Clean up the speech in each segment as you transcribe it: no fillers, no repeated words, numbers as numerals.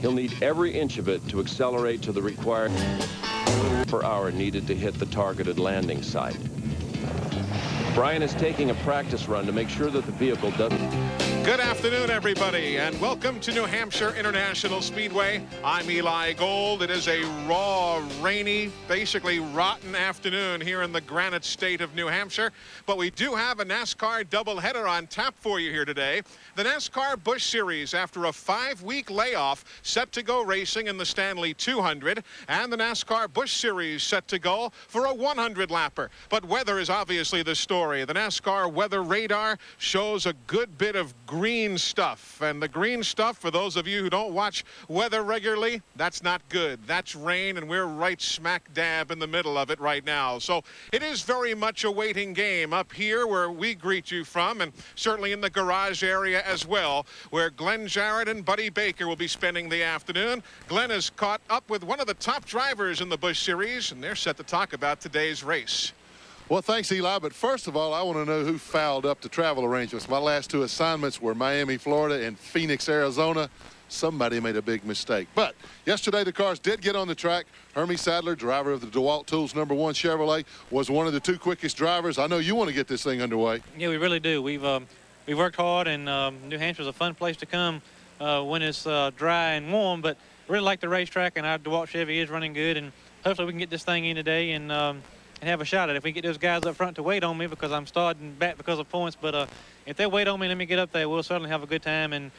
He'll need every inch of it to accelerate to the required per hour needed to hit the targeted landing site. Brian is taking a practice run to make sure that the vehicle doesn't... Good afternoon, everybody, and welcome to New Hampshire International Speedway. I'm Eli Gold. It is a raw, rainy, basically rotten afternoon here in the granite state of New Hampshire. But we do have a NASCAR doubleheader on tap for you here today. The NASCAR Busch Series, after a 5-week layoff, set to go racing in the Stanley 200, and the NASCAR Busch Series set to go for a 100-lapper. But weather is obviously the story. The NASCAR weather radar shows a good bit of green stuff, and the green stuff, for those of you who don't watch weather regularly, that's not good. That's rain, and we're right smack dab in the middle of it right now. So it is very much a waiting game up here where we greet you from, and certainly in the garage area as well, where Glenn Jarrett and Buddy Baker will be spending the afternoon. Glenn has caught up with one of the top drivers in the Busch Series, and they're set to talk about today's race. Well, thanks, Eli. But first of all, I want to know who fouled up the travel arrangements. My last 2 assignments were Miami, Florida, and Phoenix, Arizona. Somebody made a big mistake. But yesterday, the cars did get on the track. Hermie Sadler, driver of the DeWalt Tools #1 Chevrolet, was one of the 2 quickest drivers. I know you want to get this thing underway. Yeah, we really do. We've worked hard, and New Hampshire's a fun place to come when it's dry and warm. But I really like the racetrack, and our DeWalt Chevy is running good. And hopefully, we can get this thing in today and have a shot at it. If we get those guys up front to wait on me, because I'm starting back because of points, but if they wait on me, let me get up there, we'll certainly have a good time. And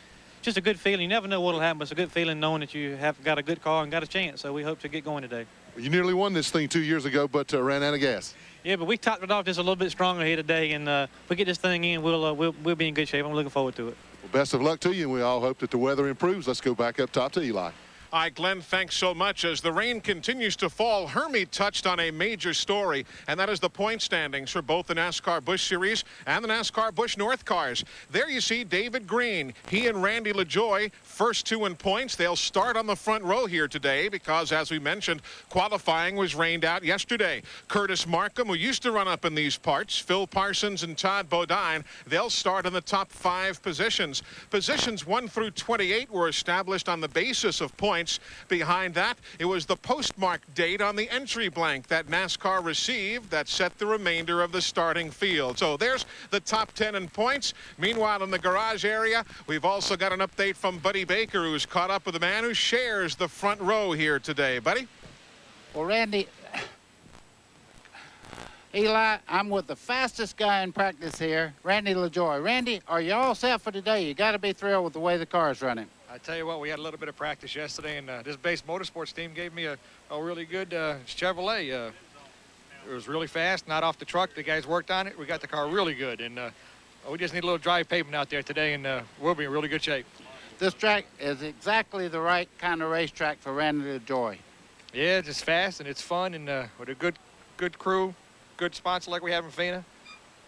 just a good feeling. You never know what'll happen, but it's a good feeling knowing that you have got a good car and got a chance. So we hope to get going today. You nearly won this thing 2 years ago, but ran out of gas. Yeah, but we topped it off just a little bit stronger here today, and if we get this thing in, we'll be in good shape. I'm looking forward to it. Well, best of luck to you, and we all hope that the weather improves. Let's go back up top to Eli. All right, Glenn, thanks so much. As the rain continues to fall, Hermie touched on a major story, and that is the point standings for both the NASCAR Busch Series and the NASCAR Busch North cars. There you see David Green. He and Randy LaJoie, first 2 in points. They'll start on the front row here today because, as we mentioned, qualifying was rained out yesterday. Curtis Markham, who used to run up in these parts, Phil Parsons and Todd Bodine, they'll start in the top 5 positions. Positions 1 through 28 were established on the basis of points. Behind that, it was the postmark date on the entry blank that NASCAR received that set the remainder of the starting field. So there's the top 10 in points. Meanwhile, in the garage area, we've also got an update from Buddy Baker, who's caught up with the man who shares the front row here today. Buddy? Well, Randy, Eli, I'm with the fastest guy in practice here, Randy LaJoie. Randy, are you all set for today? You got to be thrilled with the way the car is running. I tell you what, we had a little bit of practice yesterday, and this Base Motorsports team gave me a really good Chevrolet. It was really fast, not off the truck. The guys worked on it. We got the car really good, and we just need a little dry pavement out there today, and we'll be in really good shape. This track is exactly the right kind of racetrack for Randy LaJoie. Yeah, it's just fast, and it's fun, and with a good crew, good sponsor like we have in Fena,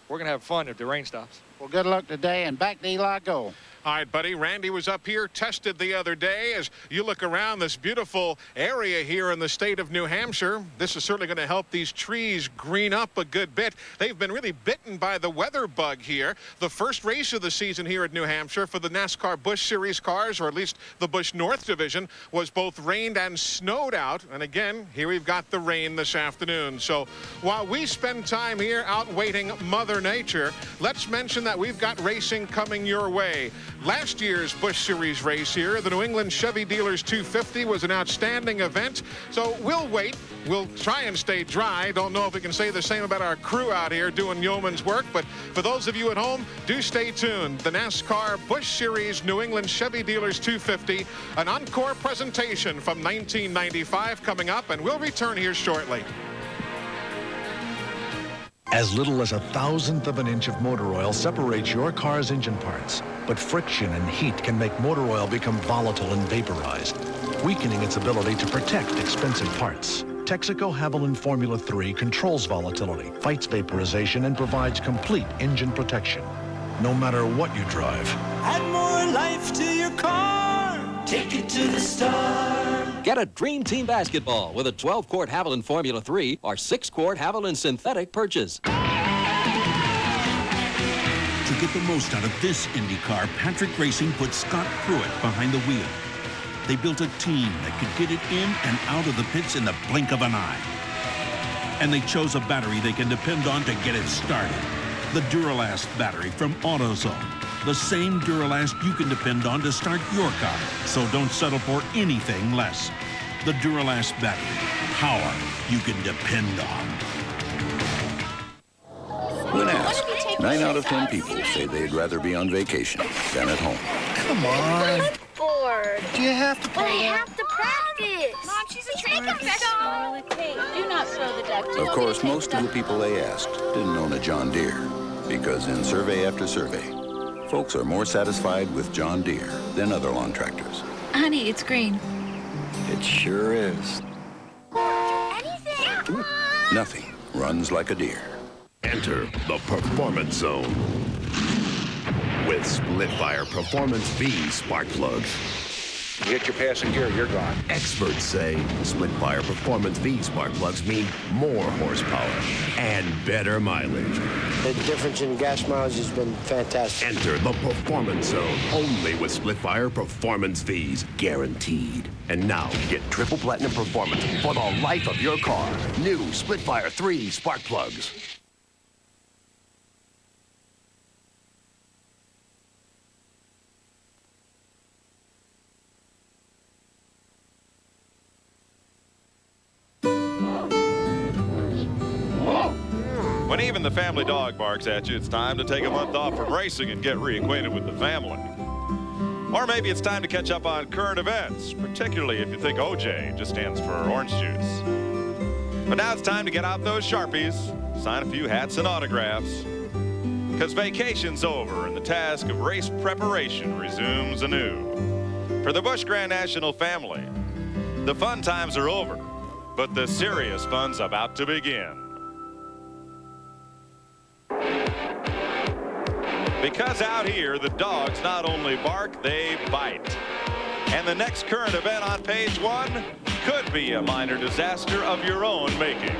we're going to have fun if the rain stops. Well, good luck today, and back to Eli Gold. All right, Buddy. Randy was up here, tested the other day. As you look around this beautiful area here in the state of New Hampshire, this is certainly going to help these trees green up a good bit. They've been really bitten by the weather bug here. The first race of the season here at New Hampshire for the NASCAR Busch Series cars, or at least the Busch North Division, was both rained and snowed out. And again, here we've got the rain this afternoon. So while we spend time here out waiting Mother Nature, let's mention that we've got racing coming your way. Last year's Busch Series race here, the New England Chevy Dealers 250, was an outstanding event. So we'll wait. We'll try and stay dry. Don't know if we can say the same about our crew out here doing yeoman's work, but for those of you at home, do stay tuned. The NASCAR Busch Series New England Chevy Dealers 250, an encore presentation from 1995 coming up, and we'll return here shortly. As little as 1/1000th of an inch of motor oil separates your car's engine parts, but friction and heat can make motor oil become volatile and vaporized, weakening its ability to protect expensive parts. Texaco Haviland Formula 3 controls volatility, fights vaporization, and provides complete engine protection, no matter what you drive. Add more life to your car. Take it to the star. Get a Dream Team basketball with a 12-quart Haviland Formula 3 or 6-quart Haviland Synthetic purchase. To get the most out of this IndyCar, Patrick Racing put Scott Pruitt behind the wheel. They built a team that could get it in and out of the pits in the blink of an eye. And they chose a battery they can depend on to get it started. The Duralast battery from AutoZone. The same Duralast you can depend on to start your car. So don't settle for anything less. The Duralast battery. Power you can depend on. When asked, 9 out of 10 people say they'd rather be on vacation than at home. Come on. I'm bored. Do you have to But I have to practice. Mom, she's a train professional. Hey, do not throw the duck. Of course, most of the people they asked didn't own a John Deere, because in survey after survey, folks are more satisfied with John Deere than other lawn tractors. Honey, it's green. It sure is. Anything. Nothing runs like a deer. Enter the Performance Zone with split-fire Performance V spark plugs. You hit your passing gear, you're gone. Experts say split-fire Performance V spark plugs mean more horsepower and better mileage. The difference in gas mileage has been fantastic. Enter the Performance Zone only with split-fire Performance Vs, guaranteed. And now get triple platinum performance for the life of your car. New split-fire 3 spark plugs. When even the family dog barks at you, it's time to take a month off from racing and get reacquainted with the family. Or maybe it's time to catch up on current events, particularly if you think OJ just stands for orange juice. But now it's time to get out those Sharpies, sign a few hats and autographs, because vacation's over and the task of race preparation resumes anew. For the Busch Grand National family, the fun times are over, but the serious fun's about to begin. Because out here, the dogs not only bark, they bite. And the next current event on page 1 could be a minor disaster of your own making.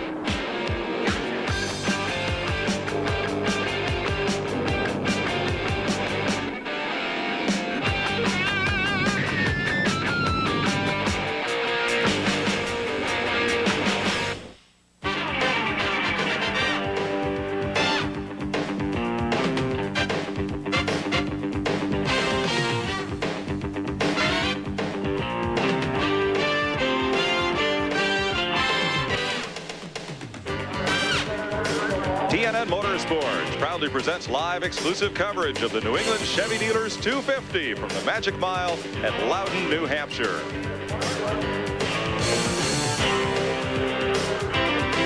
TNN Motorsports proudly presents live exclusive coverage of the New England Chevy Dealers 250 from the Magic Mile at Loudon, New Hampshire.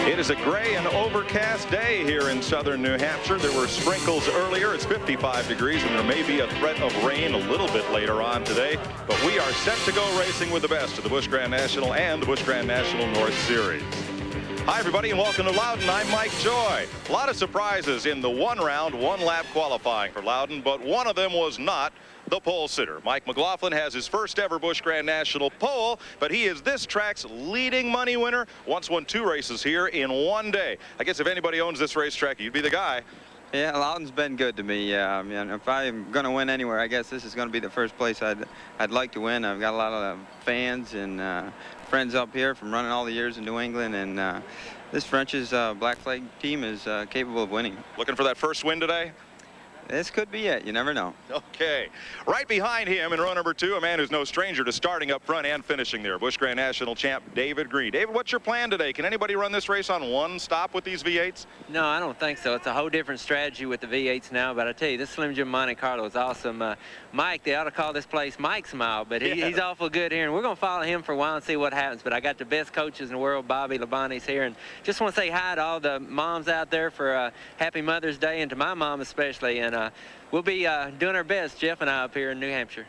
It is a gray and overcast day here in southern New Hampshire. There were sprinkles earlier. It's 55 degrees, and there may be a threat of rain a little bit later on today. But we are set to go racing with the best of the Busch Grand National and the Busch Grand National North Series. Hi, everybody, and welcome to Loudon. I'm Mike Joy. A lot of surprises in the one-round, one-lap qualifying for Loudon, but one of them was not the pole sitter. Mike McLaughlin has his first ever Busch Grand National pole, but he is this track's leading money winner. Once won 2 races here in one day. I guess if anybody owns this racetrack, you'd be the guy. Yeah, Loudon's been good to me. I mean, if I'm going to win anywhere, I guess this is going to be the first place I'd like to win. I've got a lot of fans and friends up here from running all the years in New England, and this French's Black Flag team is capable of winning. Looking for that first win today? This could be it. You never know. Okay. Right behind him in row number 2, a man who's no stranger to starting up front and finishing there, Busch Grand National champ David Green. David, what's your plan today? Can anybody run this race on one stop with these V8s? No, I don't think so. It's a whole different strategy with the V8s now, but I tell you, this Slim Jim Monte Carlo is awesome. Mike, they ought to call this place Mike's Mile, but he's awful good here, and we're going to follow him for a while and see what happens. But I got the best coaches in the world, Bobby Labonte's here, and just want to say hi to all the moms out there for Happy Mother's Day, and to my mom especially, and we'll be doing our best, Jeff and I, up here in New Hampshire.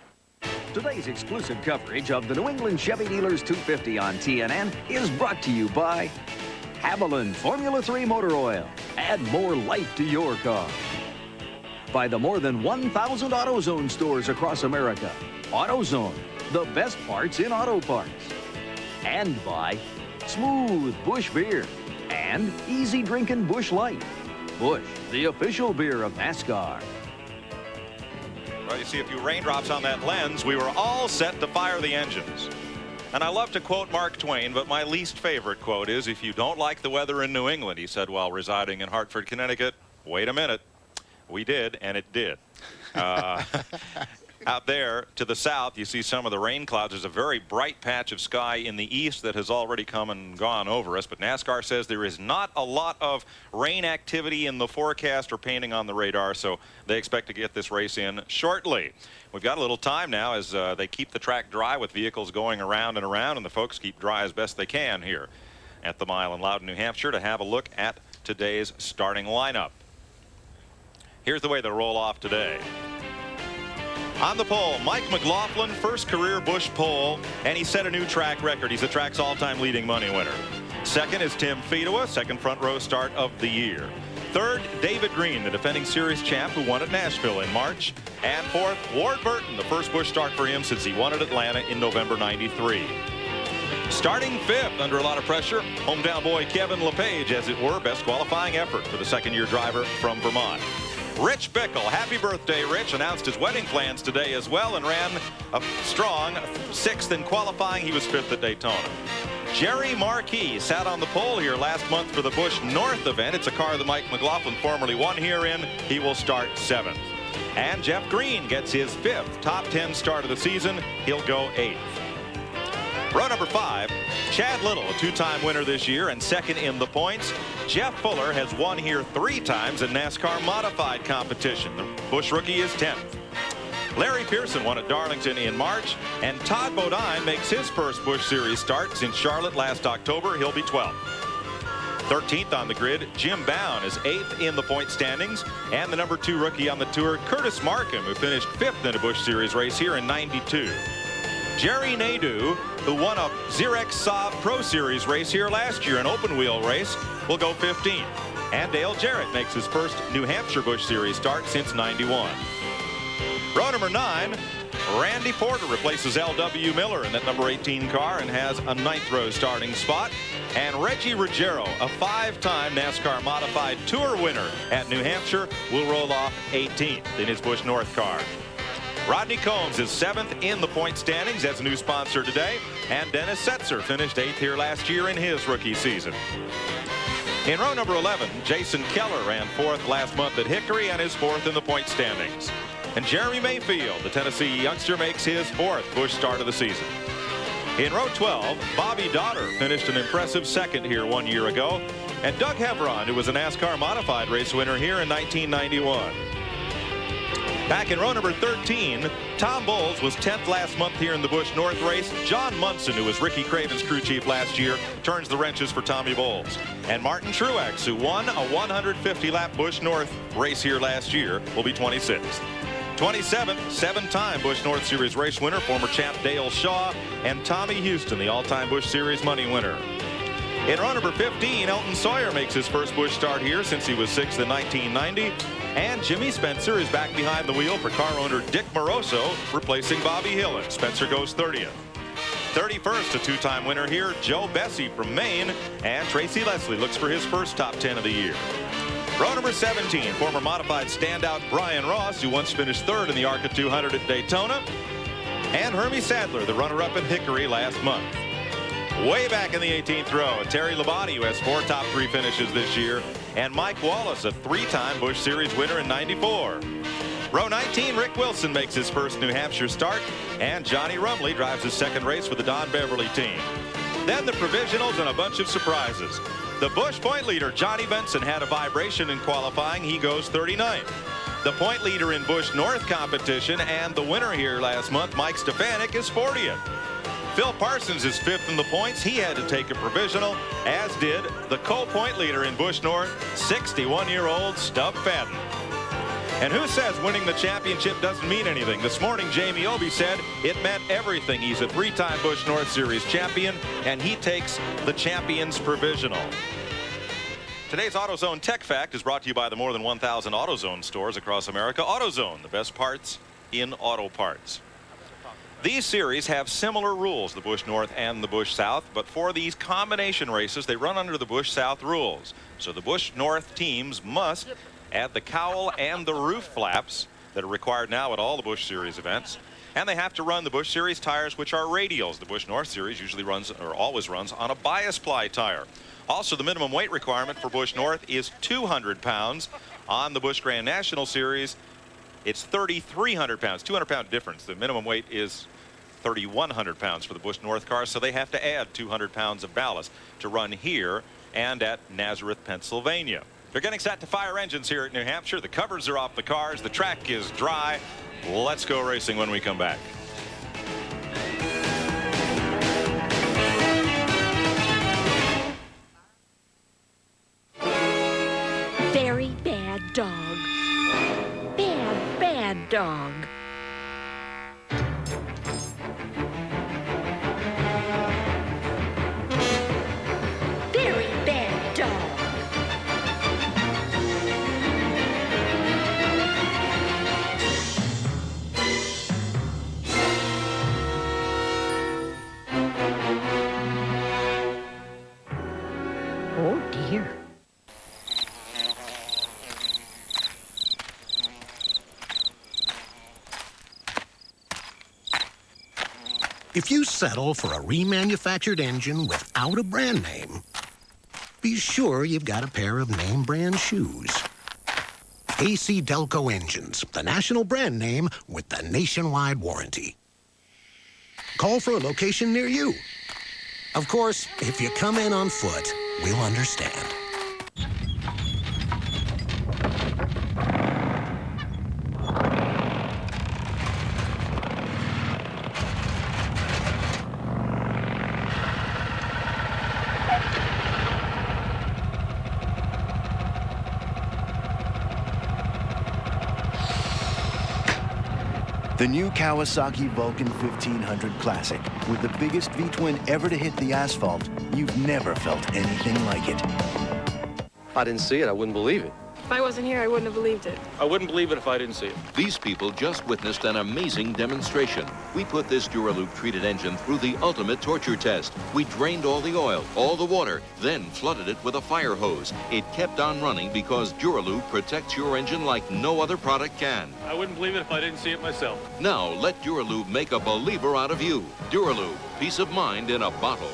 Today's exclusive coverage of the New England Chevy Dealers 250 on TNN is brought to you by Haviland Formula 3 Motor Oil. Add more life to your car. By the more than 1,000 AutoZone stores across America. AutoZone, the best parts in auto parts. And by Smooth Busch Beer and Easy Drinking Busch Light. Busch, the official beer of NASCAR. Well, you see a few raindrops on that lens. We were all set to fire the engines. And I love to quote Mark Twain, but my least favorite quote is, if you don't like the weather in New England, he said while residing in Hartford, Connecticut, wait a minute. We did, and it did. Out there to the south, you see some of the rain clouds. There's a very bright patch of sky in the east that has already come and gone over us. But NASCAR says there is not a lot of rain activity in the forecast or painting on the radar, so they expect to get this race in shortly. We've got a little time now as they keep the track dry with vehicles going around and around, and the folks keep dry as best they can here at the mile in Loudon, New Hampshire, to have a look at today's starting lineup. Here's the way they roll off today. On the pole, Mike McLaughlin, first career Busch pole, and he set a new track record. He's the track's all-time leading money winner. Second is Tim Fedewa, second front row start of the year. Third, David Green, the defending series champ who won at Nashville in March. And fourth, Ward Burton, the first Busch start for him since he won at Atlanta in November '93. Starting fifth under a lot of pressure, hometown boy Kevin LePage, as it were, best qualifying effort for the second-year driver from Vermont. Rich Bickle, happy birthday, Rich, announced his wedding plans today as well and ran a strong sixth in qualifying. He was fifth at Daytona. Jerry Marquis sat on the pole here last month for the Busch North event. It's a car that Mike McLaughlin formerly won here in. He will start seventh. And Jeff Green gets his fifth top 10 start of the season. He'll go eighth. Row number 5, Chad Little, a two-time winner this year and second in the points. Jeff Fuller has won here 3 times in NASCAR modified competition. The Busch rookie is 10th. Larry Pearson won at Darlington in March, and Todd Bodine makes his first Busch Series start since Charlotte last October. He'll be 12th. 13th on the grid, Jim Bown is 8th in the point standings, and the number 2 rookie on the tour, Curtis Markham, who finished 5th in a Busch Series race here in '92. Jerry Nadeau, who won a Xerox Saab Pro Series race here last year, an open wheel race, will go 15th. And Dale Jarrett makes his first New Hampshire Busch Series start since '91. Row number 9, Randy Porter replaces L.W. Miller in that number 18 car and has a 9th row starting spot. And Reggie Ruggiero, a 5-time NASCAR modified tour winner at New Hampshire, will roll off 18th in his Busch North car. Rodney Combs is 7th in the point standings as a new sponsor today, and Dennis Setzer finished 8th here last year in his rookie season. In row number 11, Jason Keller ran 4th last month at Hickory and is 4th in the point standings. And Jeremy Mayfield, the Tennessee youngster, makes his 4th Busch start of the season. In row 12, Bobby Daughter finished an impressive 2nd here 1 year ago, and Doug Hevron, who was a NASCAR modified race winner here in 1991. Back in row number 13, Tom Bowles was 10th last month here in the Busch North race. John Munson, who was Ricky Craven's crew chief last year, turns the wrenches for Tommy Bowles. And Martin Truex, who won a 150-lap Busch North race here last year, will be 26th. 27th, 7-time Busch North Series race winner, former champ Dale Shaw, and Tommy Houston, the all-time Busch Series money winner. In row number 15, Elton Sawyer makes his first Busch start here since he was 6th in 1990. And Jimmy Spencer is back behind the wheel for car owner Dick Moroso, replacing Bobby Hillin. Spencer goes 30th. 31st, a 2-time winner here, Joe Bessie from Maine. And Tracy Leslie looks for his first top 10 of the year. Row number 17, former modified standout Brian Ross, who once finished 3rd in the ARCA 200 at Daytona. And Hermie Sadler, the runner-up in Hickory last month. Way back in the 18th row, Terry Labonte, who has 4 top 3 finishes this year, and Mike Wallace, a 3-time Busch Series winner in '94. Row 19, Rick Wilson makes his first New Hampshire start, and Johnny Rumley drives his 2nd race for the Don Beverly team. Then the provisionals and a bunch of surprises. The Busch point leader, Johnny Benson, had a vibration in qualifying. He goes 39th. The point leader in Busch North competition and the winner here last month, Mike Stefanik, is 40th. Phil Parsons is 5th in the points. He had to take a provisional, as did the co-point leader in Busch North, 61-year-old Stub Fadden. And who says winning the championship doesn't mean anything? This morning, Jamie Obie said it meant everything. He's a 3-time Busch North Series champion, and he takes the champion's provisional. Today's AutoZone Tech Fact is brought to you by the more than 1,000 AutoZone stores across America. AutoZone, the best parts in auto parts. These series have similar rules, the Busch North and the Busch South, but for these combination races, they run under the Busch South rules. So the Busch North teams must add the cowl and the roof flaps. that are required now at all the Busch Series events. And they have to run the Busch Series tires, which are radials. The Busch North Series usually runs, or always runs, on a bias ply tire. Also, the minimum weight requirement for Busch North is 200 pounds. On the Busch Grand National Series, it's 3,300 pounds, 200-pound difference. The minimum weight is 3,100 pounds for the Busch North cars, so they have to add 200 pounds of ballast to run here and at Nazareth, Pennsylvania. They're getting set to fire engines here at New Hampshire. The covers are off the cars. The track is dry. Let's go racing when we come back. Very bad dog. Bad, bad dog. Very bad dog. Oh dear. If you settle for a remanufactured engine without a brand name, be sure you've got a pair of name brand shoes. AC Delco Engines, the national brand name with the nationwide warranty. Call for a location near you. Of course, if you come in on foot, we'll understand. The new Kawasaki Vulcan 1500 Classic. With the biggest V-twin ever to hit the asphalt, you've never felt anything like it. If I didn't see it, I wouldn't believe it. If I wasn't here, I wouldn't have believed it. I wouldn't believe it if I didn't see it. These people just witnessed an amazing demonstration. We put this Duraloop treated engine through the ultimate torture test. We drained all the oil, all the water, then flooded it with a fire hose. It kept on running because Duraloop protects your engine like no other product can. I wouldn't believe it if I didn't see it myself. Now let Duraloop make a believer out of you. Duraloop, peace of mind in a bottle.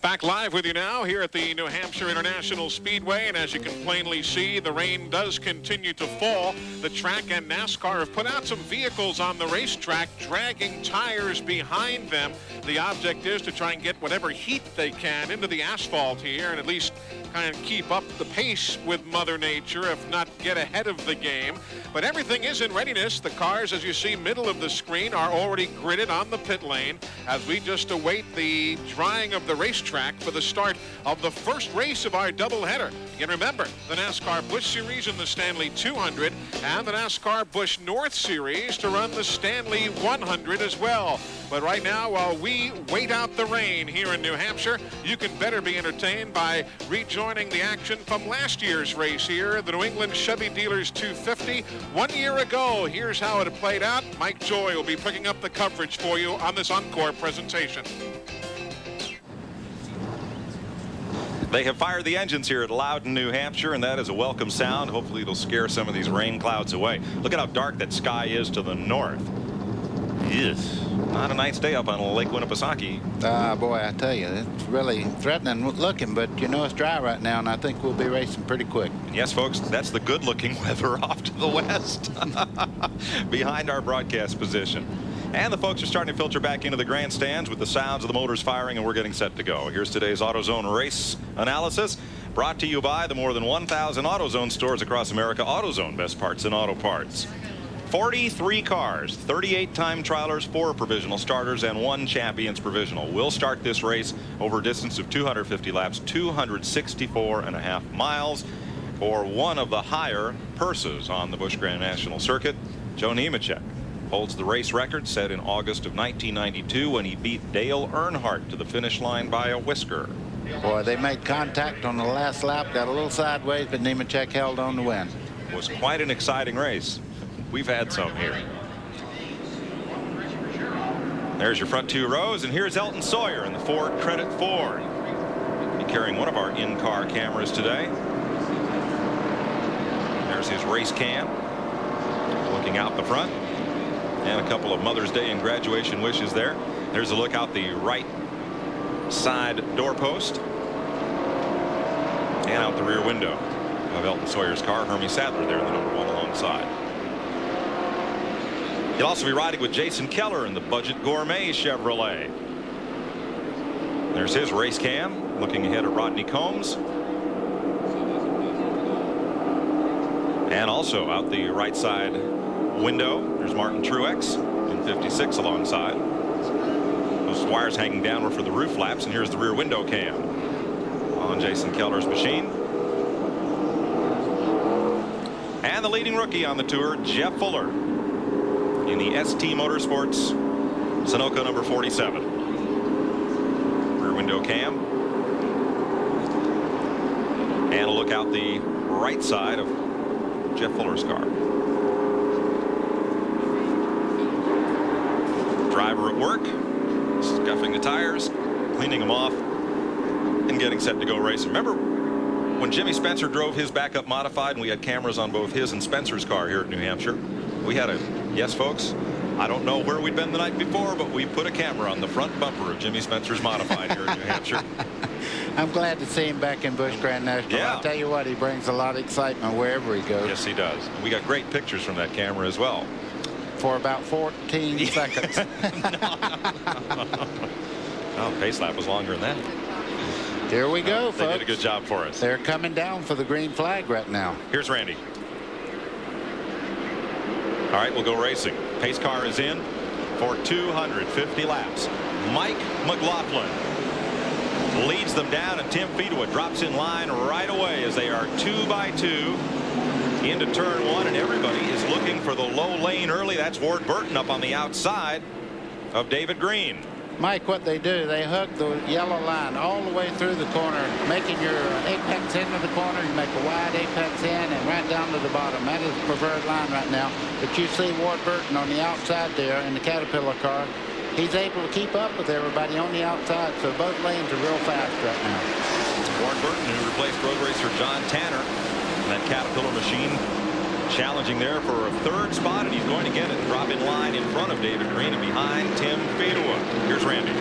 Back live with you now here at the New Hampshire International Speedway, and as you can plainly see, the rain does continue to fall. The track and NASCAR have put out some vehicles on the racetrack, dragging tires behind them. The object is to try and get whatever heat they can into the asphalt here and at least kind of keep up the pace with Mother Nature, if not get ahead of the game. But everything is in readiness. The cars, as you see, middle of the screen, are already gridded on the pit lane as we just await the drying of the racetrack for the start of the first race of our doubleheader. And remember, the NASCAR Busch Series and the Stanley 200 and the NASCAR Busch North Series to run the Stanley 100 as well. But right now, while we wait out the rain here in New Hampshire, you can better be entertained by rejoining the action from last year's race here, the New England Chevy Dealers 250. 1 year ago, here's how it played out. Mike Joy will be picking up the coverage for you on this encore presentation. They have fired the engines here at Loudon, New Hampshire, and that is a welcome sound. Hopefully it'll scare some of these rain clouds away. Look at how dark that sky is to the north. Yes, not a nice day up on Lake Winnipesaukee. Boy, I tell you, it's really threatening looking, but you know it's dry right now, and I think we'll be racing pretty quick. Yes, folks, that's the good-looking weather off to the west behind our broadcast position. And the folks are starting to filter back into the grandstands with the sounds of the motors firing, and we're getting set to go. Here's today's AutoZone race analysis, brought to you by the more than 1,000 AutoZone stores across America. AutoZone, best parts in auto parts. 43 cars, 38 time trialers, 4 provisional starters, and 1 champions provisional. We'll start this race over a distance of 250 laps, 264.5 miles, for one of the higher purses on the Busch Grand National Circuit. Joe Nemechek holds the race record set in August of 1992 when he beat Dale Earnhardt to the finish line by a whisker. Boy, they made contact on the last lap, got a little sideways, but Nemechek held on to win. It was quite an exciting race. We've had some here. There's your front 2 rows, and here's Elton Sawyer in the Ford Credit Ford. Be carrying one of our in-car cameras today. There's his race cam looking out the front, and a couple of Mother's Day and graduation wishes there. There's a look out the right side doorpost and out the rear window of Elton Sawyer's car. Hermie Sadler there in the number 1 alongside. He'll also be riding with Jason Keller in the Budget Gourmet Chevrolet. There's his race cam looking ahead at Rodney Combs. And also out the right side window, there's Martin Truex in 56 alongside. Those wires hanging downward for the roof flaps, and here's the rear window cam on Jason Keller's machine. And the leading rookie on the tour, Jeff Fuller, in the ST Motorsports Sunoco number 47. Rear window cam. And a look out the right side of Jeff Fuller's car. Driver at work, scuffing the tires, cleaning them off, and getting set to go racing. Remember when Jimmy Spencer drove his backup modified and we had cameras on both his and Spencer's car here at New Hampshire? We had a, yes folks, I don't know where we'd been the night before, but we put a camera on the front bumper of Jimmy Spencer's modified here at New Hampshire. I'm glad to see him back in Busch Grand National. Yeah. I'll tell you what, he brings a lot of excitement wherever he goes. Yes, he does. And we got great pictures from that camera as well. For about 14 seconds. Oh, pace lap was longer than that. Here we go, folks. They did a good job for us. They're coming down for the green flag right now. Here's Randy. All right, we'll go racing. Pace car is in for 250 laps. Mike McLaughlin leads them down, and Tim Fedewa drops in line right away as they are 2 by 2 into turn 1, and everybody is looking for the low lane early. That's Ward Burton up on the outside of David Green. Mike, what they do, they hook the yellow line all the way through the corner, making your apex into the corner. You make a wide apex in and right down to the bottom. That is the preferred line right now. But you see Ward Burton on the outside there in the Caterpillar car. He's able to keep up with everybody on the outside, so both lanes are real fast right now. Ward Burton, who replaced road racer John Tanner in that Caterpillar machine, challenging there for a 3rd spot, and he's going to get it. Drop in line in front of David Green and behind Tim Fedewa. Here's Randy.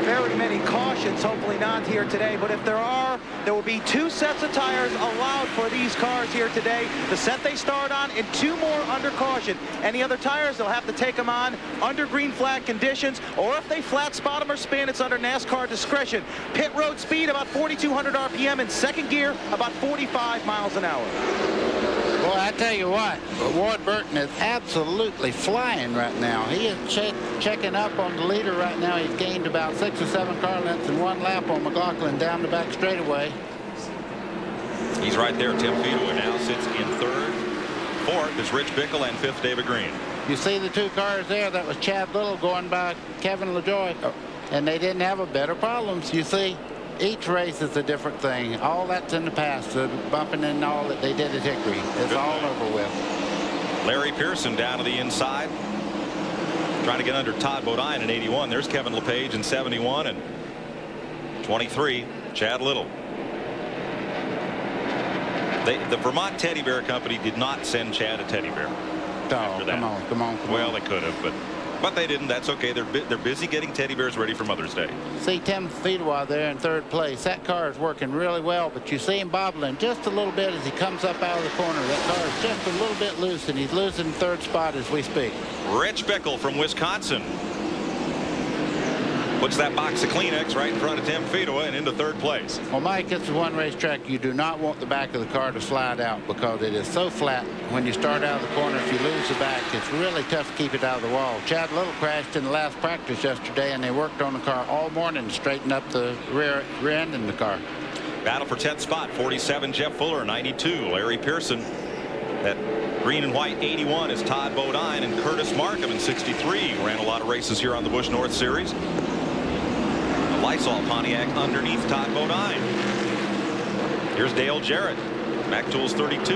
Very many cautions, hopefully not here today, but if there are, there will be 2 sets of tires allowed for these cars here today. The set they start on and 2 more under caution. Any other tires, they'll have to take them on under green flag conditions, or if they flat spot them or spin, it's under NASCAR discretion. Pit road speed about 4,200 RPM, in 2nd gear about 45 miles an hour. Well, I tell you what, Ward Burton is absolutely flying right now. He is checking up on the leader right now. He's gained about 6 or 7 car lengths in 1 lap on McLaughlin down the back straightaway. He's right there. Tim Fedewa now sits in 3rd. 4th is Rich Bickle, and 5th David Green. You see the 2 cars there? That was Chad Little going by Kevin LaJoie, and they didn't have a better problems. You see, each race is a different thing. All that's in the past. The bumping and all that they did at Hickory. It's all over with. Larry Pearson down to the inside, trying to get under Todd Bodine in 81. There's Kevin LePage in 71, and 23, Chad Little. The Vermont Teddy Bear Company did not send Chad a teddy bear. Oh, come on. Well, they could have, but they didn't. That's okay. They're busy getting teddy bears ready for Mother's Day. See Tim Fedewa there in 3rd place. That car is working really well, but you see him bobbling just a little bit as he comes up out of the corner. That car is just a little bit loose, and he's losing 3rd spot as we speak. Rich Bickle from Wisconsin puts that box of Kleenex right in front of Tim Fedewa and into 3rd place. Well, Mike, it's one racetrack you do not want the back of the car to slide out because it is so flat. When you start out of the corner, if you lose the back, it's really tough to keep it out of the wall. Chad Little crashed in the last practice yesterday, and they worked on the car all morning to straighten up the rear end in the car. Battle for 10th spot. 47 Jeff Fuller, 92 Larry Pearson. That green and white 81 is Todd Bodine, and Curtis Markham in 63 ran a lot of races here on the Busch North Series. Lysol Pontiac underneath Todd Bodine. Here's Dale Jarrett, Mac Tools 32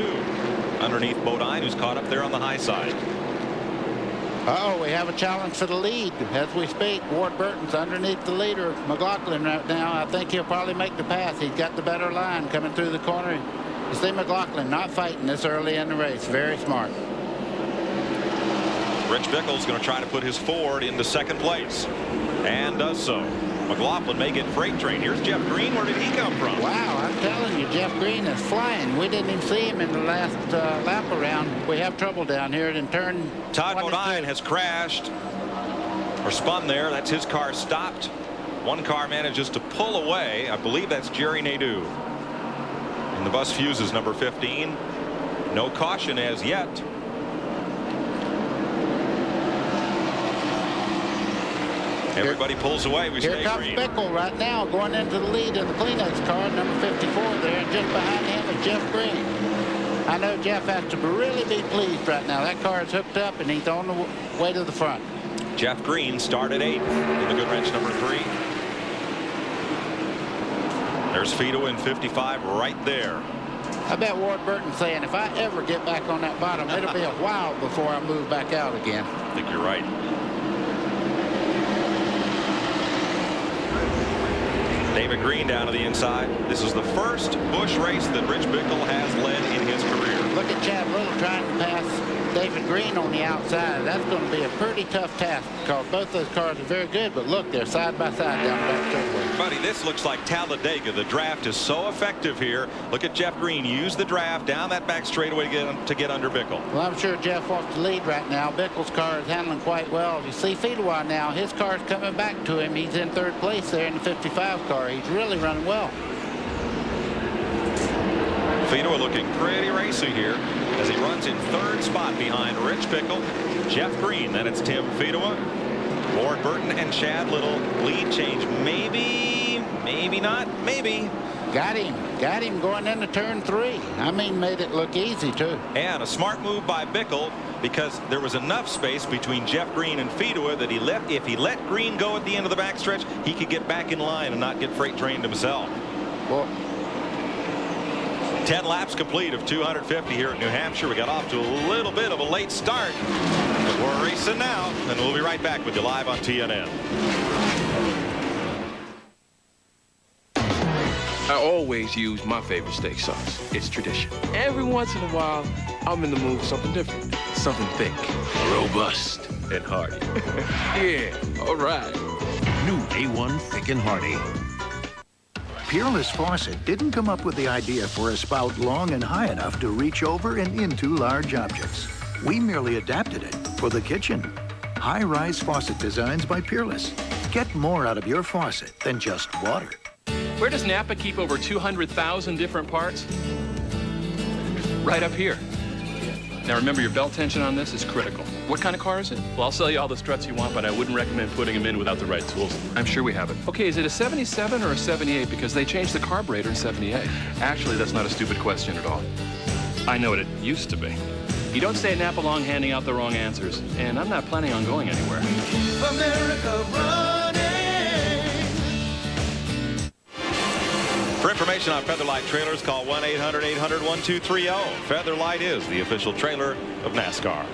underneath Bodine, who's caught up there on the high side. Uh-oh, we have a challenge for the lead as we speak. Ward Burton's underneath the leader, McLaughlin, right now. I think he'll probably make the pass. He's got the better line coming through the corner. You see McLaughlin not fighting this early in the race. Very smart. Rich Bickle's going to try to put his Ford into second place, and does so. McLaughlin may get freight train. Here's Jeff Green. Where did he come from? Wow, I'm telling you, Jeff Green is flying. We didn't even see him in the last lap around. We have trouble down here in turn. Todd Modine has crashed or spun there. That's his car stopped. One car manages to pull away. I believe that's Jerry Nadeau. And the bus fuses number 15. No caution as yet. Everybody pulls away. We Here stay comes green. Bickle right now going into the lead in the Kleenex car, number 54 there, and just behind him is Jeff Green. I know Jeff has to really be pleased right now. That car is hooked up and he's on the way to the front. Jeff Green started 8th in the Goodwrench number 3. There's Fido in 55 right there. I bet Ward Burton's saying, if I ever get back on that bottom, it'll be a while before I move back out again. I think you're right. David Green down to the inside. This is the first Busch race that Rich Bickle has led in his career. Look at Chad Little trying to pass David Green on the outside. That's going to be a pretty tough task because both those cars are very good, but look, they're side by side down the back straightaway. Buddy, this looks like Talladega. The draft is so effective here. Look at Jeff Green use the draft down that back straightaway to get under Bickle. Well, I'm sure Jeff wants to lead right now. Bickle's car is handling quite well. You see Fiedler now, his car's coming back to him. He's in third place there in the 55 car. He's really running well. Fiedler looking pretty racy here as he runs in third spot behind Rich Bickle, Jeff Green. Then it's Tim Fiedler, Ward Burton, and Chad Little. Lead change, maybe, maybe not, maybe. Got him going into turn 3. I mean, made it look easy too. And a smart move by Bickle because there was enough space between Jeff Green and Fiedler that if he let Green go at the end of the backstretch, he could get back in line and not get freight trained himself. Well, 10 laps complete of 250 here at New Hampshire. We got off to a little bit of a late start, but we're racing now, and we'll be right back with you live on TNN. I always use my favorite steak sauce. It's tradition. Every once in a while, I'm in the mood for something different. Something thick, robust, and hearty. Yeah, all right. New A1 Thick and Hearty. Peerless Faucet didn't come up with the idea for a spout long and high enough to reach over and into large objects. We merely adapted it for the kitchen. High-rise faucet designs by Peerless. Get more out of your faucet than just water. Where does Napa keep over 200,000 different parts? Right up here. Now remember, your belt tension on this is critical. What kind of car is it? Well, I'll sell you all the struts you want, but I wouldn't recommend putting them in without the right tools. I'm sure we have it. Okay, is it a 77 or a 78? Because they changed the carburetor in 78. Actually, that's not a stupid question at all. I know what it used to be. You don't stay at Napa long handing out the wrong answers, and I'm not planning on going anywhere. America running. For information on Featherlight trailers, call 1-800-800-1230. Featherlight is the official trailer of NASCAR.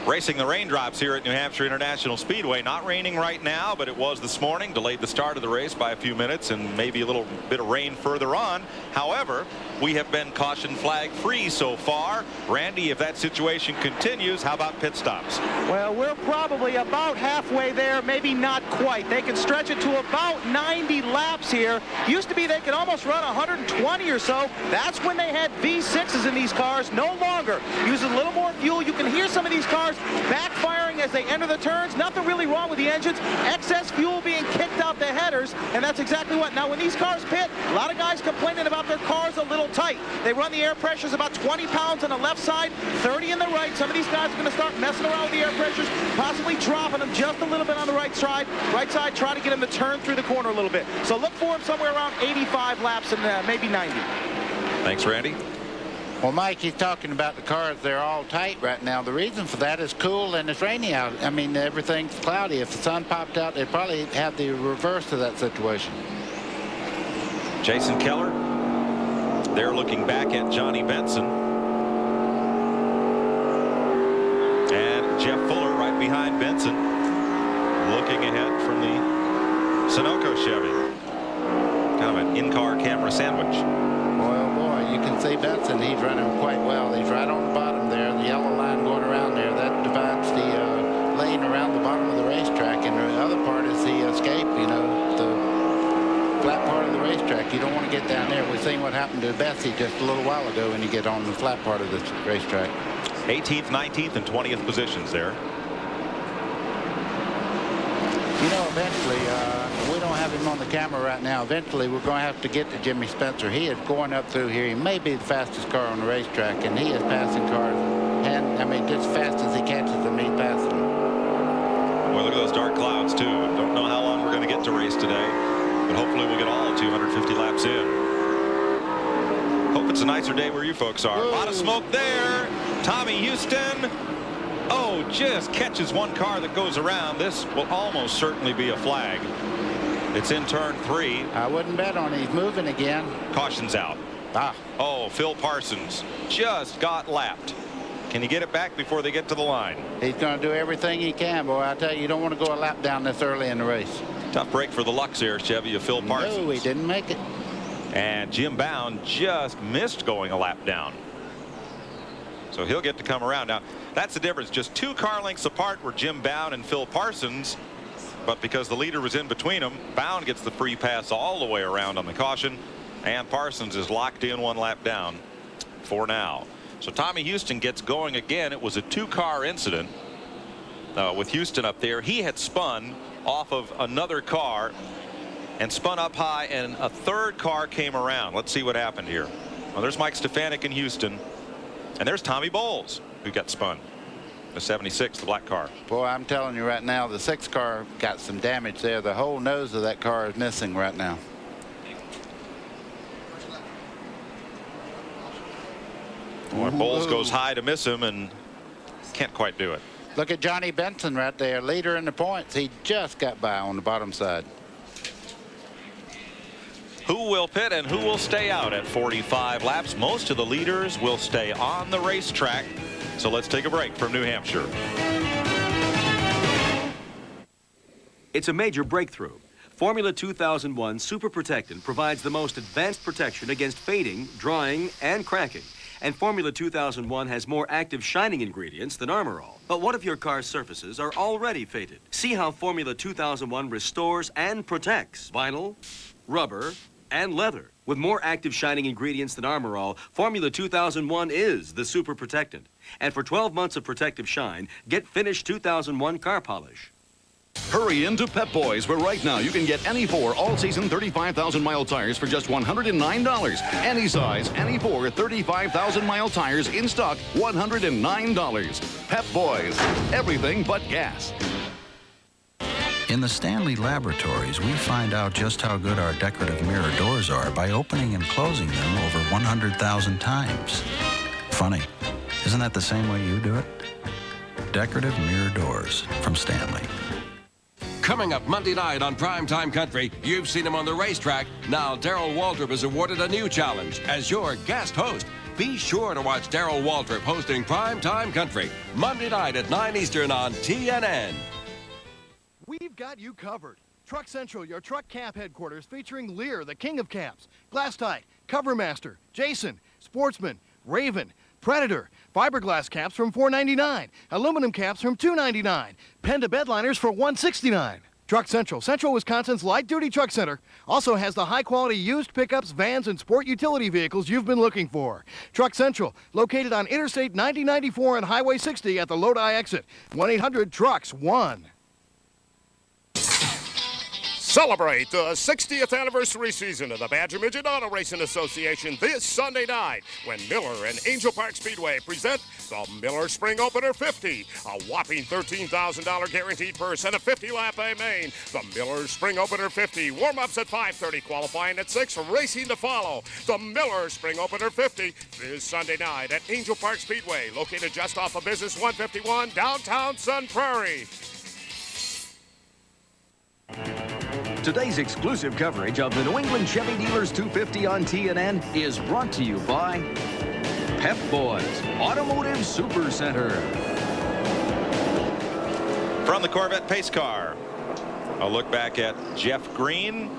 Racing the raindrops here at New Hampshire International Speedway. Not raining right now, but it was this morning. Delayed the start of the race by a few minutes and maybe a little bit of rain further on. However, we have been caution flag free so far. Randy, if that situation continues, how about pit stops? Well, we're probably about halfway there, maybe not quite. They can stretch it to about 90 laps here. Used to be they could almost run 120 or so. That's when they had V6s in these cars. No longer. Using a little more fuel. You can hear some of these cars backfiring as they enter the turns. Nothing really wrong with the engines. Excess fuel being kicked out the headers, and that's exactly what. Now, when these cars pit, a lot of guys complaining about their cars a little tight. They run the air pressures about 20 pounds on the left side, 30 in the right. Some of these guys are going to start messing around with the air pressures, possibly dropping them just a little bit on the right side. Right side, try to get them to turn through the corner a little bit. So look for them somewhere around 85 laps and maybe 90. Thanks, Randy. Well, Mike, he's talking about the cars. They're all tight right now. The reason for that is cool and it's rainy out. I mean, everything's cloudy. If the sun popped out, they'd probably have the reverse of that situation. Jason Keller. They're looking back at Johnny Benson. And Jeff Fuller right behind Benson, looking ahead from the Sunoco Chevy. Kind of an in-car camera sandwich. Boy, oh boy, you can see Benson. He's running quite well. He's right on the bottom there. The yellow line going around there, that divides the lane around the bottom of the racetrack. And the other part is the escape, you know, the flat part of the racetrack. You don't want to get down there. We've seen what happened to Bessie just a little while ago when you get on the flat part of the racetrack. 18th, 19th, and 20th positions there. You know, eventually, we don't have him on the camera right now. Eventually, we're going to have to get to Jimmy Spencer. He is going up through here. He may be the fastest car on the racetrack, and he is passing cars. And I mean, just fast as he catches them, he's passing them. Well, look at those dark clouds, too. Don't know how long we're going to get to race today, but hopefully we'll get all 250 laps in. Hope it's a nicer day where you folks are. A lot of smoke there. Tommy Houston. Oh, just catches one car that goes around. This will almost certainly be a flag. It's in turn 3. I wouldn't bet on it. He's moving again. Caution's out. Oh, Phil Parsons just got lapped. Can you get it back before they get to the line? He's going to do everything he can, boy. I tell you, you don't want to go a lap down this early in the race. Tough break for the Lux here, Chevy, of Phil Parsons. No, he didn't make it. And Jim Bound just missed going a lap down. So he'll get to come around. Now, that's the difference. Just 2 car lengths apart were Jim Bound and Phil Parsons. But because the leader was in between them, Bound gets the free pass all the way around on the caution. And Parsons is locked in 1 lap down for now. So Tommy Houston gets going again. It was a 2-car incident with Houston up there. He had spun off of another car and spun up high, and a 3rd car came around. Let's see what happened here. Well, there's Mike Stefanik in Houston. And there's Tommy Bowles, who got spun. The 76, the black car. Boy, I'm telling you right now, the 6 car got some damage there. The whole nose of that car is missing right now. Boy, Bowles goes high to miss him and can't quite do it. Look at Johnny Benson right there, leader in the points. He just got by on the bottom side. Who will pit and who will stay out at 45 laps? Most of the leaders will stay on the racetrack. So let's take a break from New Hampshire. It's a major breakthrough. Formula 2001 Super Protectant provides the most advanced protection against fading, drying, and cracking. And Formula 2001 has more active shining ingredients than Armor All. But what if your car's surfaces are already faded? See how Formula 2001 restores and protects vinyl, rubber, and leather. With more active shining ingredients than Armor All, Formula 2001 is the super protectant. And for 12 months of protective shine, get finished 2001 car polish. Hurry into Pep Boys, where right now you can get any 4 all-season 35,000-mile tires for just $109. Any size, any 4 35,000-mile tires in stock, $109. Pep Boys, everything but gas. In the Stanley laboratories, we find out just how good our decorative mirror doors are by opening and closing them over 100,000 times. Funny, isn't that the same way you do it? Decorative mirror doors from Stanley. Coming up Monday night on Primetime Country, you've seen him on the racetrack. Now Darrell Waltrip is awarded a new challenge as your guest host. Be sure to watch Darrell Waltrip hosting Primetime Country Monday night at 9 Eastern on TNN. We've got you covered. Truck Central, your truck camp headquarters, featuring Lear, the king of camps, Glass Tight, Covermaster, Jason, Sportsman, Raven, Predator, fiberglass caps from $4.99, aluminum caps from $2.99, Penda bedliners for $169. Truck Central, Central Wisconsin's light-duty truck center, also has the high-quality used pickups, vans, and sport utility vehicles you've been looking for. Truck Central, located on Interstate 9094 and Highway 60 at the Lodi exit. 1-800-TRUCKS-1. Celebrate the 60th anniversary season of the Badger Midget Auto Racing Association this Sunday night when Miller and Angel Park Speedway present the Miller Spring Opener 50, a whopping $13,000 guaranteed purse and a 50-lap A main. The Miller Spring Opener 50, warm-ups at 5:30, qualifying at 6, racing to follow. The Miller Spring Opener 50 this Sunday night at Angel Park Speedway, located just off of Business 151, downtown Sun Prairie. Today's exclusive coverage of the New England Chevy Dealers 250 on TNN is brought to you by Pep Boys Automotive Super Center. From the Corvette pace car, a look back at Jeff Green.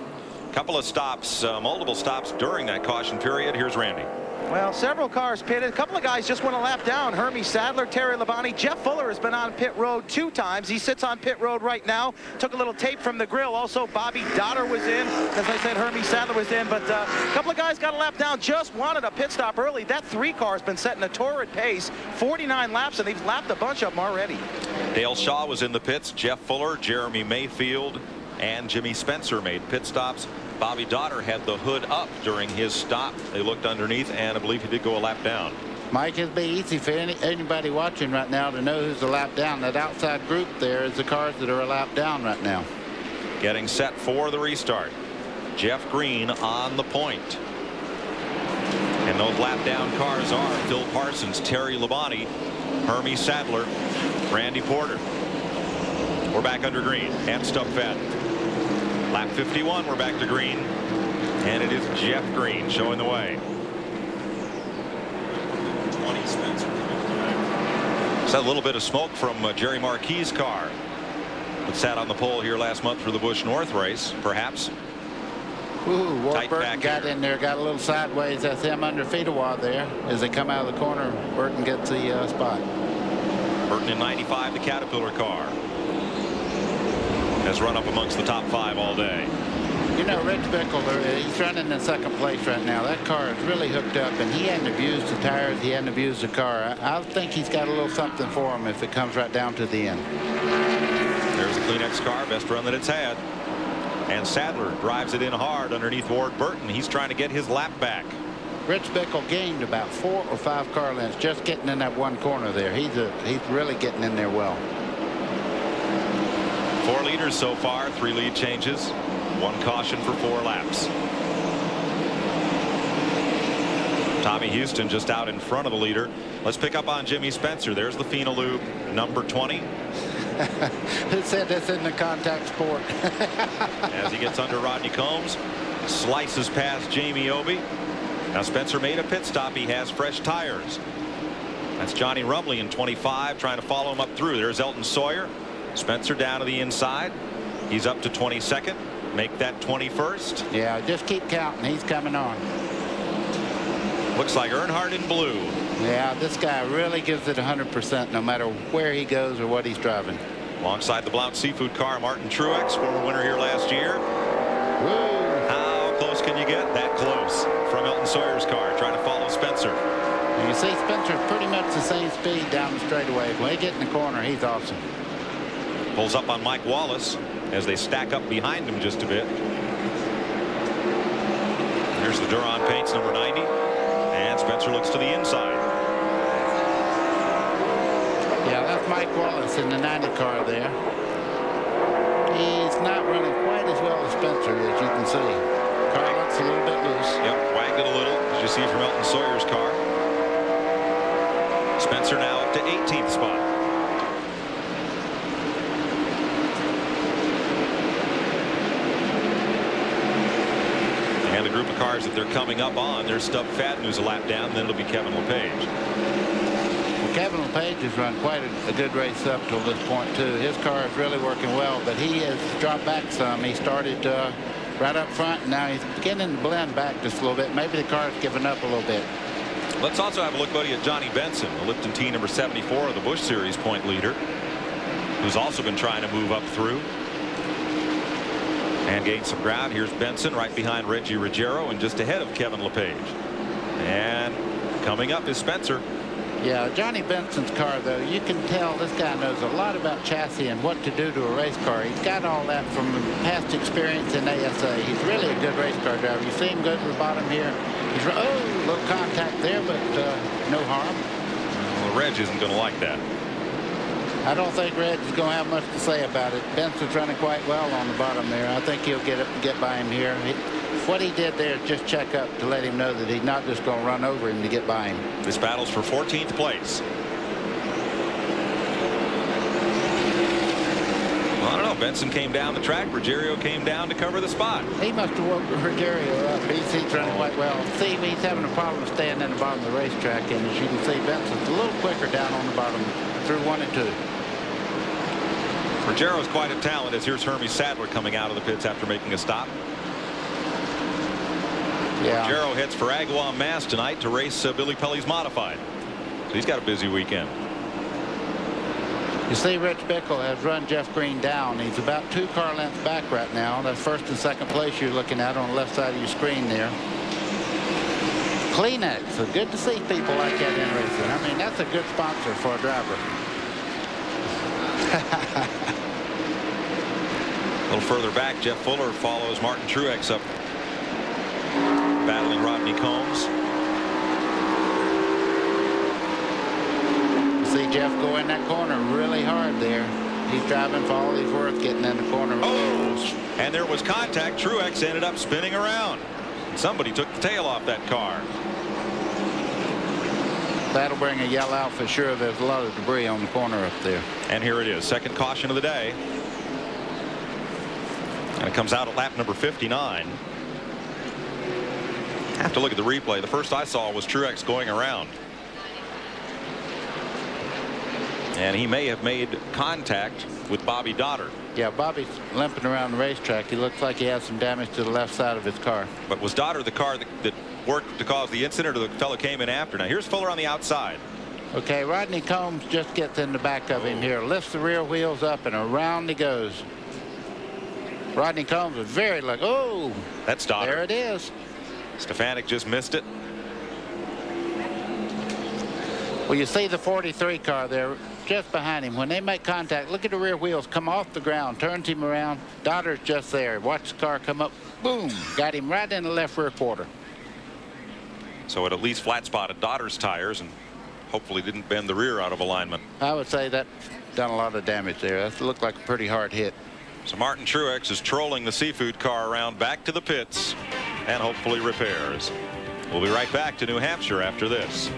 Couple of stops, multiple stops during that caution period. Here's Randy. Well, several cars pitted. A couple of guys just went a lap down. Hermie Sadler, Terry Labonte. Jeff Fuller has been on pit road 2 times. He sits on pit road right now. Took a little tape from the grill. Also, Bobby Dotter was in. As I said, Hermie Sadler was in. But a couple of guys got a lap down. Just wanted a pit stop early. That 3 car has been setting a torrid pace. 49 laps, and they've lapped a bunch of them already. Dale Shaw was in the pits. Jeff Fuller, Jeremy Mayfield, and Jimmy Spencer made pit stops. Bobby Dotter had the hood up during his stop. They looked underneath, and I believe he did go a lap down. Mike, it'd be easy for anybody watching right now to know who's a lap down. That outside group there is the cars that are a lap down right now. Getting set for the restart. Jeff Green on the point. And those lap down cars are Phil Parsons, Terry Labonte, Hermie Sadler, Randy Porter. We're back under green and Stub Fadden. Lap 51, we're back to green, and it is Jeff Green showing the way. 20 Spencer. Saw a little bit of smoke from Jerry Marquis' car that sat on the pole here last month for the Busch North race, perhaps. Ooh, Ward Burton got in there, got a little sideways. That's him under Fedewa there. As they come out of the corner, Burton gets the spot. Burton in 95, the Caterpillar car, has run up amongst the top 5 all day. You know, Rich Bickle, he's running in second place right now. That car is really hooked up, and he hadn't abused the tires. He hadn't abused the car. I think he's got a little something for him if it comes right down to the end. There's the Kleenex car, best run that it's had. And Sadler drives it in hard underneath Ward Burton. He's trying to get his lap back. Rich Bickle gained about 4 or 5 car lengths just getting in that one corner there. He's really getting in there well. 4 leaders so far, 3 lead changes, 1 caution for 4 laps. Tommy Houston just out in front of the leader. Let's pick up on Jimmy Spencer. There's the Phenolube, number 20. Who said this isn't a contact sport? As he gets under Rodney Combs, slices past Jamie Obey. Now Spencer made a pit stop. He has fresh tires. That's Johnny Rumley in 25 trying to follow him up through. There's Elton Sawyer. Spencer down to the inside. He's up to 22nd. Make that 21st. Yeah, just keep counting. He's coming on. Looks like Earnhardt in blue. Yeah, this guy really gives it 100% no matter where he goes or what he's driving. Alongside the Blount Seafood car, Martin Truex, former winner here last year. Woo. How close can you get? That close from Elton Sawyer's car, trying to follow Spencer. And you see Spencer's pretty much the same speed down the straightaway. When he gets in the corner, he's awesome. Pulls up on Mike Wallace as they stack up behind him just a bit. There's the Duron Paints, number 90. And Spencer looks to the inside. Yeah, that's Mike Wallace in the 90 car there. He's not running quite as well as Spencer, as you can see. Car looks a little bit loose. Yep, wagged it a little, as you see from Elton Sawyer's car. Spencer now up to 18th spot. And the group of cars that they're coming up on, there's Stub Fadden, who's a lap down, and then it'll be Kevin LePage. Well, Kevin LePage has run quite a good race up till this point, too. His car is really working well, but he has dropped back some. He started right up front, and now he's beginning to blend back just a little bit. Maybe the car's giving up a little bit. Let's also have a look, buddy, at Johnny Benson, the Lipton T number 74, the Busch Series point leader, who's also been trying to move up through and gain some ground. Here's Benson right behind Reggie Ruggiero and just ahead of Kevin LePage. And coming up is Spencer. Yeah, Johnny Benson's car, though, you can tell this guy knows a lot about chassis and what to do to a race car. He's got all that from past experience in ASA. He's really a good race car driver. You see him go to the bottom here. He's, oh, a little contact there, but no harm. Well, Reg isn't going to like that. I don't think Reg is going to have much to say about it. Benson's running quite well on the bottom there. I think he'll get by him here. What he did there is just check up to let him know that he's not just going to run over him to get by him. This battle's for 14th place. Well, I don't know. Benson came down the track. Ruggiero came down to cover the spot. He must have woke Ruggiero up. He's running quite well. See, he's having a problem staying in the bottom of the racetrack, and as you can see, Benson's a little quicker down on the bottom through 1 and 2. Ruggiero's quite a talent, as here's Hermie Sadler coming out of the pits after making a stop. Yeah. Ruggiero heads for Agawam, Mass tonight to race Billy Pelly's Modified. So he's got a busy weekend. You see, Rich Bickle has run Jeff Green down. He's about 2 car lengths back right now. That's first and second place you're looking at on the left side of your screen there. Kleenex. So good to see people like that in racing. I mean, that's a good sponsor for a driver. A little further back, Jeff Fuller follows Martin Truex up, battling Rodney Combs. See Jeff go in that corner really hard there. He's driving for all he's worth, getting in the corner. Oh, and there was contact. Truex ended up spinning around. Somebody took the tail off that car. That'll bring a yell out for sure. There's a lot of debris on the corner up there. And here it is, second caution of the day. And it comes out at lap number 59. Have to look at the replay. The first I saw was Truex going around. And he may have made contact with Bobby Dotter. Yeah, Bobby's limping around the racetrack. He looks like he has some damage to the left side of his car. But was Dotter the car that worked to cause the incident, or the fellow came in after? Now here's Fuller on the outside. Okay, Rodney Combs just gets in the back of him here, lifts the rear wheels up, and around he goes. Rodney Combs is very lucky. Oh, that's Dotter. There it is. Stefanik just missed it. Well, you see the 43 car there just behind him. When they make contact, look at the rear wheels come off the ground, turns him around. Dotter's just there. Watch the car come up. Boom. Got him right in the left rear quarter. So it at least flat spotted Dotter's tires and hopefully didn't bend the rear out of alignment. I would say that done a lot of damage there. That looked like a pretty hard hit. So Martin Truex is trolling the seafood car around back to the pits and hopefully repairs. We'll be right back to New Hampshire after this.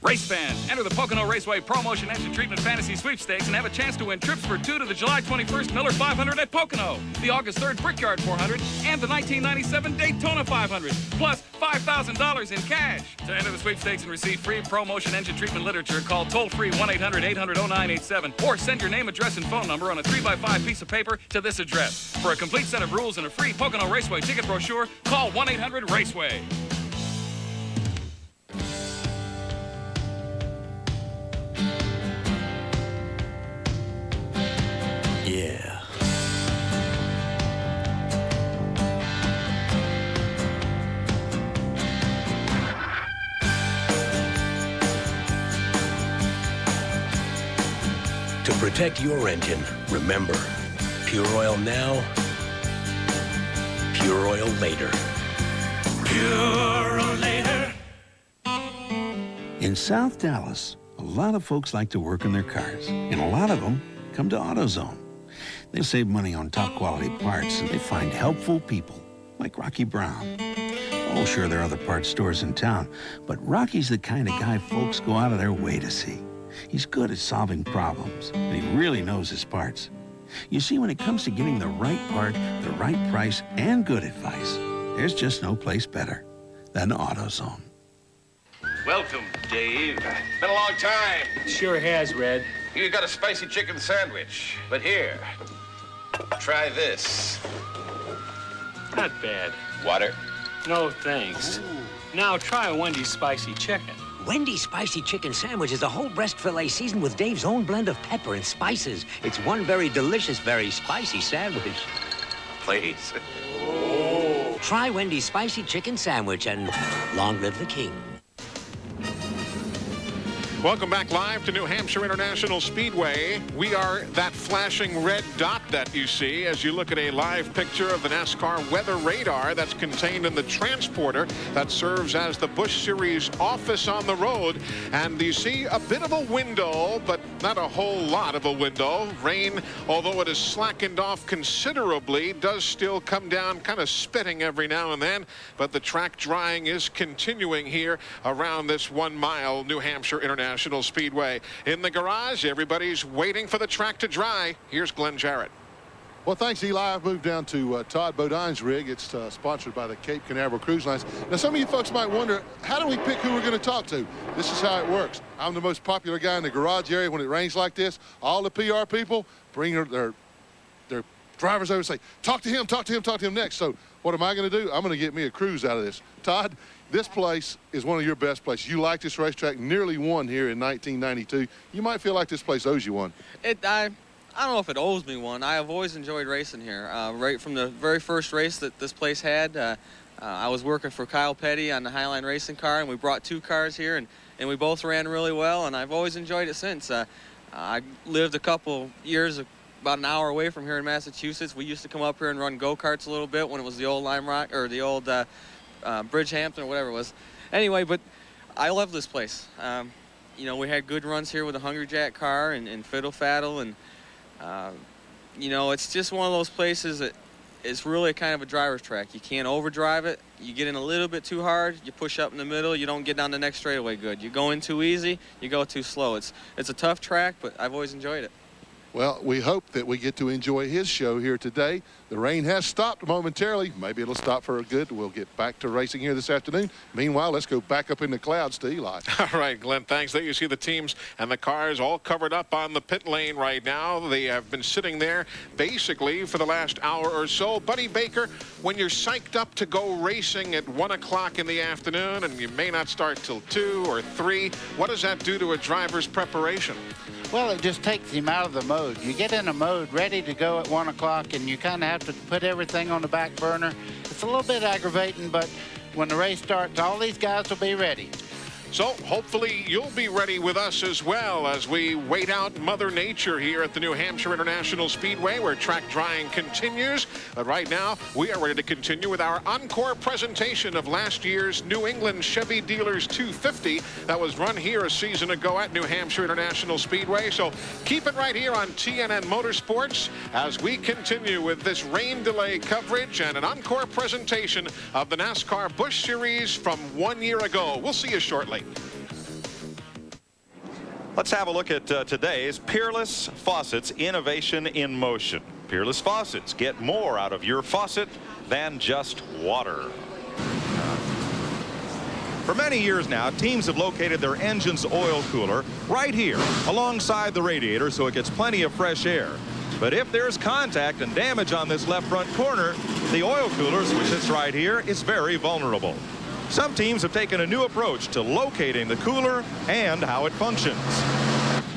Race fans, enter the Pocono Raceway Promotion Engine Treatment Fantasy Sweepstakes and have a chance to win trips for 2 to the July 21st Miller 500 at Pocono, the August 3rd Brickyard 400, and the 1997 Daytona 500, plus $5,000 in cash. To enter the sweepstakes and receive free Promotion Engine Treatment literature, call toll-free 1-800-800-0987 or send your name, address, and phone number on a 3x5 piece of paper to this address. For a complete set of rules and a free Pocono Raceway ticket brochure, call 1-800-RACEWAY. Yeah. To protect your engine, remember, pure oil now, pure oil later. Pure oil later. In South Dallas, a lot of folks like to work on their cars, and a lot of them come to AutoZone. They save money on top quality parts, and they find helpful people like Rocky Brown. Oh, sure, there are other parts stores in town, but Rocky's the kind of guy folks go out of their way to see. He's good at solving problems, and he really knows his parts. You see, when it comes to getting the right part, the right price, and good advice, there's just no place better than AutoZone. Welcome, Dave. Been a long time. Sure has, Red. You got a spicy chicken sandwich, but here, try this. Not bad. Water? No, thanks. Now try a Wendy's spicy chicken. Wendy's spicy chicken sandwich is a whole breast fillet seasoned with Dave's own blend of pepper and spices. It's one very delicious, very spicy sandwich. Please. Try Wendy's spicy chicken sandwich and long live the king. Welcome back live to New Hampshire International Speedway. We are that flashing red dot that you see as you look at a live picture of the NASCAR weather radar that's contained in the transporter that serves as the Busch Series office on the road. And you see a bit of a window, but not a whole lot of a window. Rain, although it has slackened off considerably, does still come down, kind of spitting every now and then. But the track drying is continuing here around this 1 mile New Hampshire International Speedway. In the garage, everybody's waiting for the track to dry. Here's Glenn Jarrett. Well, thanks, Eli. I've moved down to Todd Bodine's rig. It's sponsored by the Cape Canaveral Cruise Lines. Now, some of you folks might wonder, how do we pick who we're going to talk to? This is how it works. I'm the most popular guy in the garage area when it rains like this. All the PR people bring their drivers over and say, talk to him, talk to him, talk to him next. So what am I going to do? I'm going to get me a cruise out of this. Todd, this place is one of your best places. You like this racetrack, nearly won here in 1992. You might feel like this place owes you one. I don't know if it owes me one. I have always enjoyed racing here. Right from the very first race that this place had, I was working for Kyle Petty on the Highline racing car, and we brought 2 cars here, and we both ran really well, and I've always enjoyed it since. I lived a couple years, about an hour away from here in Massachusetts. We used to come up here and run go-karts a little bit when it was the old Lime Rock, or the old Bridgehampton, or whatever it was. Anyway, but I love this place. You know, we had good runs here with the Hungry Jack car and Fiddle Faddle, and you know, it's just one of those places that is really kind of a driver's track. You can't overdrive it. You get in a little bit too hard, you push up in the middle, you don't get down the next straightaway good. You go in too easy, you go too slow. It's a tough track, but I've always enjoyed it. Well, we hope that we get to enjoy his show here today. The rain has stopped momentarily. Maybe it'll stop for good. We'll get back to racing here this afternoon. Meanwhile, let's go back up in the clouds to Eli. All right, Glenn, thanks. There you see the teams and the cars all covered up on the pit lane right now. They have been sitting there basically for the last hour or so. Buddy Baker, when you're psyched up to go racing at 1 o'clock in the afternoon and you may not start till 2 or 3, what does that do to a driver's preparation? Well, it just takes him out of the mode. You get in a mode ready to go at 1 o'clock, and you kind of have to put everything on the back burner. It's a little bit aggravating, but when the race starts, all these guys will be ready. So hopefully you'll be ready with us as well as we wait out Mother Nature here at the New Hampshire International Speedway, where track drying continues. But right now, we are ready to continue with our encore presentation of last year's New England Chevy Dealers 250 that was run here a season ago at New Hampshire International Speedway. So keep it right here on TNN Motorsports as we continue with this rain delay coverage and an encore presentation of the NASCAR Busch Series from 1 year ago. We'll see you shortly. Let's have a look at today's Peerless Faucets Innovation in Motion. Peerless Faucets, get more out of your faucet than just water. For many years now, teams have located their engine's oil cooler right here alongside the radiator so it gets plenty of fresh air. But if there's contact and damage on this left front corner, the oil cooler, which sits right here, is very vulnerable. Some teams have taken a new approach to locating the cooler and how it functions.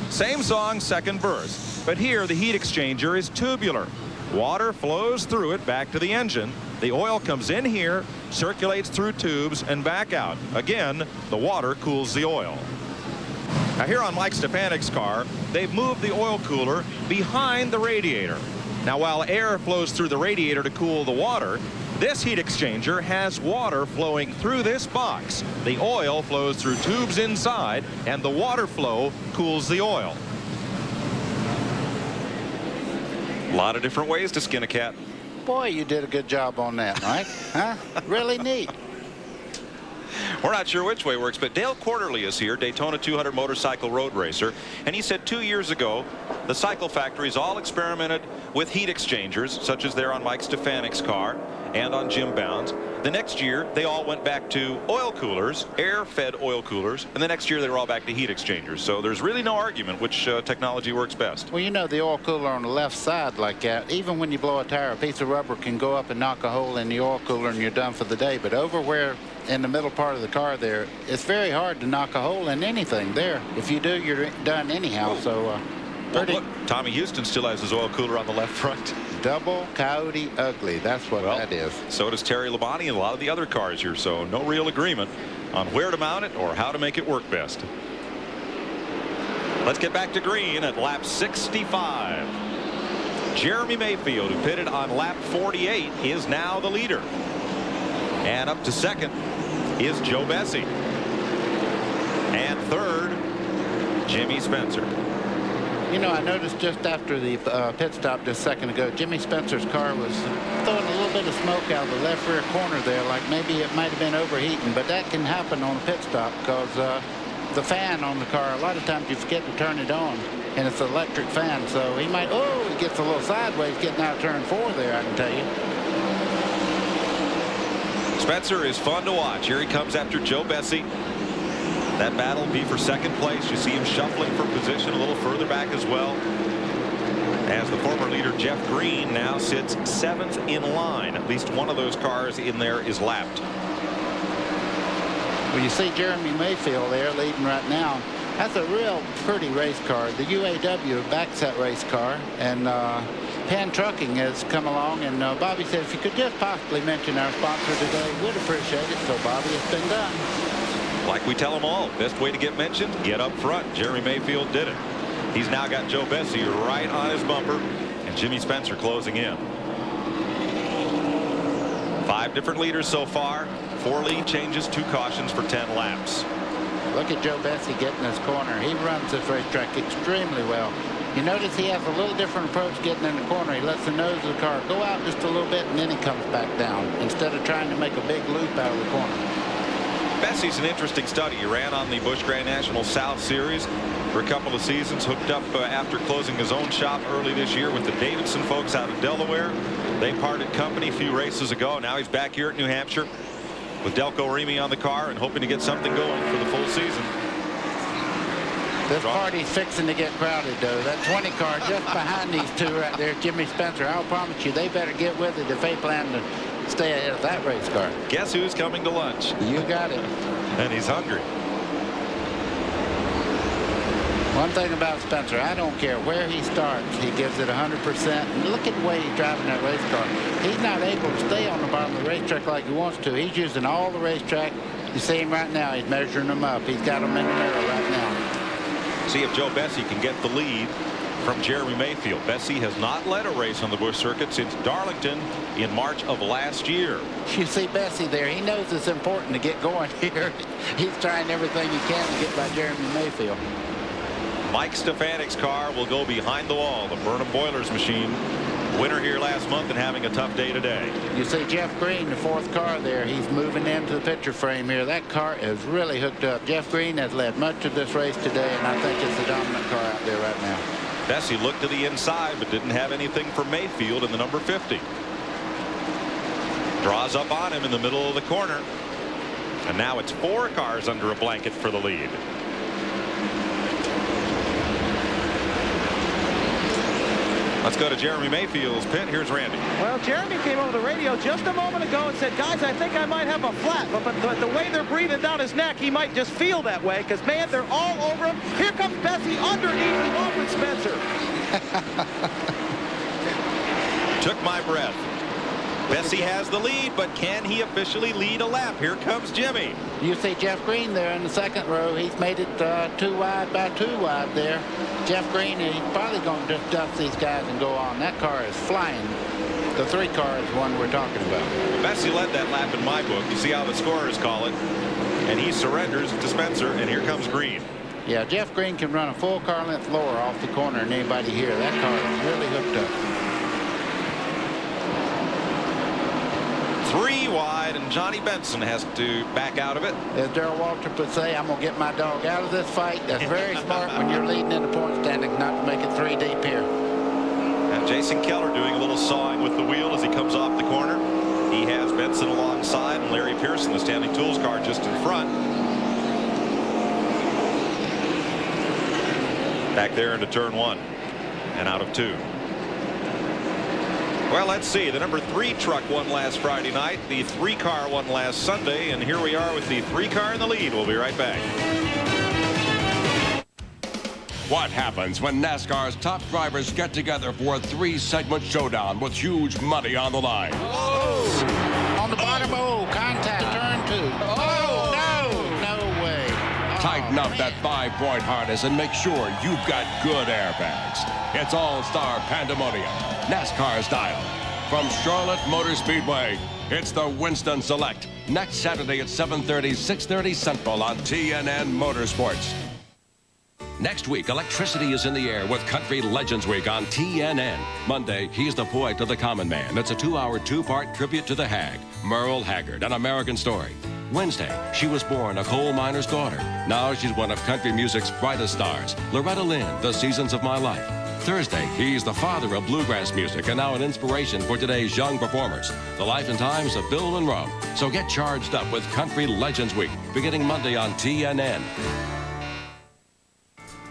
Same song, second verse, but here the heat exchanger is tubular. Water flows through it back to the engine. The oil comes in here, circulates through tubes, and back out. Again, the water cools the oil. Now here on Mike Stepanik's car, they've moved the oil cooler behind the radiator. Now while air flows through the radiator to cool the water, this heat exchanger has water flowing through this box. The oil flows through tubes inside, and the water flow cools the oil. A lot of different ways to skin a cat. Boy, you did a good job on that, Mike. Huh? Really neat. We're not sure which way works, but Dale Quarterly is here, Daytona 200 motorcycle road racer, and he said 2 years ago the cycle factories all experimented with heat exchangers, such as there on Mike Stefanik's car and on Jim Bound's. The next year they all went back to oil coolers, air-fed oil coolers, and the next year they were all back to heat exchangers. So there's really no argument which technology works best. Well, you know, the oil cooler on the left side like that, even when you blow a tire, a piece of rubber can go up and knock a hole in the oil cooler and you're done for the day. But over where in the middle part of the car there, it's very hard to knock a hole in anything there. If you do, you're done anyhow. So pretty. Well, look, Tommy Houston still has his oil cooler on the left front. Double coyote ugly. That's what that is. So does Terry Labonte and a lot of the other cars here. So no real agreement on where to mount it or how to make it work best. Let's get back to green at lap 65. Jeremy Mayfield, who pitted on lap 48, is now the leader. And up to second is Joe Bessie. And third, Jimmy Spencer. You know, I noticed just after the pit stop just a second ago, Jimmy Spencer's car was throwing a little bit of smoke out of the left rear corner there, like maybe it might have been overheating, but that can happen on a pit stop because the fan on the car, a lot of times you forget to turn it on and it's an electric fan, so he might, he gets a little sideways getting out of turn 4 there, I can tell you. Spencer is fun to watch. Here he comes after Joe Bessie. That battle will be for second place. You see him shuffling for position a little further back as well, as the former leader Jeff Green now sits 7th in line. At least one of those cars in there is lapped. Well, you see Jeremy Mayfield there leading right now. That's a real pretty race car. The UAW backs that race car, and Penn Trucking has come along, and Bobby said if you could just possibly mention our sponsor today, we'd appreciate it. So Bobby, it's been done. Like we tell them all, best way to get mentioned, get up front. Jeremy Mayfield did it. He's now got Joe Bessie right on his bumper, and Jimmy Spencer closing in. 5 different leaders so far. 4 lead changes, 2 cautions for 10 laps. Look at Joe Bessie getting this corner. He runs this racetrack extremely well. You notice he has a little different approach getting in the corner. He lets the nose of the car go out just a little bit, and then he comes back down instead of trying to make a big loop out of the corner. Bessie's an interesting study. He ran on the Busch Grand National South Series for a couple of seasons, hooked up after closing his own shop early this year with the Davidson folks out of Delaware. They parted company a few races ago. Now he's back here at New Hampshire with Delco Remy on the car and hoping to get something going for the full season. This party's fixing to get crowded, though. That 20 car just behind these 2 right there, Jimmy Spencer. I'll promise you they better get with it if they plan to stay ahead of that race car. Guess who's coming to lunch? You got it. And he's hungry. One thing about Spencer, I don't care where he starts, he gives it 100%. And look at the way he's driving that race car. He's not able to stay on the bottom of the racetrack like he wants to. He's using all the racetrack. You see him right now. He's measuring them up. He's got them in the mirror right now. See if Joe Bessie can get the lead from Jeremy Mayfield. Bessie has not led a race on the Busch circuit since Darlington in March of last year. You see Bessie there. He knows it's important to get going here. He's trying everything he can to get by Jeremy Mayfield. Mike Stefanik's car will go behind the wall. The Burnham Boilers machine, winner here last month and having a tough day today. You see Jeff Green, the 4th car there. He's moving into the picture frame here. That car is really hooked up. Jeff Green has led much of this race today, and I think it's the dominant car out there right now. Bessie looked to the inside but didn't have anything for Mayfield in the number 50. Draws up on him in the middle of the corner. And now it's 4 cars under a blanket for the lead. Let's go to Jeremy Mayfield's pit. Here's Randy. Well, Jeremy came over the radio just a moment ago and said, guys, I think I might have a flat. But the way they're breathing down his neck, he might just feel that way because, man, they're all over him. Here comes Bessie underneath along with Spencer. Took my breath. Bessie has the lead, but can he officially lead a lap? Here comes Jimmy. You see Jeff Green there in the 2nd row. He's made it 2 wide by 2 wide there. Jeff Green, he's probably going to just dust these guys and go on. That car is flying. The 3 car is the one we're talking about. Bessie led that lap in my book. You see how the scorers call it. And he surrenders to Spencer, and here comes Green. Yeah, Jeff Green can run a full car length lower off the corner than anybody here. That car is really hooked up. 3 wide, and Johnny Benson has to back out of it. As Darrell Waltrip would say, I'm going to get my dog out of this fight. That's very smart when you're leading in the point standing, not to make it 3 deep here. And Jason Keller doing a little sawing with the wheel as he comes off the corner. He has Benson alongside, and Larry Pearson, the Stanley Tools car, just in front. Back there into turn 1 and out of 2. Well, let's see. The number 3 truck won last Friday night. The 3 car won last Sunday. And here we are with the 3 car in the lead. We'll be right back. What happens when NASCAR's top drivers get together for a 3-segment showdown with huge money on the line? Oh! On the bottom, contact, turn 2. No way. Tighten up that 5-point harness and make sure you've got good airbags. It's all-star pandemonium, NASCAR style. From Charlotte Motor Speedway, it's the Winston Select. Next Saturday at 7:30, 6:30 Central on TNN Motorsports. Next week, electricity is in the air with Country Legends Week on TNN. Monday, he's the poet of the common man. It's a 2-hour, 2-part tribute to the Hag, Merle Haggard, an American story. Wednesday, she was born a coal miner's daughter. Now she's one of country music's brightest stars. Loretta Lynn, The Seasons of My Life. Thursday, he's the father of bluegrass music and now an inspiration for today's young performers. The life and times of Bill Monroe. So get charged up with Country Legends Week, beginning Monday on TNN.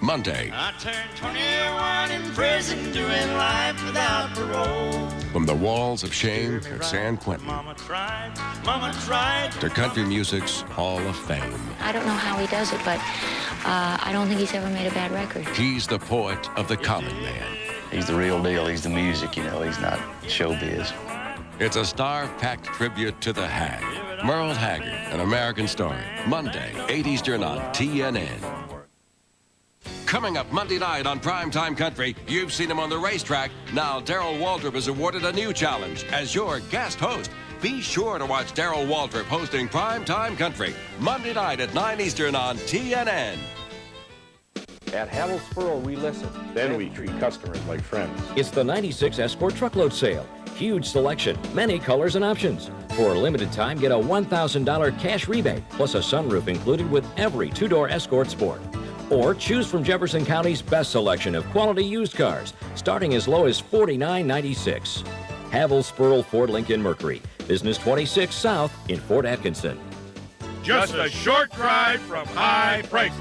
Monday. I turned 21 in prison, doing life without parole. From the walls of shame at San Quentin Mama tried. to country music's Hall of Fame. I don't know how he does it, but I don't think he's ever made a bad record. He's the poet of the common man. He's the real deal. He's the music, you know. He's not showbiz. It's a star-packed tribute to the Hag. Merle Haggard, An American Story. Monday, 8 Eastern on TNN. Coming up Monday night on Primetime Country, you've seen him on the racetrack. Now Darrell Waltrip is awarded a new challenge as your guest host. Be sure to watch Darrell Waltrip hosting Primetime Country Monday night at 9 Eastern on TNN. At Havel Spurl, we listen. Then we treat customers like friends. It's the 96 Escort Truckload Sale. Huge selection, many colors and options. For a limited time, get a $1,000 cash rebate, plus a sunroof included with every two-door Escort Sport. Or choose from Jefferson County's best selection of quality used cars, starting as low as $49.96. Havel Spurl Ford Lincoln Mercury, Business 26 South in Fort Atkinson. Just a short drive from high prices.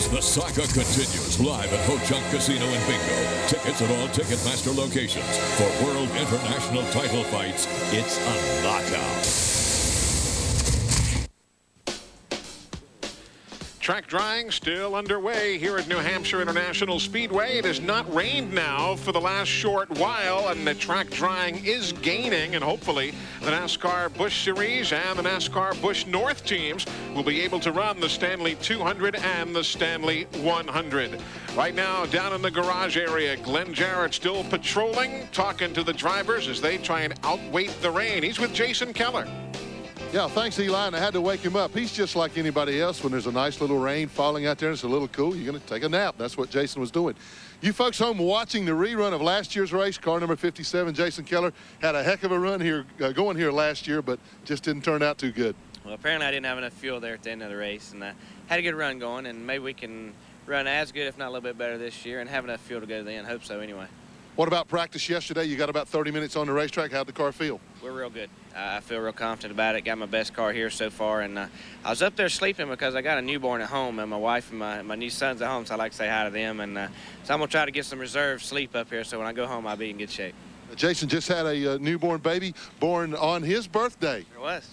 The saga continues live at Ho Chunk Casino and Bingo. Tickets at all Ticketmaster locations. For World International title fights, it's a knockout. Track drying still underway here at New Hampshire International Speedway. It has not rained now for the last short while, and the track drying is gaining, and hopefully the NASCAR Busch Series and the NASCAR Busch North teams will be able to run the Stanley 200 and the Stanley 100. Right now, down in the garage area, Glenn Jarrett still patrolling, talking to the drivers as they try and outwait the rain. He's with Jason Keller. Yeah, thanks, Eli, and I had to wake him up. He's just like anybody else. When there's a nice little rain falling out there and it's a little cool, you're going to take a nap. That's what Jason was doing. You folks home watching the rerun of last year's race, car number 57, Jason Keller, had a heck of a run here, going here last year, but just didn't turn out too good. Well, apparently I didn't have enough fuel there at the end of the race, and I had a good run going, and maybe we can run as good, if not a little bit better this year, and have enough fuel to go to the end. Hope so anyway. What about practice yesterday? You got about 30 minutes on the racetrack. How'd the car feel? We're real good. I feel real confident about it. Got my best car here so far, and I was up there sleeping because I got a newborn at home, and my wife and my new son's at home, so I like to say hi to them. And so I'm going to try to get some reserve sleep up here so when I go home, I'll be in good shape. Jason just had a newborn baby born on his birthday.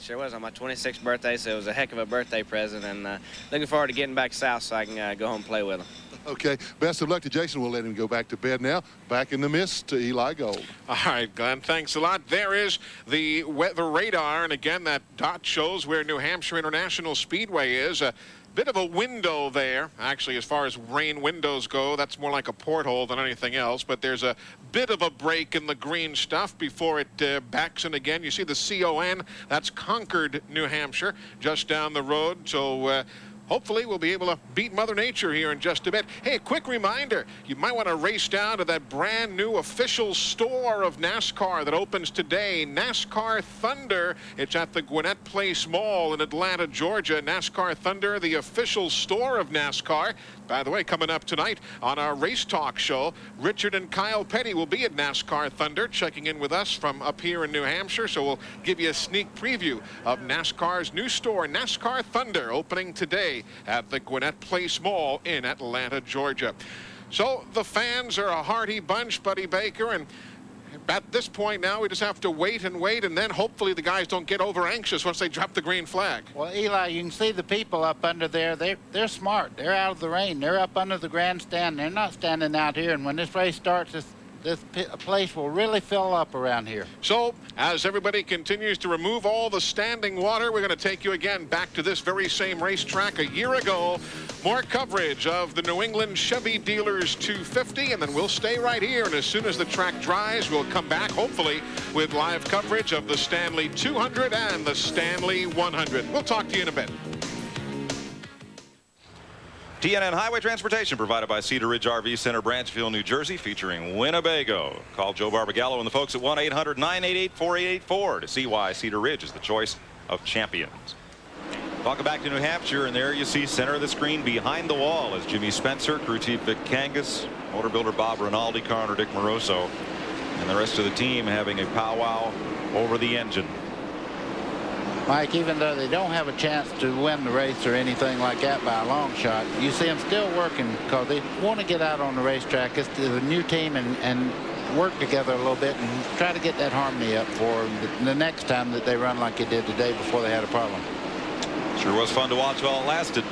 Sure was on my 26th birthday, so it was a heck of a birthday present, and looking forward to getting back south so I can go home and play with him. Okay, best of luck to Jason. We'll let him go back to bed now. Back in the mist to Eli Gold. All right, Glenn, thanks a lot. There is the radar, and again, that dot shows where New Hampshire International Speedway is. A bit of a window there. Actually, as far as rain windows go, that's more like a porthole than anything else, but there's a bit of a break in the green stuff before it backs in again. You see the CON, that's Concord, New Hampshire, just down the road. So hopefully we'll be able to beat Mother Nature here in just a bit. Hey, a quick reminder, you might want to race down to that brand new official store of NASCAR that opens today, NASCAR Thunder. It's at the Gwinnett Place Mall in Atlanta, Georgia. NASCAR Thunder, the official store of NASCAR. By the way, coming up tonight on our Race Talk show, Richard and Kyle Petty will be at NASCAR Thunder, checking in with us from up here in New Hampshire. So we'll give you a sneak preview of NASCAR's new store, NASCAR Thunder, opening today at the Gwinnett Place Mall in Atlanta, Georgia. So the fans are a hearty bunch, Buddy Baker, and at this point now we just have to wait, and then hopefully the guys don't get over anxious once they drop the green flag. Well, Eli, you can see the people up under there. They're smart. They're out of the rain. They're up under the grandstand. They're not standing out here. And when this race starts, this place will really fill up around here. So, as everybody continues to remove all the standing water, we're going to take you again back to this very same racetrack a year ago. More coverage of the New England Chevy Dealers 250, and then we'll stay right here. And as soon as the track dries, we'll come back, hopefully, with live coverage of the Stanley 200 and the Stanley 100. We'll talk to you in a bit. TNN Highway Transportation provided by Cedar Ridge RV Center, Branchville, New Jersey, featuring Winnebago. Call Joe Barbagallo and the folks at 1-800-988-4884 to see why Cedar Ridge is the choice of champions. Welcome back to New Hampshire, and there you see center of the screen behind the wall is Jimmy Spencer, crew chief Vic Kangas, motor builder Bob Rinaldi, car owner Dick Moroso, and the rest of the team having a powwow over the engine. Mike, even though they don't have a chance to win the race or anything like that by a long shot, you see them still working because they want to get out on the racetrack. It's a new team and work together a little bit and try to get that harmony up for the next time that they run like they did today before they had a problem. Sure was fun to watch while it lasted.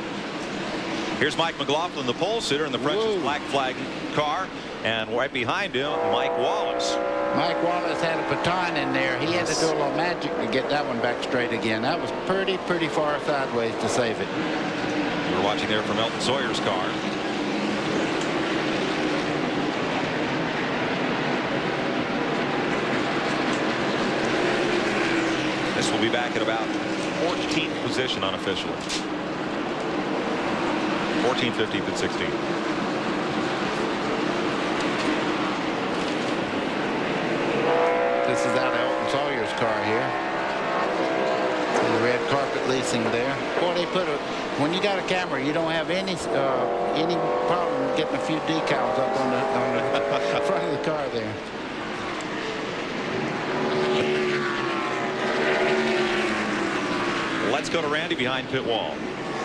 Here's Mike McLaughlin, the pole sitter in the French's black flag car, and right behind him, Mike Wallace. Mike Wallace had a baton in there. He had to do a little magic to get that one back straight again. That was pretty far sideways to save it. You were watching there from Elton Sawyer's car. This will be back at about 14th position unofficially. 14th, 15th, and 16th. This is out of Elton Sawyer's car here. The red carpet leasing there. Boy, they put when you got a camera, you don't have any problem getting a few decals up on the front of the car there. Let's go to Randy behind pit wall.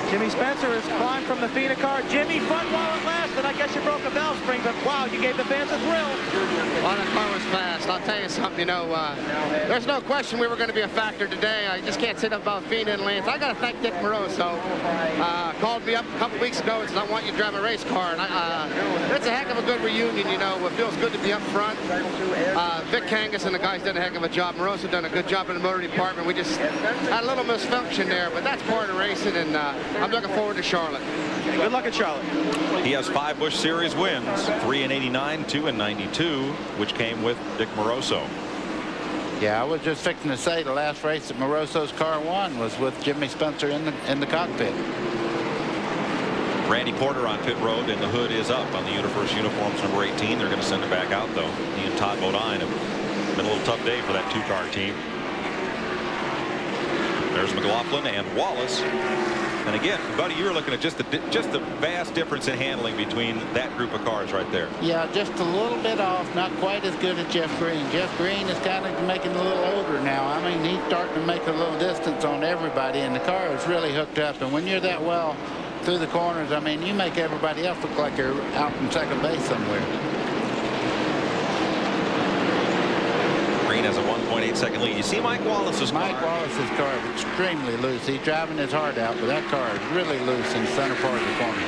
Jimmy Spencer has climbed from the Fina car. Jimmy, front wall at last, and I guess you broke a bell spring, but wow, you gave the fans a thrill. Well, that car was fast. I'll tell you something, you know, there's no question we were going to be a factor today. I just can't sit up about Fina and Lance. I got to thank Dick Moroso. Called me up a couple weeks ago and said, I want you to drive a race car. And it's a heck of a good reunion, you know. It feels good to be up front. Vic Kangas and the guys did a heck of a job. Moroso done a good job in the motor department. We just had a little misfunction there, but that's part of racing, and I'm looking forward to Charlotte. Good luck at Charlotte. He has 5 Busch Series wins, 3 in '89, 2 in '92, which came with Dick Moroso. Yeah, I was just fixing to say the last race that Moroso's car won was with Jimmy Spencer in the cockpit. Randy Porter on pit road, and the hood is up on the UniFirst uniforms number 18. They're going to send it back out, though. He and Todd Bodine have been a little tough day for that 2-car team. There's McLaughlin and Wallace. And again, buddy, you were looking at just the vast difference in handling between that group of cars right there. Yeah, just a little bit off, not quite as good as Jeff Green. Jeff Green is kind of making a little older now. I mean, he's starting to make a little distance on everybody, and the car is really hooked up. And when you're that well through the corners, I mean, you make everybody else look like you're out in second base somewhere. Green has a 1.8-second lead. You see Mike Wallace's car? Mike Wallace's car is extremely loose. He's driving his heart out, but that car is really loose in the center part of the corner.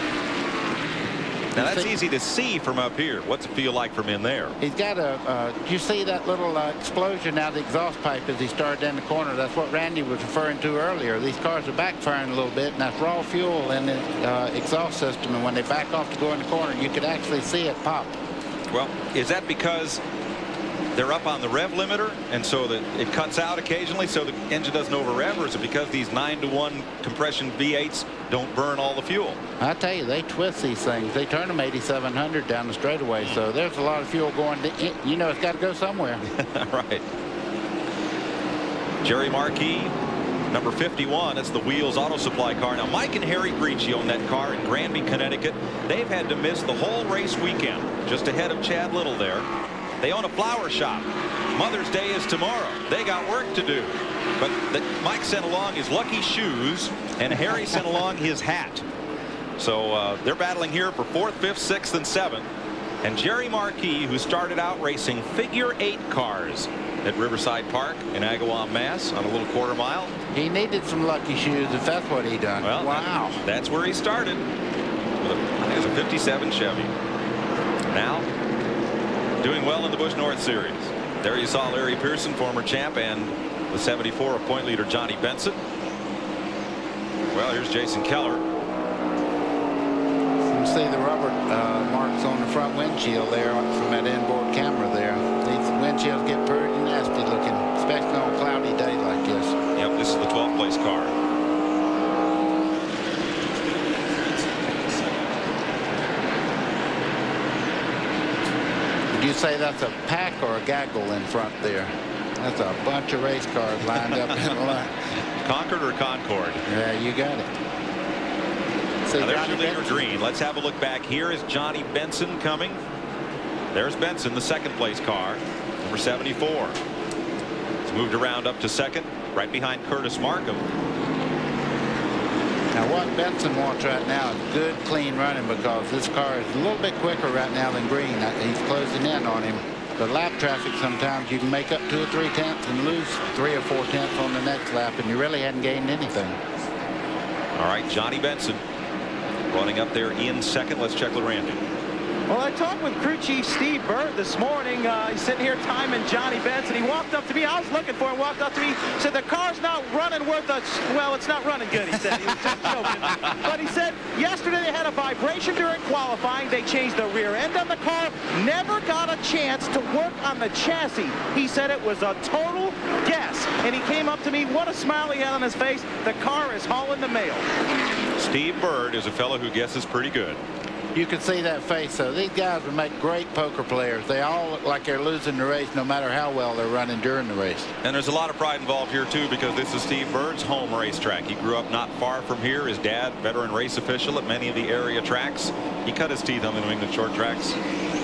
Now, that's easy to see from up here. What's it feel like from in there? He's got you see that little explosion out of the exhaust pipe as he started in the corner? That's what Randy was referring to earlier. These cars are backfiring a little bit, and that's raw fuel in the exhaust system. And when they back off to go in the corner, you could actually see it pop. Well, is that because they're up on the rev limiter, and so that it cuts out occasionally so the engine doesn't over rev, or is it because these 9-to-1 compression V8s don't burn all the fuel? I tell you, they twist these things. They turn them 8,700 down the straightaway, so there's a lot of fuel going to, you know, it's got to go somewhere. Right. Jerry Marquis, number 51. That's the Wheels Auto Supply car. Now, Mike and Harry Breachy own that car in Granby, Connecticut. They've had to miss the whole race weekend, just ahead of Chad Little there. They own a flower shop. Mother's Day is tomorrow. They got work to do. But Mike sent along his lucky shoes, and Harry sent along his hat. So they're battling here for 4th, 5th, 6th, and 7th. And Jerry Marquis, who started out racing figure-8 cars at Riverside Park in Agawam, Mass, on a little quarter mile. He needed some lucky shoes if that's what he done. Well, wow. That's where he started. With I think it was a 57 Chevy. Now, doing well in the Busch North Series. There you saw Larry Pearson, former champ, and the 74 of point leader Johnny Benson. Well, here's Jason Keller. You can see the rubber marks on the front windshield there from that inboard camera there. These windshields get pretty nasty looking, especially on a cloudy day like this. Yep, this is the 12th place car. Would you say that's a pack or a gaggle in front there? That's a bunch of race cars lined up in a line. Concord or Concord? Yeah, you got it. Now there's your leader green. Let's have a look back. Here is Johnny Benson coming. There's Benson, the second place car, number 74. He's moved around up to second, right behind Curtis Markham. Now what Benson wants right now is good, clean running, because this car is a little bit quicker right now than Green. He's closing in on him. But lap traffic, sometimes you can make up 2 or 3 tenths and lose 3 or 4 tenths on the next lap, and you really hadn't gained anything. All right, Johnny Benson running up there in second. Let's check with Randy. Well, I talked with crew chief Steve Bird this morning. He's sitting here timing Johnny Benson. He walked up to me. I was looking for him. Walked up to me. Said the car's not running worth a. Well, it's not running good. He said. He was just joking. But he said yesterday they had a vibration during qualifying. They changed the rear end on the car. Never got a chance to work on the chassis. He said it was a total guess. And he came up to me. What a smile he had on his face. The car is hauling the mail. Steve Bird is a fellow who guesses pretty good. You can see that face, though. These guys would make great poker players. They all look like they're losing the race no matter how well they're running during the race. And there's a lot of pride involved here, too, because this is Steve Bird's home racetrack. He grew up not far from here. His dad, veteran race official at many of the area tracks. He cut his teeth on the New England short tracks,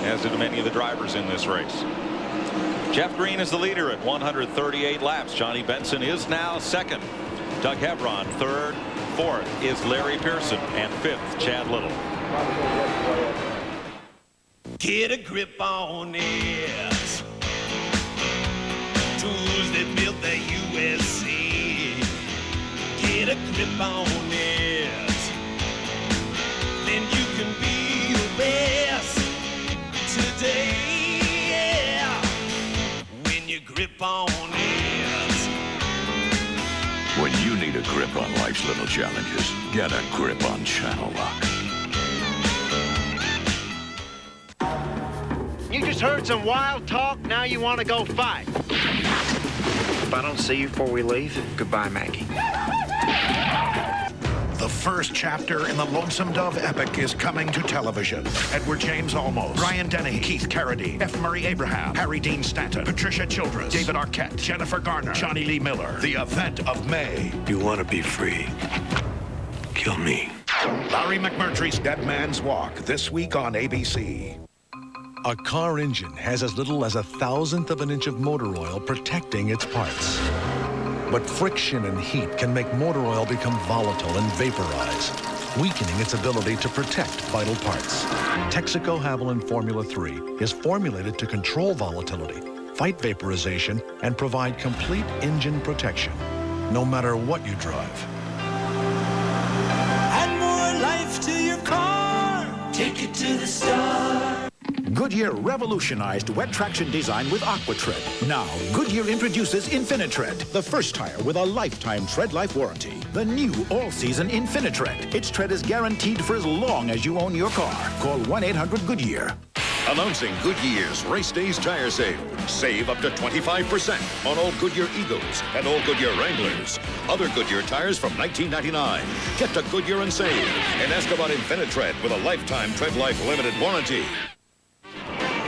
as did many of the drivers in this race. Jeff Green is the leader at 138 laps. Johnny Benson is now second. Doug Hebron third. Fourth is Larry Pearson, and fifth, Chad Little. Get a grip on it. Tools that built the USA. Get a grip on it. Then you can be the best today. Yeah. When you grip on it. When you need a grip on life's little challenges, get a grip on Channel Lock. You just heard some wild talk, now you want to go fight. If I don't see you before we leave, goodbye, Maggie. The first chapter in the Lonesome Dove epic is coming to television. Edward James Olmos, Brian Dennehy, Keith Carradine, F. Murray Abraham, Harry Dean Stanton, Patricia Childress, David Arquette, Jennifer Garner, Johnny Lee Miller. The event of May. You want to be free? Kill me. Larry McMurtry's Dead Man's Walk, this week on ABC. A car engine has as little as 1/1000th of an inch of motor oil protecting its parts. But friction and heat can make motor oil become volatile and vaporize, weakening its ability to protect vital parts. Texaco Haviland Formula 3 is formulated to control volatility, fight vaporization, and provide complete engine protection, no matter what you drive. Add more life to your car. Take it to the star. Goodyear revolutionized wet traction design with AquaTread. Now, Goodyear introduces InfiniTread, the first tire with a lifetime tread life warranty. The new all-season InfiniTread. Its tread is guaranteed for as long as you own your car. Call 1-800-GOODYEAR. Announcing Goodyear's Race Days Tire Sale. Save up to 25% on all Goodyear Eagles and all Goodyear Wranglers. Other Goodyear tires from $19.99. Get to Goodyear and save. And ask about InfiniTread with a lifetime tread life limited warranty.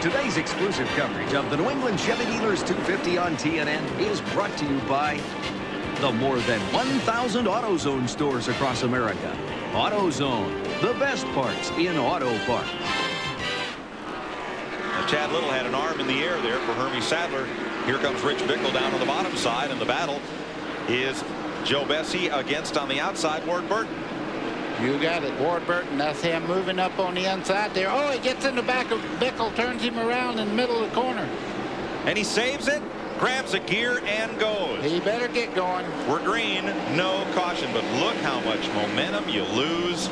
Today's exclusive coverage of the New England Chevy Dealers 250 on TNN is brought to you by the more than 1,000 AutoZone stores across America. AutoZone, the best parts in auto parts. Now, Chad Little had an arm in the air there for Hermie Sadler. Here comes Rich Bickle down on the bottom side, and the battle is Joe Bessie against, on the outside, Ward Burton. You got it, Ward Burton. That's him moving up on the inside there. Oh, he gets in the back of Bickle, turns him around in the middle of the corner. And he saves it, grabs a gear, and goes. He better get going. We're green, no caution, but look how much momentum you lose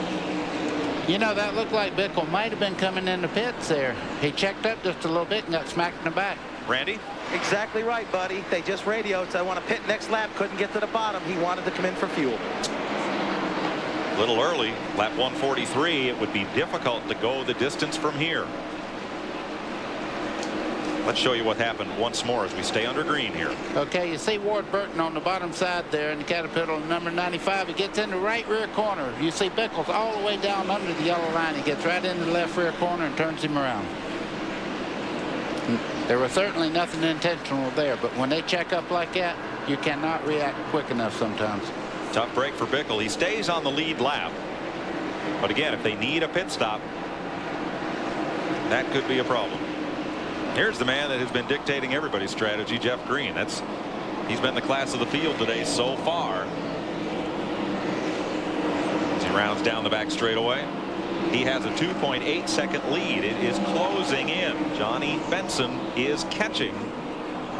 You know, that looked like Bickle might have been coming in the pits there. He checked up just a little bit and got smacked in the back. Randy? Exactly right, buddy. They just radioed, so I want to pit next lap. Couldn't get to the bottom. He wanted to come in for fuel. A little early, lap 143. It would be difficult to go the distance from here. Let's show you what happened once more as we stay under green here. Okay, you see Ward Burton on the bottom side there in the Caterpillar, number 95. He gets in the right rear corner. You see Bickles all the way down under the yellow line. He gets right into the left rear corner and turns him around. There was certainly nothing intentional there, but when they check up like that, you cannot react quick enough sometimes. Tough break for Bickle. He stays on the lead lap. But again, if they need a pit stop, that could be a problem. Here's the man that has been dictating everybody's strategy, Jeff Green. He's been the class of the field today so far. As he rounds down the back straightaway, he has a 2.8 second lead. It is closing in. Johnny Benson is catching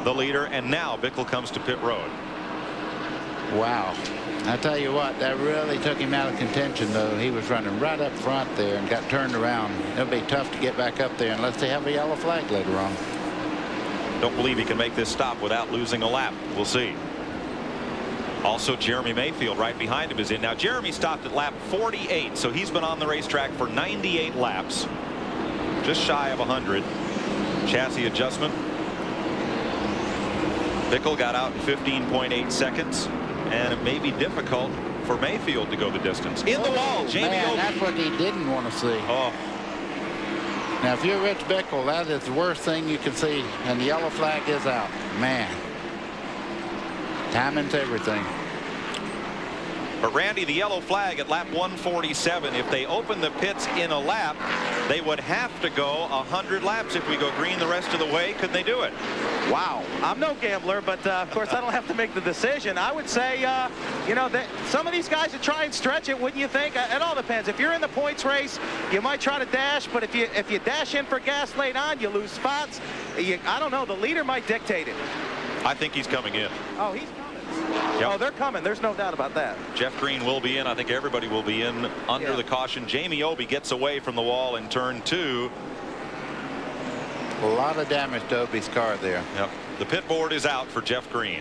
the leader, and now Bickle comes to pit road. Wow. I tell you what, that really took him out of contention, though. He was running right up front there and got turned around. It'll be tough to get back up there unless they have a yellow flag later on. Don't believe he can make this stop without losing a lap. We'll see. Also, Jeremy Mayfield right behind him is in. Now, Jeremy stopped at lap 48, so he's been on the racetrack for 98 laps. Just shy of 100. Chassis adjustment. Bickle got out in 15.8 seconds. And it may be difficult for Mayfield to go the distance. In the wall, Jamie Man, Obi. that's what he didn't want to see. Oh. Now, if you're Rich Bickle, that is the worst thing you can see. And the yellow flag is out. Man. Timing's everything. But Randy, the yellow flag at lap 147, if they open the pits in a lap, they would have to go 100 laps. If we go green the rest of the way, could they do it? Wow. I'm no gambler, but of course I don't have to make the decision. I would say, you know, that some of these guys would try and stretch it, wouldn't you think? It all depends. If you're in the points race, you might try to dash, but if you dash in for gas late on, you lose spots. I don't know. The leader might dictate it. I think he's coming in. Oh, he's coming. Yep. Oh, they're coming. There's no doubt about that. Jeff Green will be in. I think everybody will be in under the caution. Jamie Obi gets away from the wall in turn 2. A lot of damage to Obi's car there. Yep. The pit board is out for Jeff Green.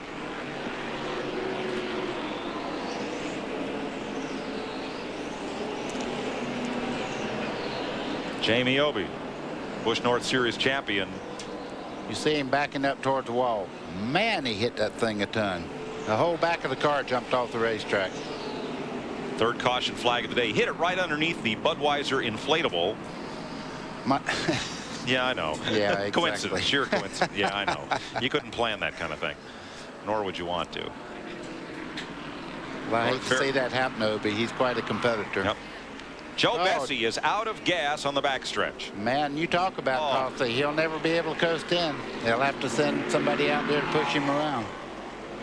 Jamie Obi, Busch North Series champion. You see him backing up towards the wall. Man, he hit that thing a ton. The whole back of the car jumped off the racetrack. Third caution flag of the day. Hit it right underneath the Budweiser inflatable. Yeah, I know. Yeah, exactly. Coincidence, sheer coincidence. Yeah, I know. You couldn't plan that kind of thing, nor would you want to. Well, I hate to see that happen, Obi. He's quite a competitor. Yep. Joe Bessie is out of gas on the backstretch. Man, you talk about costly. He'll never be able to coast in. They'll have to send somebody out there to push him around.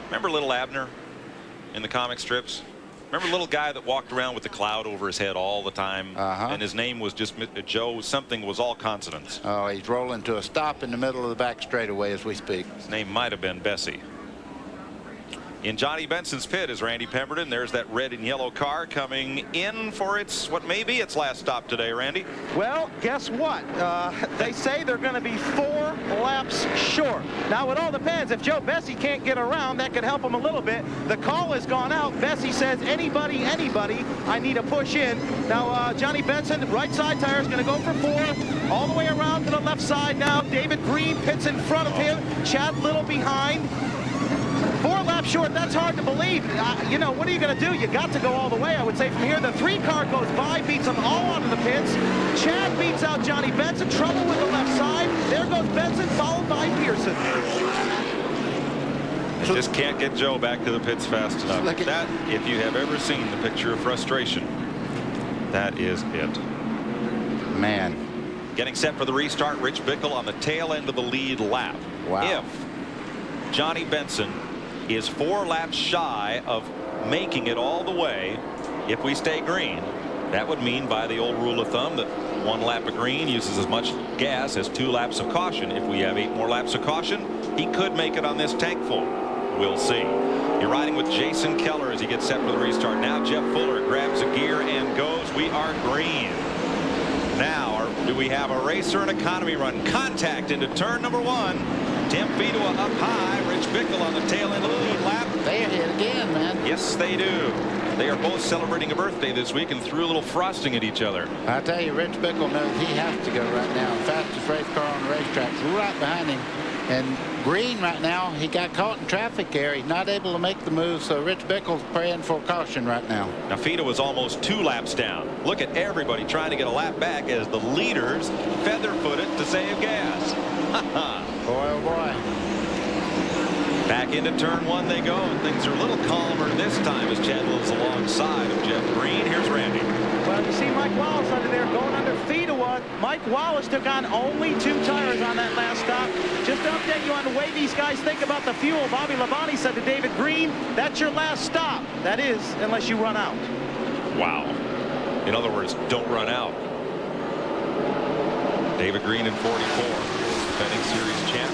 Remember little Abner in the comic strips? Remember the little guy that walked around with the cloud over his head all the time? And his name was just Joe something, was all consonants. Oh, he's rolling to a stop in the middle of the back straightaway as we speak. His name might have been Bessie. In Johnny Benson's pit is Randy Pemberton. There's that red and yellow car coming in for what may be its last stop today, Randy. Well, guess what? They say they're going to be 4 laps short. Now, it all depends. If Joe Bessie can't get around, that could help him a little bit. The call has gone out. Bessie says, anybody, I need a push in. Now, Johnny Benson, right side tire is going to go for 4. All the way around to the left side now. David Green pits in front of him. Chad Little behind. 4 laps short, that's hard to believe. You know, what are you going to do? You got to go all the way, I would say, from here. The 3 car goes by, beats them all onto the pits. Chad beats out Johnny Benson. Trouble with the left side. There goes Benson, followed by Pearson. They just can't get Joe back to the pits fast enough. That, if you have ever seen the picture of frustration, that is it. Man. Getting set for the restart, Rich Bickle on the tail end of the lead lap. Wow. If Johnny Benson is 4 laps shy of making it all the way, if we stay green, that would mean, by the old rule of thumb, that 1 lap of green uses as much gas as 2 laps of caution. If we have 8 more laps of caution, he could make it on this tank full. We'll see. You're riding with Jason Keller as he gets set for the restart. Now Jeff Fuller grabs a gear and goes. We are green. Now, do we have a race or an economy run? Contact into turn number 1. Tim Fedua up high. Rich Bickle on the tail end of the lead lap. They hit again, man. Yes, they do. They are both celebrating a birthday this week and threw a little frosting at each other. I tell you, Rich Bickle knows he has to go right now. Fastest race car on the racetrack, right behind him. And Green right now, he got caught in traffic there. He's not able to make the move, so Rich Bickle's praying for caution right now. Now, Fedua was almost 2 laps down. Look at everybody trying to get a lap back as the leaders feather-foot it to save gas. Boy, oh boy. Back into turn 1 they go, and things are a little calmer this time as Chad Little's alongside of Jeff Green. Here's Randy. Well, you see Mike Wallace under there going under Fedua. Mike Wallace took on only 2 tires on that last stop. Just to update you on the way these guys think about the fuel, Bobby Labonte said to David Green, that's your last stop. That is, unless you run out. Wow. In other words, don't run out. David Green in 44, defending series champ.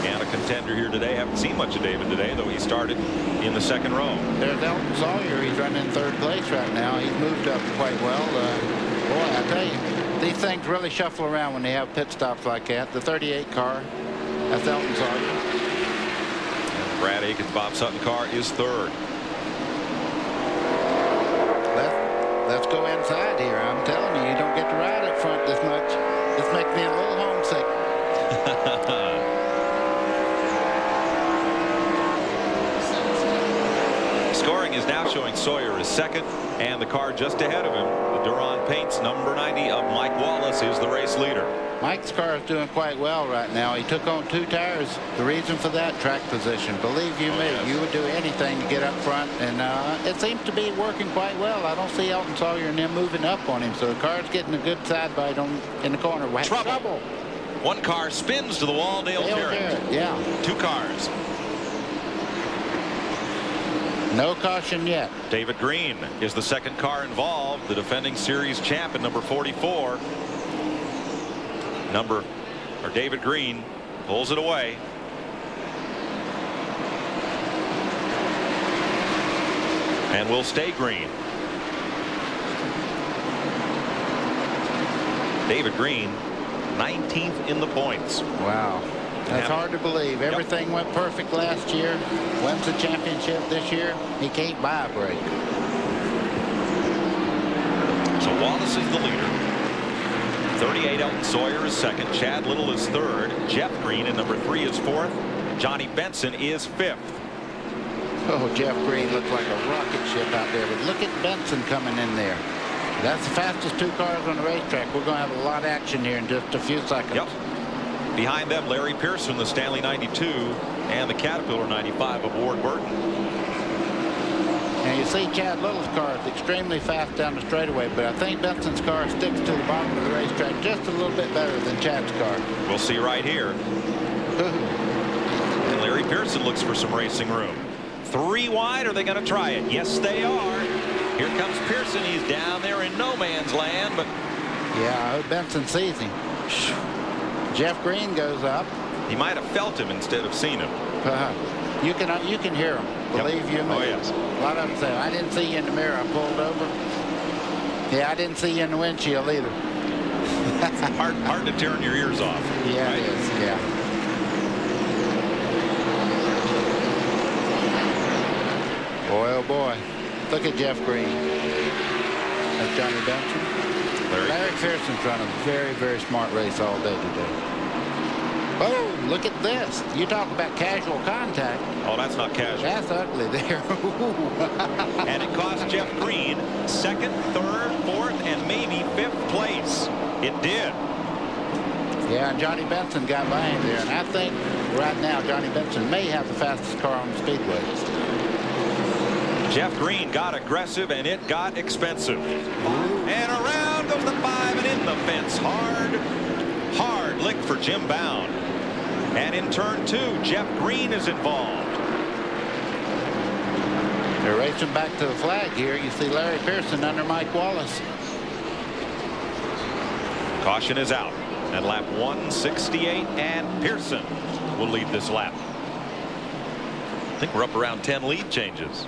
And a contender here today. Haven't seen much of David today, though he started in the 2nd row. There's Elton Sawyer. He's running in 3rd place right now. He's moved up quite well. Boy, I tell you, these things really shuffle around when they have pit stops like that. The 38 car, that's Elton Sawyer. And Brad Aiken's Bob Sutton car is 3rd. Let's go inside here. I'm telling you, you don't get to ride up front this much. This makes me a little homesick. Scoring is now showing Sawyer is 2nd, and the car just ahead of him, the Duran Paints number 90 of Mike Wallace, is the race leader. Mike's car is doing quite well right now. He took on 2 tires. The reason for that, track position. Believe you me, yes. You would do anything to get up front, and it seems to be working quite well. I don't see Elton Sawyer and them moving up on him, so the car's getting a good side bite in the corner. Trouble. 1 car spins to the wall. Dale Jarrett. Yeah. 2 cars. No caution yet. David Green is the 2nd car involved, the defending series champ in number 44. David Green pulls it away. And will stay green. David Green, 19th in the points. Wow. That's hard to believe. Everything went perfect last year. Wins the championship this year. He can't buy a break. So Wallace is the leader. 38 Elton Sawyer is 2nd. Chad Little is 3rd. Jeff Green in number 3 is 4th. Johnny Benson is 5th. Oh, Jeff Green looks like a rocket ship out there. But look at Benson coming in there. That's the fastest 2 cars on the racetrack. We're going to have a lot of action here in just a few seconds. Yep. Behind them, Larry Pearson, the Stanley 92, and the Caterpillar 95 of Ward Burton. And you see Chad Little's car is extremely fast down the straightaway, but I think Benson's car sticks to the bottom of the racetrack just a little bit better than Chad's car. We'll see right here. And Larry Pearson looks for some racing room. 3 wide. Are they going to try it? Yes, they are. Here comes Pearson. He's down there in no man's land, but yeah, I hope Benson sees him. Jeff Green goes up. He might have felt him instead of seen him. You can hear him. Believe you me. Oh yes. A lot of them say, I didn't see you in the mirror. I pulled over. Yeah, I didn't see you in the windshield either. hard to turn your ears off. Yeah, right? It is. Yeah. Boy, oh boy. Look at Jeff Green. That's Johnny Benson. Larry Pearson's running a very, very smart race all day today. Oh, look at this. You talk about casual contact. Oh, that's not casual. That's ugly there. And it cost Jeff Green 2nd, 3rd, 4th, and maybe 5th place. It did. Yeah, and Johnny Benson got by him there. And I think right now Johnny Benson may have the fastest car on the speedway. Jeff Green got aggressive, and it got expensive. And around goes the 5 and in the fence. Hard lick for Jim Bound. And in turn 2, Jeff Green is involved. They're racing back to the flag here. You see Larry Pearson under Mike Wallace. Caution is out. And lap 168, and Pearson will lead this lap. I think we're up around 10 lead changes.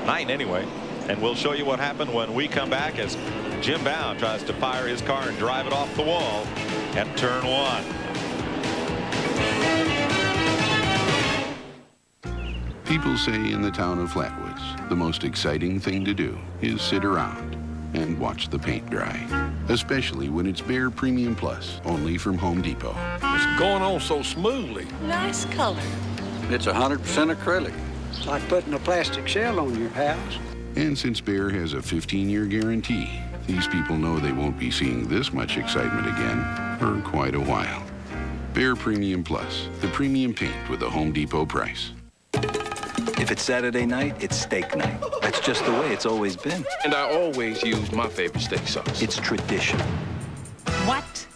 9 anyway. And we'll show you what happened when we come back as Jim Bow tries to fire his car and drive it off the wall at turn 1. People say in the town of Flatwoods, the most exciting thing to do is sit around and watch the paint dry, especially when it's Behr Premium Plus, only from Home Depot. It's going on so smoothly. Nice color. It's 100% acrylic. It's like putting a plastic shell on your house. And since Behr has a 15-year guarantee, these people know they won't be seeing this much excitement again for quite a while. Behr Premium Plus, the premium paint with a Home Depot price. If it's Saturday night, it's steak night. That's just the way it's always been. And I always use my favorite steak sauce. It's tradition. What?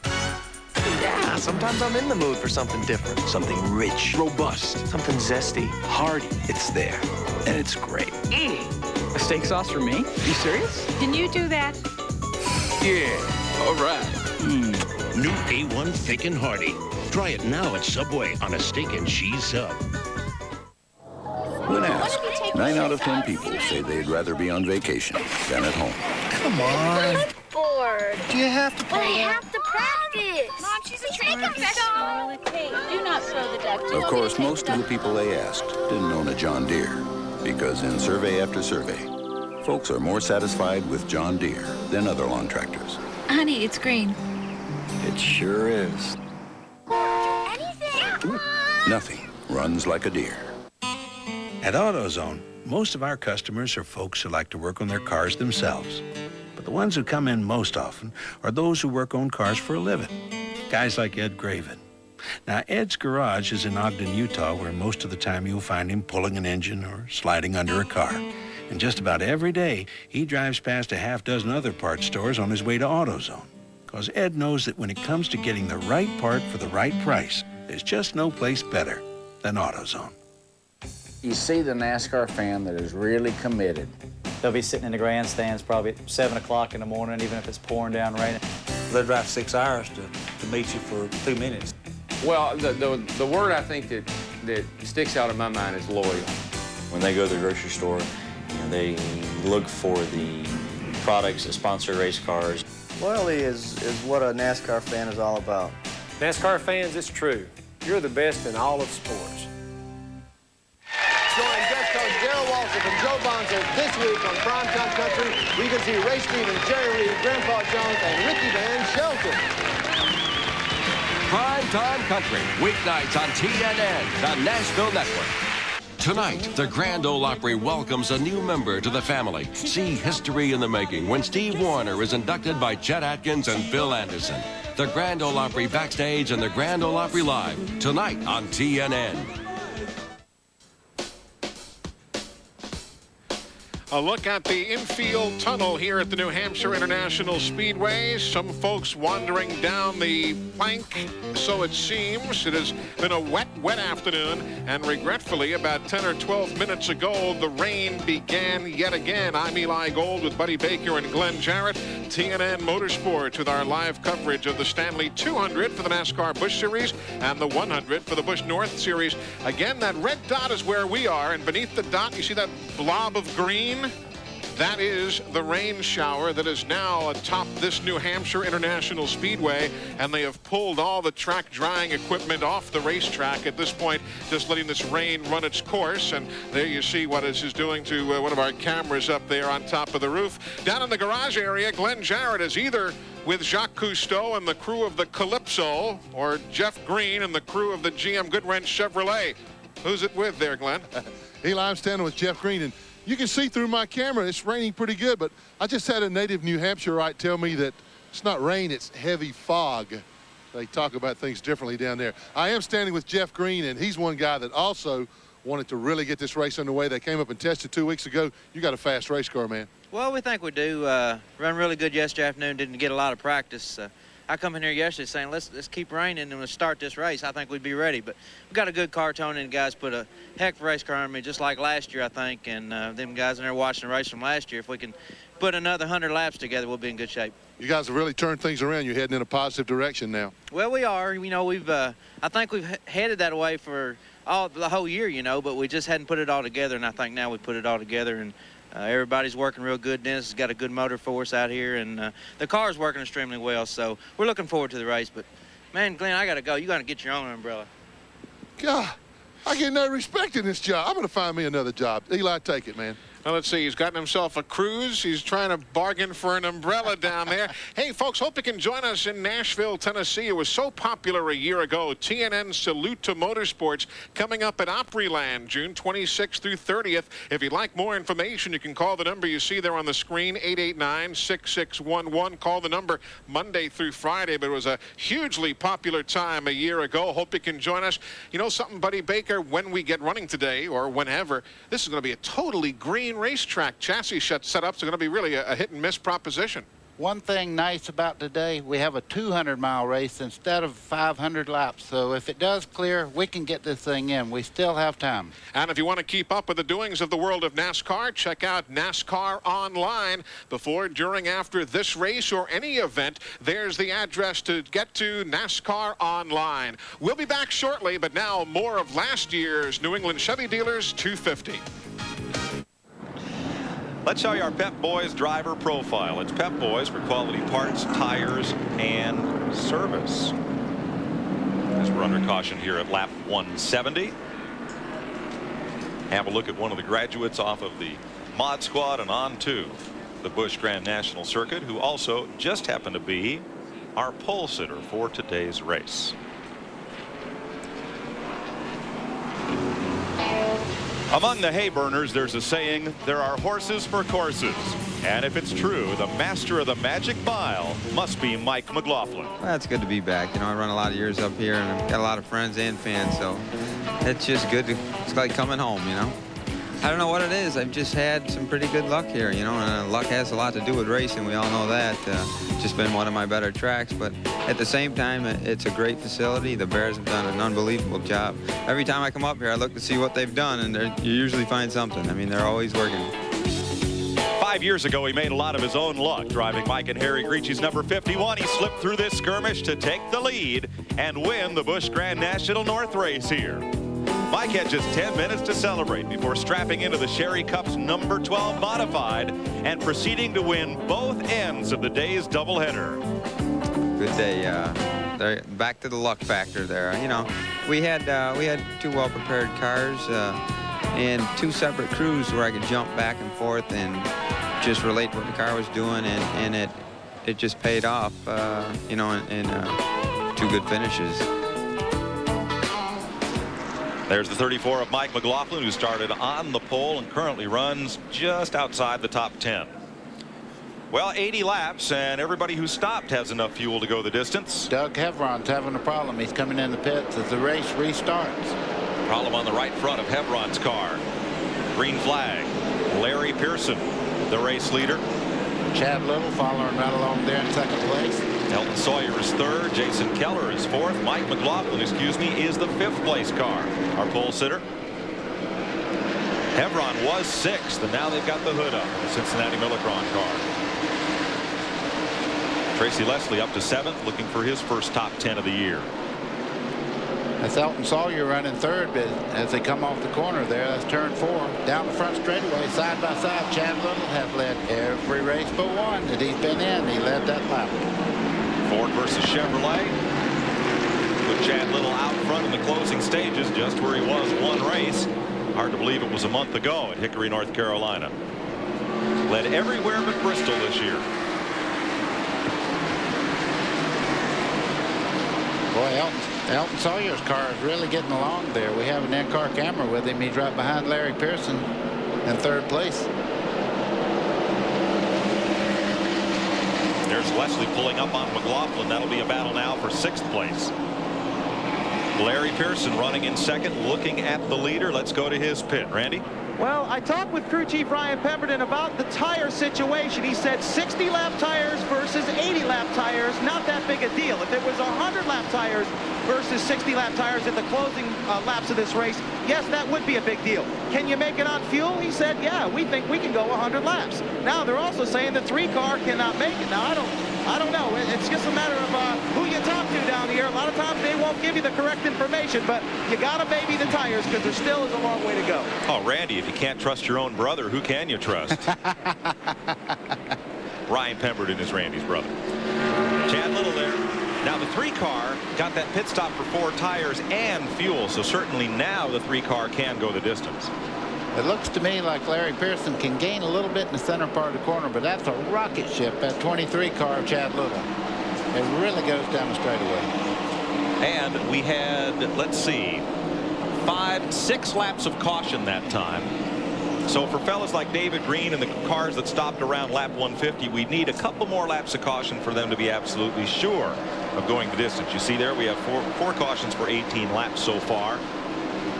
Yeah, sometimes I'm in the mood for something different. Something rich, robust, something zesty, hearty. It's there, and it's great. A steak sauce for me? You serious? Can you do that? Yeah, all right. New A1 Thick and Hearty. Try it now at Subway on a steak and cheese sub. When asked, 9 out of 10 people say they'd rather be on vacation than at home. Come on. I'm bored. Do you have to But I have to practice. Mom, she's a trained professional. Do not throw the duck. Of course, most of the people they asked didn't own a John Deere, because in survey after survey, folks are more satisfied with John Deere than other lawn tractors. Honey, it's green. It sure is. Anything. Nothing runs like a deer. At AutoZone, most of our customers are folks who like to work on their cars themselves. But the ones who come in most often are those who work on cars for a living. Guys like Ed Graven. Now, Ed's garage is in Ogden, Utah, where most of the time you'll find him pulling an engine or sliding under a car. And just about every day, he drives past a half dozen other parts stores on his way to AutoZone. Because Ed knows that when it comes to getting the right part for the right price, there's just no place better than AutoZone. You see the NASCAR fan that is really committed. They'll be sitting in the grandstands probably at 7 o'clock in the morning, even if it's pouring down raining. They'll drive 6 hours to meet you for 2 minutes. Well, the word I think that sticks out in my mind is loyal. When they go to the grocery store, they look for the products that sponsor race cars. Loyalty is what a NASCAR fan is all about. NASCAR fans, it's true. You're the best in all of sports. Join guest coach Darrell Waltrip and Joe Bonzo this week on Primetime Country. We can see Ray Stevens, Jerry Reed, Grandpa Jones, and Ricky Van Shelton. Primetime Country, weeknights on TNN, the Nashville Network. Tonight, the Grand Ole Opry welcomes a new member to the family. See history in the making when Steve Wariner is inducted by Chet Atkins and Phil Anderson. The Grand Ole Opry backstage and the Grand Ole Opry live, tonight on TNN. A look at the infield tunnel here at the New Hampshire International Speedway. Some folks wandering down the plank, so it seems. It has been a wet afternoon, and regretfully, about 10 or 12 minutes ago, the rain began yet again. I'm Eli Gold with Buddy Baker and Glenn Jarrett. TNN Motorsports with our live coverage of the Stanley 200 for the NASCAR Busch Series and the 100 for the Busch North Series. Again, that red dot is where we are, and beneath the dot, you see that blob of green? That is the rain shower that is now atop this New Hampshire International Speedway, and they have pulled all the track drying equipment off the racetrack at this point, just letting this rain run its course. And there you see what this is doing to one of our cameras up there on top of the roof. Down in the garage area, Glenn Jarrett is either with Jacques Cousteau and the crew of the Calypso, or Jeff Green and the crew of the GM Goodwrench Chevrolet. Who's it with there, Glenn? Eli, I'm standing with Jeff Green, and you can see through my camera, it's raining pretty good, but I just had a native New Hampshireite tell me that it's not rain, it's heavy fog. They talk about things differently down there. I am standing with Jeff Green, and he's one guy that also wanted to really get this race underway. They came up and tested 2 weeks ago. You got a fast race car, man. Well, we think we do. Run really good yesterday afternoon, didn't get a lot of practice. I come in here yesterday saying, let's keep raining and we'll start this race. I think we'd be ready. But we've got a good car, Tony, and guys put a heck of a race car on me, just like last year, I think. And them guys in there watching the race from last year, if we can put another 100 laps together, we'll be in good shape. You guys have really turned things around. You're heading in a positive direction now. Well, we are. You know, I think we've headed that way for the whole year, you know, but we just hadn't put it all together, and I think now we put it all together, and Everybody's working real good. Dennis has got a good motor force out here, and the car's working extremely well. So we're looking forward to the race. But, man, Glenn, I got to go. You got to get your own umbrella. God, I get no respect in this job. I'm going to find me another job. Eli, take it, man. Well, let's see. He's gotten himself a cruise. He's trying to bargain for an umbrella down there. Hey, folks, hope you can join us in Nashville, Tennessee. It was so popular a year ago. TNN Salute to Motorsports coming up at Opryland, June 26th through 30th. If you'd like more information, you can call the number you see there on the screen, 889-6611. Call the number Monday through Friday, but it was a hugely popular time a year ago. Hope you can join us. You know something, Buddy Baker, when we get running today or whenever, this is going to be a totally green racetrack. Chassis setups are going to be really a hit and miss proposition. One thing nice about today, we have a 200-mile race instead of 500 laps. So if it does clear, we can get this thing in. We still have time. And if you want to keep up with the doings of the world of NASCAR, check out NASCAR Online. Before, during, after this race or any event, there's the address to get to NASCAR Online. We'll be back shortly, but now more of last year's New England Chevy Dealers 250. Let's show you our Pep Boys driver profile. It's Pep Boys for quality parts, tires, and service. As we're under caution here at lap 170. Have a look at one of the graduates off of the Mod Squad and on to the Busch Grand National Circuit, who also just happened to be our pole sitter for today's race. Among the hay burners, there's a saying, there are horses for courses. And if it's true, the master of the Magic Mile must be Mike McLaughlin. Well, it's good to be back. You know, I run a lot of years up here, and I've got a lot of friends and fans, so it's just good. It's like coming home, you know. I don't know what it is. I've just had some pretty good luck here, you know, and luck has a lot to do with racing. We all know that. Just been one of my better tracks, but at the same time, it's a great facility. The Bears have done an unbelievable job. Every time I come up here, I look to see what they've done, and you usually find something. I mean, they're always working. 5 years ago, he made a lot of his own luck driving Mike and Harry Griechi's number 51. He slipped through this skirmish to take the lead and win the Busch Grand National North race here. Mike had just 10 minutes to celebrate before strapping into the Sherry Cup's number 12 modified and proceeding to win both ends of the day's doubleheader. Good day. Back to the luck factor there. You know, we had two well-prepared cars and two separate crews where I could jump back and forth and just relate what the car was doing, and it just paid off. You know, in two good finishes. There's the 34 of Mike McLaughlin, who started on the pole and currently runs just outside the top 10. Well, 80 laps, and everybody who stopped has enough fuel to go the distance. Doug Hevron's having a problem. He's coming in the pits as the race restarts. Problem on the right front of Hevron's car. Green flag. Larry Pearson, the race leader. Chad Little following right along there in second place. Elton Sawyer is third. Jason Keller is fourth. Mike McLaughlin, excuse me, is the fifth place car. Our pole sitter. Hevron was sixth, and now they've got the hood up. The Cincinnati Millicron car. Tracy Leslie up to seventh, looking for his first top 10 of the year. That's Elton Sawyer running third, but as they come off the corner there, that's turn 4. Down the front straightaway, side by side, Chad Little has led every race but one that he's been in. He led that lap. Ford versus Chevrolet. Put Chad Little out front in the closing stages, just where he was one race. Hard to believe it was a month ago at Hickory, North Carolina. Led everywhere but Bristol this year. Boy, Elton Sawyer's car is really getting along there. We have an in-car camera with him. He's right behind Larry Pearson in third place. There's Leslie pulling up on McLaughlin. That'll be a battle now for sixth place. Larry Pearson running in second, looking at the leader. Let's go to his pit. Randy? Well, I talked with crew chief Ryan Pemberton about the tire situation. He said 60-lap tires versus 80-lap tires, not that big a deal. If it was 100-lap tires versus 60-lap tires at the closing laps of this race, yes, that would be a big deal. Can you make it on fuel? He said, yeah, we think we can go 100 laps. Now, they're also saying the 3-car cannot make it. Now, I don't know. It's just a matter of who you talk to down here. A lot of times they won't give you the correct information, but you got to baby the tires because there still is a long way to go. Oh, Randy, if you can't trust your own brother, who can you trust? Ryan Pemberton is Randy's brother. Chad Little there. Now the 3-car got that pit stop for 4 tires and fuel, so certainly now the 3-car can go the distance. It looks to me like Larry Pearson can gain a little bit in the center part of the corner, but that's a rocket ship, that 23 car of Chad Little. It really goes down the straightaway. And we had, let's see, 6 laps of caution that time. So for fellas like David Green and the cars that stopped around lap 150, we need a couple more laps of caution for them to be absolutely sure of going the distance. You see there we have four cautions for 18 laps so far.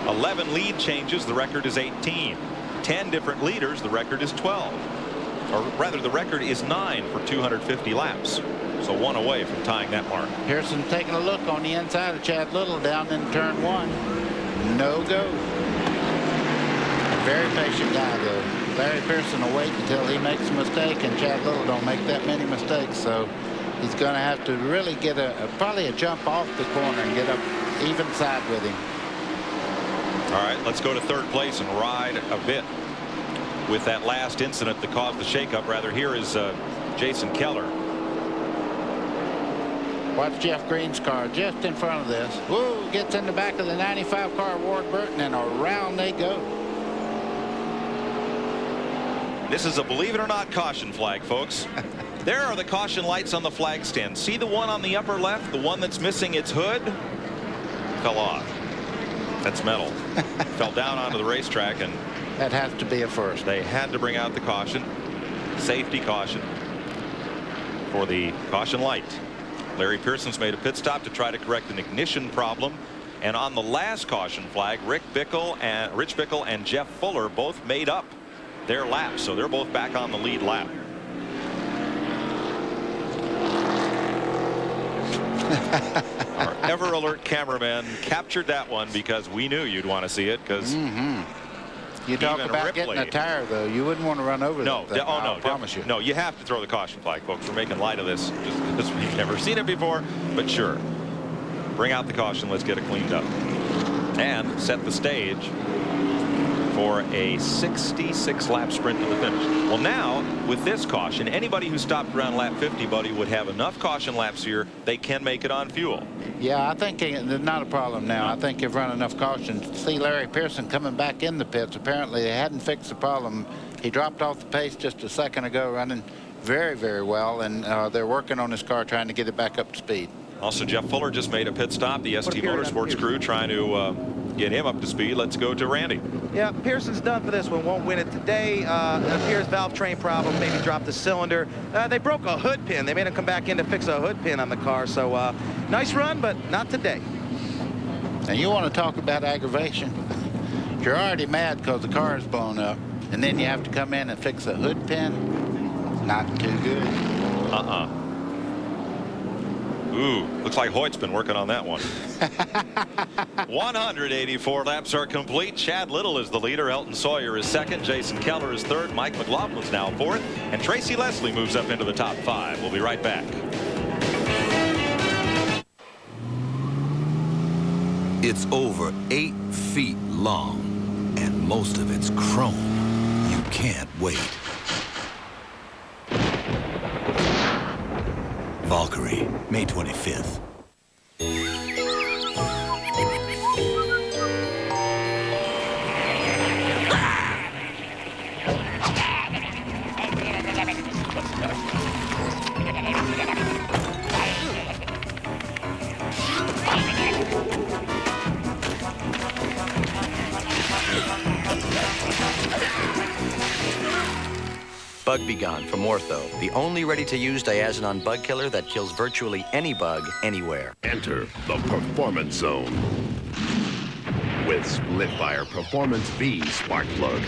11 lead changes, the record is 18. 10 different leaders, the record is 12. Or rather, the record is 9 for 250 laps. So 1 away from tying that mark. Pearson taking a look on the inside of Chad Little down in turn 1. No go. Very patient guy, though. Larry Pearson will wait until he makes a mistake, and Chad Little don't make that many mistakes. So he's going to have to really get probably a jump off the corner and get up even side with him. All right, let's go to 3rd place and ride a bit with that last incident that caused the shakeup. Rather, here is Jason Keller. Watch Jeff Green's car just in front of this. Whoa, gets in the back of the 95 car, Ward Burton, and around they go. This is a believe it or not caution flag, folks. There are the caution lights on the flag stand. See the one on the upper left, the one that's missing its hood? Fell off. That's metal. Fell down onto the racetrack, and that has to be a first. They had to bring out the caution, safety caution, for the caution light. Larry Pearson's made a pit stop to try to correct an ignition problem. And on the last caution flag, Rich Bickle and Jeff Fuller both made up their laps, so they're both back on the lead lap. Our ever alert cameraman captured that one because we knew you'd want to see it, because you talk about Ripley, getting a tire, though. You wouldn't want to run over that thing. Oh no, I promise you. No, you have to throw the caution flag, folks. We're making light of this just because we've never seen it before, but sure, bring out the caution. Let's get it cleaned up and set the stage for a 66 lap sprint to the finish. Well, now with this caution, anybody who stopped around lap 50, buddy, would have enough caution laps here. They can make it on fuel. Yeah, I think there's not a problem now. I think you've run enough caution. See Larry Pearson coming back in the pits. Apparently they hadn't fixed the problem. He dropped off the pace just a second ago, running very, very well, and they're working on his car trying to get it back up to speed. Also, Jeff Fuller just made a pit stop. The ST Motorsports crew trying to get him up to speed. Let's go to Randy. Yeah, Pearson's done for this one. Won't win it today. It appears valve train problem. Maybe dropped the cylinder. They broke a hood pin. They made him come back in to fix a hood pin on the car. So nice run, but not today. And you want to talk about aggravation? You're already mad because the car is blown up, and then you have to come in and fix a hood pin. Not too good. Ooh, looks like Hoyt's been working on that one. 184 laps are complete. Chad Little is the leader. Elton Sawyer is second. Jason Keller is third. Mike McLaughlin's now fourth. And Tracy Leslie moves up into the top 5. We'll be right back. It's over 8 feet long, and most of it's chrome. You can't wait. Valkyrie, May 25th. Bug Be Gone from Ortho, the only ready-to-use diazinon bug killer that kills virtually any bug anywhere. Enter the Performance Zone with Splitfire Performance V spark plug.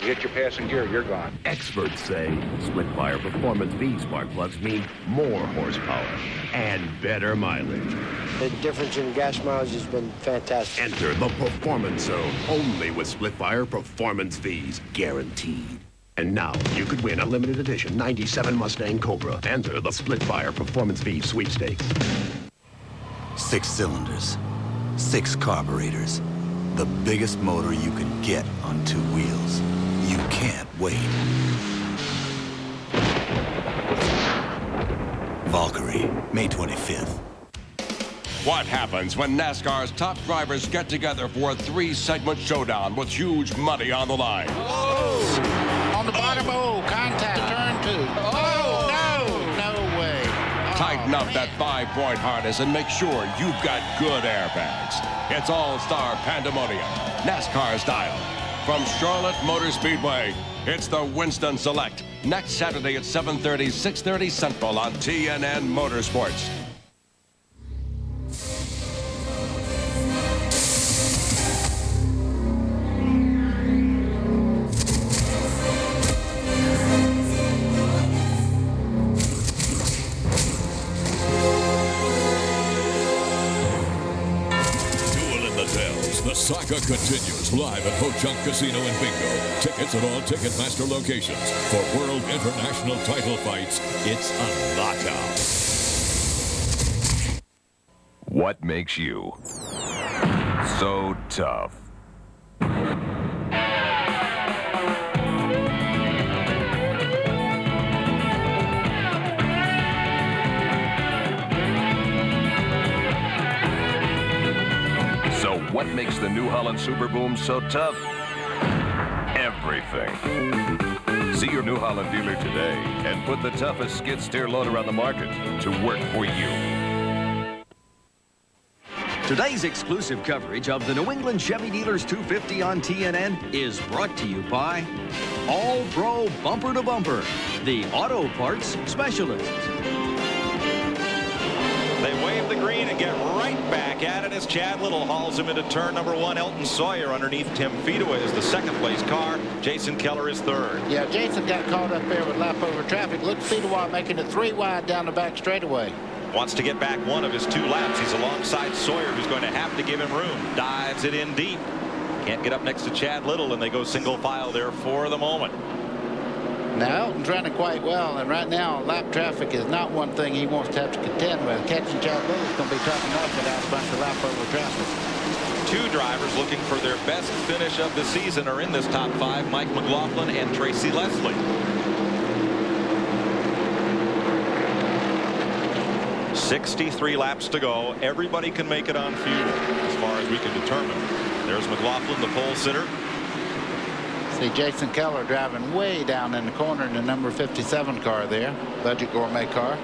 You hit your passing gear, you're gone. Experts say Splitfire Performance V spark plugs mean more horsepower and better mileage. The difference in gas mileage has been fantastic. Enter the Performance Zone only with Splitfire Performance Vs, guaranteed. And now you could win a limited edition 97 Mustang Cobra. Enter the Splitfire Performance V sweepstakes. 6 cylinders, 6 carburetors, The biggest motor you can get on two wheels. You can't wait. Valkyrie, May 25th. What happens when NASCAR's top drivers get together for a 3-segment showdown with huge money on the line? Oh! On the bottom, contact, turn 2. Oh, no way. Tighten up that 5-point harness and make sure you've got good airbags. It's all-star pandemonium, NASCAR style. From Charlotte Motor Speedway, it's the Winston Select. Next Saturday at 7:30, 6:30 Central on TNN Motorsports. The saga continues live at Ho Chunk Casino and Bingo. Tickets at all Ticketmaster locations. For World International title fights, it's a knockout. What makes you so tough? So what makes the New Holland Super Boom so tough? Everything. See your New Holland dealer today and put the toughest skid steer loader on the market to work for you. Today's exclusive coverage of the New England Chevy Dealers 250 on TNN is brought to you by All Pro Bumper to Bumper, the auto parts specialists. They wave the green and get right back at it as Chad Little hauls him into turn number 1. Elton Sawyer underneath Tim Fedewa is the second-place car. Jason Keller is third. Yeah, Jason got caught up there with lap over traffic. Look, Fedewa making it 3 wide down the back straightaway. Wants to get back one of his 2 laps. He's alongside Sawyer, who's going to have to give him room. Dives it in deep. Can't get up next to Chad Little, and they go single file there for the moment. Now, Elton's running quite well, and right now, lap traffic is not one thing he wants to have to contend with. Catching Chad Little is going to be tough enough without a bunch of lap over traffic. 2 drivers looking for their best finish of the season are in this top 5, Mike McLaughlin and Tracy Leslie. 63 laps to go. Everybody can make it on fuel, as far as we can determine. There's McLaughlin, the pole sitter. See Jason Keller driving way down in the corner in the number 57 car there. Budget Gourmet car.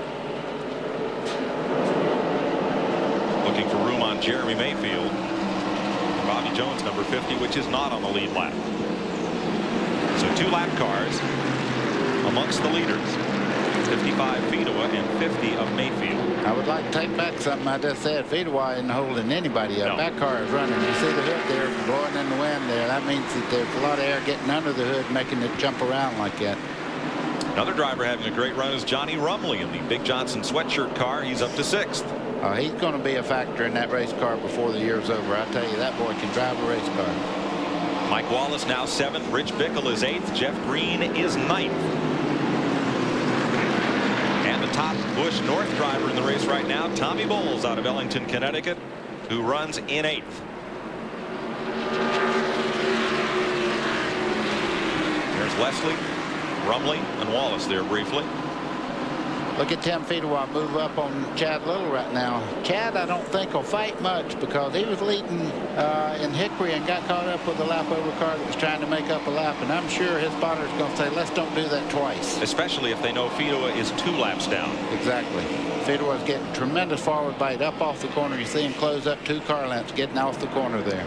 Looking for room on Jeremy Mayfield. Bobby Jones, number 50, which is not on the lead lap. So 2 lap cars amongst the leaders. 55 Fedewa and 50 of Mayfield. I would like to take back something I just said. Fedewa isn't holding anybody up. No. That car is running. You see the hood there blowing in the wind there. That means that there's a lot of air getting under the hood, making it jump around like that. Another driver having a great run is Johnny Rumley in the Big Johnson sweatshirt car. He's up to 6th. He's going to be a factor in that race car before the year's over. I tell you, that boy can drive a race car. Mike Wallace now 7th. Rich Bickle is 8th. Jeff Green is 9th. And the top Busch North driver in the race right now, Tommy Bowles out of Ellington, Connecticut, who runs in 8th. There's Leslie, Rumley, and Wallace there briefly. Look at Tim Fedewa move up on Chad Little right now. Chad, I don't think, will fight much because he was leading in Hickory and got caught up with a lap over car that was trying to make up a lap. And I'm sure his spotter's going to say, let's don't do that twice. Especially if they know Fedewa is 2 laps down. Exactly. Fedewa's getting tremendous forward bite up off the corner. You see him close up 2 car lengths getting off the corner there.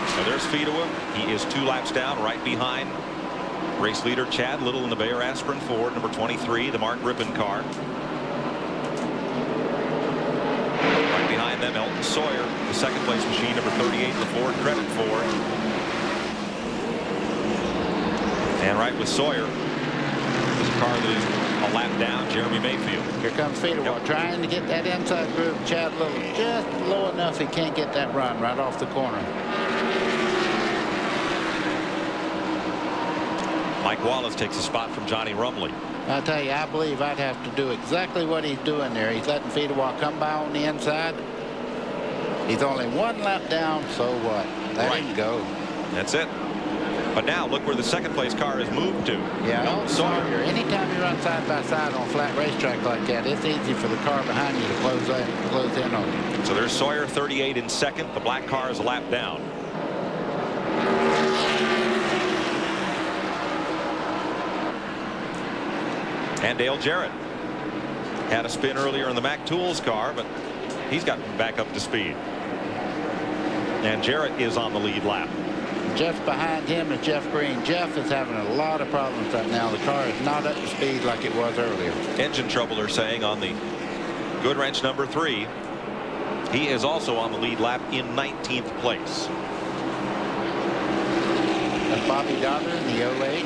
So there's Fedewa. He is 2 laps down right behind race leader Chad Little in the Bayer Aspirin Ford, number 23, the Mark Rippon car. Right behind them, Elton Sawyer, the second place machine, number 38, the Ford Credit Ford. And right with Sawyer is a car that is a lap down, Jeremy Mayfield. Here comes Fedewa trying to get that inside groove. Chad Little just low enough he can't get that run right off the corner. Mike Wallace takes a spot from Johnny Rumley. I tell you, I believe I'd have to do exactly what he's doing there. He's letting Fedewa come by on the inside. He's only 1 lap down, so what? Let him go. That's it. But now look where the second place car has moved to. Yeah, Elton Sawyer. Anytime you run side by side on a flat racetrack like that, it's easy for the car behind you to close in on you. So there's Sawyer, 38 in second. The black car is a lap down. And Dale Jarrett had a spin earlier in the Mac Tools car, but he's gotten back up to speed. And Jarrett is on the lead lap. Jeff behind him is Jeff Green. Jeff is having a lot of problems right now. The car is not up to speed like it was earlier. Engine trouble, they're saying, on the good wrench number 3. He is also on the lead lap in 19th place. That's Bobby Dauber in the 08.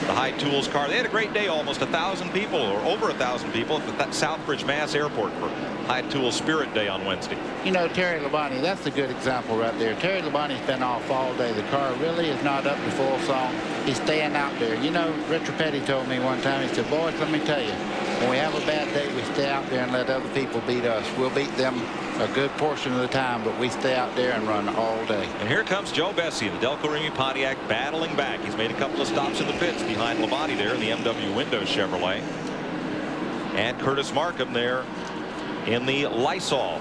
The High Tools car. They had a great day. Almost 1,000 people, or over 1,000 people, at the Southbridge, Mass Airport for High Tools Spirit Day on Wednesday. You know, Terry Labonte, that's a good example right there. Terry Labonte's been off all day. The car really is not up to full song. He's staying out there. You know, Richard Petty told me one time, he said, boys, let me tell you, when we have a bad day, we stay out there and let other people beat us. We'll beat them a good portion of the time, but we stay out there and run all day. And here comes Joe Bessie in the Delco Remy Pontiac battling back. He's made a couple of stops in the pits behind Labonte there in the MW Windows Chevrolet. And Curtis Markham there in the Lysol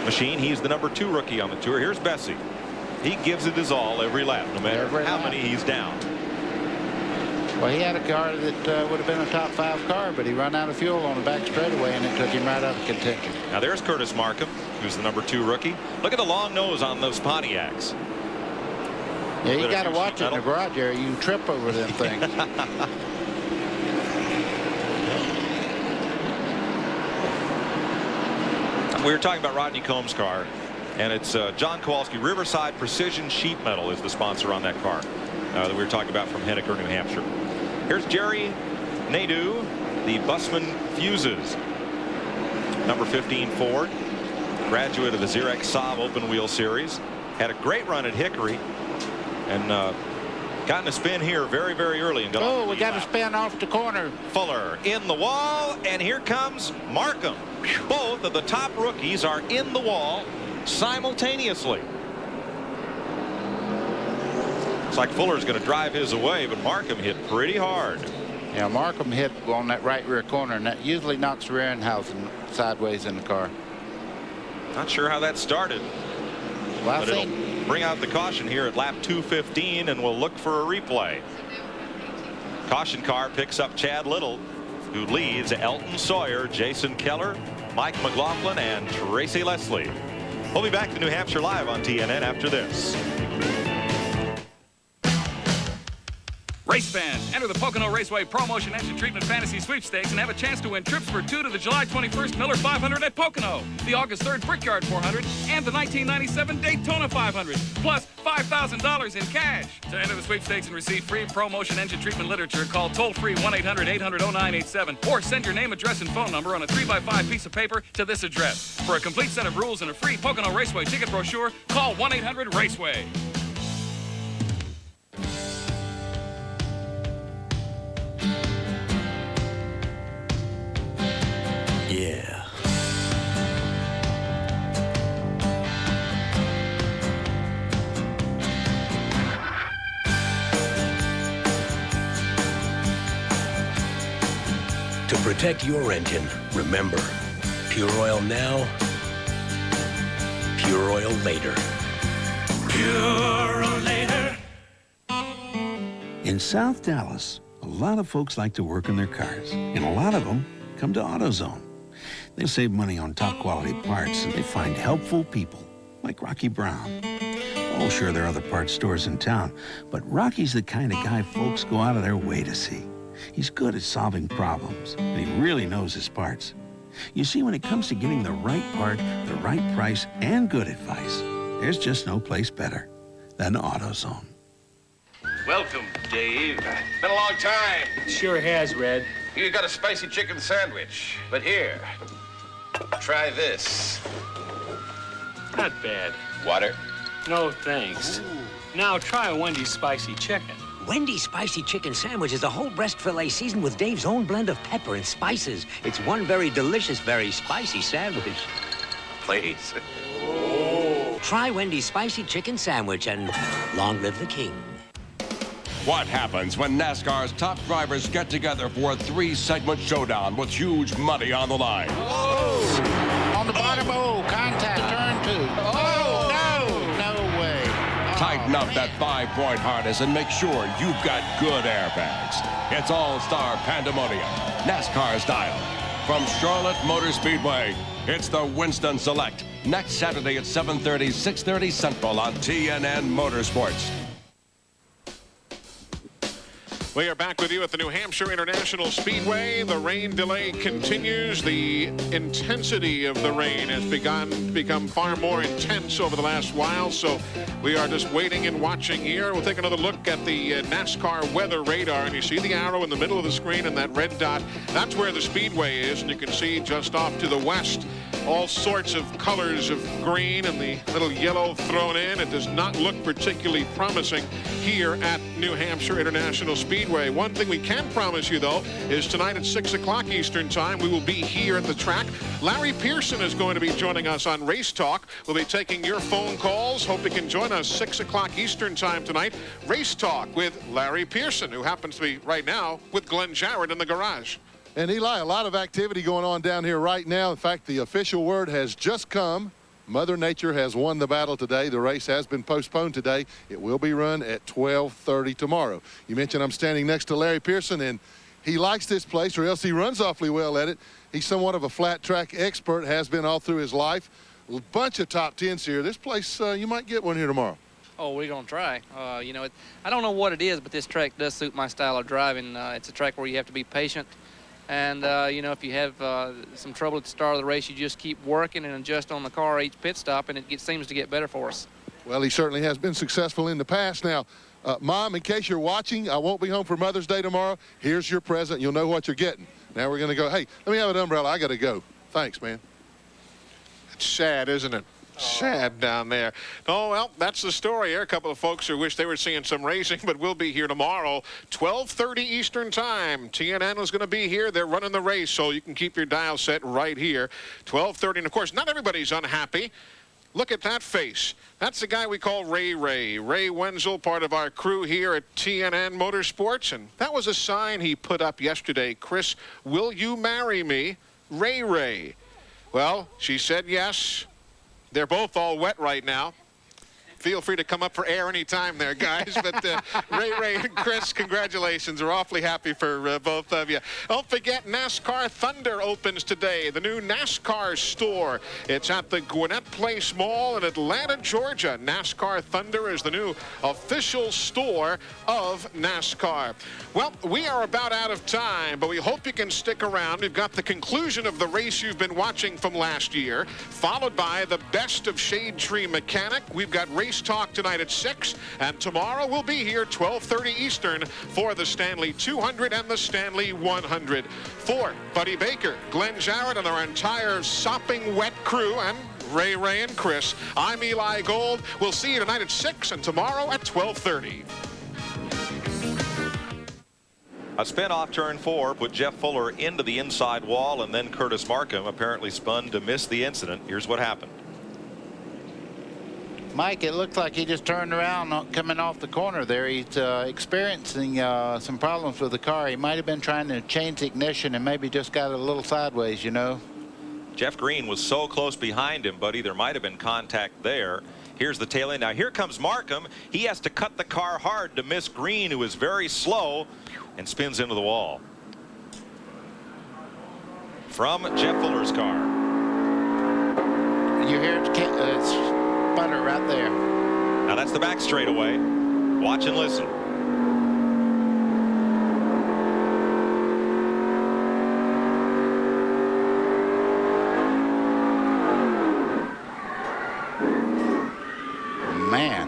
machine. He's the number 2 rookie on the tour. Here's Bessie. He gives it his all every lap, no matter how many he's down. Well, he had a car that would have been a top 5 car, but he ran out of fuel on the back straightaway, and it took him right out of contention. Now there's Curtis Markham, who's the number 2 rookie. Look at the long nose on those Pontiacs. Yeah, you got to watch it in the garage area. You can trip over them things. We were talking about Rodney Combs' car, and it's John Kowalski. Riverside Precision Sheet Metal is the sponsor on that car that we were talking about from Henniker, New Hampshire. Here's Jerry Nadeau, the Bussman Fuses, number 15 Ford, graduate of the Xerox Saab Open Wheel Series. Had a great run at Hickory, and gotten a spin here very, very early. And we got a spin off the corner. Fuller in the wall, and here comes Markham. Both of the top rookies are in the wall simultaneously. It's like Fuller's going to drive his away, but Markham hit pretty hard. Yeah, Markham hit on that right rear corner, and that usually knocks the rear end housing sideways in the car. Not sure how that started. Well, but it'll bring out the caution here at lap 215, and we'll look for a replay. Caution car picks up Chad Little, who leads Elton Sawyer, Jason Keller, Mike McLaughlin, and Tracy Leslie. We'll be back to New Hampshire Live on TNN after this. Race fans, enter the Pocono Raceway Promotion Engine Treatment Fantasy Sweepstakes and have a chance to win trips for 2 to the July 21st Miller 500 at Pocono, the August 3rd Brickyard 400, and the 1997 Daytona 500, plus $5,000 in cash. To enter the sweepstakes and receive free Promotion Engine Treatment literature, call toll-free 1-800-800-0987 or send your name, address, and phone number on a 3x5 piece of paper to this address. For a complete set of rules and a free Pocono Raceway ticket brochure, call 1-800-RACEWAY. Yeah. To protect your engine, remember, pure oil now, pure oil later. Pure oil later. In South Dallas, a lot of folks like to work on their cars, and a lot of them come to AutoZone. They save money on top quality parts, and they find helpful people like Rocky Brown. Oh, sure, there are other parts stores in town, but Rocky's the kind of guy folks go out of their way to see. He's good at solving problems, and he really knows his parts. You see, when it comes to getting the right part, the right price, and good advice, there's just no place better than AutoZone. Welcome, Dave. Been a long time. Sure has, Red. You got a spicy chicken sandwich, but here, try this. Not bad. Water? No, thanks. Now try a Wendy's spicy chicken. Wendy's spicy chicken sandwich is a whole breast fillet seasoned with Dave's own blend of pepper and spices. It's one very delicious, very spicy sandwich. please. Try Wendy's spicy chicken sandwich and long live the king. What happens when NASCAR's top drivers get together for a 3-segment showdown with huge money on the line? Oh! On the bottom, contact, turn 2. No way. Tighten up that 5-point harness and make sure you've got good airbags. It's all-star pandemonium, NASCAR style. From Charlotte Motor Speedway, it's the Winston Select. Next Saturday at 7:30, 6:30 Central on TNN Motorsports. We are back with you at the New Hampshire International Speedway. The rain delay continues. The intensity of the rain has become far more intense over the last while, so we are just waiting and watching here. We'll take another look at the NASCAR weather radar, and you see the arrow in the middle of the screen and that red dot. That's where the speedway is, and you can see just off to the west all sorts of colors of green and the little yellow thrown in. It does not look particularly promising here at New Hampshire International Speedway. One thing we can promise you, though, is tonight at 6 o'clock Eastern Time, we will be here at the track. Larry Pearson is going to be joining us on Race Talk. We'll be taking your phone calls. Hope you can join us 6 o'clock Eastern Time tonight. Race Talk with Larry Pearson, who happens to be right now with Glenn Jarrett in the garage. And Eli, a lot of activity going on down here right now. In fact, the official word has just come. Mother Nature has won the battle today. The race has been postponed today. It will be run at 12:30 tomorrow. You mentioned I'm standing next to Larry Pearson, and he likes this place, or else he runs awfully well at it. He's somewhat of a flat track expert, has been all through his life. A bunch of top 10s here. This place, you might get one here tomorrow. Oh, we're going to try. You know, I don't know what it is, but this track does suit my style of driving. It's a track where you have to be patient. And, you know, if you have some trouble at the start of the race, you just keep working and adjust on the car each pit stop, and it seems to get better for us. Well, he certainly has been successful in the past. Now, Mom, in case you're watching, I won't be home for Mother's Day tomorrow. Here's your present. You'll know what you're getting. Now we're going to go, hey, let me have an umbrella. I got to go. Thanks, man. It's sad, isn't it? Sad down there. Oh, well, that's the story here. A couple of folks who wish they were seeing some racing, but we'll be here tomorrow, 12:30 Eastern Time. TNN is going to be here. They're running the race, so you can keep your dial set right here, 12:30. And, of course, not everybody's unhappy. Look at that face. That's the guy we call Ray Ray. Ray Wenzel, part of our crew here at TNN Motorsports. And that was a sign he put up yesterday. Chris, will you marry me? Ray Ray. Well, she said yes. They're both all wet right now. Feel free to come up for air anytime there, guys. But Ray and Chris, congratulations. We're awfully happy for both of you. Don't forget, NASCAR Thunder opens today, the new NASCAR store. It's at the Gwinnett Place Mall in Atlanta, Georgia. NASCAR Thunder is the new official store of NASCAR. Well, we are about out of time, but we hope you can stick around. We've got the conclusion of the race you've been watching from last year, followed by the best of Shade Tree Mechanic. We've got Race Talk tonight at 6, and tomorrow we'll be here 12:30 Eastern for the Stanley 200 and the Stanley 100. For Buddy Baker, Glenn Jarrett, and our entire sopping wet crew, and Ray and Chris, I'm Eli Gold. We'll see you tonight at 6 and tomorrow at 12:30. A spin off turn 4 put Jeff Fuller into the inside wall, and then Curtis Markham apparently spun to miss the incident. Here's what happened. Mike, it looks like he just turned around coming off the corner there. He's experiencing some problems with the car. He might have been trying to change the ignition and maybe just got a little sideways, you know. Jeff Green was so close behind him, Buddy, there might have been contact there. Here's the tail end. Now here comes Markham. He has to cut the car hard to miss Green, who is very slow, and spins into the wall. From Jeff Fuller's car. You hear it's sputter right there. Now that's the back straightaway. Watch and listen. Man.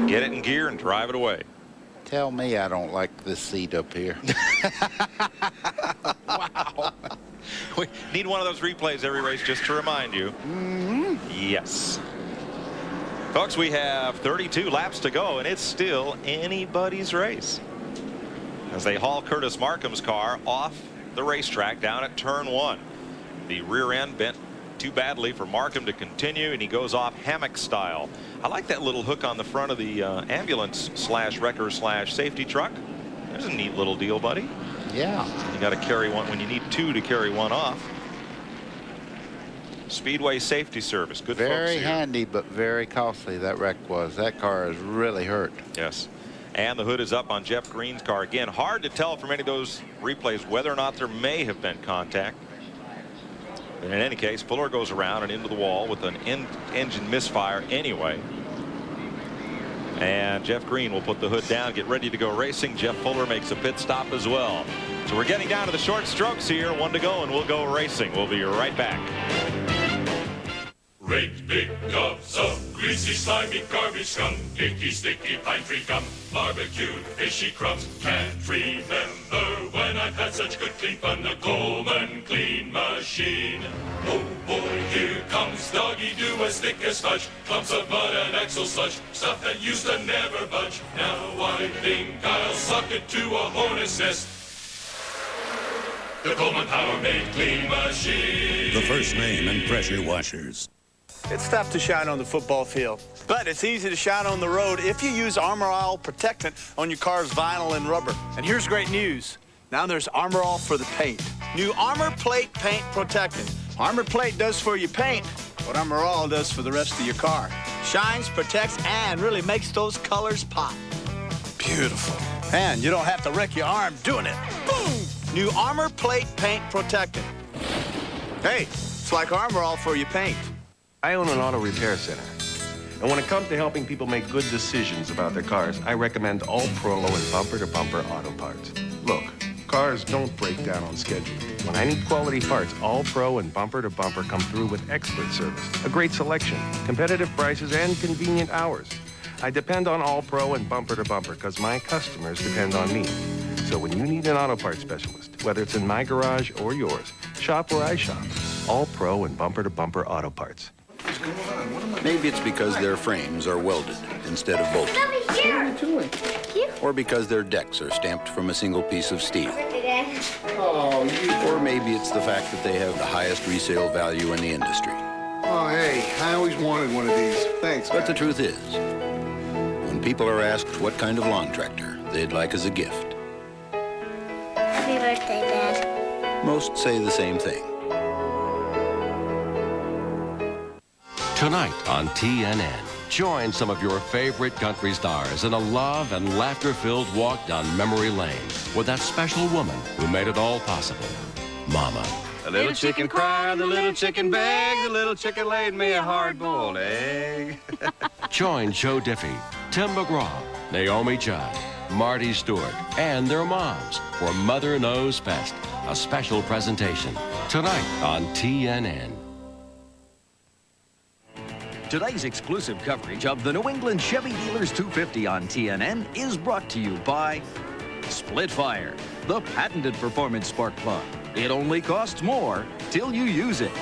Get it in gear and drive it away. Tell me I don't like this seat up here. Wow. We need one of those replays every race just to remind you. Yes. Folks, we have 32 laps to go, and it's still anybody's race as they haul Curtis Markham's car off the racetrack down at turn 1. The rear end bent too badly for Markham to continue, and he goes off hammock style. I like that little hook on the front of the ambulance slash wrecker slash safety truck. There's a neat little deal, buddy. Yeah. You got to carry one when you need two to carry one off. Speedway safety service. Good folks Very here. handy, but very costly, that wreck was. That car is really hurt. Yes. And the hood is up on Jeff Green's car. Again, hard to tell from any of those replays whether or not there may have been contact. But in any case, Fuller goes around and into the wall with an engine misfire anyway. And Jeff Green will put the hood down, get ready to go racing. Jeff Fuller makes a pit stop as well. So we're getting down to the short strokes here. 1 to go, and we'll go racing. We'll be right back. Great big gobs of greasy, slimy garbage scum, icky, sticky, pine tree gum, barbecued, fishy crumbs. Can't remember when I've had such good clean fun. The Coleman Clean Machine. Oh boy, here comes Doggy Doo as thick as fudge, clumps of mud and axle sludge, stuff that used to never budge. Now I think I'll suck it to a hornet's nest. The Coleman Power Made Clean Machine. The first name and pressure washers. It's tough to shine on the football field, but it's easy to shine on the road if you use Armor All Protectant on your car's vinyl and rubber. And here's great news. Now there's Armor All for the paint. New Armor Plate Paint Protectant. Armor Plate does for your paint what Armor All does for the rest of your car. Shines, protects, and really makes those colors pop. Beautiful. And you don't have to wreck your arm doing it. Boom! New Armor Plate Paint Protectant. Hey, it's like Armor All for your paint. I own an auto repair center. And when it comes to helping people make good decisions about their cars, I recommend All Pro and bumper-to-bumper auto parts. Look, cars don't break down on schedule. When I need quality parts, All Pro and bumper-to-bumper come through with expert service, a great selection, competitive prices, and convenient hours. I depend on All Pro and bumper-to-bumper because my customers depend on me. So when you need an auto parts specialist, whether it's in my garage or yours, shop where I shop. All Pro and bumper-to-bumper auto parts. Maybe it's because their frames are welded instead of bolted. Or because their decks are stamped from a single piece of steel. Or maybe it's the fact that they have the highest resale value in the industry. Oh, hey, I always wanted one of these. Thanks. But the truth is, when people are asked what kind of lawn tractor they'd like as a gift, Happy birthday, Dad. most say the same thing. Tonight on TNN, join some of your favorite country stars in a love and laughter-filled walk down memory lane with that special woman who made it all possible, Mama. The little chicken cried, the little chicken begged, the little chicken laid me a hard-boiled egg. Join Joe Diffie, Tim McGraw, Naomi Judd, Marty Stewart, and their moms for Mother Knows Best, a special presentation tonight on TNN. Today's exclusive coverage of the New England Chevy Dealers 250 on TNN is brought to you by Split Fire, the patented performance spark plug. It only costs more till you use it.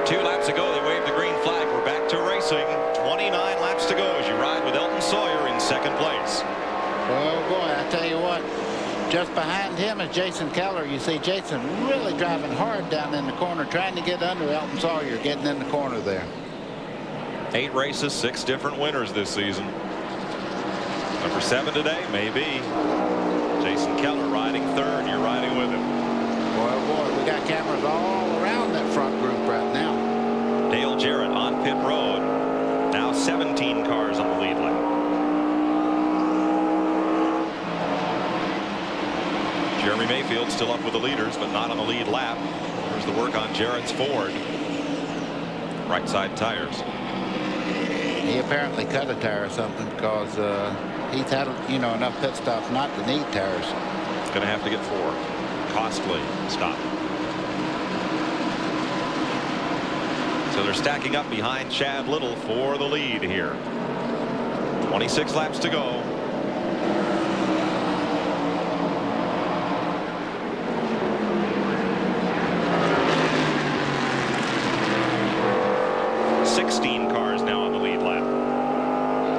2 laps ago, they waved the green flag. We're back to racing. 29 laps to go as you ride with Elton Sawyer in second place. Oh, boy, I tell you what. Just behind him is Jason Keller. You see Jason really driving hard down in the corner, trying to get under Elton Sawyer, getting in the corner there. 8 races, 6 different winners this season. Number 7 today, maybe. Jason Keller riding third. You're riding with him. Boy, oh boy, we got cameras all around that front group right now. Dale Jarrett on pit road. Now 17 cars on the lead lap. Jeremy Mayfield still up with the leaders, but not on the lead lap. There's the work on Jarrett's Ford. Right side tires. He apparently cut a tire or something because he's had, enough pit stops not to need tires. Going to have to get 4. Costly stop. So they're stacking up behind Chad Little for the lead here. 26 laps to go.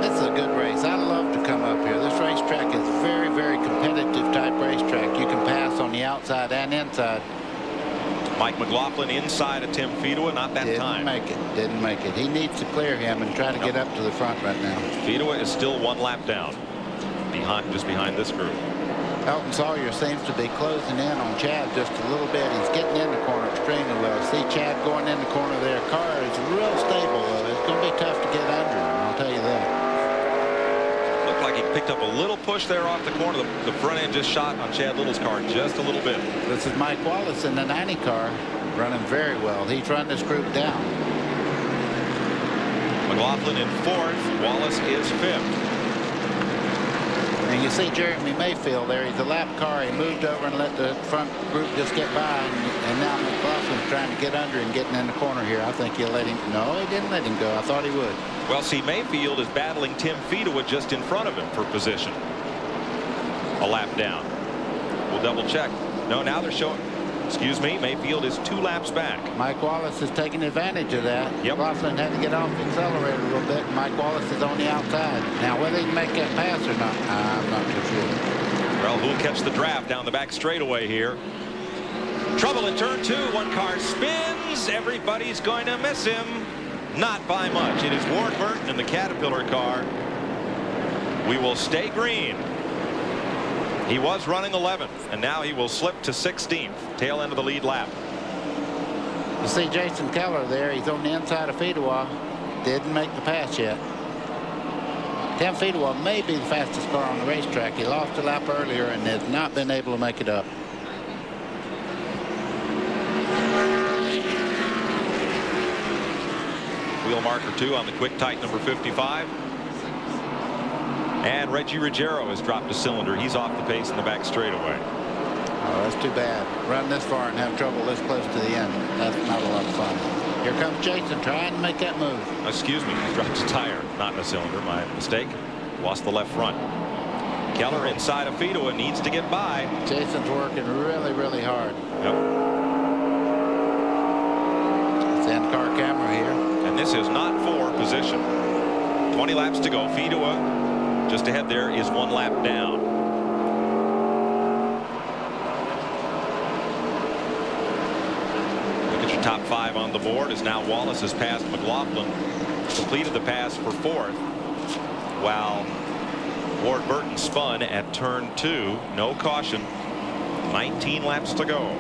This is a good race. I love to come up here. This racetrack is very, very competitive type racetrack. You ran inside. Mike McLaughlin inside of Tim Fedua, not that time. Didn't make it. He needs to clear him and try to get up to the front right now. Fedua is still 1 lap down, just behind this group. Elton Sawyer seems to be closing in on Chad just a little bit. He's getting in the corner extremely well. See Chad going in the corner there. Car is real stable, though. It's going to be tough to get under him, I'll tell you that. Looked like he picked up a little push there off the corner. The front end just shot on Chad Little's car just a little bit. This is Mike Wallace in the 90 car, running very well. He's run this group down. McLaughlin in 4th. Wallace is 5th. And you see Jeremy Mayfield there. He's a lap car. He moved over and let the front group just get by. And now McLaughlin's trying to get under and getting in the corner here. I think he'll let him. No, he didn't let him go. I thought he would. Well, see, Mayfield is battling Tim Fedua just in front of him for position. A lap down. We'll double check. No, now they're showing. Excuse me, Mayfield is 2 laps back. Mike Wallace is taking advantage of that. Yep. McLaughlin had to get off the accelerator a little bit. Mike Wallace is on the outside. Now, whether he can make that pass or not, I'm not too sure. Well, who'll catch the draft down the back straightaway here? Trouble in turn 2. One car spins. Everybody's going to miss him. Not by much. It is Ward Burton in the Caterpillar car. We will stay green. He was running 11th, and now he will slip to 16th, tail end of the lead lap. You see Jason Keller there. He's on the inside of Fedua. Didn't make the pass yet. Tim Fedua may be the fastest car on the racetrack. He lost a lap earlier and has not been able to make it up. Wheel marker 2 on the quick tight number 55. And Reggie Ruggiero has dropped a cylinder. He's off the pace in the back straightaway. Oh, that's too bad. Run this far and have trouble this close to the end. That's not a lot of fun. Here comes Jason trying to make that move. Excuse me, he dropped a tire, not in a cylinder. My mistake. Lost the left front. Keller inside of Fedua needs to get by. Jason's working really, really hard. Yep. It's in-car camera here. And this is not for position. 20 laps to go. Fedua just ahead there is 1 lap down. Look at your top 5 on the board as now Wallace has passed McLaughlin. Completed the pass for 4th. While Ward Burton spun at turn 2. No caution. 19 laps to go.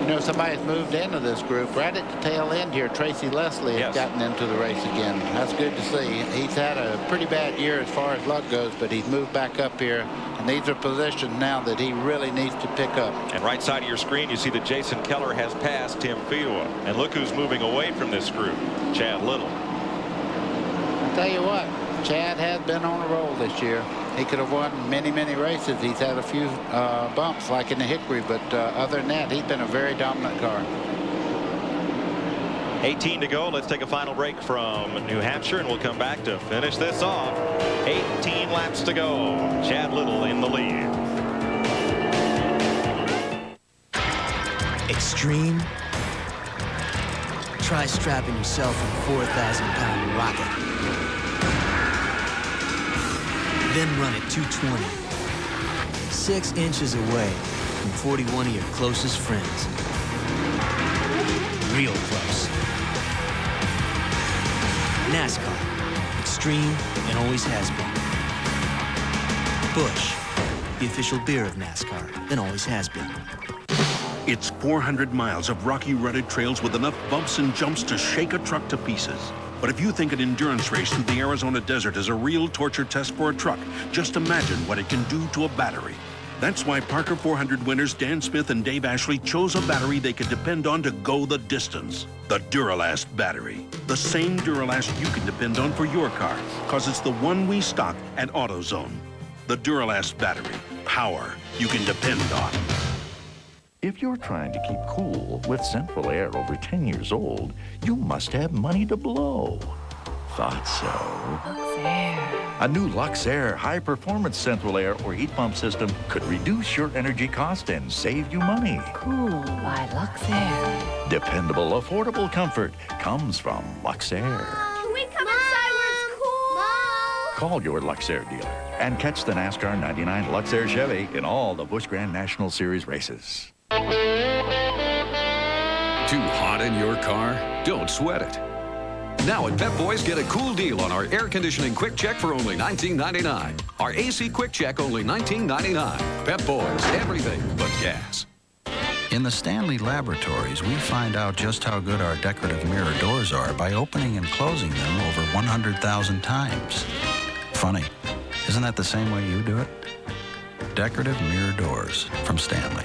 You know, somebody's moved into this group right at the tail end here. Tracy Leslie has gotten into the race again. That's good to see. He's had a pretty bad year as far as luck goes, but he's moved back up here. And these are positions now that he really needs to pick up. And right side of your screen, you see that Jason Keller has passed Tim Fedua. And look who's moving away from this group. Chad Little. I tell you what, Chad has been on a roll this year. He could have won many, many races. He's had a few bumps like in the Hickory, but other than that, he's been a very dominant car. 18 to go. Let's take a final break from New Hampshire, and we'll come back to finish this off. 18 laps to go. Chad Little in the lead. Extreme? Try strapping yourself in a 4,000-pound rocket. Then run at 220. 6 inches away from 41 of your closest friends. Real close. NASCAR. Extreme and always has been. Busch. The official beer of NASCAR and always has been. It's 400 miles of rocky, rutted trails with enough bumps and jumps to shake a truck to pieces. But if you think an endurance race through the Arizona desert is a real torture test for a truck, just imagine what it can do to a battery. That's why Parker 400 winners Dan Smith and Dave Ashley chose a battery they could depend on to go the distance. The Duralast battery. The same Duralast you can depend on for your car, because it's the one we stock at AutoZone. The Duralast battery. Power you can depend on. If you're trying to keep cool with Central Air over 10 years old, you must have money to blow. Thought so. Luxair. A new Luxair high-performance Central Air or heat pump system could reduce your energy cost and save you money. Cool by Luxair. Dependable, affordable comfort comes from Luxair. Can we come inside where it's cool? Mom. Call your Luxair dealer and catch the NASCAR '99 Luxair Chevy in all the Busch Grand National Series races. Too hot in your car? Don't sweat it. Now at Pep Boys, get a cool deal on our air conditioning quick check for only $19.99. Our AC quick check only $19.99. Pep Boys, everything but gas. In the Stanley laboratories, we find out just how good our decorative mirror doors are by opening and closing them over 100,000 times. Funny, isn't that the same way you do it? Decorative mirror doors from Stanley.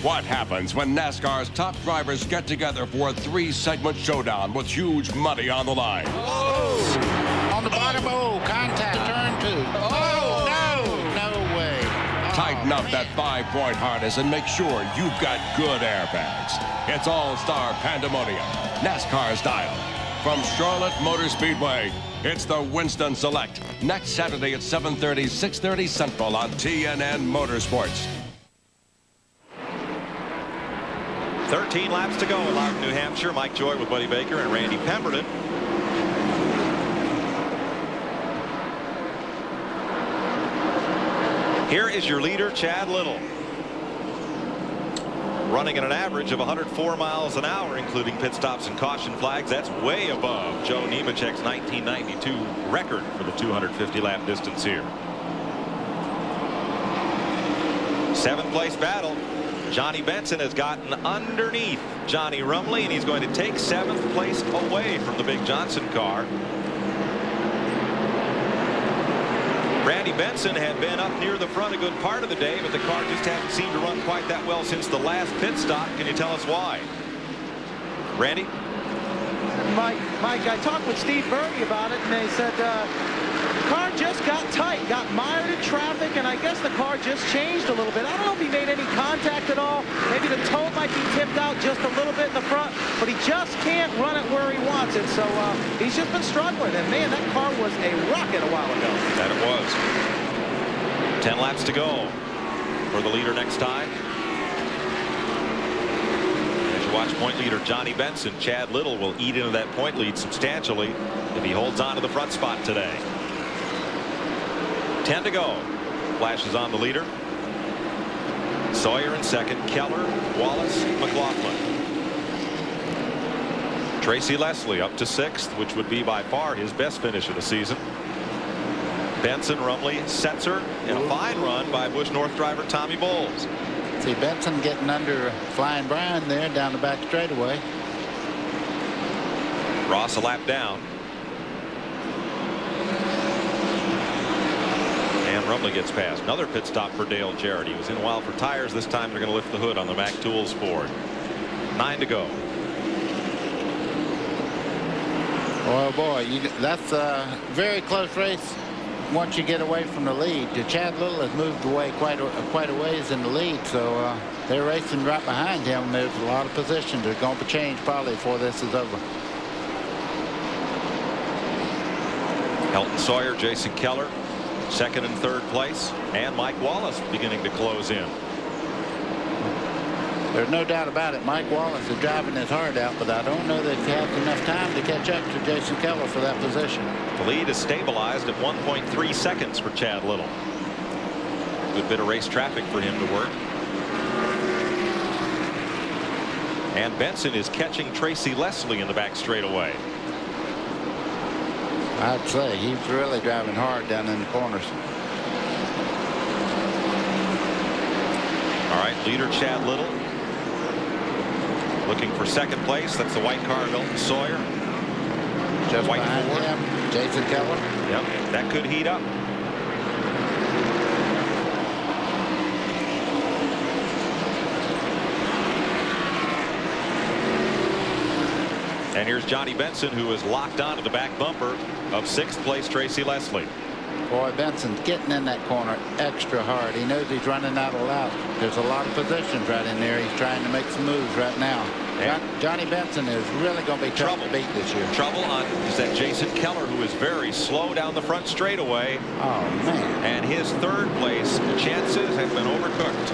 What happens when NASCAR's top drivers get together for a 3-segment showdown with huge money on the line? Oh! On the bottom, contact, turn 2. Oh, no way. Tighten up that 5-point harness and make sure you've got good airbags. It's all-star pandemonium, NASCAR style. From Charlotte Motor Speedway, it's the Winston Select. Next Saturday at 7:30, 6:30 Central on TNN Motorsports. 13 laps to go in Loudon, New Hampshire. Mike Joy with Buddy Baker and Randy Pemberton. Here is your leader, Chad Little. Running at an average of 104 miles an hour, including pit stops and caution flags. That's way above Joe Nemechek's 1992 record for the 250-lap distance here. 7th place battle. Johnny Benson has gotten underneath Johnny Rumley, and he's going to take 7th place away from the Big Johnson car. Randy Benson had been up near the front a good part of the day, but the car just hasn't seemed to run quite that well since the last pit stop. Can you tell us why? Randy? Mike, I talked with Steve Berge about it, and they said the car just got tight, got mired in traffic, and I guess the car just changed a little bit. I don't know if he made any contact at all. Maybe the toe might be tipped out just a little bit in the front, but he just can't run it where he wants it. So he's just been struggling, and man, that car was a rocket a while ago. That it was. 10 laps to go for the leader next time. As you watch point leader Johnny Benson, Chad Little will eat into that point lead substantially if he holds on to the front spot today. 10 to go. Flashes on the leader. Sawyer in second. Keller, Wallace, McLaughlin. Tracy Leslie up to 6th, which would be by far his best finish of the season. Benson, Rumley, Setzer, and a fine run by Busch North driver Tommy Bowles. See Benson getting under Flying Brian there down the back straightaway. Ross a lap down. And Rumley gets past. Another pit stop for Dale Jarrett. He was in a while for tires. This time they're going to lift the hood on the Mac Tools Ford. 9 to go. Oh boy, that's a very close race once you get away from the lead. Chad Little has moved away quite a ways in the lead, so they're racing right behind him. There's a lot of positions that are going to change probably before this is over. Elton Sawyer, Jason Keller, 2nd and 3rd place, and Mike Wallace beginning to close in. There's no doubt about it. Mike Wallace is driving his heart out, but I don't know that he has enough time to catch up to Jason Keller for that position. The lead is stabilized at 1.3 seconds for Chad Little. Good bit of race traffic for him to work. And Benson is catching Tracy Leslie in the back straightaway. I'd say he's really driving hard down in the corners. All right, leader Chad Little looking for 2nd place. That's the white car of Elton Sawyer. Just white behind Ford. him, Jason Keller. Yep, that could heat up. And here's Johnny Benson, who is locked onto the back bumper of 6th place Tracy Leslie. Boy, Benson's getting in that corner extra hard. He knows he's running out of laps. There's a lot of positions right in there. He's trying to make some moves right now. Johnny Benson is really going to be tough to beat this year. Trouble on is that Jason Keller, who is very slow down the front straightaway. Oh, man. And his 3rd place chances have been overcooked.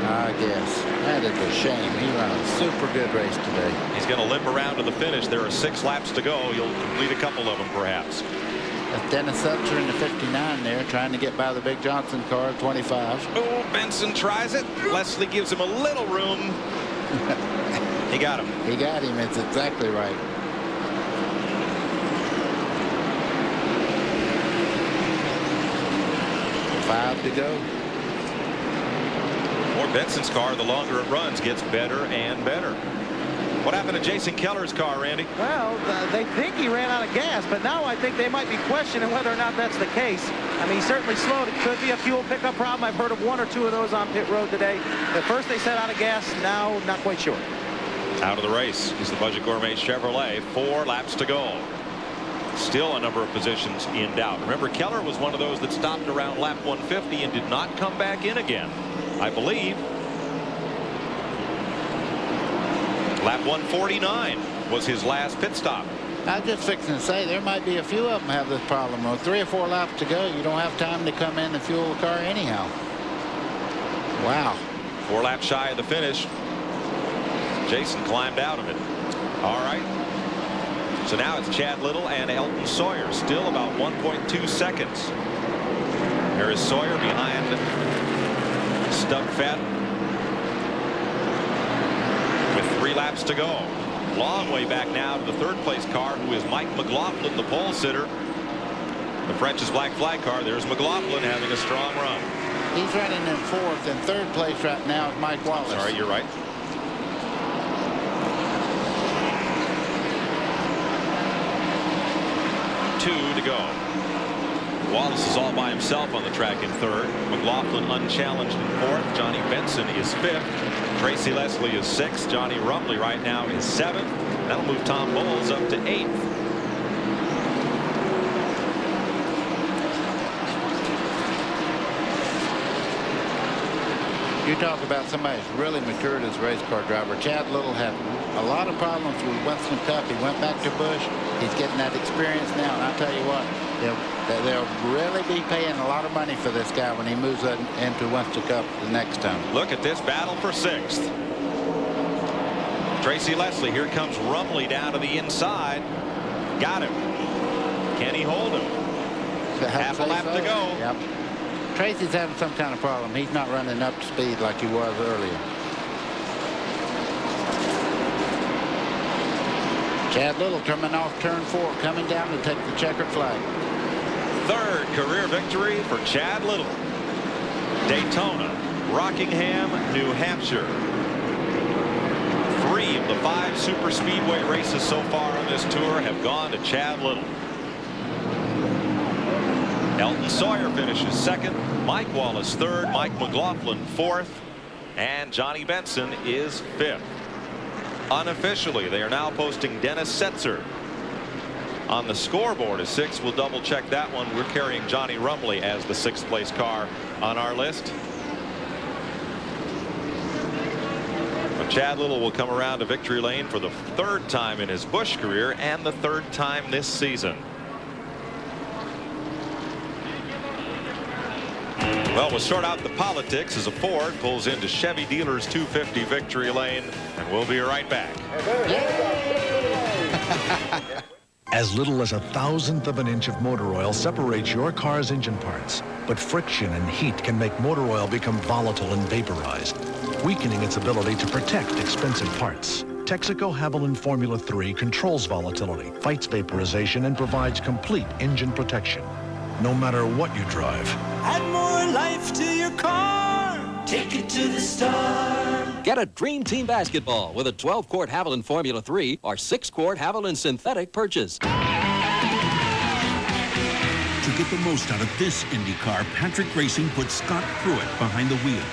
I guess. That is a shame. He ran a super good race today. He's going to limp around to the finish. There are 6 laps to go. He'll complete a couple of them, perhaps. That's Dennis Setzer in the 59 there, trying to get by the Big Johnson car, 25. Oh, Benson tries it. Leslie gives him a little room. He got him. He got him. It's exactly right. Five to go. More Benson's car, the longer it runs, gets better and better. What happened to Jason Keller's car, Randy? Well, they think he ran out of gas, but now I think they might be questioning whether or not that's the case. I mean, he certainly slowed. It could be a fuel pickup problem. I've heard of one or two of those on pit road today. At first they said out of gas, now not quite sure. Out of the race is the Budget Gourmet Chevrolet. 4 laps to go. Still a number of positions in doubt. Remember, Keller was one of those that stopped around lap 150 and did not come back in again, I believe. Lap 149 was his last pit stop. I was just fixing to say there might be a few of them have this problem. With 3 or 4 laps to go, you don't have time to come in and fuel the car anyhow. Wow. 4 laps shy of the finish. Jason climbed out of it. All right. So now it's Chad Little and Elton Sawyer, still about 1.2 seconds. There is Sawyer behind Stub Fett with 3 laps to go. Long way back now to the 3rd place car, who is Mike McLaughlin, the pole sitter. The French's black flag car. There's McLaughlin having a strong run. He's running in 4th, and 3rd place right now is Mike Wallace. Sorry, you're right. 2 to go. Wallace is all by himself on the track in 3rd. McLaughlin unchallenged in 4th. Johnny Benson is 5th. Tracy Leslie is 6th. Johnny Rumley right now is 7th. That'll move Tom Bowles up to 8th. You talk about somebody who's really matured as a race car driver. Chad Little had a lot of problems with Winston Cup. He went back to Busch. He's getting that experience now. And I'll tell you what, they'll really be paying a lot of money for this guy when he moves into Winston Cup the next time. Look at this battle for 6th. Tracy Leslie. Here comes Rumley down to the inside. Got him. Can he hold him? Half a lap to go. Yep. Tracy's having some kind of problem. He's not running up to speed like he was earlier. Chad Little coming off turn 4, coming down to take the checkered flag. 3rd career victory for Chad Little. Daytona, Rockingham, New Hampshire. 3 of the 5 super speedway races so far on this tour have gone to Chad Little. Elton Sawyer finishes 2nd. Mike Wallace 3rd. Mike McLaughlin 4th. And Johnny Benson is 5th. Unofficially, they are now posting Dennis Setzer on the scoreboard as 6th. We'll double check that one. We're carrying Johnny Rumley as the 6th place car on our list. But Chad Little will come around to victory lane for the 3rd time in his Busch career and the 3rd time this season. Well, we'll sort out the politics as a Ford pulls into Chevy Dealers 250 victory lane, and we'll be right back. As little as 1/1000th of an inch of motor oil separates your car's engine parts, but friction and heat can make motor oil become volatile and vaporized, weakening its ability to protect expensive parts. Texaco Haviland Formula 3 controls volatility, fights vaporization, and provides complete engine protection, no matter what you drive. Add more life to your car. Take it to the star. Get a Dream Team basketball with a 12-quart Haviland Formula 3 or 6-quart Haviland Synthetic purchase. To get the most out of this Indy car, Patrick Racing put Scott Pruitt behind the wheel.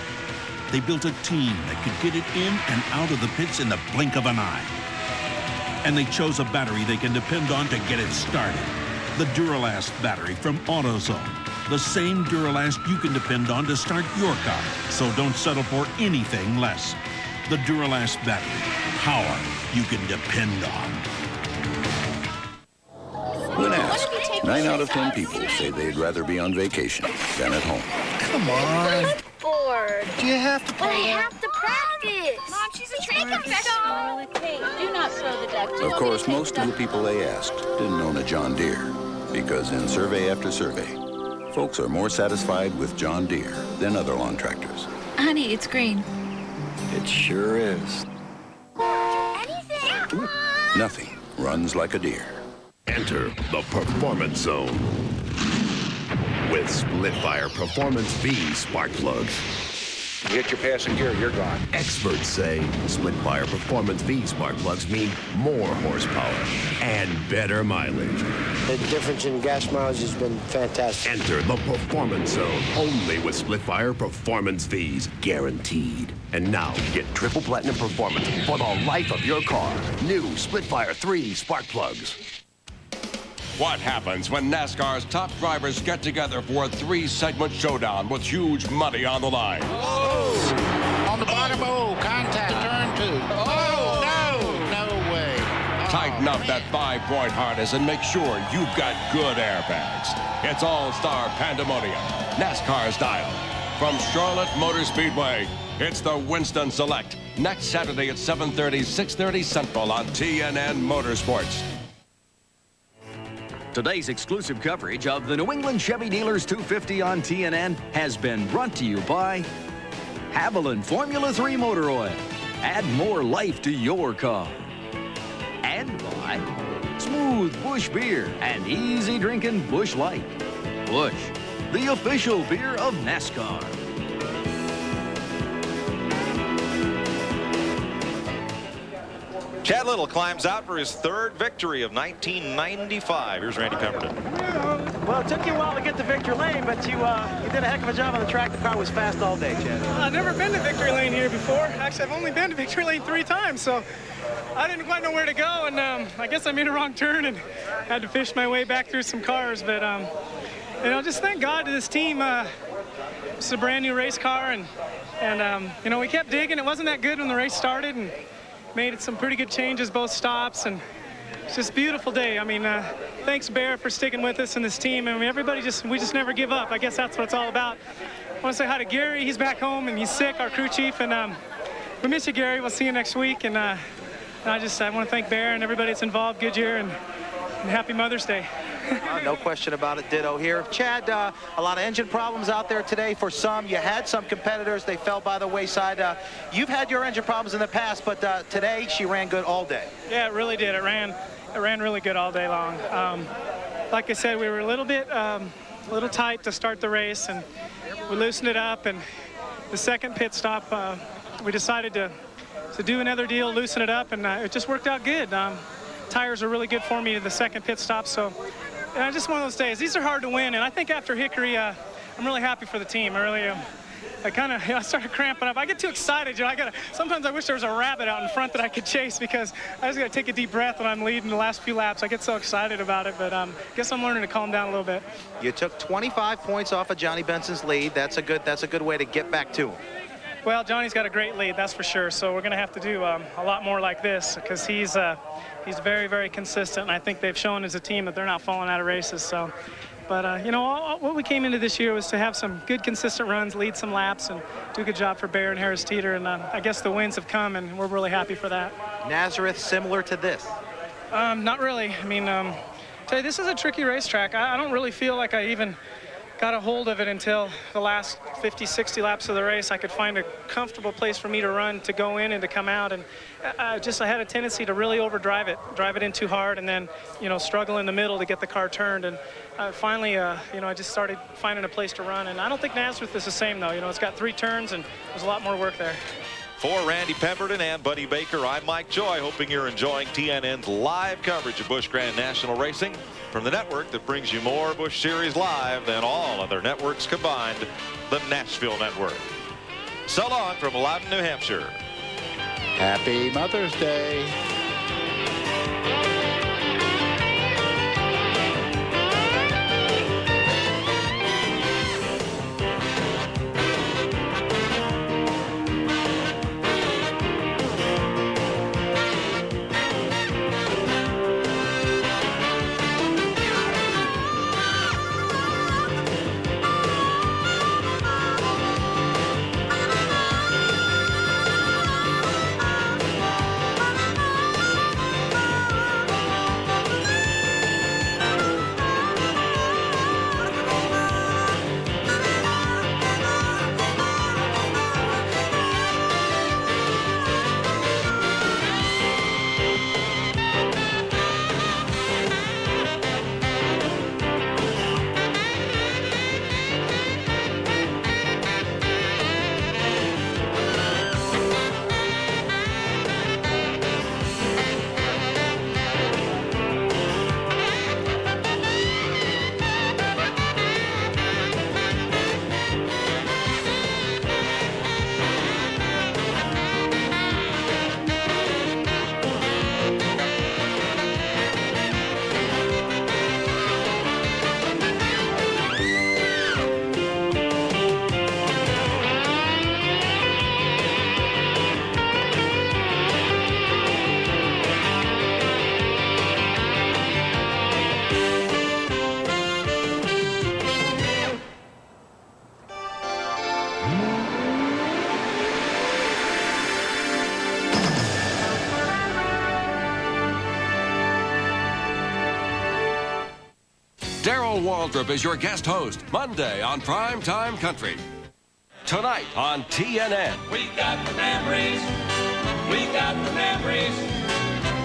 They built a team that could get it in and out of the pits in the blink of an eye. And they chose a battery they can depend on to get it started. The Duralast battery from AutoZone. The same Duralast you can depend on to start your car. So don't settle for anything less. The Duralast battery. Power you can depend on. When asked, 9 out of 10 people say they'd rather be on vacation than at home. Come on. Bored. Do you have to But I have to practice. Mom, she's a trained professional. Hey, do not throw the duck. Of course, most of the people they asked didn't own a John Deere. Because in survey after survey, folks are more satisfied with John Deere than other lawn tractors. Honey, it's green. It sure is. Nothing runs like a Deere. Enter the Performance Zone with Split-Fire Performance V spark plugs. You hit your passing gear, you're gone. Experts say Split-Fire Performance V spark plugs mean more horsepower and better mileage. The difference in gas mileage has been fantastic. Enter the Performance Zone only with Split-Fire Performance Vs, guaranteed. And now get triple platinum performance for the life of your car. New Split-Fire 3 spark plugs. What happens when NASCAR's top drivers get together for a 3-segment showdown with huge money on the line? Oh! On the bottom, contact, turn 2. No way. Tighten up that 5-point harness and make sure you've got good airbags. It's all-star pandemonium, NASCAR style. From Charlotte Motor Speedway, it's the Winston Select. Next Saturday at 7:30, 6:30 Central on TNN Motorsports. Today's exclusive coverage of the New England Chevy Dealers 250 on TNN has been brought to you by Haviland Formula 3 Motor Oil. Add more life to your car. And by Smooth Busch Beer and easy drinking Busch Light. Busch, the official beer of NASCAR. Chad Little climbs out for his 3rd victory of 1995. Here's Randy Pemberton. Well, it took you a while to get to Victory Lane, but you did a heck of a job on the track. The car was fast all day, Chad. I've never been to Victory Lane here before. Actually, I've only been to Victory Lane 3 times, so I didn't quite know where to go, and I guess I made a wrong turn and had to fish my way back through some cars. But, you know, just thank God to this team. It's a brand new race car, and you know, we kept digging. It wasn't that good when the race started, and made some pretty good changes, both stops, and it's just a beautiful day. I mean, thanks, Bear, for sticking with us and this team. I mean, everybody we just never give up. I guess that's what it's all about. I want to say hi to Gary. He's back home, and he's sick, our crew chief, and we miss you, Gary. We'll see you next week, and I want to thank Bear and everybody that's involved, Goodyear, and happy Mother's Day. No question about it. Ditto here. Chad, a lot of engine problems out there today for some. You had some competitors. They fell by the wayside. You've had your engine problems in the past, but today she ran good all day. Yeah, it really did. It ran really good all day long. Like I said, we were a little tight to start the race, and we loosened it up. And the second pit stop, we decided to do another deal, loosen it up, and it just worked out good. Tires are really good for me to the second pit stop, so just one of those days. These are hard to win, and I think after Hickory, I'm really happy for the team. I really am. I started cramping up. I get too excited. You know, sometimes I wish there was a rabbit out in front that I could chase, because I just got to take a deep breath when I'm leading the last few laps. I get so excited about it, but I guess I'm learning to calm down a little bit. You took 25 points off of Johnny Benson's lead. That's a good way to get back to him. Well, Johnny's got a great lead, that's for sure. So we're going to have to do a lot more like this, because he's very, very consistent. And I think they've shown as a team that they're not falling out of races. So, but you know, what we came into this year was to have some good, consistent runs, lead some laps, and do a good job for Bear and Harris Teeter. And I guess the wins have come, and we're really happy for that. Nazareth, similar to this? Not really. I mean, tell you, this is a tricky racetrack. I don't really feel like I even got a hold of it until the last 50, 60 laps of the race. I could find a comfortable place for me to run, to go in and to come out, and I had a tendency to really overdrive it, drive it in too hard, and then, you know, struggle in the middle to get the car turned. And finally, you know, I just started finding a place to run, and I don't think Nazareth is the same, though. You know, it's got 3 turns, and there's a lot more work there. For Randy Pemberton and Buddy Baker, I'm Mike Joy, hoping you're enjoying TNN's live coverage of Busch Grand National Racing from the network that brings you more Busch Series live than all other networks combined, the Nashville Network. So long from Loudon, New Hampshire. Happy Mother's Day. Darrell Waldrop is your guest host, Monday on Primetime Country. Tonight on TNN. We got the memories. We got the memories.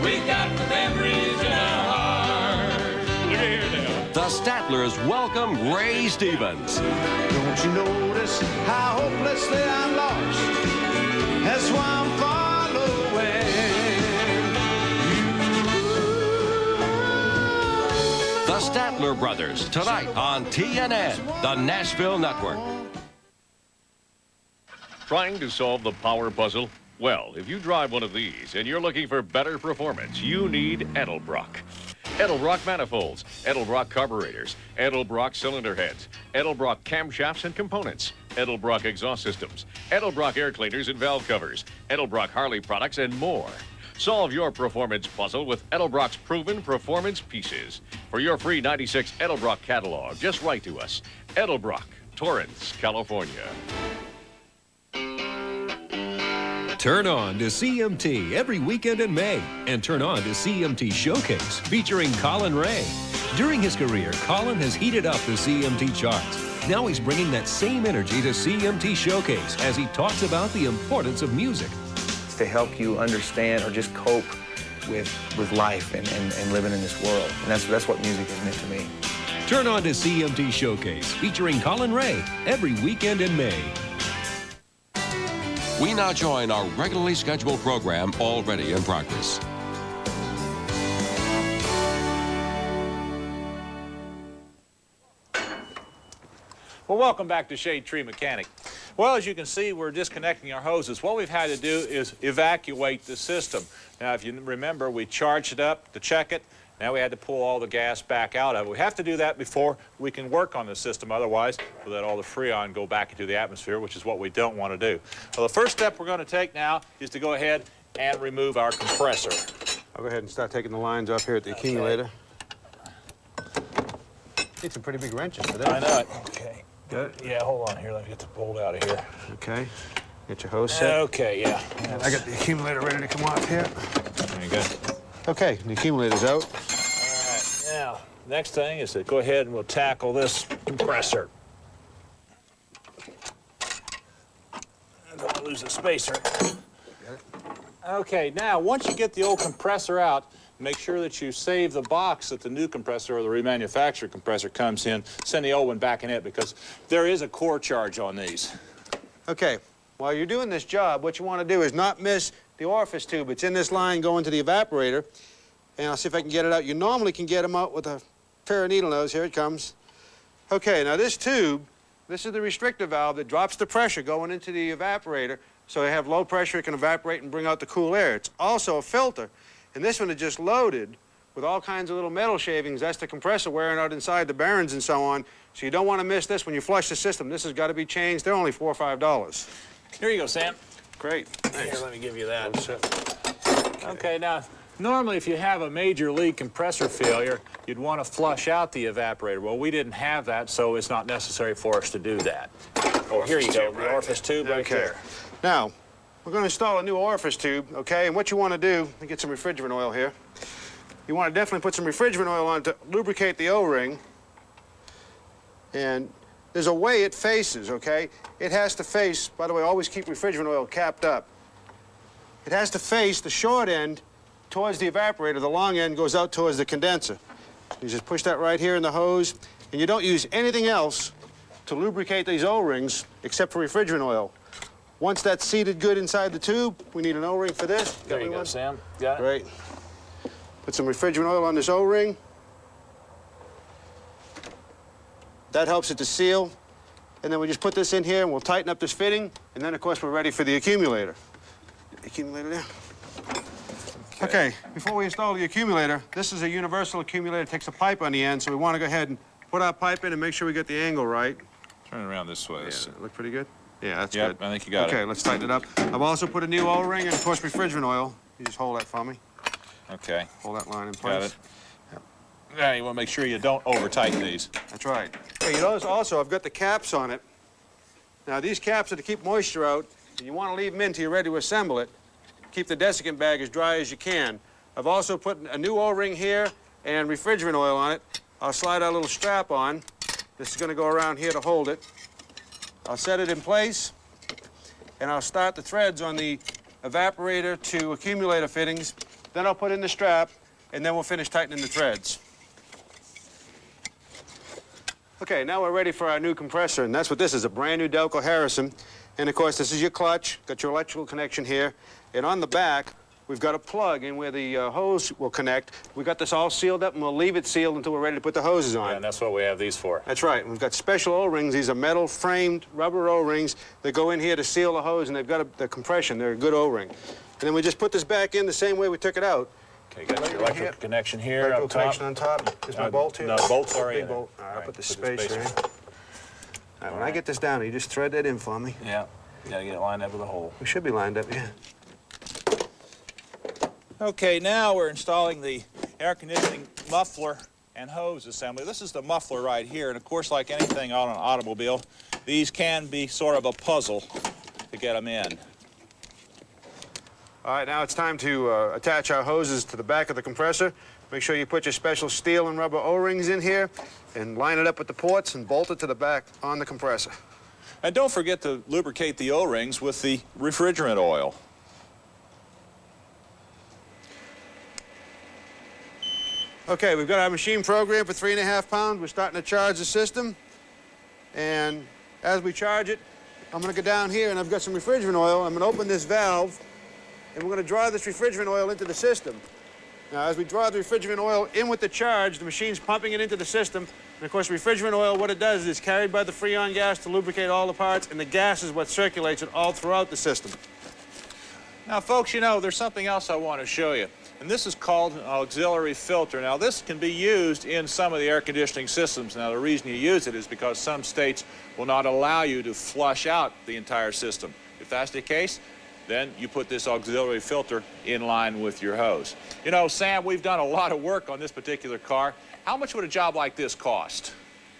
We got the memories in our hearts. Look at here now. The Statlers welcome Ray Stevens. Don't you notice how hopelessly I'm lost? That's why I'm following you. The Statler Brothers, tonight on TNN, the Nashville Network. Trying to solve the power puzzle? Well, if you drive one of these and you're looking for better performance, you need Edelbrock. Edelbrock manifolds, Edelbrock carburetors, Edelbrock cylinder heads, Edelbrock camshafts and components, Edelbrock exhaust systems, Edelbrock air cleaners and valve covers, Edelbrock Harley products, and more. Solve your performance puzzle with Edelbrock's proven performance pieces. For your free 96 Edelbrock catalog, just write to us. Edelbrock, Torrance, California. Turn on to CMT every weekend in May and turn on to CMT Showcase featuring Colin Ray. During his career, Colin has heated up the CMT charts. Now he's bringing that same energy to CMT Showcase as he talks about the importance of music. It's to help you understand or just cope with life and living in this world. And that's what music has meant to me. Turn on to CMT Showcase featuring Colin Ray every weekend in May. We now join our regularly scheduled program already in progress. Well, welcome back to Shade Tree Mechanic. Well, as you can see, we're disconnecting our hoses. What we've had to do is evacuate the system. Now, if you remember, we charged it up to check it. Now we had to pull all the gas back out of it. We have to do that before we can work on the system. Otherwise, we'll let all the Freon go back into the atmosphere, which is what we don't want to do. Well, the first step we're going to take now is to go ahead and remove our compressor. I'll go ahead and start taking the lines off here at the accumulator. Need some pretty big wrenches for that. I know it. Okay. Good. Yeah, hold on here. Let me get the bolt out of here. Okay. Get your hose set. Okay, yeah. I got the accumulator ready to come off here. There you go. Okay, the accumulator's out. All right, now, next thing is to go ahead and we'll tackle this compressor. I don't want to lose the spacer. Okay, now, once you get the old compressor out, make sure that you save the box that the new compressor or the remanufactured compressor comes in. Send the old one back in it because there is a core charge on these. Okay, while you're doing this job, what you want to do is not miss the orifice tube. It's in this line going to the evaporator. And I'll see if I can get it out. You normally can get them out with a pair of needle nose. Here it comes. Okay, now this tube, this is the restrictor valve that drops the pressure going into the evaporator. So you have low pressure, it can evaporate and bring out the cool air. It's also a filter. And this one is just loaded with all kinds of little metal shavings. That's the compressor wearing out inside the bearings and so on. So you don't want to miss this when you flush the system. This has got to be changed. They're only $4 or $5. Here you go, Sam. Great. Thanks. Here, let me give you that. Okay, now, normally if you have a major leak compressor failure, you'd want to flush out the evaporator. Well, we didn't have that, so it's not necessary for us to do that. Oh, here you go, the orifice tube right there. Now, we're going to install a new orifice tube, okay? And what you want to do, let me get some refrigerant oil here. You want to definitely put some refrigerant oil on to lubricate the O-ring. And there's a way it faces, okay? It has to face, by the way, always keep refrigerant oil capped up. It has to face the short end towards the evaporator. The long end goes out towards the condenser. You just push that right here in the hose, and you don't use anything else to lubricate these O-rings except for refrigerant oil. Once that's seated good inside the tube, we need an O-ring for this. There you go, Sam. Got it? Great. Put some refrigerant oil on this O-ring. That helps it to seal. And then we just put this in here and we'll tighten up this fitting. And then, of course, we're ready for the accumulator. Get the accumulator there. Okay, before we install the accumulator, this is a universal accumulator. It takes a pipe on the end, so we want to go ahead and put our pipe in and make sure we get the angle right. Turn it around this way. Yeah, look pretty good? Yeah, that's good. good. I think you got it. Okay, let's tighten it up. I've also put a new O-ring and, of course, refrigerant oil. You just hold that for me. Okay. Hold that line in place. Got it. Yeah, you want to make sure you don't over-tighten these. That's right. Okay, you notice also I've got the caps on it. Now, these caps are to keep moisture out, and you want to leave them in until you're ready to assemble it. Keep the desiccant bag as dry as you can. I've also put a new O-ring here and refrigerant oil on it. I'll slide our little strap on. This is going to go around here to hold it. I'll set it in place, and I'll start the threads on the evaporator to accumulator fittings. Then I'll put in the strap, and then we'll finish tightening the threads. Okay, now we're ready for our new compressor, and that's what this is, a brand new Delco Harrison. And of course, this is your clutch, got your electrical connection here. And on the back, we've got a plug in where the hose will connect. We've got this all sealed up, and we'll leave it sealed until we're ready to put the hoses on. Yeah, and that's what we have these for. That's right. We've got special O-rings. These are metal framed rubber O-rings that go in here to seal the hose, and they've got the compression. They're a good O-ring. And then we just put this back in the same way we took it out. Okay, got your electrical connection here Electrical up top. connection on top. Is my bolt here? No, bolts are in. Big bolt. All right, I'll put the spacer spacer in. All right, when I get this down, you just thread that in for me. Yeah, you gotta get it lined up with a hole. We should be lined up, yeah. Okay, now we're installing the air conditioning muffler and hose assembly. This is the muffler right here, and of course, like anything on an automobile, these can be sort of a puzzle to get them in. All right, now it's time to attach our hoses to the back of the compressor. Make sure you put your special steel and rubber O-rings in here and line it up with the ports and bolt it to the back on the compressor. And don't forget to lubricate the O-rings with the refrigerant oil. Okay, we've got our machine programmed for 3.5 pounds. We're starting to charge the system. And as we charge it, I'm going to go down here, and I've got some refrigerant oil. I'm going to open this valve, and we're going to draw this refrigerant oil into the system. Now, as we draw the refrigerant oil in with the charge, the machine's pumping it into the system. And, of course, refrigerant oil, what it does is it's carried by the Freon gas to lubricate all the parts, and the gas is what circulates it all throughout the system. Now, folks, you know, there's something else I want to show you. And this is called an auxiliary filter. Now, this can be used in some of the air conditioning systems. Now, the reason you use it is because some states will not allow you to flush out the entire system. If that's the case, then you put this auxiliary filter in line with your hose. You know, Sam, we've done a lot of work on this particular car. How much would a job like this cost?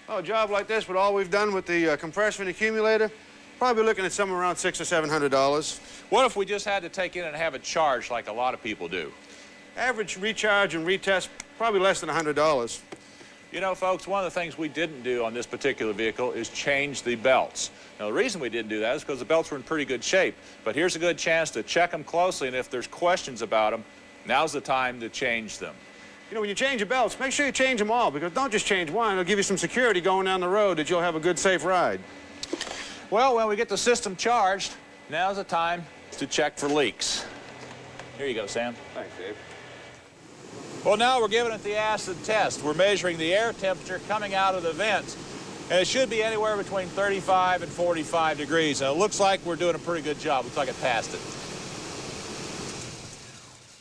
Oh, a job like this, with all we've done with the compressor and accumulator, probably looking at somewhere around $600 or $700. What if we just had to take it in and have it charged like a lot of people do? Average recharge and retest, probably less than $100. You know, folks, one of the things we didn't do on this particular vehicle is change the belts. Now, the reason we didn't do that is because the belts were in pretty good shape. But here's a good chance to check them closely, and if there's questions about them, now's the time to change them. You know, when you change your belts, make sure you change them all, because don't just change one. It'll give you some security going down the road that you'll have a good, safe ride. Well, when we get the system charged, now's the time to check for leaks. Here you go, Sam. Thanks, Dave. Well, now we're giving it the acid test. We're measuring the air temperature coming out of the vents, and it should be anywhere between 35 and 45 degrees. And it looks like we're doing a pretty good job. Looks like it passed it.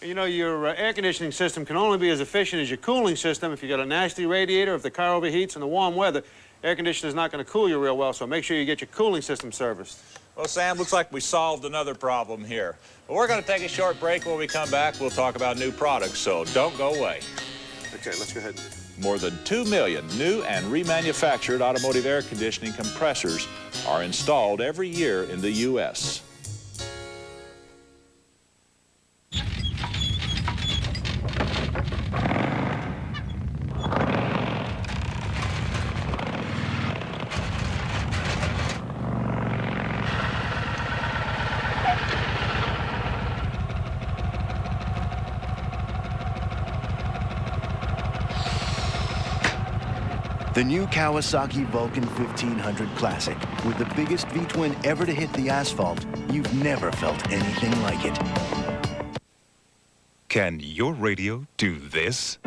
You know, your air conditioning system can only be as efficient as your cooling system. If you got a nasty radiator, if the car overheats in the warm weather, air conditioner's not going to cool you real well, so make sure you get your cooling system serviced. Well, Sam, looks like we solved another problem here. But we're going to take a short break. When we come back, we'll talk about new products, so don't go away. Okay, let's go ahead. More than 2 million new and remanufactured automotive air conditioning compressors are installed every year in the U.S. The new Kawasaki Vulcan 1500 Classic, with the biggest V-twin ever to hit the asphalt. You've never felt anything like it. Can your radio do this?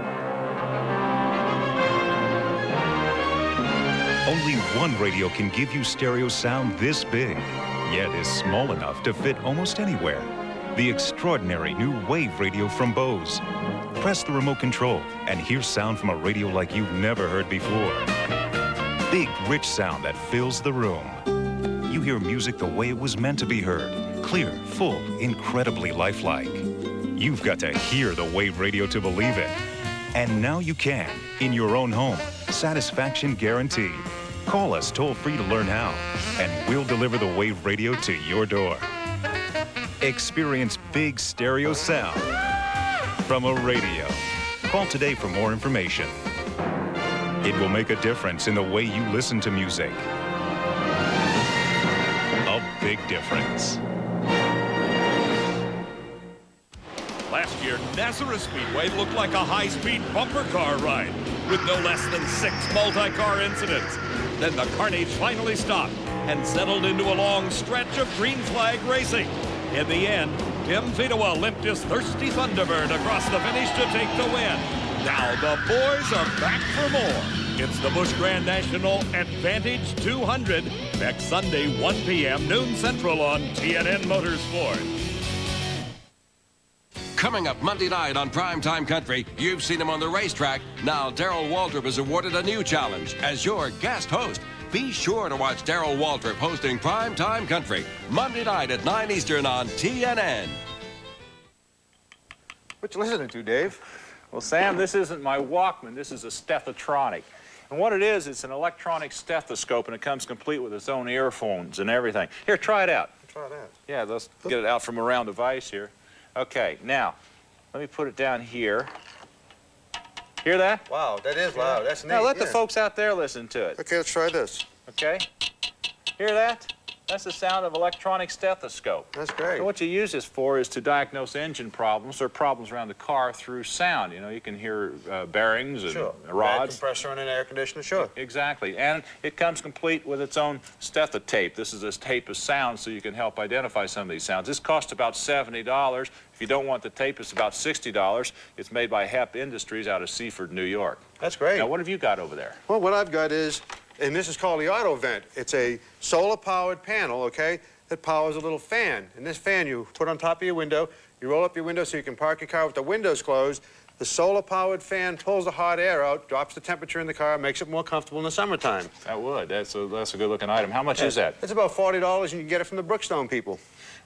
Only one radio can give you stereo sound this big, yet is small enough to fit almost anywhere. The extraordinary new Wave radio from Bose. Press the remote control and hear sound from a radio like you've never heard before. Big, rich sound that fills the room. You hear music the way it was meant to be heard. Clear, full, incredibly lifelike. You've got to hear the Wave radio to believe it. And now you can, in your own home. Satisfaction guaranteed. Call us toll-free to learn how, and we'll deliver the Wave radio to your door. Experience big stereo sound from a radio. Call today for more information. It will make a difference in the way you listen to music. A big difference. Last year, Nazareth Speedway looked like a high-speed bumper car ride with no less than 6 multi-car incidents. Then the carnage finally stopped and settled into a long stretch of green flag racing. In the end, Tim Vidoa limped his thirsty Thunderbird across the finish to take the win. Now the boys are back for more. It's the Busch Grand National Advantage 200 next Sunday, 1 p.m. noon Central on TNN Motorsport. Coming up Monday night on Primetime Country, you've seen him on the racetrack. Now Darrell Waltrip is awarded a new challenge as your guest host. Be sure to watch Darrell Waltrip hosting Primetime Country Monday night at 9 Eastern on TNN. What you listening to, Dave? Well, Sam, this isn't my Walkman. This is a Stethotronic. And what it is, it's an electronic stethoscope, and it comes complete with its own earphones and everything. Here, try it out. Try it out. Yeah, let's get it out from around the vise here. Okay, now, let me put it down here. Hear that? Wow, that is loud. That's neat. Now, let the folks out there listen to it. Okay, let's try this. Okay? Hear that? That's the sound of electronic stethoscope. That's great. So what you use this for is to diagnose engine problems or problems around the car through sound. You know, you can hear bearings and rods. Compressor on an air conditioner, sure. Exactly. And it comes complete with its own stethotape. This is a tape of sound so you can help identify some of these sounds. This costs about $70. If you don't want the tape, it's about $60. It's made by HEP Industries out of Seaford, New York. That's great. Now, what have you got over there? Well, what I've got is, and this is called the auto vent. It's a solar-powered panel, okay, that powers a little fan. And this fan you put on top of your window, you roll up your window so you can park your car with the windows closed. The solar-powered fan pulls the hot air out, drops the temperature in the car, makes it more comfortable in the summertime. That would. That's a good-looking item. How much is that? It's about $40, and you can get it from the Brookstone people.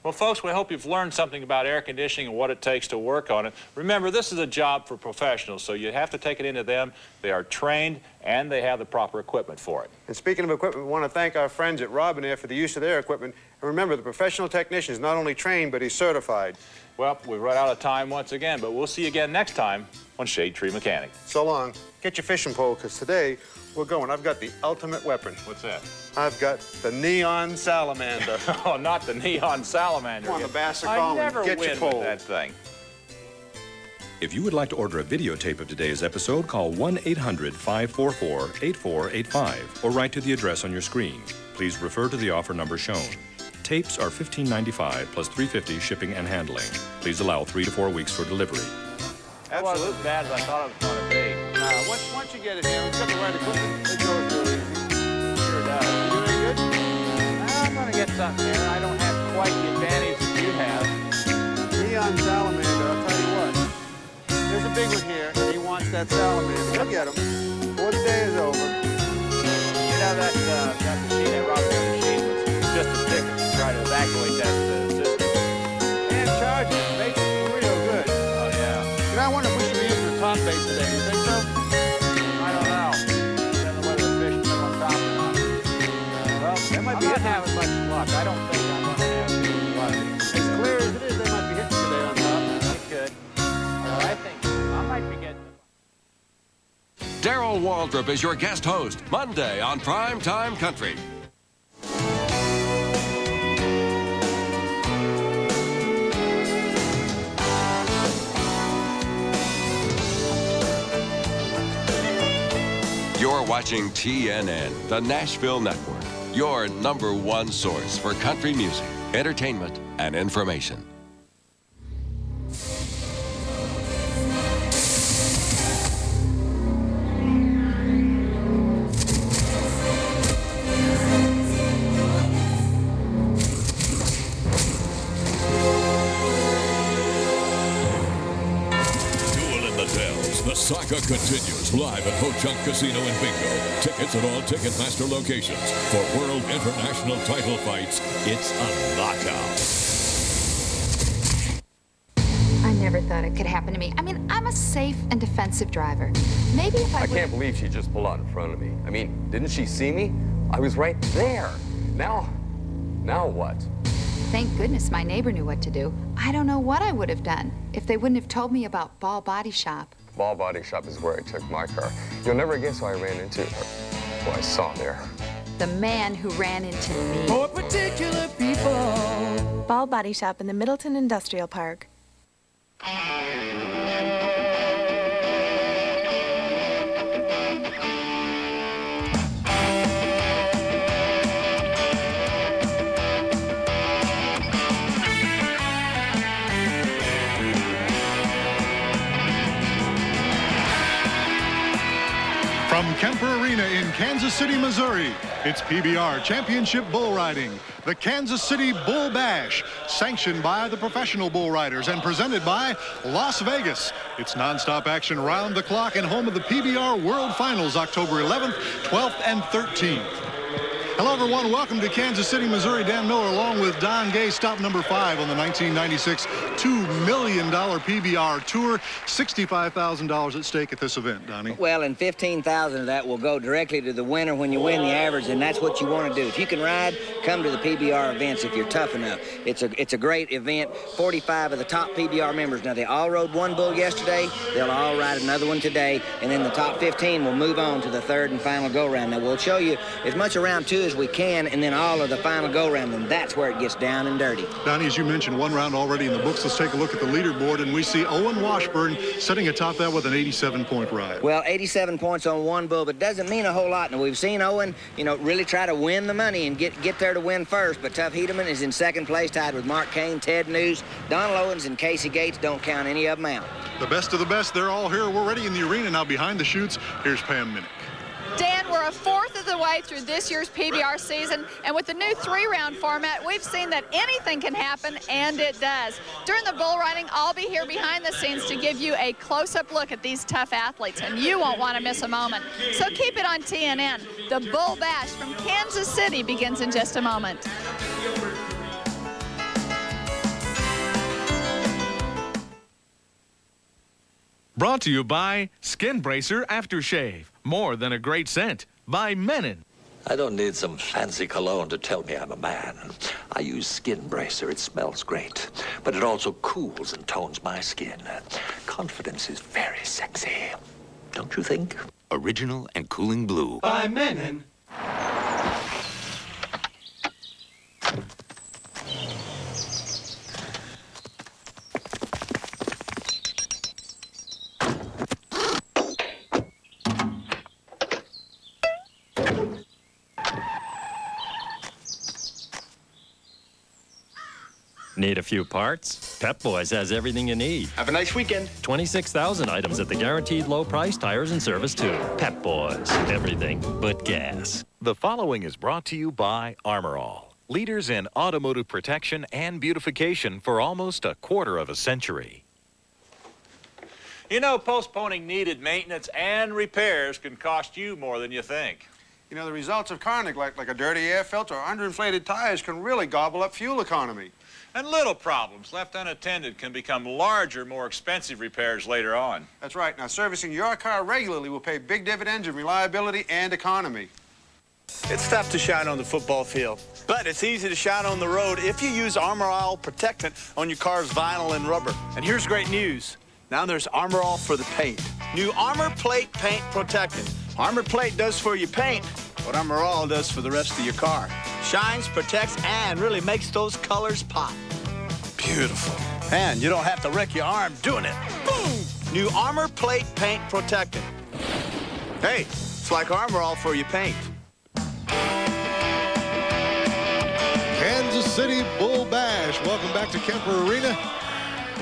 Well, folks, we hope you've learned something about air conditioning and what it takes to work on it. Remember, this is a job for professionals, so you have to take it into them. They are trained, and they have the proper equipment for it. And speaking of equipment, we want to thank our friends at Robin Air for the use of their equipment. And remember, the professional technician is not only trained, but he's certified. Well, we've run out of time once again, but we'll see you again next time on Shade Tree Mechanic. So long. Get your fishing pole, because today we're going. I've got the ultimate weapon. What's that? I've got the neon salamander. Oh, not the neon salamander. Come on, the Bassett I Common. never Get win your pole. with that thing. If you would like to order a videotape of today's episode, call 1-800-544-8485 or write to the address on your screen. Please refer to the offer number shown. Tapes are $15.95 plus $3.50 shipping and handling. Please allow 3 to 4 weeks for delivery. That wasn't as bad as I thought it was going to be. Once you get it here, we've got the right equipment. It goes real easy. Sure does. You doing any good? I'm going to get something here. I don't have quite the advantage that you have. Neon salamander, I'll tell you what. There's a big one here, and he wants that salamander. We'll get him before the day is over. You know, that machine, that rock machine, was just a ticket to try to evacuate that system. And charge it. Makes it real good. Oh, yeah. You know, I wonder if we should be using the top bait today. You think so? I don't know. Depends on whether the fish come on top or not. Well, they might be having much luck. I don't think I'm going to have too much luck. As clear as it is, they might be hitting today on top. They could. I think I might be getting... Darrell Waltrip is your guest host Monday on Primetime Country. You're watching TNN, the Nashville Network, your #1 source for country music, entertainment, and information. The saga continues live at Ho Chunk Casino and Bingo. Tickets at all Ticketmaster locations. For World International title fights, it's a knockout. I never thought it could happen to me. I mean, I'm a safe and defensive driver. Maybe if I can't believe she just pulled out in front of me. I mean, didn't she see me? I was right there. Now what? Thank goodness my neighbor knew what to do. I don't know what I would have done if they wouldn't have told me about Ball Body Shop. Ball Body Shop is where I took my car. You'll never guess who I ran into, who I saw there. The man who ran into me. For particular people. Ball Body Shop in the Middleton Industrial Park. From Kemper Arena in Kansas City, Missouri, it's PBR Championship Bull Riding, the Kansas City Bull Bash, sanctioned by the professional bull riders and presented by Las Vegas. It's nonstop action round the clock and home of the PBR World Finals, October 11th, 12th, and 13th. Hello, everyone. Welcome to Kansas City, Missouri. Dan Miller along with Don Gay, stop number 5 on the 1996 $2 million PBR Tour. $65,000 at stake at this event, Donnie. Well, and $15,000 of that will go directly to the winner when you win the average, and that's what you want to do. If you can ride, come to the PBR events if you're tough enough. It's a great event. 45 of the top PBR members. Now, they all rode one bull yesterday. They'll all ride another one today, and then the top 15 will move on to the third and final go-round. Now, we'll show you as much around 2 as we can, and then all of the final go-round, and that's where it gets down and dirty. Donnie, as you mentioned, one round already in the books. Let's take a look at the leaderboard, and we see Owen Washburn sitting atop that with an 87-point ride. Well, 87 points on one bull, but doesn't mean a whole lot. Now, we've seen Owen, really try to win the money and get there to win first, but Tough Hedeman is in second place, tied with Mark Kane, Ted News, Donald Owens, and Casey Gates. Don't count any of them out. The best of the best, they're all here. We're ready in the arena now. Behind the chutes, here's Pam Minnick. Dan, we're a fourth of the way through this year's PBR season, and with the new 3-round format, we've seen that anything can happen, and it does. During the bull riding, I'll be here behind the scenes to give you a close-up look at these tough athletes, and you won't want to miss a moment. So keep it on TNN. The Bull Bash from Kansas City begins in just a moment. Brought to you by Skin Bracer Aftershave. More than a great scent. By Menon. I don't need some fancy cologne to tell me I'm a man. I use Skin Bracer. It smells great, but it also cools and tones my skin. Confidence is very sexy. Don't you think? Original and cooling blue. By Menon. Need a few parts? Pep Boys has everything you need. Have a nice weekend. 26,000 items at the guaranteed low price, tires and service too. Pep Boys, everything but gas. The following is brought to you by Armor All, leaders in automotive protection and beautification for almost a quarter of a century. Postponing needed maintenance and repairs can cost you more than you think. The results of car neglect, like a dirty air filter or underinflated tires, can really gobble up fuel economy. And little problems left unattended can become larger, more expensive repairs later on. That's right. Now, servicing your car regularly will pay big dividends in reliability and economy. It's tough to shine on the football field, but it's easy to shine on the road if you use Armor All Protectant on your car's vinyl and rubber. And here's great news. Now there's Armor All for the paint. New Armor Plate Paint Protectant. Armor Plate does for your paint what Armor All does for the rest of your car. Shines, protects, and really makes those colors pop. Beautiful. And you don't have to wreck your arm doing it. Boom! New Armor Plate Paint Protectant. Hey, it's like Armor All for your paint. Kansas City Bull Bash. Welcome back to Kemper Arena.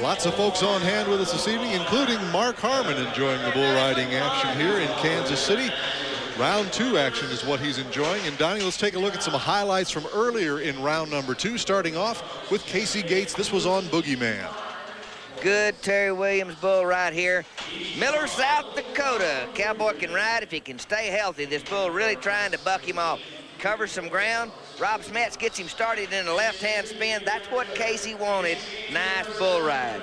Lots of folks on hand with us this evening, including Mark Harmon enjoying the bull riding action here in Kansas City. Round 2 action is what he's enjoying. And Donnie, let's take a look at some highlights from earlier in round number 2, starting off with Casey Gates. This was on Boogeyman. Good Terry Williams bull right here. Miller, South Dakota. Cowboy can ride if he can stay healthy. This bull really trying to buck him off. Covers some ground. Rob Smets gets him started in a left-hand spin. That's what Casey wanted. Nice bull ride.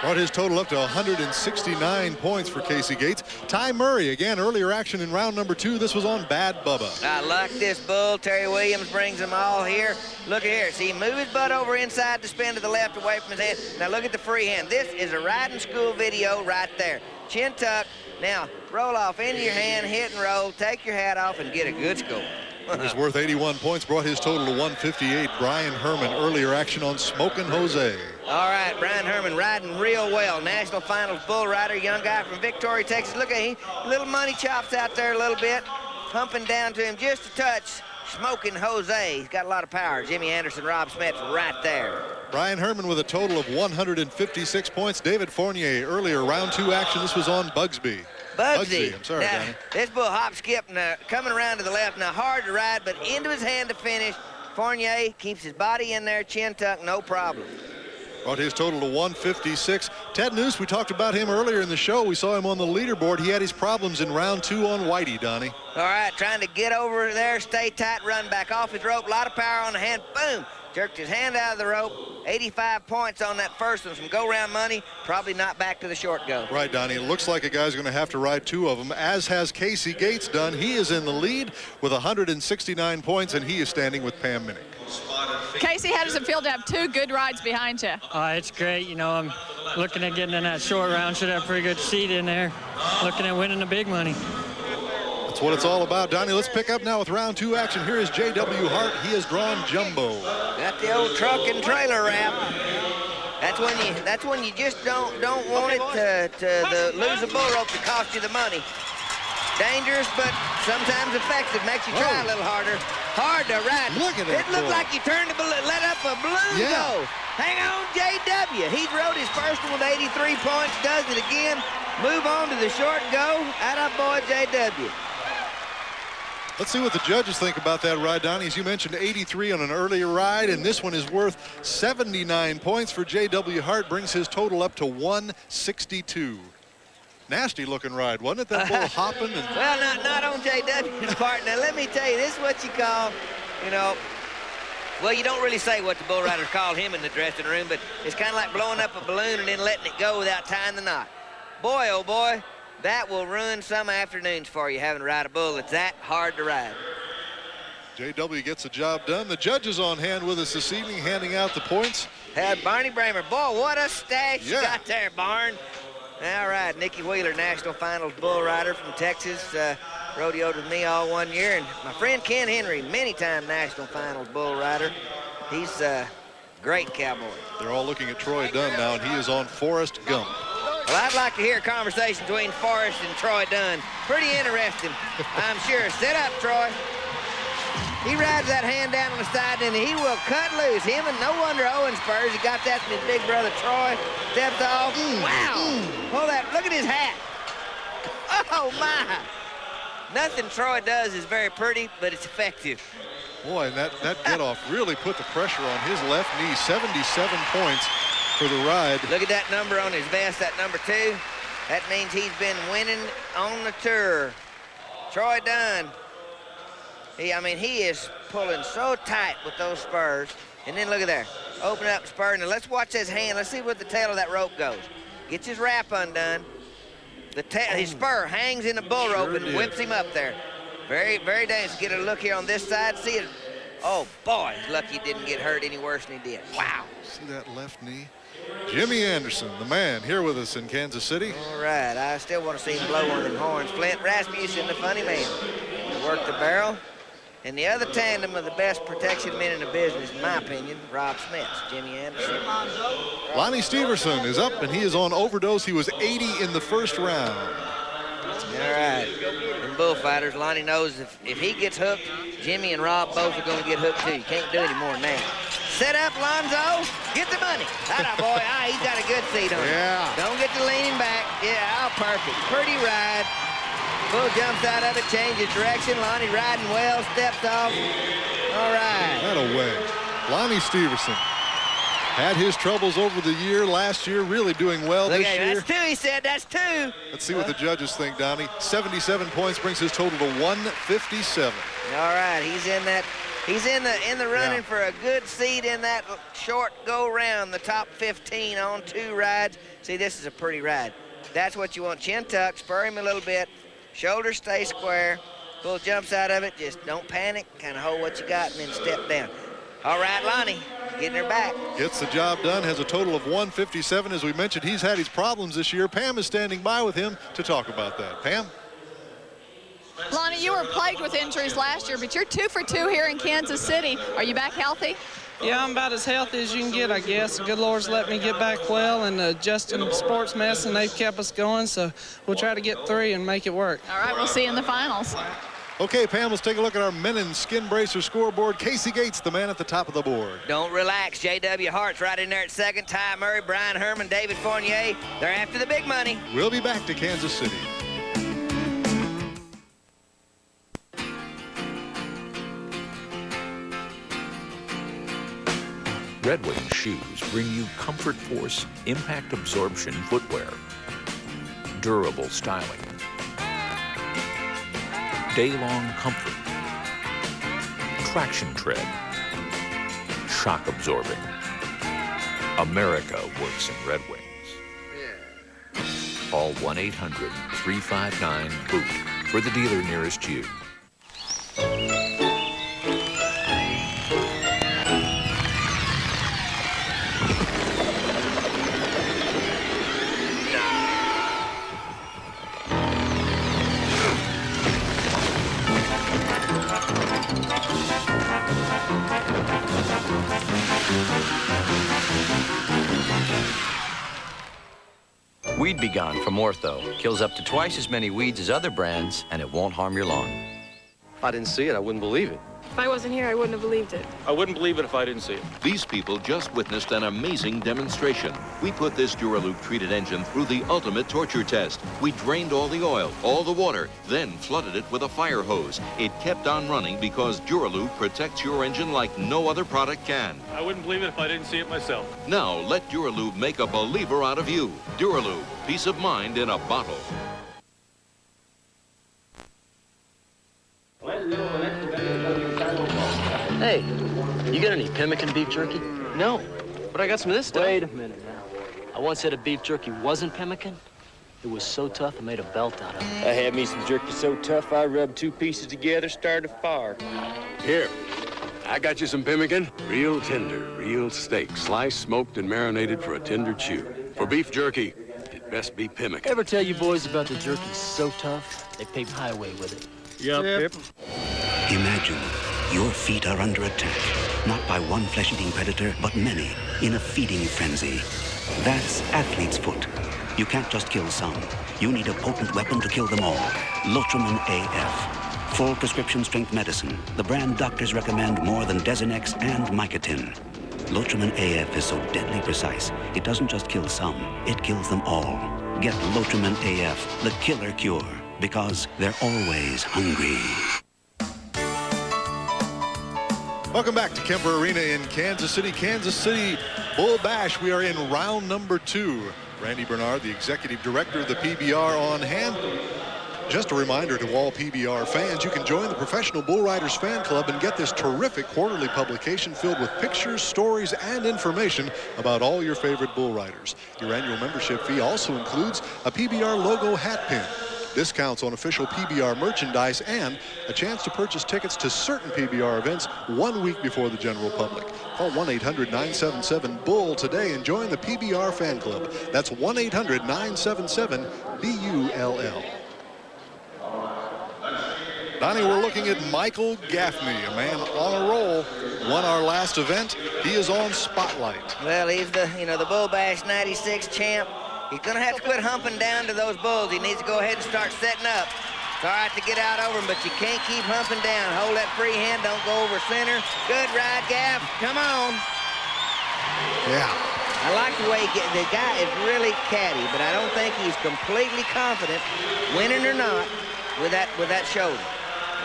Brought his total up to 169 points for Casey Gates. Ty Murray, again, earlier action in round number 2. This was on Bad Bubba. I like this bull. Terry Williams brings them all here. Look at here. See, move his butt over inside to spin to the left away from his hand. Now look at the free hand. This is a riding school video right there. Chin tuck. Now roll off into your hand, hit and roll. Take your hat off and get a good score. It was worth 81 points, brought his total to 158. Brian Herman, earlier action on Smokin' Jose. All right, Brian Herman riding real well. National Finals bull rider, young guy from Victoria, Texas. Look at him, little money chops out there a little bit, pumping down to him just a touch. Smokin' Jose, he's got a lot of power. Jimmy Anderson, Rob Smith right there. Brian Herman with a total of 156 points. David Fournier, earlier round 2 action. This was on Bugsby. Bugsy. I'm sorry, now, Danny. this bull hop skip coming around to the left. Now hard to ride, but into his hand to finish. Fournier keeps his body in there, chin tuck, no problem. Brought his total to 156. Ted Noose, we talked about him earlier in the show. We saw him on the leaderboard. He had his problems in round 2 on Whitey, Donnie. All right, trying to get over there, stay tight, run back off his rope. A lot of power on the hand. Boom. Jerked his hand out of the rope. 85 points on that first one. Some go-round money. Probably not back to the short go. Right, Donnie. It looks like a guy's going to have to ride 2 of them, as has Casey Gates done. He is in the lead with 169 points, and he is standing with Pam Minnick. Casey, how does it feel to have 2 good rides behind you? It's great. You know, I'm looking at getting in that short round. Should have a pretty good seat in there. Looking at winning the big money. That's what it's all about, Donnie. Let's pick up now with round 2 action. Here is J.W. Hart. He has drawn Jumbo. Got the old truck and trailer wrap. That's when you just don't want it to lose a bull rope to cost you the money. Dangerous, but sometimes effective. Makes you try a little harder. Hard to ride. Look at it. It looked like you turned the let up a balloon go. Hang on, J.W. He rode his first one with 83 points. Does it again. Move on to the short go. Atta boy, J.W. Let's see what the judges think about that ride, Donnie. As you mentioned, 83 on an earlier ride, and this one is worth 79 points for J.W. Hart. Brings his total up to 162. Nasty looking ride, wasn't it? That bull hopping. And... Well, not on J.W.'s part. Now, let me tell you, this is what you call, you know, well, you don't really say what the bull riders call him in the dressing room, but it's kind of like blowing up a balloon and then letting it go without tying the knot. Boy, oh boy, that will ruin some afternoons for you, having to ride a bull that's that hard to ride. J.W. gets the job done. The judges on hand with us this evening, handing out the points. Had Barney Bramer. Boy, what a stash you got there, Barn. All right, Nicky Wheeler, National Finals bull rider from Texas, rodeoed with me all 1 year. And my friend Ken Henry, many-time National Finals bull rider. He's a great cowboy. They're all looking at Troy Dunn now, and he is on Forrest Gump. Well, I'd like to hear a conversation between Forrest and Troy Dunn. Pretty interesting, I'm sure. Sit up, Troy. He rides that hand down on the side, and he will cut loose. Him, and no wonder Owen spurs. He got that from his big brother, Troy. Steps off. Wow. Pull that. Look at his hat. Oh, my. Nothing Troy does is very pretty, but it's effective. Boy, and that get-off really put the pressure on his left knee. 77 points for the ride. Look at that number on his vest, that number 2. That means he's been winning on the tour. Troy Dunn. He is pulling so tight with those spurs. And then look at there. Open up the spur. Now let's watch his hand. Let's see where the tail of that rope goes. Gets his wrap undone. His spur hangs in the bull rope and whips him up there. Very, very dangerous. Get a look here on this side. See it. Oh, boy. He's lucky he didn't get hurt any worse than he did. Wow. See that left knee? Jimmy Anderson, the man, here with us in Kansas City. All right. I still want to see him blow one of them horns. Flint Rasmussen, the funny man. Worked the barrel. And the other tandem of the best protection men in the business, in my opinion, Rob Smith, Jimmy Anderson. Lonnie Steverson is up, and he is on overdose. He was 80 in the first round. All right. And bullfighters, Lonnie knows if he gets hooked, Jimmy and Rob both are going to get hooked too. You can't do any more than that. Set up, Lonzo. Get the money. Atta boy. He's got a good seat on it. Yeah. Don't get to leaning back. Yeah, perfect. Pretty ride. Bull jumps out of it, changes direction. Lonnie riding well, steps off. All right. That a wedge. Lonnie Steverson had his troubles over the year. Last year, really doing well this year. That's 2, he said. That's 2. Let's see what the judges think, Donnie. 77 points brings his total to 157. All right, he's in that He's in the running for a good seat in that short go-round, the top 15 on 2 rides. See, this is a pretty ride. That's what you want. Chin tuck, spur him a little bit, shoulders stay square, pull jumps out of it, just don't panic, kind of hold what you got and then step down. All right, Lonnie, getting her back. Gets the job done, has a total of 157. As we mentioned, he's had his problems this year. Pam is standing by with him to talk about that. Pam? Lonnie, you were plagued with injuries last year, but you're 2 for 2 here in Kansas City. Are you back healthy? Yeah, I'm about as healthy as you can get, I guess. The good Lord's let me get back well, and Justin Sports Medicine, they've kept us going, so we'll try to get 3 and make it work. All right, we'll see you in the finals. Okay, Pam, let's take a look at our Menon Skin Bracer scoreboard. Casey Gates, the man at the top of the board. Don't relax. J.W. Hart's right in there at second. Ty Murray, Brian Herman, David Fournier. They're after the big money. We'll be back to Kansas City. Red Wing shoes bring you comfort force, impact absorption footwear, durable styling, day-long comfort, traction tread, shock absorbing. America works in Red Wings. Call 1-800-359-BOOT for the dealer nearest you. Weed Be Gone from Ortho kills up to twice as many weeds as other brands, and it won't harm your lawn. If I didn't see it, I wouldn't believe it. If I wasn't here, I wouldn't have believed it. I wouldn't believe it if I didn't see it. These people just witnessed an amazing demonstration. We put this Duraloop treated engine through the ultimate torture test. We drained all the oil, all the water, then flooded it with a fire hose. It kept on running because Duraloop protects your engine like no other product can. I wouldn't believe it if I didn't see it myself. Now let Duraloop make a believer out of you. Duraloop, peace of mind in a bottle. Hey, you got any pemmican beef jerky? No, but I got some of this stuff. Wait a minute now. I once said a beef jerky wasn't pemmican. It was so tough I made a belt out of it. I had me some jerky so tough I rubbed 2 pieces together, started a fire. Here, I got you some pemmican. Real tender, real steak, sliced, smoked, and marinated for a tender chew. For beef jerky, it best be pemmican. Ever tell you boys about the jerky so tough, they paved highway with it? Yep. Imagine your feet are under attack, not by one flesh-eating predator, but many, in a feeding frenzy. That's athlete's foot. You can't just kill some. You need a potent weapon to kill them all. Lotrimin AF. Full prescription strength medicine. The brand doctors recommend more than Dezinex and Mycotin. Lotrimin AF is so deadly precise, it doesn't just kill some, it kills them all. Get Lotrimin AF, the killer cure, because they're always hungry. Welcome back to Kemper Arena in Kansas City. Kansas City Bull Bash. We are in round number 2. Randy Bernard, the executive director of the PBR, on hand. Just a reminder to all PBR fans, you can join the Professional Bull Riders Fan Club and get this terrific quarterly publication filled with pictures, stories, and information about all your favorite bull riders. Your annual membership fee also includes a PBR logo hat pin, discounts on official PBR merchandise, and a chance to purchase tickets to certain PBR events 1 week before the general public. Call 1-800-977-BULL today and join the PBR Fan Club. That's 1-800-977-BULL. Donnie, we're looking at Michael Gaffney, a man on a roll. Won our last event. He is on Spotlight. Well, he's the Bull Bash 96 champ. He's going to have to quit humping down to those bulls. He needs to go ahead and start setting up. It's all right to get out over him, but you can't keep humping down. Hold that free hand. Don't go over center. Good ride, Gaff. Come on. Yeah. I like the way the guy is really catty, but I don't think he's completely confident, winning or not, with that shoulder.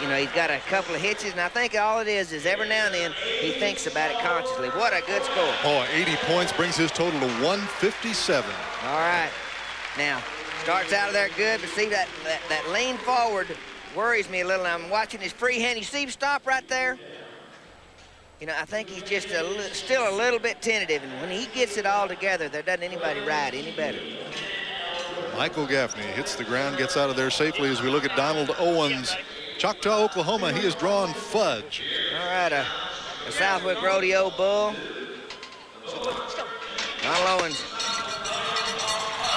You know, he's got a couple of hitches, and I think all it is every now and then he thinks about it consciously. What a good score. Oh, 80 points brings his total to 157. All right. Now, starts out of there good, but see that lean forward worries me a little. I'm watching his free hand. You see him stop right there? You know, I think he's just still a little bit tentative, and when he gets it all together, there doesn't anybody ride any better. Michael Gaffney hits the ground, gets out of there safely as we look at Donald Owens. Choctaw, Oklahoma, he has drawn Fudge. All right, a Southwick Rodeo bull. Donald Owens.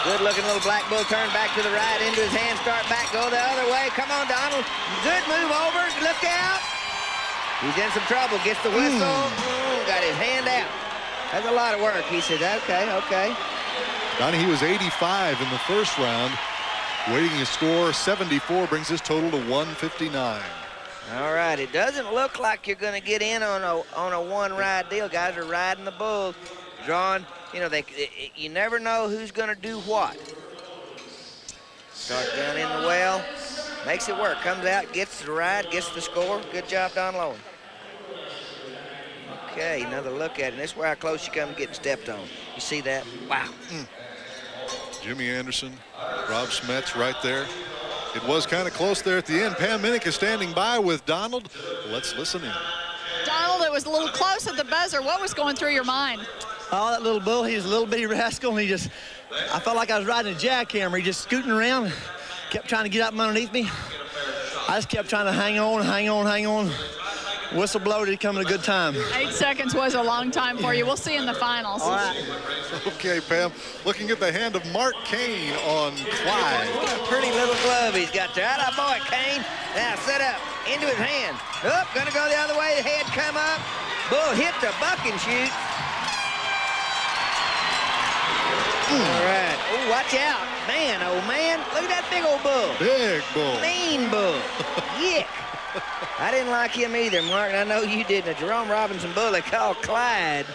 Good-looking little black bull, turn back to the right, into his hand, start back, go the other way. Come on, Donald. Good move over, look out. He's in some trouble, gets the whistle, got his hand out. That's a lot of work. He said, okay. Donnie, he was 85 in the first round. Waiting his score, 74, brings his total to 159. All right, it doesn't look like you're going to get in on a one-ride deal. Guys are riding the bulls, drawing. You know, you never know who's going to do what. Starts down in the well, makes it work, comes out, gets the ride, gets the score. Good job, Don Lowen. Okay, another look at it. This is where how close you come to getting stepped on. You see that? Wow. Jimmy Anderson, Rob Smets right there. It was kind of close there at the end. Pam Minnick is standing by with Donald. Let's listen in. Donald, it was a little close at the buzzer. What was going through your mind? Oh, that little bull, he was a little bitty rascal, and I felt like I was riding a jackhammer. He just scooting around, kept trying to get up from underneath me. I just kept trying to hang on. Whistle blowed, it come at a good time. 8 seconds was a long time for you. We'll see in the finals. All right. Okay, Pam, looking at the hand of Mark Kane on Clyde. What a pretty little glove he's got there. Atta boy, Kane. Now set up, into his hand. Gonna go the other way, the head come up. Bull hit the buck and shoot. All right. Oh, watch out. Man, oh man. Look at that big old bull. Big bull. Mean bull. Yick. I didn't like him either, Mark, and I know you didn't. A Jerome Robinson bull they called Clyde.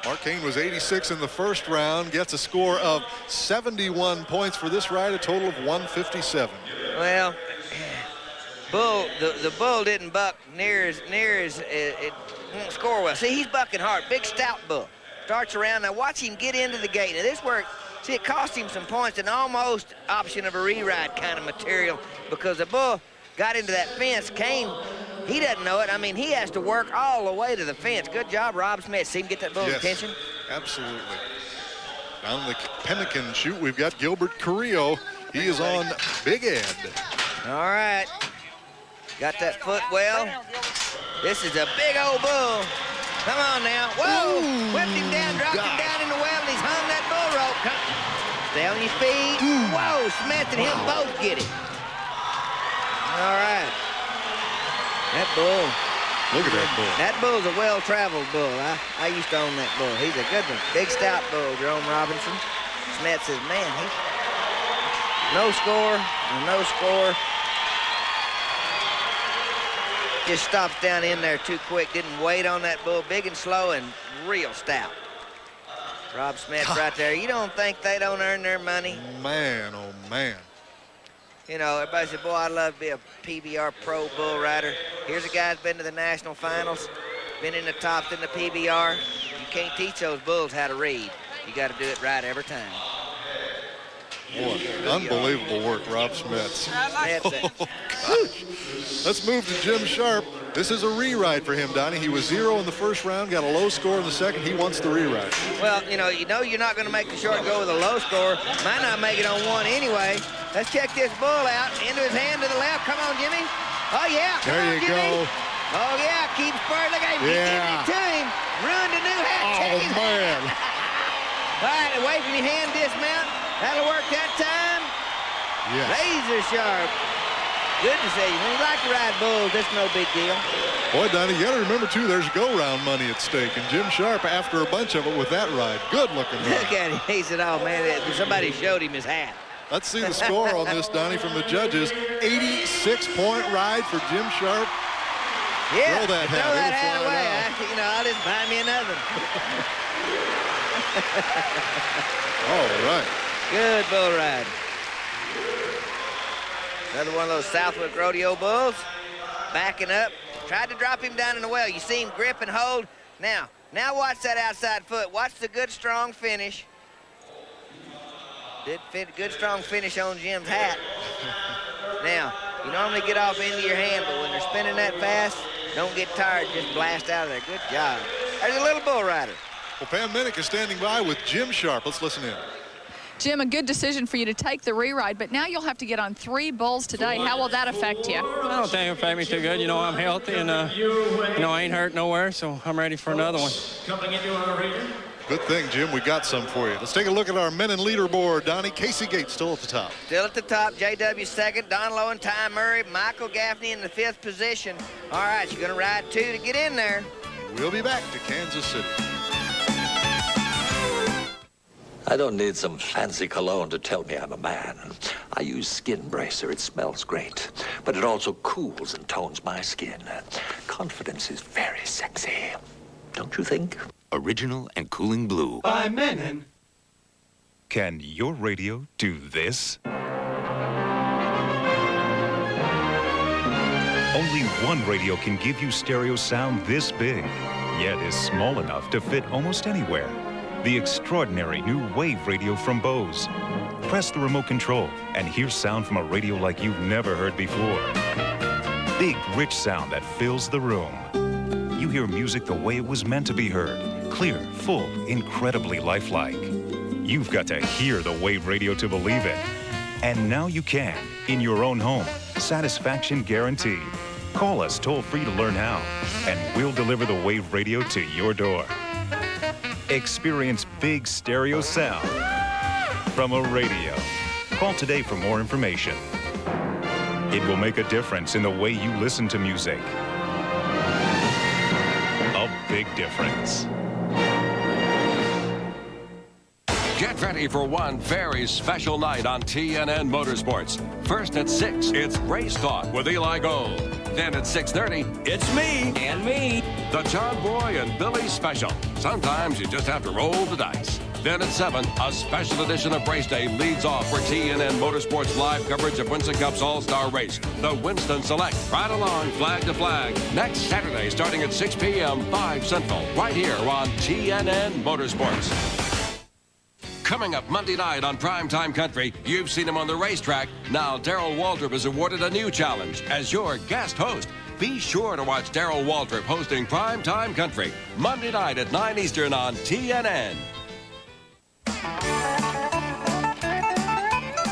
Mark Kane was 86 in the first round, gets a score of 71 points for this ride, a total of 157. Well, the bull didn't buck near as it won't score well. See, he's bucking hard. Big stout bull. Starts around. Now watch him get into the gate. Now this work, see, it cost him some points, an almost option of a re-ride kind of material because the bull got into that fence. Kane, he doesn't know it. I mean, he has to work all the way to the fence. Good job, Rob Smith. See him get that bull's attention? Absolutely. Down the Pemmican chute, we've got Gilbert Carrillo. He is on Big Ed. All right. Got that foot well. This is a big old bull. Come on now. Whoa! Whipped him down, dropped him down in the well, and he's hung that bull rope. Stay on your feet. Whoa, Smith and him both get it. All right. That bull. Look at that bull. That bull's a well-traveled bull. I used to own that bull. He's a good one. Big stout bull, Jerome Robinson. Smith says, man, no score, no score. Just stops down in there too quick. Didn't wait on that bull. Big and slow and real stout. Rob Smith right there. You don't think they don't earn their money? Man, oh man. You know, everybody said, boy, I'd love to be a PBR pro bull rider. Here's a guy that's been to the national finals, been in the tops in the PBR. You can't teach those bulls how to read. You got to do it right every time. Boy, unbelievable work, Rob Smets. Let's move to Jim Sharp. This is a re-ride for him, Donnie. He was 0 in the first round, got a low score in the second. He wants the re-ride. Well, you know you're not going to make the short go with a low score. Might not make it on one anyway. Let's check this bull out. Into his hand to the left. Come on, Jimmy. Oh, yeah. Come there on, you Jimmy. go. Oh, yeah. Keep spurring. Look at him. He's giving it to him. Ruined a new hat. Oh, man. All right, away from your hand, dismount. That'll work that time. Yes. Razor sharp. Good to see you. When you like to ride bulls, that's no big deal. Boy, Donnie, you got to remember, too, there's go-round money at stake. And Jim Sharp, after a bunch of it with that ride, good-looking ride. Look at him. He said, oh, man, somebody showed him his hat. Let's see the score on this, Donnie, from the judges. 86-point ride for Jim Sharp. Yeah, throw that hat, throw that hat away. I'll just buy me another. All right. Good bull ride. Another one of those Southwick Rodeo bulls. Backing up. Tried to drop him down in the well. You see him grip and hold. Now watch that outside foot. Watch the good, strong finish. Good, strong finish on Jim's hat. Now, you normally get off into your hand, but when they're spinning that fast, Don't get tired, just blast out of there. Good job. There's a little bull rider. Well, Pam Minnick is standing by with Jim Sharp. Let's listen in. Jim, a good decision for you to take the re-ride, but now you'll have to get on 3 bulls today. How will that affect you? I don't think it'll affect me too good. You know, I'm healthy and, you know, I ain't hurt nowhere, so I'm ready for another one. Good thing, Jim, we got some for you. Let's take a look at our men in leaderboard. Donnie, Casey Gates still at the top. Still at the top. J.W. second. Don Lowe and Ty Murray. Michael Gaffney in the 5th position. All right, you're going to ride 2 to get in there. We'll be back to Kansas City. I don't need some fancy cologne to tell me I'm a man. I use Skin Bracer. It smells great, but it also cools and tones my skin. Confidence is very sexy, don't you think? Original and cooling blue. By Menon. Can your radio do this? Only one radio can give you stereo sound this big, yet is small enough to fit almost anywhere. The extraordinary new Wave radio from Bose. Press the remote control and hear sound from a radio like you've never heard before. Big, rich sound that fills the room. You hear music the way it was meant to be heard. Clear, full, incredibly lifelike. You've got to hear the Wave radio to believe it. And now you can, in your own home. Satisfaction guaranteed. Call us toll-free to learn how, and we'll deliver the Wave radio to your door. Experience big stereo sound from a radio. Call today for more information. It will make a difference in the way you listen to music. A big difference. Get ready for one very special night on TNN Motorsports. First at 6, it's Race Talk with Eli Gold. Then at 6:30, it's me. And me. The John Boy and Billy Special. Sometimes you just have to roll the dice. Then at 7, a special edition of Race Day leads off for TNN Motorsports live coverage of Winston Cup's All-Star Race, the Winston Select. Right along, flag to flag. Next Saturday, starting at 6 p.m., 5 Central, right here on TNN Motorsports. Coming up Monday night on Primetime Country, you've seen him on the racetrack. Now Darrell Waltrip is awarded a new challenge as your guest host. Be sure to watch Darrell Waltrip hosting Primetime Country, Monday night at 9 Eastern on TNN.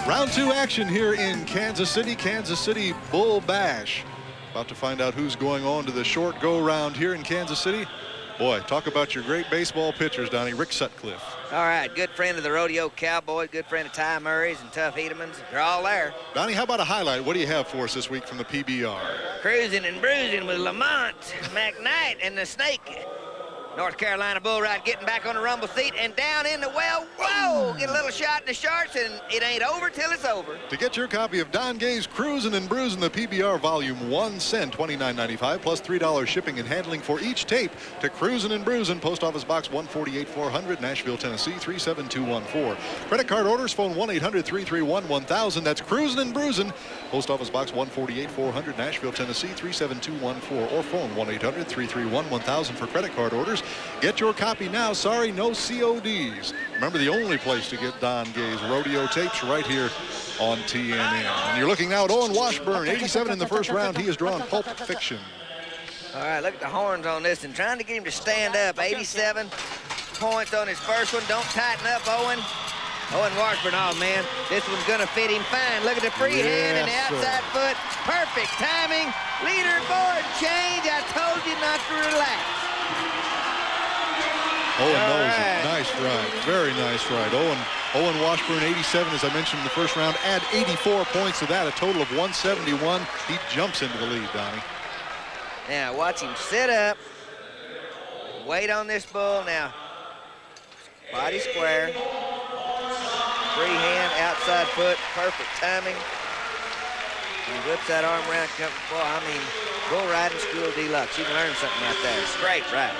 Round 2 action here in Kansas City Bull Bash. About to find out who's going on to the short go-round here in Kansas City. Boy, talk about your great baseball pitchers, Donnie. Rick Sutcliffe. All right, good friend of the Rodeo Cowboys, good friend of Ty Murray's and Tough Hedemans. They're all there. Donnie, how about a highlight? What do you have for us this week from the PBR? Cruising and bruising with Lamont, McKnight, and the Snake. North Carolina bull ride getting back on the rumble seat and down in the well. Whoa! Get a little shot in the sharks, and it ain't over till it's over. To get your copy of Don Gay's Cruisin' and Bruisin' the PBR Volume 1, send $29.95 plus $3 shipping and handling for each tape to Cruisin' and Bruisin', Post Office Box 148-400, Nashville, Tennessee 37214. Credit card orders, phone 1-800-331-1000. That's Cruisin' and Bruisin', Post Office Box 148-400, Nashville, Tennessee 37214, or phone 1-800-331-1000 for credit card orders. Get your copy now. Sorry, no CODs. Remember, the only place to get Don Gay's rodeo tapes right here on TNN. And you're looking now at Owen Washburn, 87 in the first round. He has drawn Pulp Fiction. All right, look at the horns on this and trying to get him to stand up. 87 points on his first one. Don't tighten up, Owen. Owen Washburn, oh, man, this one's going to fit him fine. Look at the free hand and the outside foot. Perfect timing. Leaderboard change. I told you not to relax. Owen knows it. Nice ride. Very nice ride. Owen Washburn, 87, as I mentioned in the first round. Add 84 points to that, a total of 171. He jumps into the lead, Donnie. Now, watch him sit up. Wait on this bull. Now, body square. Free hand, outside foot. Perfect timing. He whips that arm around. Boy, I mean, bull riding school deluxe. You can learn something right there. Straight right.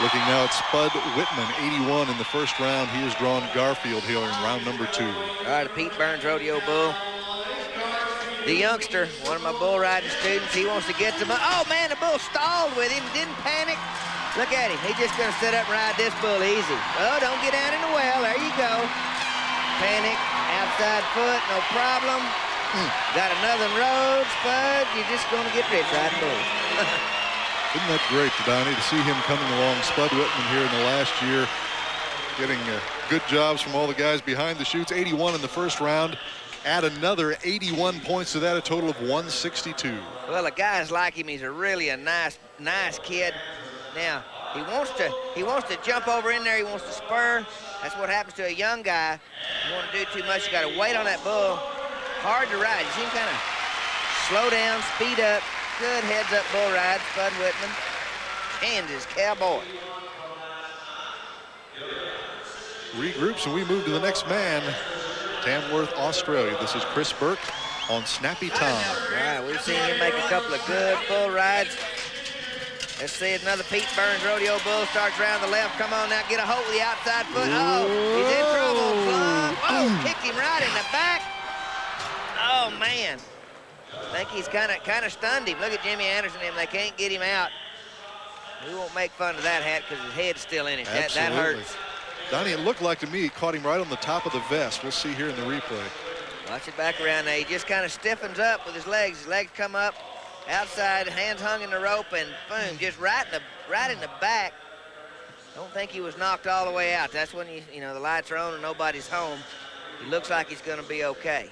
Looking now at Spud Whitman, 81 in the first round. He has drawn Garfield here in round number 2. All right, a Pete Burns rodeo bull. The youngster, one of my bull riding students, he wants to get to my... Oh, man, the bull stalled with him, didn't panic. Look at him. He's just going to sit up and ride this bull easy. Oh, don't get down in the well. There you go. Panic, outside foot, no problem. Got another road, Spud. You're just going to get rich riding bulls. Isn't that great, Donnie, to see him coming along, Spud Whitman here in the last year, getting good jobs from all the guys behind the chutes. 81 in the first round. Add another 81 points to that, a total of 162. Well, the guys like him. He's really a nice kid. Now, he wants to jump over in there. He wants to spur. That's what happens to a young guy. You want to do too much, you got to wait on that bull. Hard to ride. You see him kind of slow down, speed up. Good heads-up bull ride, Spud Whitman. And his cowboy. Regroups, and we move to the next man. Tamworth, Australia. This is Chris Burke on Snappy Tom. All right, we've seen him make a couple of good bull rides. Let's see another Pete Burns rodeo bull starts around the left. Come on now, get a hold of the outside foot. Oh, he's in trouble. Flung. Oh, kicked him right in the back. Oh man, I think he's kind of stunned him. Look at Jimmy Anderson. They can't get him out. We won't make fun of that hat because his head's still in it. That hurts. Donnie, it looked like to me he caught him right on the top of the vest. We'll see here in the replay. Watch it back around there. He just kind of stiffens up with his legs. His legs come up outside, hands hung in the rope, and boom, just right in the back. Don't think he was knocked all the way out. That's when you know the lights are on and nobody's home. He looks like he's going to be okay.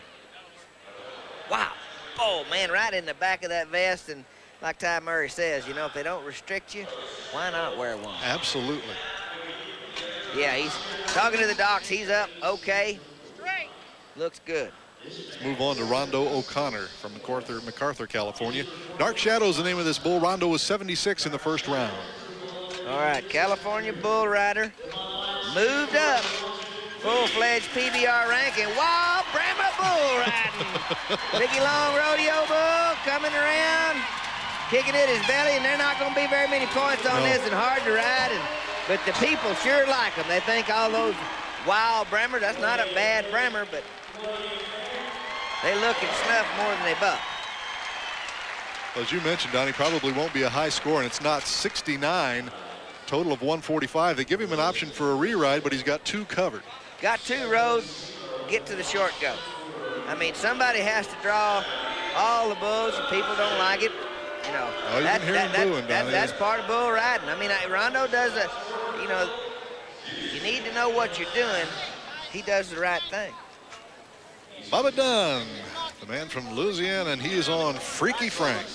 Wow. Oh man, right in the back of that vest. And like Ty Murray says, you know, if they don't restrict you, why not wear one? Absolutely. Yeah, he's talking to the docs. He's up okay. Looks good. Let's move on to Rondo O'Connor from MacArthur, California. Dark Shadow's the name of this bull. Rondo was 76 in the first round. All right, California bull rider moved up. Full-fledged PBR ranking. Wild Brahma bull riding. Biggie Long rodeo bull coming around, kicking at his belly, and they're not going to be very many points on this and hard to ride. But the people sure like them. They think all those wild Brahmers, that's not a bad Brahmer, but they look and snuff more than they buck. Well, as you mentioned, Donnie, probably won't be a high score, and it's not 69, total of 145. They give him an option for a re-ride, but he's got 2 covered. Got 2 roads, get to the short go. I mean, somebody has to draw all the bulls, and people don't like it. You know, that's part of bull riding. I mean, Rondo does you know, you need to know what you're doing. He does the right thing. Bubba Dunn, the man from Louisiana, and he is on Freaky Frank.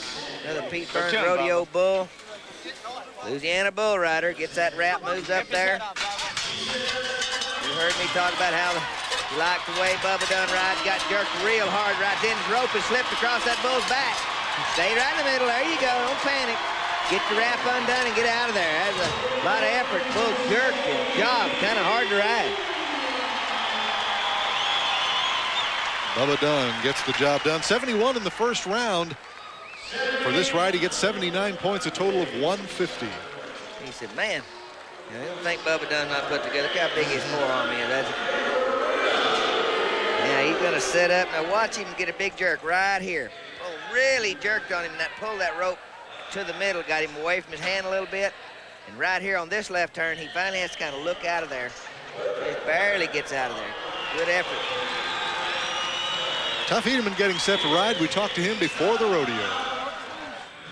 Another Pete Burns rodeo bull. Louisiana bull rider gets that wrap, moves up there. You heard me talk about how he liked the way Bubba Dunn rides. Got jerked real hard right then. His rope is slipped across that bull's back. Stay right in the middle. There you go. Don't panic. Get the wrap undone and get out of there. That's a lot of effort. Bull jerked and job. Kind of hard to ride. Bubba Dunn gets the job done. 71 in the first round. For this ride, he gets 79 points, a total of 150. He said, man, I don't think Bubba Dunn not put together. Look how big his forearm is. Yeah, he's going to set up. Now watch him get a big jerk right here. Oh, really jerked on him. Pulled that rope to the middle, got him away from his hand a little bit. And right here on this left turn, he finally has to kind of look out of there. Just barely gets out of there. Good effort. Tuff Hedeman getting set to ride. We talked to him before the rodeo.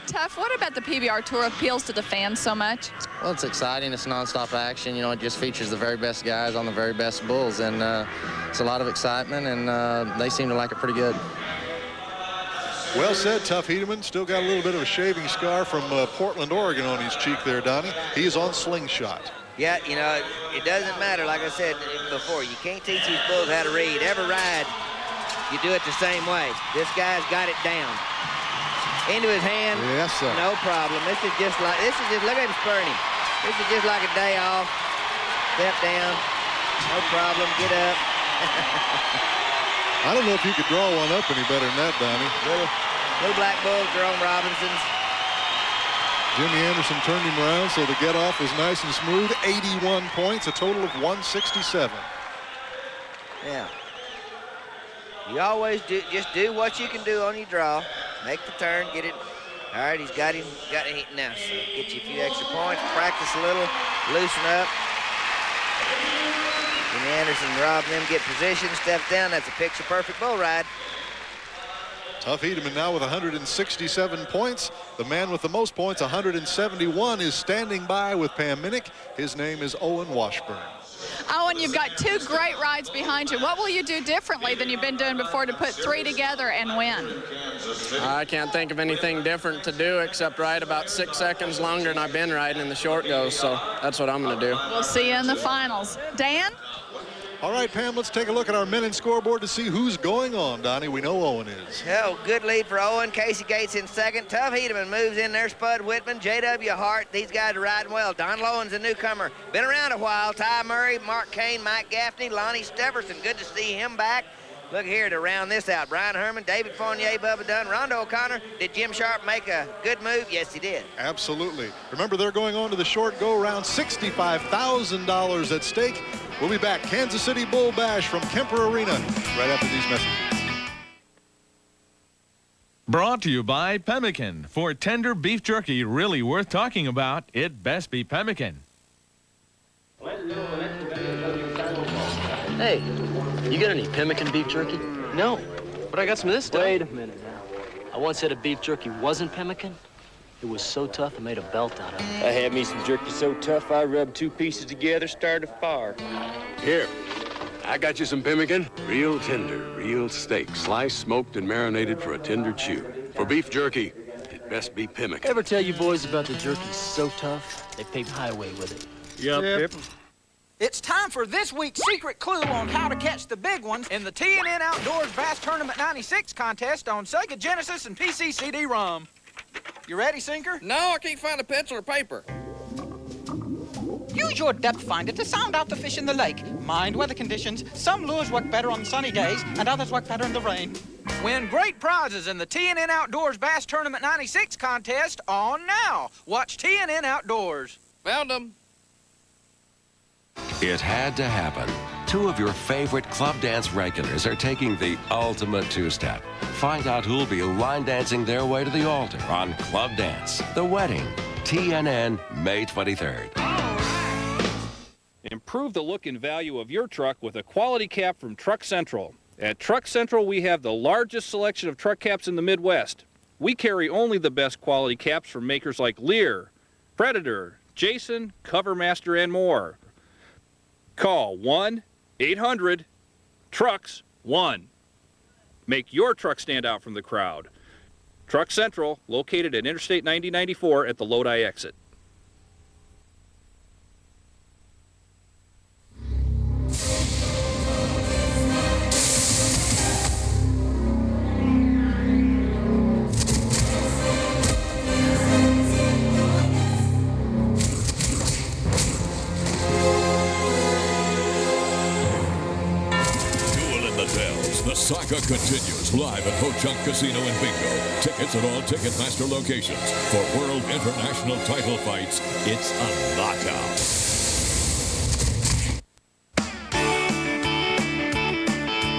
Tuff, what about the PBR Tour appeals to the fans so much? Well, it's exciting. It's nonstop action. You know, it just features the very best guys on the very best bulls, and it's a lot of excitement, and they seem to like it pretty good. Well said, Tuff Hedeman. Still got a little bit of a shaving scar from Portland, Oregon on his cheek there, Donnie. He's on slingshot. Yeah, you know, it doesn't matter. Like I said before, you can't teach these bulls how to read. Every ride, you do it the same way. This guy's got it down. Into his hand. Yes, sir. No problem. This is just, look at him spurring him. This is just like a day off. Step down. No problem. Get up. I don't know if you could draw one up any better than that, Donnie. Little black bull, Jerome Robinson's. Jimmy Anderson turned him around, so the get-off was nice and smooth. 81 points, a total of 167. Yeah. You always just do what you can do on your draw. Make the turn, get it. All right, he's got him now. So get you a few extra points, practice a little, loosen up. Jimmy Anderson, Rob, them get position, steps down. That's a picture-perfect bull ride. Tough Hedeman now with 167 points. The man with the most points, 171, is standing by with Pam Minnick. His name is Owen Washburn. Owen, you've got 2 great rides behind you. What will you do differently than you've been doing before to put 3 together and win? I can't think of anything different to do except ride about 6 seconds longer than I've been riding in the short goes, so that's what I'm going to do. We'll see you in the finals. Dan? All right, Pam, let's take a look at our men in scoreboard to see who's going on. Donnie, we know Owen is. Oh, good lead for Owen. Casey Gates in second. Tough Hedeman moves in there. Spud Whitman, J.W. Hart. These guys are riding well. Don Lowen's a newcomer. Been around a while. Ty Murray, Mark Kane, Mike Gaffney, Lonnie Steverson. Good to see him back. Look here to round this out. Brian Herman, David Fournier, Bubba Dunn, Rondo O'Connor. Did Jim Sharp make a good move? Yes, he did. Absolutely. Remember, they're going on to the short go-round. $65,000 at stake. We'll be back. Kansas City Bull Bash from Kemper Arena right after these messages. Brought to you by Pemmican. For tender beef jerky really worth talking about, it best be Pemmican. Hey, you got any pemmican beef jerky? No, but I got some of this stuff. Wait a minute now. I once had a beef jerky wasn't pemmican. It was so tough I made a belt out of it. I had me some jerky so tough I rubbed 2 pieces together, started a fire. Here, I got you some pemmican. Real tender, real steak, sliced, smoked, and marinated for a tender chew. For beef jerky, it best be pemmican. Ever tell you boys about the jerky so tough, they paved highway with it? Yep. It's time for this week's secret clue on how to catch the big ones in the TNN Outdoors Bass Tournament 96 contest on Sega Genesis and PC CD-ROM. You ready, Sinker? No, I can't find a pencil or paper. Use your depth finder to sound out the fish in the lake. Mind weather conditions. Some lures work better on sunny days, and others work better in the rain. Win great prizes in the TNN Outdoors Bass Tournament 96 contest on now. Watch TNN Outdoors. Found them. It had to happen. 2 of your favorite club dance regulars are taking the ultimate 2-step. Find out who'll be line dancing their way to the altar on Club Dance, The Wedding, TNN, May 23rd. Improve the look and value of your truck with a quality cap from Truck Central. At Truck Central, we have the largest selection of truck caps in the Midwest. We carry only the best quality caps from makers like Lear, Predator, Jason, Covermaster, and more. Call 1-800-TRUCKS-1. Make your truck stand out from the crowd. Truck Central, located at Interstate 9094 at the Lodi exit. The saga continues live at Ho-Chunk Casino and Bingo. Tickets at all Ticketmaster locations. For World International title fights, it's a knockout.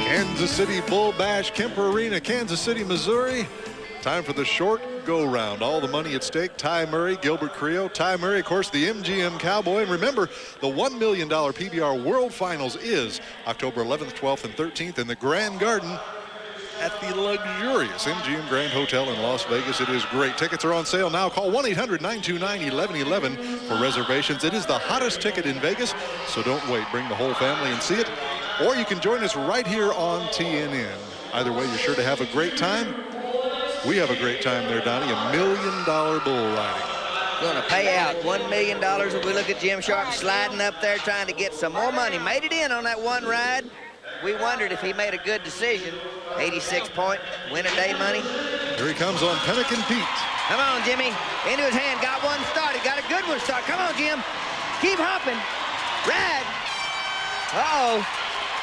Kansas City Bull Bash, Kemper Arena, Kansas City, Missouri. Time for the short go-round. All the money at stake. Ty Murray, Gilbert Creo. Ty Murray, of course, the MGM Cowboy. And remember, the $1 million PBR World Finals is October 11th, 12th, and 13th in the Grand Garden at the luxurious MGM Grand Hotel in Las Vegas. It is great. Tickets are on sale now. Call 1-800-929-1111 for reservations. It is the hottest ticket in Vegas, so don't wait. Bring the whole family and see it. Or you can join us right here on TNN. Either way, you're sure to have a great time. We have a great time there, Donnie. $1 million bull riding. Going to pay out $1 million if we look at Jim Sharp sliding up there trying to get some more money. Made it in on that one ride. We wondered if he made a good decision. 86-point win-a-day money. Here he comes on Pemmican Pete. Come on, Jimmy. Into his hand. Got one started. Got a good one started. Come on, Jim. Keep hopping. Ride. Uh-oh.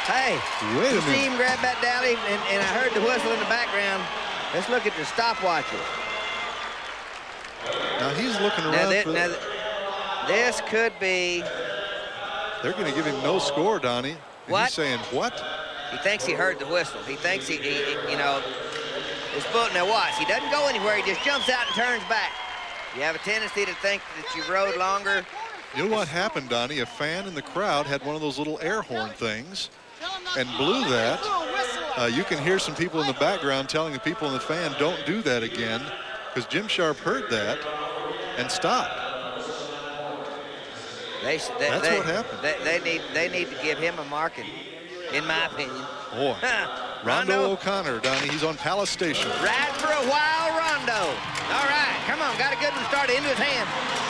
Hey. Wait a minute. See him grab that dally, and I heard the whistle in the background. Let's look at the stopwatches. Now he's looking around. This could be. They're going to give him no score, Donnie. What? He's saying what? He thinks he heard the whistle. He thinks he you know, it's boat. Now watch. He doesn't go anywhere. He just jumps out and turns back. You have a tendency to think that you rode longer. You know what happened, Donnie? A fan in the crowd had one of those little air horn things and blew that. You can hear some people in the background telling the people in the fan, don't do that again, because Jim Sharp heard that and stopped. That's what happened. They need to give him a marking, in my opinion. Boy, Rondo O'Connor, Donnie, he's on Palace Station. Ride for a while, Rondo. All right, come on, got a good one started into his hand.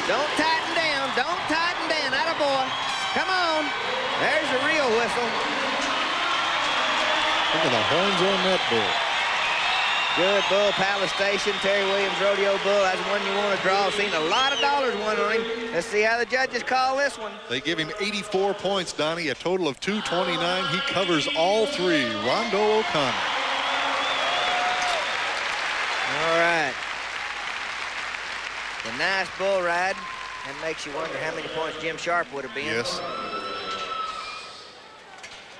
Don't tighten down, don't tighten down, attaboy. Come on, there's the real whistle. Look at the horns on that bull. Good bull, Palace Station, Terry Williams Rodeo bull. That's one you want to draw. Seen a lot of dollars won on him. Let's see how the judges call this one. They give him 84 points, Donnie, a total of 229. He covers all three. Rondo O'Connor. All right. A nice bull ride. That makes you wonder how many points Jim Sharp would have been. Yes.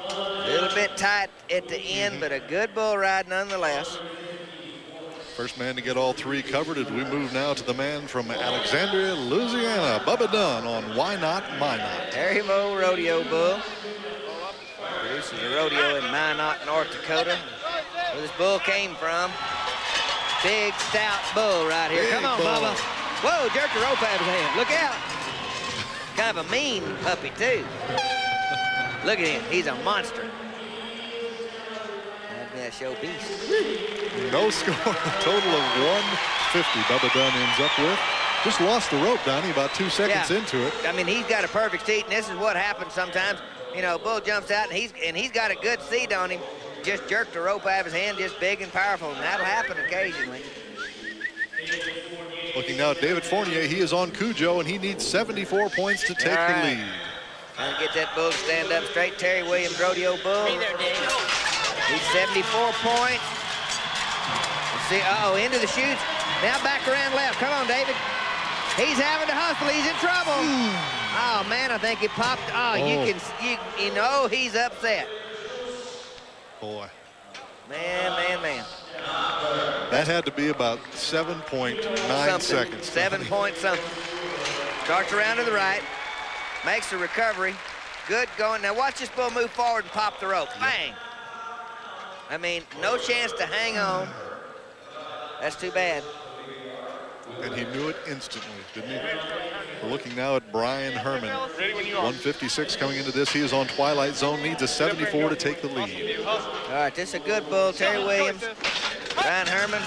A little bit tight at the end, but a good bull ride nonetheless. First man to get all three covered as we move now to the man from Alexandria, Louisiana, Bubba Dunn on Why Not, My Not. Harry Moe Rodeo bull. Produces a rodeo in Minot, North Dakota, where this bull came from. Big, stout bull right here. Big Come on, bull. Bubba. Whoa, jerked the rope out of his hand. Look out. Kind of a mean puppy, too. Look at him. He's a monster. That'd be a show beast. No score, a total of 150 Bubba Dunn ends up with. Just lost the rope, Donnie, about 2 seconds into it. I mean, he's got a perfect seat, and this is what happens sometimes. You know, bull jumps out, and he's got a good seat on him. Just jerked the rope out of his hand, just big and powerful, and that'll happen occasionally. Looking now at David Fournier, he is on Cujo, and he needs 74 points to take the lead. Trying to get that bull to stand up straight. Terry Williams Rodeo bull. He's 74 points. Let's see, uh-oh, into the chutes. Now back around left. Come on, David. He's having to hustle. He's in trouble. Oh, man, I think he popped. Oh, you know he's upset. Boy. Man. That had to be about 7.9 seconds. 7 point something. Starts around to the right. Makes the recovery. Good going. Now watch this bull move forward and pop the rope. Bang. I mean, no chance to hang on. That's too bad. And he knew it instantly, didn't he? We're looking now at Brian Herman. 156 coming into this. He is on Twilight Zone, needs a 74 to take the lead. All right, this is a good bull. Terry Williams, Brian Herman,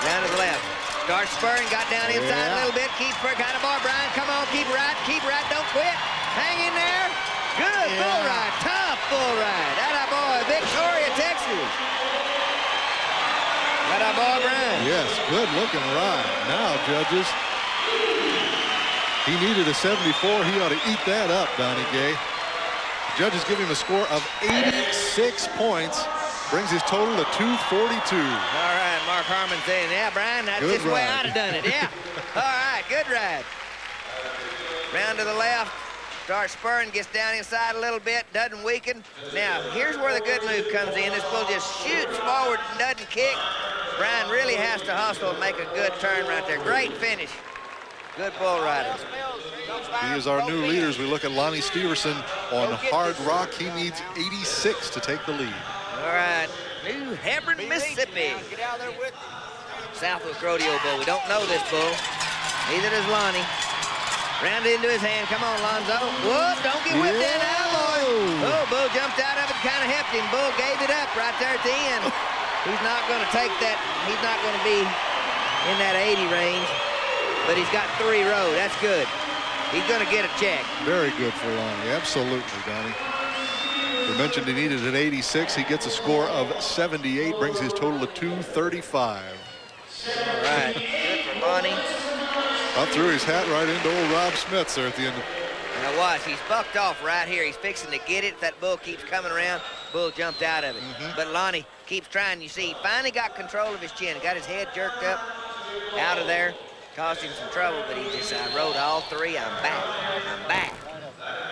down to the left. Starts spurring, got down inside a little bit. Keep spurring, kind of bar, Brian. Come on, keep right, don't quit. Hang in there. Good bull ride, tough bull ride. Atta boy, Victoria, Texas. Atta boy, Brian. Yes, good looking ride. Now, judges, he needed a 74. He ought to eat that up, Donnie Gay. Judges give him a score of 86 points. Brings his total to 242. All right, Mark Harmon saying, yeah, Brian, that's Good just the way ride. I'd have done it. Yeah. All right, good ride. Round to the left. Starts spurring, gets down inside a little bit, doesn't weaken. Now, here's where the good move comes in. This bull just shoots forward and doesn't kick. Brian really has to hustle and make a good turn right there. Great finish. Good bull rider. He is our new leader as we look at Lonnie Steverson on Hard Rock. He needs 86 to take the lead. All right, New Hebron, Mississippi. Southwick Rodeo bull. We don't know this bull. Neither does Lonnie. Round into his hand. Come on, Lonzo. Whoop, don't get whipped in now, boy. Oh, bull jumped out of it, kind of hefty, and bull gave it up right there at the end. He's not going to take that. He's not going to be in that 80 range, but he's got 3 row. That's good. He's going to get a check. Very good for Lonnie. Absolutely, Donnie. We mentioned he needed an 86. He gets a score of 78, brings his total to 235. All right, good for Lonnie. Up threw his hat right into old Rob Smith there at the end. Now watch, he's bucked off right here. He's fixing to get it. That bull keeps coming around. Bull jumped out of it. But Lonnie keeps trying. You see, he finally got control of his chin. Got his head jerked up out of there. Caused him some trouble, but he just, I rode all 3. I'm back.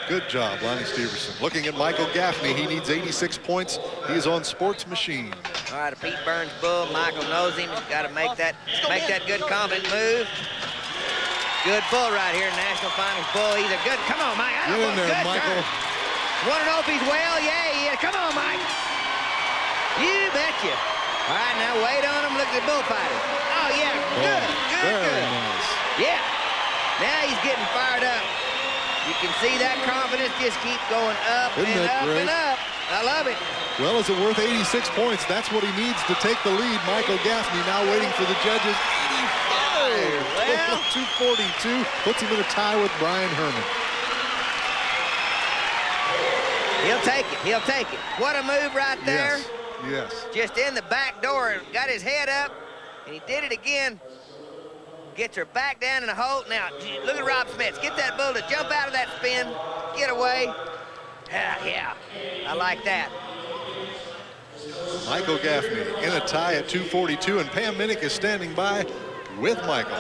Good job, Lonnie Steverson. Looking at Michael Gaffney, he needs 86 points. He is on Sports Machine. All right, a Pete Burns bull. Michael knows him. He's got to make that good confident move. Good bull right here, National Finals bull. He's a good, come on, Mike. Get in there, Michael. Want to know if he's well? Yeah, he is. Come on, Mike. You betcha. All right, now wait on him. Look at the bullfighter. Oh, yeah, good. Nice. Yeah. Now he's getting fired up. You can see that confidence just keep going up Isn't and that up great? and up. I love it. Well, is it worth 86 points? That's what he needs to take the lead. Michael Gaffney now waiting for the judges. 85. Well. 242 puts him in a tie with Brian Herman. He'll take it. He'll take it. What a move right there. Yes. Just in the back door and got his head up, and he did it again. Gets her back down in the hole. Now, look at Rob Smets. Get that bull to jump out of that spin. Get away. Yeah, I like that. Michael Gaffney in a tie at 242, and Pam Minnick is standing by with Michael.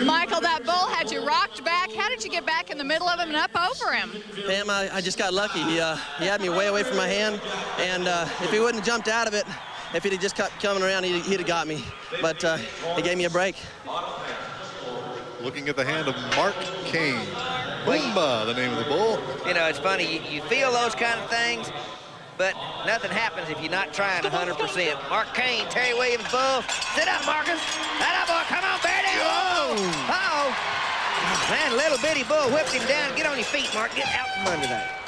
Michael, that bull had you rocked back. How did you get back in the middle of him and up over him? Pam, I just got lucky. He had me way away from my hand, and if he wouldn't have jumped out of it, if he'd have just kept coming around, he'd have got me. But he gave me a break. Looking at the hand of Mark Kane. Boomba, the name of the bull. You know, it's funny. You feel those kind of things, but nothing happens if you're not trying 100%. Mark Kane, Terry Williams bull. Sit up, Marcus. That up, boy. Come on, bear down. Uh-oh. Man, little bitty bull whipped him down. Get on your feet, Mark. Get out from under that.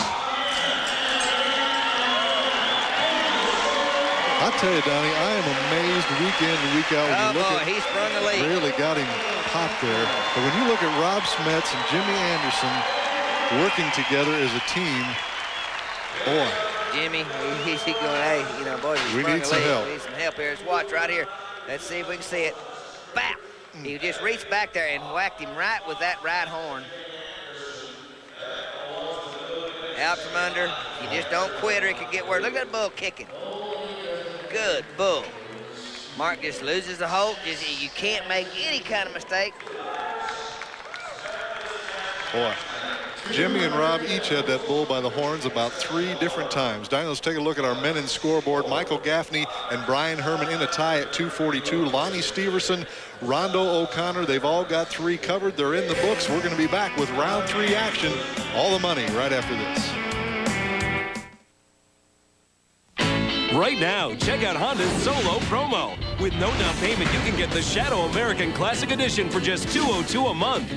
I tell you, Donnie, I am amazed week in and week out when you look at he sprung the lead. Really got him popped there. But when you look at Rob Smets and Jimmy Anderson working together as a team, boy. Jimmy, he's going, hey, you know, boys, We need some help. We need some help here. Let's watch right here. Let's see if we can see it. Bap! He just reached back there and whacked him right with that right horn. Out from under. You just don't quit or it could get worse. Look at that bull kicking. Good bull. Mark just loses the hold. You can't make any kind of mistake. Boy, Jimmy and Rob each had that bull by the horns about 3 different times. Dinah, let's take a look at our men in scoreboard. Michael Gaffney and Brian Herman in a tie at 242. Lonnie Steverson, Rondo O'Connor, they've all got 3 covered. They're in the books. We're going to be back with round 3 action. All the money right after this. Right now, check out Honda's Solo promo. With no down payment, you can get the Shadow American Classic Edition for just $202 a month.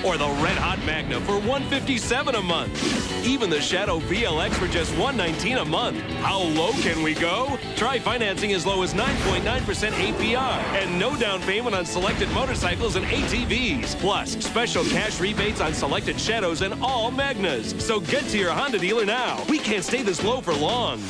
Or the Red Hot Magna for $157 a month. Even the Shadow VLX for just $119 a month. How low can we go? Try financing as low as 9.9% APR. And no down payment on selected motorcycles and ATVs. Plus, special cash rebates on selected Shadows and all Magnas. So get to your Honda dealer now. We can't stay this low for long.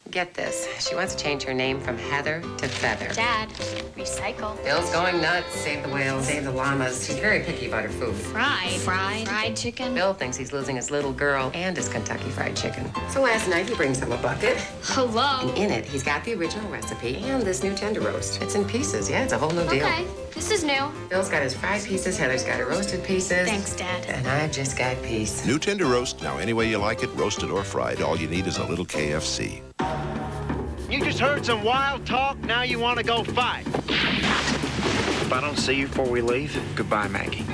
Get this. She wants to change her name from Heather to Feather. Dad, recycle. Bill's going nuts. Save the whales, save the llamas. She's very picky about her food. Fried chicken. Bill thinks he's losing his little girl and his Kentucky Fried Chicken. So last night he brings him a bucket. Hello. And in it, he's got the original recipe and this new tender roast. It's in pieces. Yeah, it's a whole new deal. Okay, this is new. Bill's got his fried pieces. Heather's got her roasted pieces. Thanks, Dad. And I've just got peace. New tender roast. Now, any way you like it, roasted or fried, all you need is a little KFC. You just heard some wild talk, now you want to go fight. If I don't see you before we leave, goodbye, Maggie.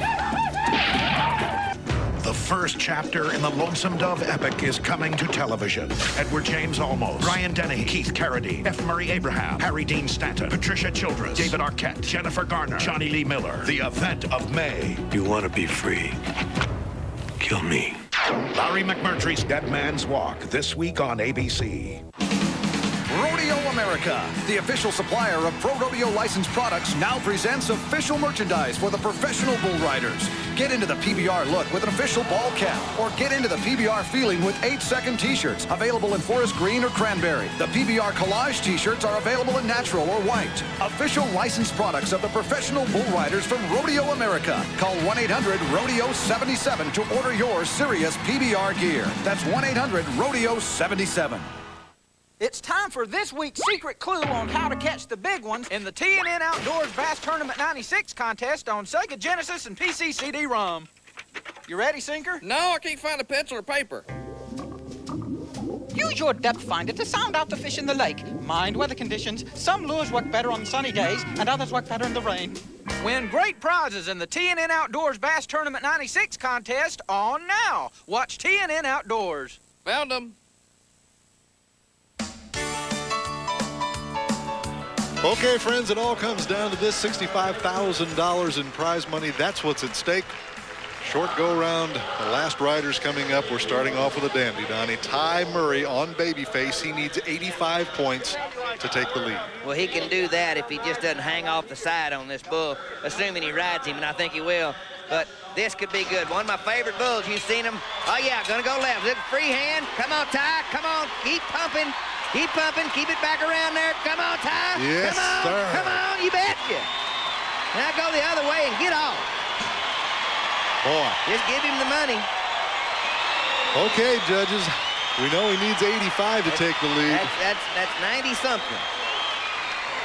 The first chapter in the Lonesome Dove epic is coming to television. Edward James Olmos, Brian Denny, Keith Carradine, F. Murray Abraham, Harry Dean Stanton, Patricia Childress, David Arquette, Jennifer Garner, Johnny Lee Miller. The event of May. You want to be free? Kill me. Larry McMurtry's Dead Man's Walk, this week on ABC. Rodeo America, the official supplier of Pro Rodeo licensed products, now presents official merchandise for the professional bull riders. Get into the PBR look with an official ball cap, or get into the PBR feeling with 8-second t-shirts, available in forest green or cranberry. The PBR collage t-shirts are available in natural or white. Official licensed products of the professional bull riders from Rodeo America. Call 1-800-RODEO-77 to order your serious PBR gear. That's 1-800-RODEO-77. It's time for this week's secret clue on how to catch the big ones in the TNN Outdoors Bass Tournament 96 contest on Sega Genesis and PC CD-ROM. You ready, Sinker? No, I can't find a pencil or paper. Use your depth finder to sound out the fish in the lake. Mind weather conditions. Some lures work better on sunny days, and others work better in the rain. Win great prizes in the TNN Outdoors Bass Tournament 96 contest on now. Watch TNN Outdoors. Found them. Okay, friends, it all comes down to this $65,000 in prize money. That's what's at stake. Short go-round. The last rider's coming up. We're starting off with a dandy, Donnie. Ty Murray on babyface. He needs 85 points to take the lead. Well, he can do that if he just doesn't hang off the side on this bull, assuming he rides him, and I think he will. But this could be good. One of my favorite bulls. You've seen him. Oh, yeah, gonna go left. Look, free hand. Come on, Ty. Come on. Keep pumping. Keep pumping. Keep it back around there. Come on, Ty. Yes, come on. sir. Come on. You betcha. Now go the other way and get off. Boy. Just give him the money. Okay, judges. We know he needs 85 to take the lead. That's 90-something.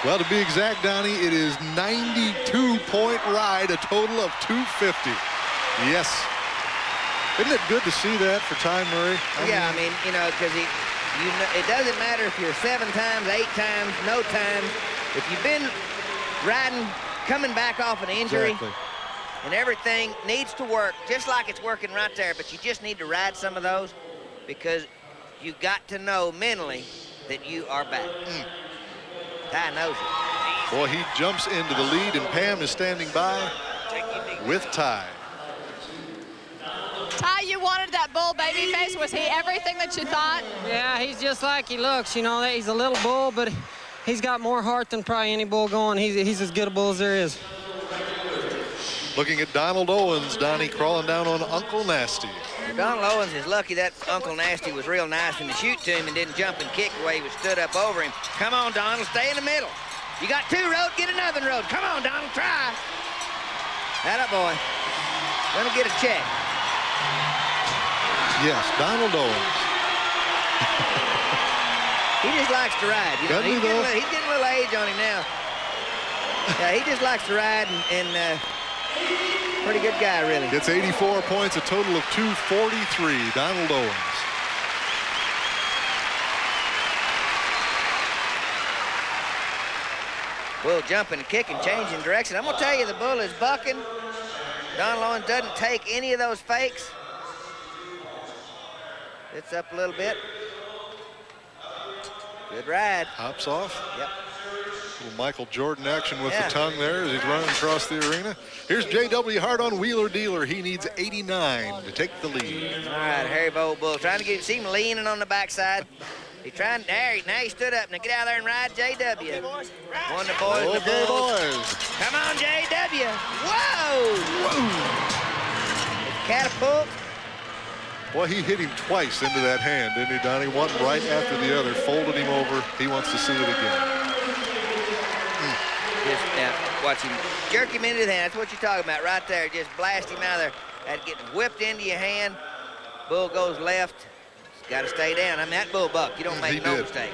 Well, to be exact, Donnie, it is 92-point ride, a total of 250. Yes. Isn't it good to see that for Ty Murray? I mean, you know, because it doesn't matter if you're 7 times, 8 times, no times. If you've been riding, coming back off an injury, exactly. And everything needs to work, just like it's working right there, but you just need to ride some of those because you got to know mentally that you are back. Ty knows it. Boy, he jumps into the lead, and Pam is standing by with Ty. Ty, you wanted that bull baby face. Was he everything that you thought? Yeah, he's just like he looks. You know, he's a little bull, but he's got more heart than probably any bull going. He's as good a bull as there is. Looking at Donald Owens, Donnie crawling down on Uncle Nasty. Donald Owens is lucky that Uncle Nasty was real nice and to shoot to him and didn't jump and kick the way he was stood up over him. Come on, Donald, stay in the middle. You got 2 road, get another road. Come on, Donald, try. Atta boy. Gonna get a check. Yes, Donald Owens. He just likes to ride. You know, he's getting a little age on him now. Yeah, he just likes to ride and pretty good guy, really. Gets 84 points, a total of 243. Donald Owens. Bull jumping and kicking, changing direction. I'm going to tell you, the bull is bucking. Donald Owens doesn't take any of those fakes. It's up a little bit. Good ride. Hops off. Yep. Little Michael Jordan action with the tongue there as he's running across the arena. Here's J.W. Hart on Wheeler Dealer. He needs 89 to take the lead. All right, Harry Bowl Bull trying to see him leaning on the backside. He's trying, now he stood up. Now get out there and ride J.W. One of the boys and the Okay, bulls. boys. Come on, J.W. Whoa! Catapult. Well, he hit him twice into that hand, didn't he, Donnie? One right after the other, folded him over. He wants to see it again. Just now, watch him jerk him into the hand. That's what you're talking about right there. Just blast him out of there. That getting whipped into your hand. Bull goes left. Got to stay down. I mean, that bull bucked. You don't make no mistake.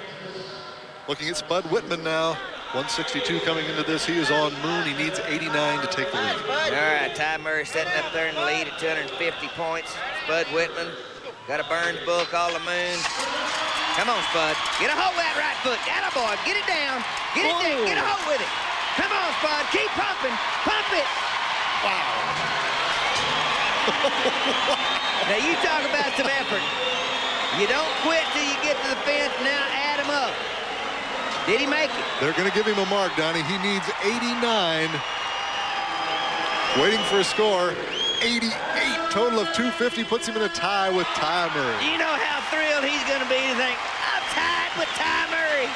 Looking at Spud Whitman now. 162 coming into this. He is on Moon. He needs 89 to take the lead. All right, Ty Murray sitting up there in the lead at 250 points. Spud Whitman got a Burns bull called the Moon. Come on, Spud. Get a hold of that right foot. Atta boy. Get it down. Get it down. Get a hold with it. Come on, Spud. Keep pumping. Pump it. Wow. Now, you talk about some effort. You don't quit till you get to the fence. Now add him up. Did he make it? They're going to give him a mark, Donnie. He needs 89. Waiting for a score. 88. Total of 250 puts him in a tie with Ty Murray. You know how thrilled he's going to be to think, I'm tied with Ty Murray.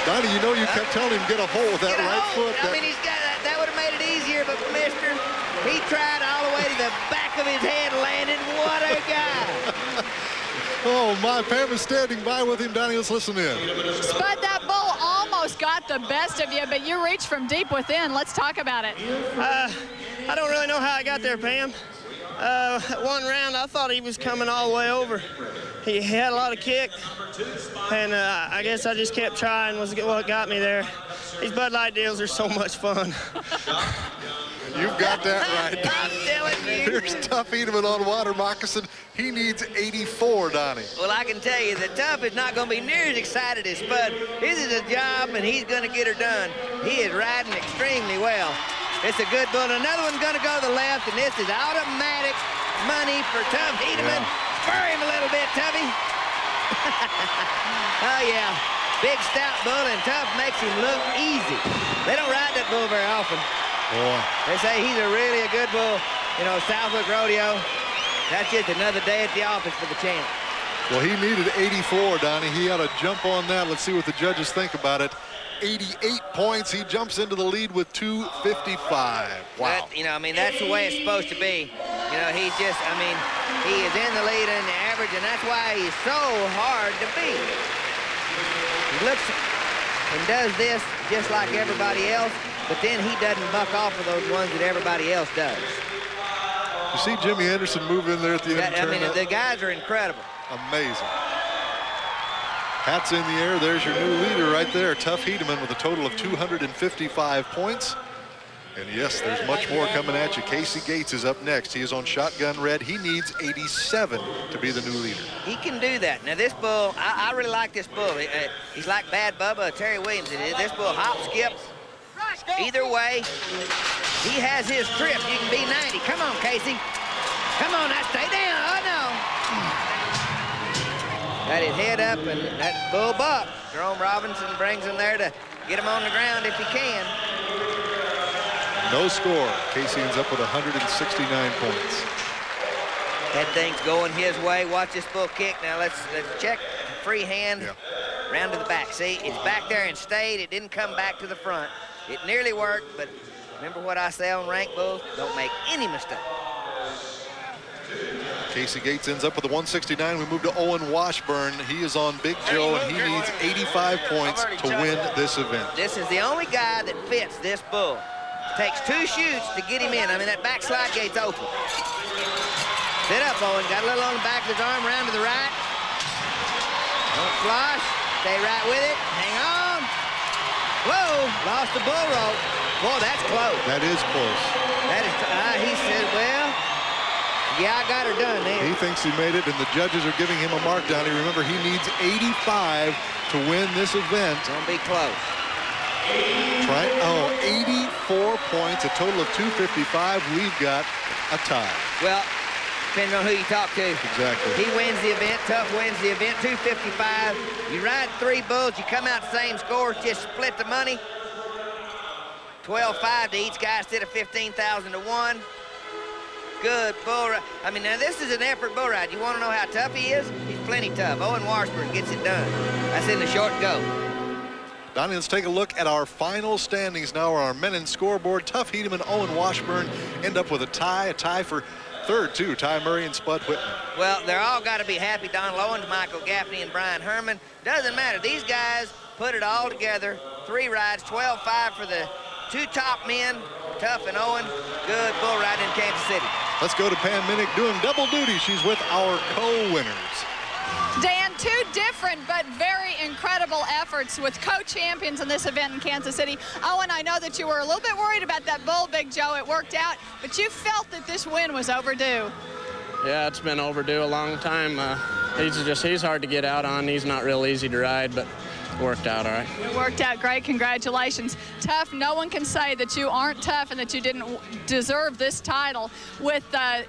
Donnie, you know you kept telling him get a hole with that right foot. I mean, he's got that would have made it easier, but mister, he tried all the way to the back of his head, landed. What a guy. Oh, my Pam is standing by with him. Donnie, let's listen in. Spud, that bull almost got the best of you, but you reached from deep within. Let's talk about it. I don't really know how I got there, Pam. One round, I thought he was coming all the way over. He had a lot of kick, and I guess I just kept trying was what got me there. These Bud Light deals are so much fun. You've got that right. I'm telling you. Here's Tough Edeman on Water Moccasin. He needs 84, Donnie. Well, I can tell you that Tough is not going to be near as excited as Spud. This is a job, and he's going to get her done. He is riding extremely well. It's a good bull. Another one's going to go to the left, and this is automatic money for Tough Edeman. Spur him a little bit, Tuffy. Oh, yeah. Big, stout bull, and Tough makes him look easy. They don't ride that bull very often. Boy. They say he's really a good bull. You know, Southwick Rodeo, that's just another day at the office for the champ. Well, he needed 84, Donnie. He ought to jump on that. Let's see what the judges think about it. 88 points. He jumps into the lead with 255. Wow. But, you know, I mean, that's the way it's supposed to be. You know, he just, I mean, he is in the lead in the average, and that's why he's so hard to beat. He looks and does this just like everybody else, but then he doesn't buck off of those ones that everybody else does. You see Jimmy Anderson move in there at the end of the tournament? The guys are incredible. Amazing. Hats in the air. There's your new leader right there, Tough Hedeman, with a total of 255 points. And yes, there's much more coming at you. Casey Gates is up next. He is on shotgun red. He needs 87 to be the new leader. He can do that. Now this bull, I really like this bull. He's like Bad Bubba, Terry Williams. This bull hop, skip. Either way, he has his trip. You can be 90. Come on, Casey. Come on, now stay down. Oh, no. Got his head up, and that bull buck. Jerome Robinson brings him there to get him on the ground if he can. No score. Casey ends up with 169 points. That thing's going his way. Watch this bull kick. Now let's check free hand round to the back. See, it's back there and stayed. It didn't come back to the front. It nearly worked, but remember what I say on rank bulls? Don't make any mistake. Casey Gates ends up with a 169. We move to Owen Washburn. He is on Big Joe, and he needs 85 points to win this event. This is the only guy that fits this bull. Takes 2 shoots to get him in. I mean, that backslide gate's open. Sit up, Owen. Got a little on the back of his arm, round to the right. Don't flush. Stay right with it. Hang on. Whoa, lost the bull rope. Boy, that's close. That is close. That is, he said, well, yeah, I got her done there. He thinks he made it, and the judges are giving him a mark down. Remember, he needs 85 to win this event. Gonna be close. 84 points, a total of 255. We've got a tie. Well, depending on who you talk to. Exactly. He wins the event, Tough wins the event, 255. You ride 3 bulls, you come out the same score, just split the money. 12-5 to each guy instead of 15,000 to 1. Good bull ride. I mean, now this is an effort bull ride. You want to know how tough he is? He's plenty tough. Owen Washburn gets it done. That's in the short go. Donnie, let's take a look at our final standings now. Our men in scoreboard. Tough Hedeman, Owen Washburn end up with a tie for third, too. Ty Murray and Spud Whitman. Well, they're all got to be happy. Donald Owens, Michael Gaffney, and Brian Herman. Doesn't matter. These guys put it all together. 3 rides, 12-5 for the 2 top men, Tough and Owen. Good bull ride in Kansas City. Let's go to Pam Minnick doing double duty. She's with our co-winners. Dan, 2 different but very incredible efforts with co-champions in this event in Kansas City. Owen, I know that you were a little bit worried about that bull, Big Joe. It worked out, but you felt that this win was overdue. Yeah, it's been overdue a long time. He's hard to get out on. He's not real easy to ride, but it worked out all right. It worked out great. Congratulations. Tough, no one can say that you aren't tough and that you didn't deserve this title with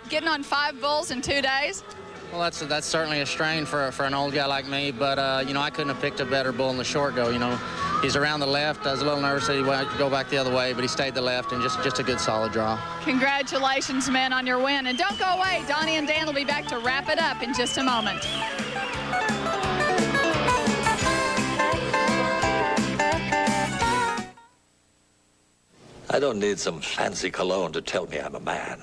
getting on 5 bulls in 2 days. Well, that's certainly a strain for an old guy like me, but, you know, I couldn't have picked a better bull in the short go. You know, he's around the left. I was a little nervous that he would go back the other way, but he stayed the left, and just a good, solid draw. Congratulations, men, on your win. And don't go away. Donnie and Dan will be back to wrap it up in just a moment. I don't need some fancy cologne to tell me I'm a man.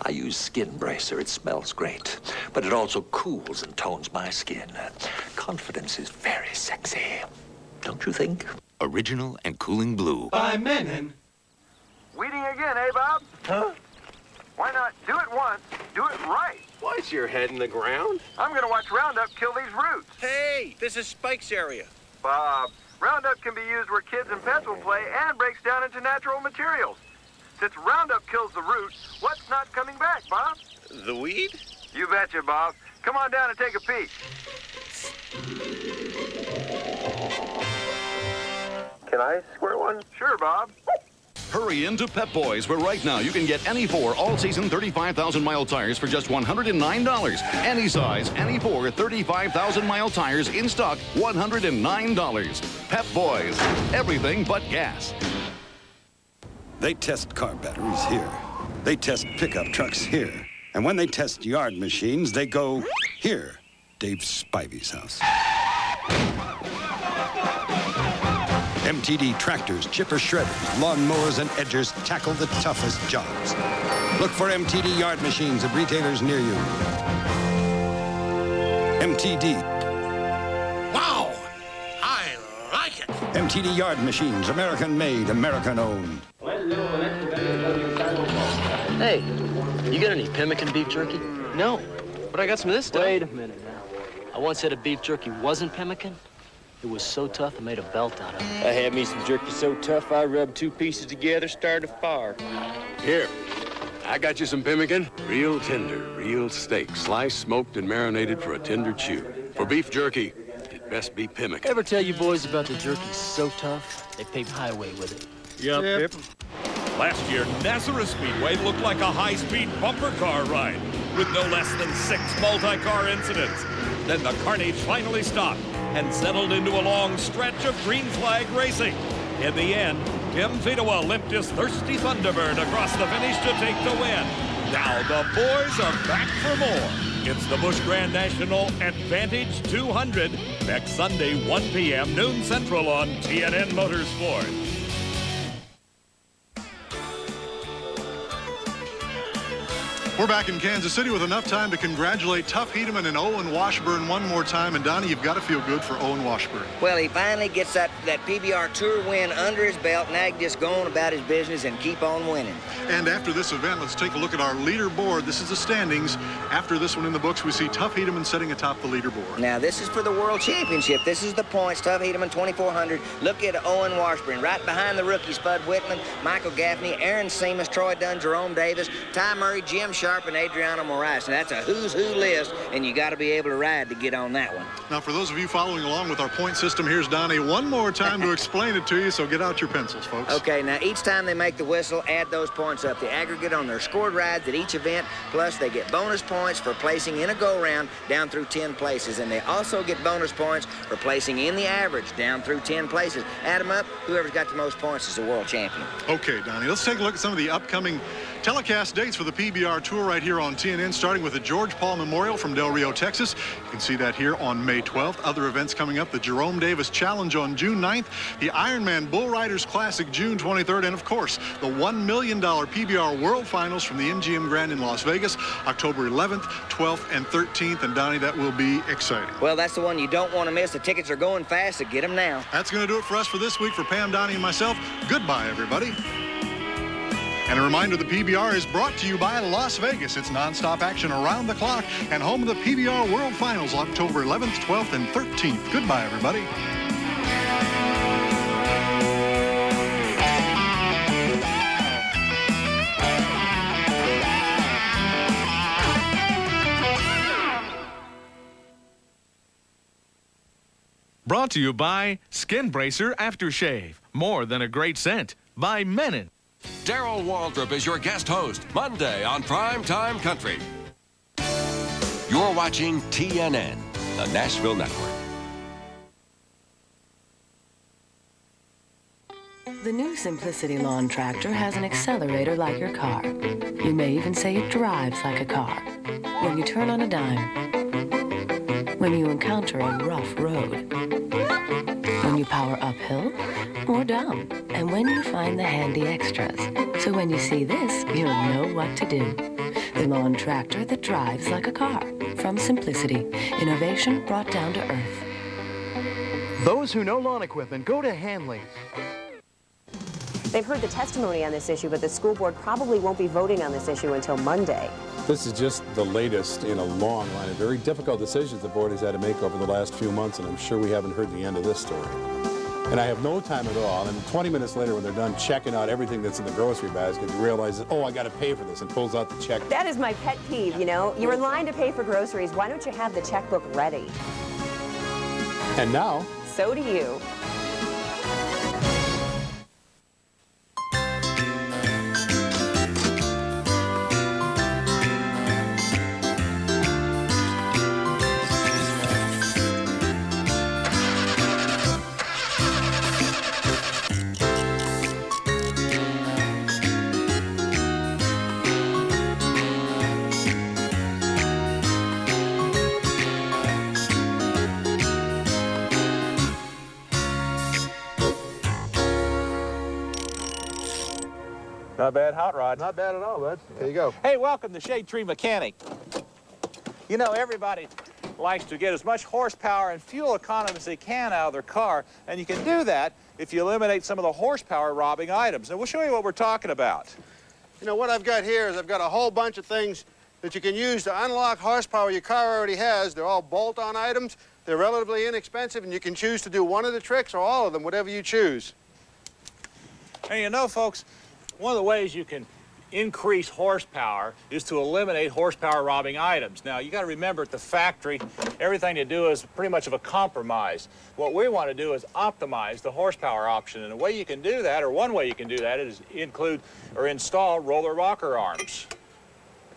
I use Skin Bracer. It smells great, but it also cools and tones my skin. Confidence is very sexy, don't you think? Original and cooling blue. By Menon. Weeding again, eh, Bob? Huh? Why not do it once, do it right? Why's your head in the ground? I'm gonna watch Roundup kill these roots. Hey, this is Spike's area. Bob, Roundup can be used where kids and pets will play and breaks down into natural materials. Since Roundup kills the root, what's not coming back, Bob? The weed? You betcha, Bob. Come on down and take a peek. Can I squirt one? Sure, Bob. Hurry into Pep Boys, where right now you can get any 4 all-season 35,000-mile tires for just $109. Any size, any 4 35,000-mile tires in stock, $109. Pep Boys, everything but gas. They test car batteries here. They test pickup trucks here. And when they test yard machines, they go here, Dave Spivey's house. MTD tractors, chipper shredders, lawn mowers, and edgers tackle the toughest jobs. Look for MTD yard machines at retailers near you. MTD. Wow! I like it! MTD yard machines, American-made, American-owned. Hey, you got any pemmican beef jerky? No, but I got some of this stuff. Wait a minute now. I once said a beef jerky wasn't pemmican. It was so tough I made a belt out of it. I had me some jerky so tough I rubbed 2 pieces together, started a fire. Here, I got you some pemmican. Real tender, real steak, sliced, smoked, and marinated for a tender chew. For beef jerky, it best be pemmican. Ever tell you boys about the jerky so tough, they paved highway with it? Yep. Last year, Nazareth Speedway looked like a high-speed bumper car ride with no less than 6 multi-car incidents. Then the carnage finally stopped and settled into a long stretch of green flag racing. In the end, Tim Fedewa limped his thirsty Thunderbird across the finish to take the win. Now the boys are back for more. It's the Busch Grand National Advantage 200 next Sunday, 1 p.m. noon Central on TNN Motorsport. We're back in Kansas City with enough time to congratulate Tuff Hedeman and Owen Washburn one more time. And Donnie, you've got to feel good for Owen Washburn. Well, he finally gets that PBR Tour win under his belt. Now he can just go on about his business and keep on winning. And after this event, let's take a look at our leaderboard. This is the standings. After this one in the books, we see Tuff Hedeman sitting atop the leaderboard. Now, this is for the World Championship. This is the points. Tuff Hedeman, 2,400. Look at Owen Washburn. Right behind the rookies, Bud Whitman, Michael Gaffney, Aaron Seamus, Troy Dunn, Jerome Davis, Ty Murray, Jim Sharp, and Adriano Moraes. And that's a who's who list, and you got to be able to ride to get on that one. Now, for those of you following along with our point system, here's Donnie one more time to explain it to you, so get out your pencils, folks. Okay, now each time they make the whistle, add those points up. The aggregate on their scored rides at each event, plus they get bonus points for placing in a go-round down through 10 places, and they also get bonus points for placing in the average down through 10 places. Add them up, whoever's got the most points is the world champion. Okay, Donnie, let's take a look at some of the upcoming telecast dates for the PBR Tour right here on TNN, starting with the George Paul Memorial from Del Rio, Texas. You can see that here on May 12th. Other events coming up, the Jerome Davis Challenge on June 9th, the Ironman Bull Riders Classic June 23rd, and of course, the $1 million PBR World Finals from the MGM Grand in Las Vegas, October 11th, 12th, and 13th. And Donnie, that will be exciting. Well, that's the one you don't want to miss. The tickets are going fast, so get them now. That's going to do it for us for this week. For Pam, Donnie, and myself, goodbye, everybody. And a reminder, the PBR is brought to you by Las Vegas. It's nonstop action around the clock and home of the PBR World Finals, October 11th, 12th, and 13th. Goodbye, everybody. Brought to you by Skin Bracer Aftershave. More than a great scent. By Menon. Darryl Waldrop is your guest host, Monday on Primetime Country. You're watching TNN, the Nashville Network. The new Simplicity Lawn Tractor has an accelerator like your car. You may even say it drives like a car. When you turn on a dime, when you encounter a rough road, when you power uphill or down, and when you find the handy extras. So when you see this, you'll know what to do. The lawn tractor that drives like a car. From Simplicity, innovation brought down to earth. Those who know lawn equipment, go to Hanley's. They've heard the testimony on this issue, but the school board probably won't be voting on this issue until Monday. This is just the latest in a long line of very difficult decisions the board has had to make over the last few months, and I'm sure we haven't heard the end of this story. And I have no time at all, and 20 minutes later when they're done checking out everything that's in the grocery basket, you realize that, oh, I got to pay for this, and pulls out the check. That is my pet peeve, you know? You're in line to pay for groceries. Why don't you have the checkbook ready? And now... So do you. Not bad hot rod. Not bad at all, bud. There you go. Hey, welcome to Shade Tree Mechanic. You know, everybody likes to get as much horsepower and fuel economy as they can out of their car, and you can do that if you eliminate some of the horsepower robbing items. And we'll show you what we're talking about. You know, what I've got here is I've got a whole bunch of things that you can use to unlock horsepower your car already has. They're all bolt-on items. They're relatively inexpensive, and you can choose to do one of the tricks or all of them, whatever you choose. And you know, folks, one of the ways you can increase horsepower is to eliminate horsepower robbing items. Now, you got to remember at the factory, everything they do is pretty much of a compromise. What we want to do is optimize the horsepower option. And the way you can do that, or one way you can do that, is include or install roller rocker arms.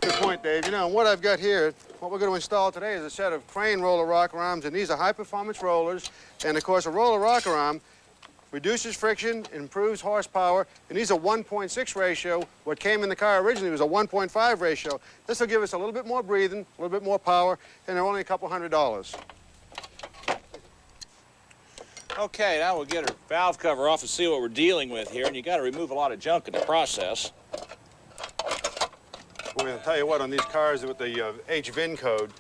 Good point, Dave. You know, what I've got here, what we're going to install today is a set of crane roller rocker arms, and these are high-performance rollers. And, of course, a roller rocker arm reduces friction, improves horsepower, and these are 1.6 ratio. What came in the car originally was a 1.5 ratio. This will give us a little bit more breathing, a little bit more power, and they're only a couple $100. Okay, now we'll get our valve cover off and see what we're dealing with here, and you got to remove a lot of junk in the process. Well, I'll tell you what, on these cars with the HVIN code,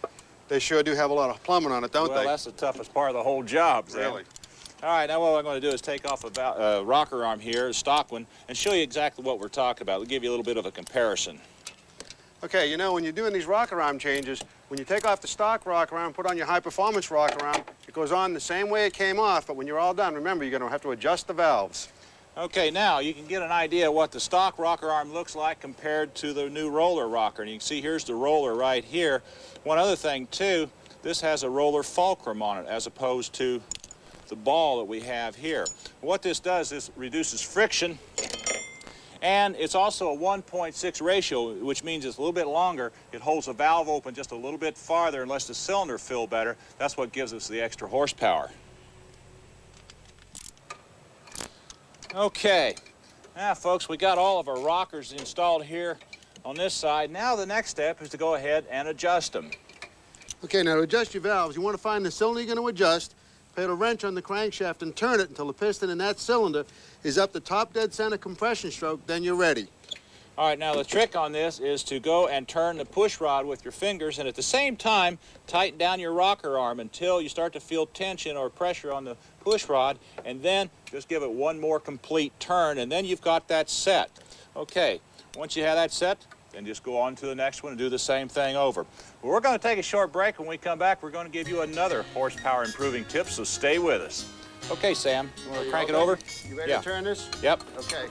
they sure do have a lot of plumbing on it, don't they? Well, that's the toughest part of the whole job, Sam. Really? All right, now what I'm going to do is take off a rocker arm here, a stock one, and show you exactly what we're talking about. We'll give you a little bit of a comparison. Okay, you know, when you're doing these rocker arm changes, when you take off the stock rocker arm, put on your high-performance rocker arm, it goes on the same way it came off, but when you're all done, remember, you're going to have to adjust the valves. Okay, now you can get an idea of what the stock rocker arm looks like compared to the new roller rocker. And you can see here's the roller right here. One other thing, too, this has a roller fulcrum on it as opposed to the ball that we have here. What this does is reduces friction, and it's also a 1.6 ratio, which means it's a little bit longer. It holds the valve open just a little bit farther and lets the cylinder fill better. That's what gives us the extra horsepower. Okay, now folks, we got all of our rockers installed here on this side. Now the next step is to go ahead and adjust them. Okay, now to adjust your valves, you want to find the cylinder you're going to adjust, put a wrench on the crankshaft and turn it until the piston in that cylinder is up the top dead center compression stroke, then you're ready. All right, now the trick on this is to go and turn the push rod with your fingers, and at the same time tighten down your rocker arm until you start to feel tension or pressure on the push rod, and then just give it one more complete turn, and then you've got that set. Okay, once you have that set, then just go on to the next one and do the same thing over. Well, we're going to take a short break. When we come back, we're going to give you another horsepower improving tip, so stay with us. Okay, Sam, you want to crank it over? You ready to turn this? Yep. Okay.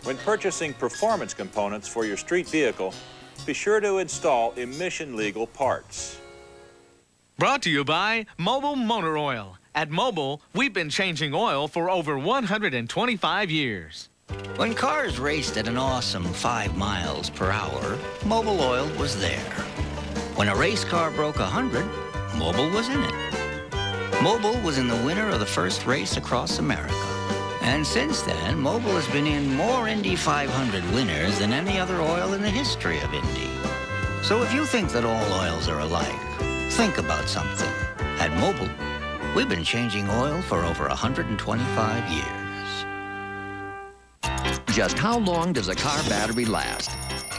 When purchasing performance components for your street vehicle, be sure to install emission-legal parts. Brought to you by Mobile Motor Oil. At Mobile, we've been changing oil for over 125 years. When cars raced at an awesome 5 miles per hour, Mobile Oil was there. When a race car broke 100, Mobile was in it. Mobile was in the winner of the first race across America. And since then, Mobile has been in more Indy 500 winners than any other oil in the history of Indy. So if you think that all oils are alike, think about something. At Mobile, we've been changing oil for over 125 years. Just how long does a car battery last?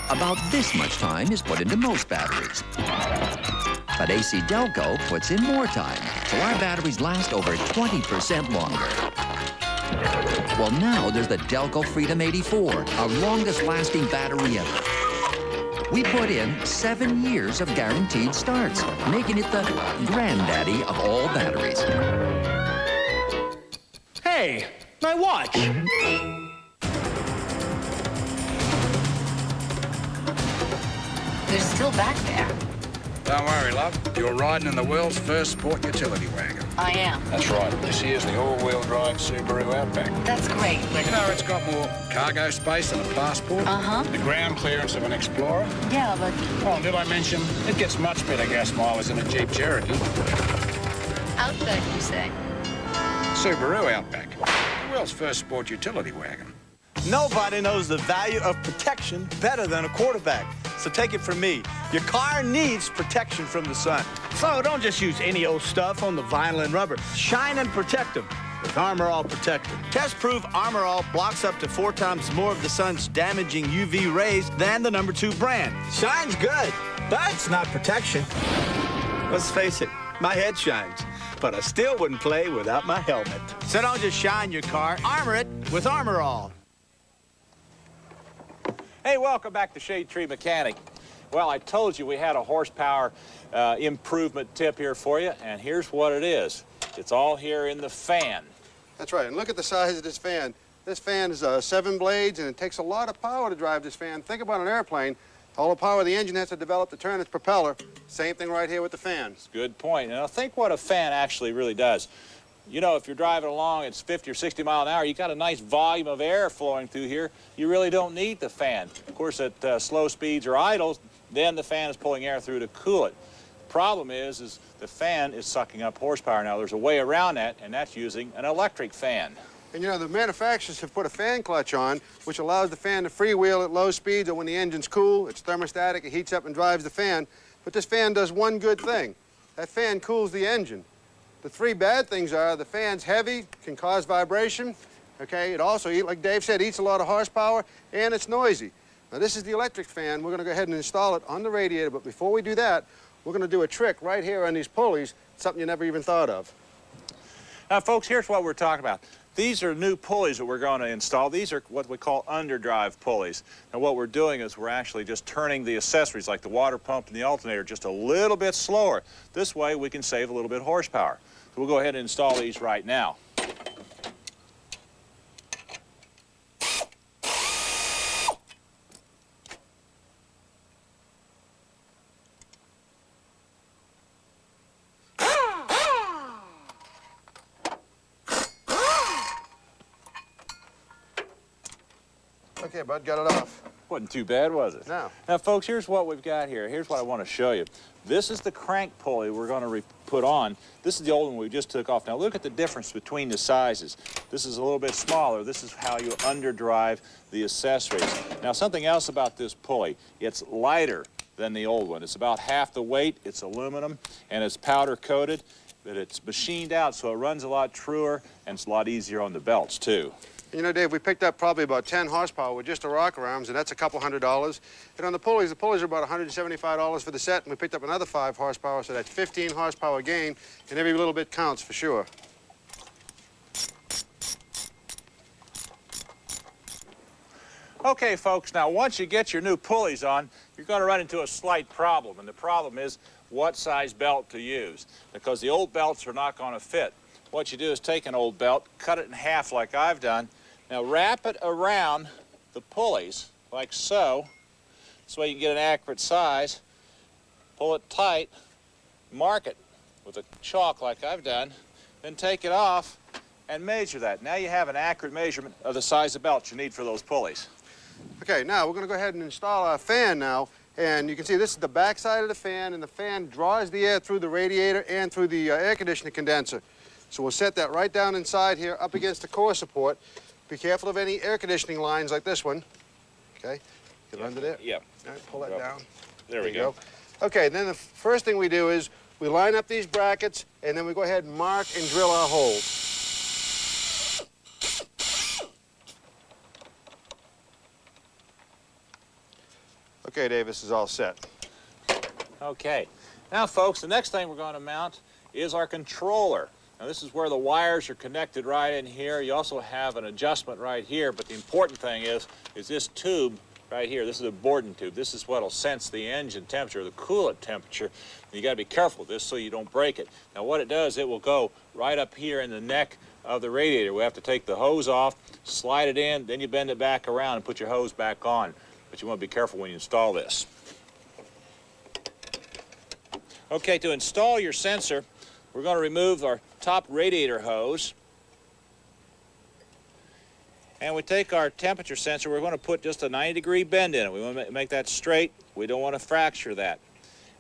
About this much time is put into most batteries. But AC Delco puts in more time, so our batteries last over 20% longer. Well, now there's the Delco Freedom 84, our longest-lasting battery ever. We put in 7 years of guaranteed starts, making it the granddaddy of all batteries. Hey, my watch! They're still back there. Don't worry, love. You're riding in the world's first sport utility wagon. I am. That's right. This here's the all-wheel drive Subaru Outback. That's great, but... You know, it's got more cargo space than a passport. Uh-huh. The ground clearance of an Explorer. Yeah, but... Oh, did I mention, it gets much better gas mileage than a Jeep Cherokee. Outback, you say? Subaru Outback. The world's first sport utility wagon. Nobody knows the value of protection better than a quarterback. So take it from me. Your car needs protection from the sun. So don't just use any old stuff on the vinyl and rubber. Shine and protect them. with Armor All Protector. Test-proof Armor All blocks up to 4 times more of the sun's damaging UV rays than the #2 brand. Shines good, but it's not protection. Let's face it, my head shines, but I still wouldn't play without my helmet. So don't just shine your car, armor it with Armor All. Hey, welcome back to Shade Tree Mechanic. Well, I told you we had a horsepower improvement tip here for you, and here's what it is. It's all here in the fan. That's right, and look at the size of this fan. This fan is 7 blades, and it takes a lot of power to drive this fan. Think about an airplane. All the power the engine has to develop to turn its propeller. Same thing right here with the fan. It's a good point. Now, think what a fan actually really does. You know, if you're driving along, it's 50 or 60 miles an hour, you got a nice volume of air flowing through here. You really don't need the fan. Of course, at slow speeds or idle, then the fan is pulling air through to cool it. The problem is the fan is sucking up horsepower. Now, there's a way around that, and that's using an electric fan. And you know, the manufacturers have put a fan clutch on, which allows the fan to freewheel at low speeds, or when the engine's cool, it's thermostatic, it heats up and drives the fan. But this fan does one good thing. That fan cools the engine. The 3 bad things are the fan's heavy, can cause vibration, okay? It also, like Dave said, eats a lot of horsepower, and it's noisy. Now, this is the electric fan. We're going to go ahead and install it on the radiator, but before we do that, we're going to do a trick right here on these pulleys, something you never even thought of. Now, folks, here's what we're talking about. These are new pulleys that we're going to install. These are what we call underdrive pulleys. And what we're doing is we're actually just turning the accessories like the water pump and the alternator just a little bit slower. This way we can save a little bit of horsepower. So we'll go ahead and install these right now. Okay, bud, got it off. Wasn't too bad, was it? No. Now, folks, here's what we've got here. Here's what I want to show you. This is the crank pulley we're going to put on. This is the old one we just took off. Now, look at the difference between the sizes. This is a little bit smaller. This is how you underdrive the accessories. Now, something else about this pulley, it's lighter than the old one. It's about half the weight. It's aluminum, and it's powder coated, but it's machined out, so it runs a lot truer, and it's a lot easier on the belts, too. You know, Dave, we picked up probably about 10 horsepower with just the rocker arms, and that's a couple $100. And on the pulleys are about $175 for the set, and we picked up another 5 horsepower, so that's 15 horsepower gain, and every little bit counts for sure. Okay, folks, now once you get your new pulleys on, you're going to run into a slight problem, and the problem is what size belt to use, because the old belts are not going to fit. What you do is take an old belt, cut it in half like I've done. Now wrap it around the pulleys like so. This way you can get an accurate size. Pull it tight, mark it with a chalk like I've done, then take it off and measure that. Now you have an accurate measurement of the size of belt you need for those pulleys. Okay, now we're going to go ahead and install our fan now. And you can see this is the back side of the fan, and the fan draws the air through the radiator and through the air conditioning condenser. So we'll set that right down inside here up against the core support. Be careful of any air conditioning lines like this one. Okay, get under there. Yep. All right, pull that down. There we go. Okay, then the first thing we do is we line up these brackets, and then we go ahead and mark and drill our holes. Okay, Dave, this is all set. Okay. Now, folks, the next thing we're going to mount is our controller. Now, this is where the wires are connected right in here. You also have an adjustment right here, but the important thing is this tube right here. This is a Borden tube. This is what will sense the engine temperature, the coolant temperature. You got to be careful with this so you don't break it. Now, what it does, it will go right up here in the neck of the radiator. We have to take the hose off, slide it in, then you bend it back around and put your hose back on. But you want to be careful when you install this. Okay, to install your sensor, we're going to remove our top radiator hose. And we take our temperature sensor, we're going to put just a 90-degree bend in it. We want to make that straight. We don't want to fracture that.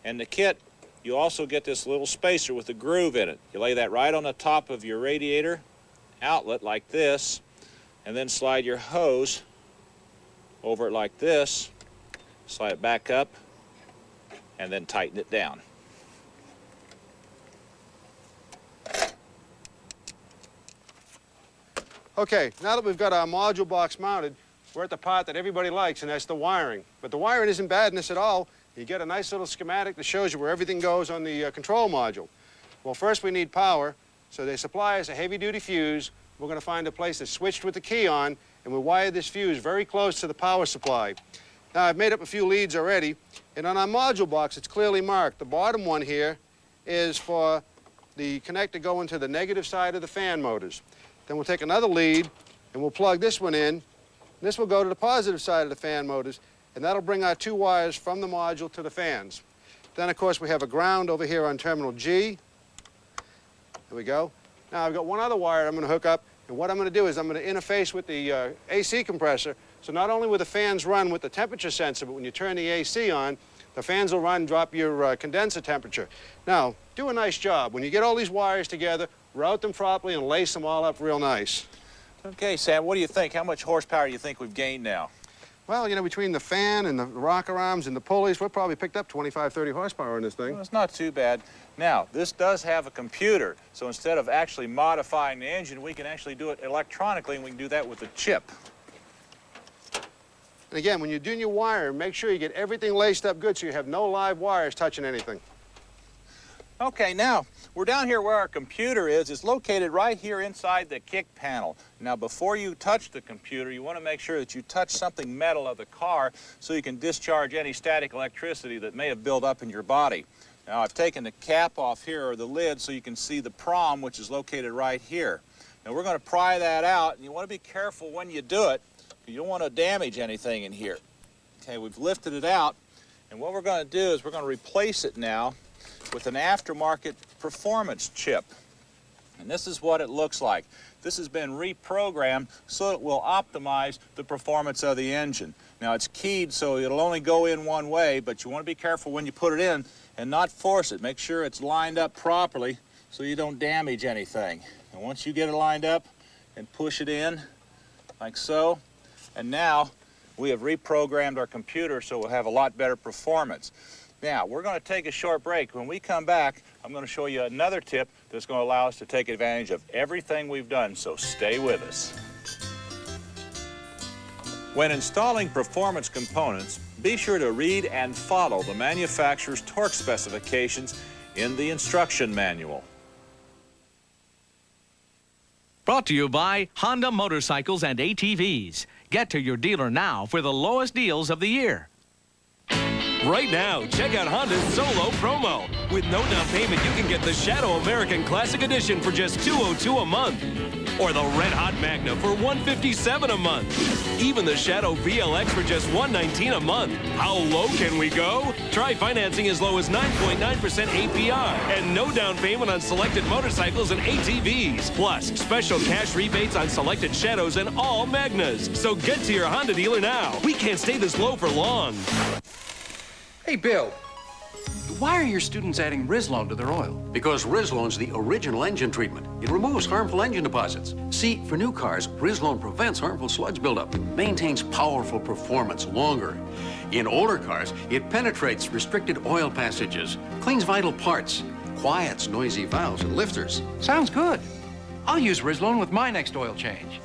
And the kit, you also get this little spacer with a groove in it. You lay that right on the top of your radiator outlet like this, and then slide your hose over it like this, slide it back up, and then tighten it down. Okay, now that we've got our module box mounted, we're at the part that everybody likes, and that's the wiring. But the wiring isn't bad in this at all. You get a nice little schematic that shows you where everything goes on the control module. Well, first we need power, so they supply us a heavy-duty fuse. We're going to find a place that's switched with the key on, and we wire this fuse very close to the power supply. Now, I've made up a few leads already, and on our module box, it's clearly marked. The bottom one here is for the connector going to the negative side of the fan motors. Then we'll take another lead, and we'll plug this one in. This will go to the positive side of the fan motors, and that'll bring our 2 wires from the module to the fans. Then, of course, we have a ground over here on terminal G. There we go. Now, I've got one other wire I'm going to hook up, and what I'm going to do is I'm going to interface with the AC compressor, so not only will the fans run with the temperature sensor, but when you turn the AC on, the fans will run and drop your condenser temperature. Now, do a nice job. When you get all these wires together, route them properly and lace them all up real nice. Okay, Sam, what do you think? How much horsepower do you think we've gained now? Well, you know, between the fan and the rocker arms and the pulleys, we've probably picked up 25, 30 horsepower on this thing. Well, it's not too bad. Now, this does have a computer, so instead of actually modifying the engine, we can actually do it electronically, and we can do that with a chip. And again, when you're doing your wire, make sure you get everything laced up good so you have no live wires touching anything. Okay, now, we're down here where our computer is. It's located right here inside the kick panel. Now, before you touch the computer, you want to make sure that you touch something metal of the car so you can discharge any static electricity that may have built up in your body. Now, I've taken the cap off here, or the lid, so you can see the prom, which is located right here. Now, we're going to pry that out, and you want to be careful when you do it. You don't want to damage anything in here. Okay, we've lifted it out, and what we're going to do is we're going to replace it now with an aftermarket performance chip. And this is what it looks like. This has been reprogrammed so it will optimize the performance of the engine. Now, it's keyed so it'll only go in one way, but you want to be careful when you put it in and not force it. Make sure it's lined up properly so you don't damage anything. And once you get it lined up and push it in like so, and now we have reprogrammed our computer so we'll have a lot better performance. Now, we're going to take a short break. When we come back, I'm going to show you another tip that's going to allow us to take advantage of everything we've done, so stay with us. When installing performance components, be sure to read and follow the manufacturer's torque specifications in the instruction manual. Brought to you by Honda Motorcycles and ATVs. Get to your dealer now for the lowest deals of the year. Right now, check out Honda's Solo promo. With no down payment, you can get the Shadow American Classic Edition for just $202 a month. Or the Red Hot Magna for $157 a month. Even the Shadow VLX for just $119 a month. How low can we go? Try financing as low as 9.9% APR and no down payment on selected motorcycles and ATVs. Plus, special cash rebates on selected Shadows and all Magnas. So get to your Honda dealer now. We can't stay this low for long. Hey, Bill, why are your students adding Rizlone to their oil? Because Rizlone's the original engine treatment. It removes harmful engine deposits. See, for new cars, Rizlone prevents harmful sludge buildup, maintains powerful performance longer. In older cars, it penetrates restricted oil passages, cleans vital parts, quiets noisy valves and lifters. Sounds good. I'll use Rizlone with my next oil change.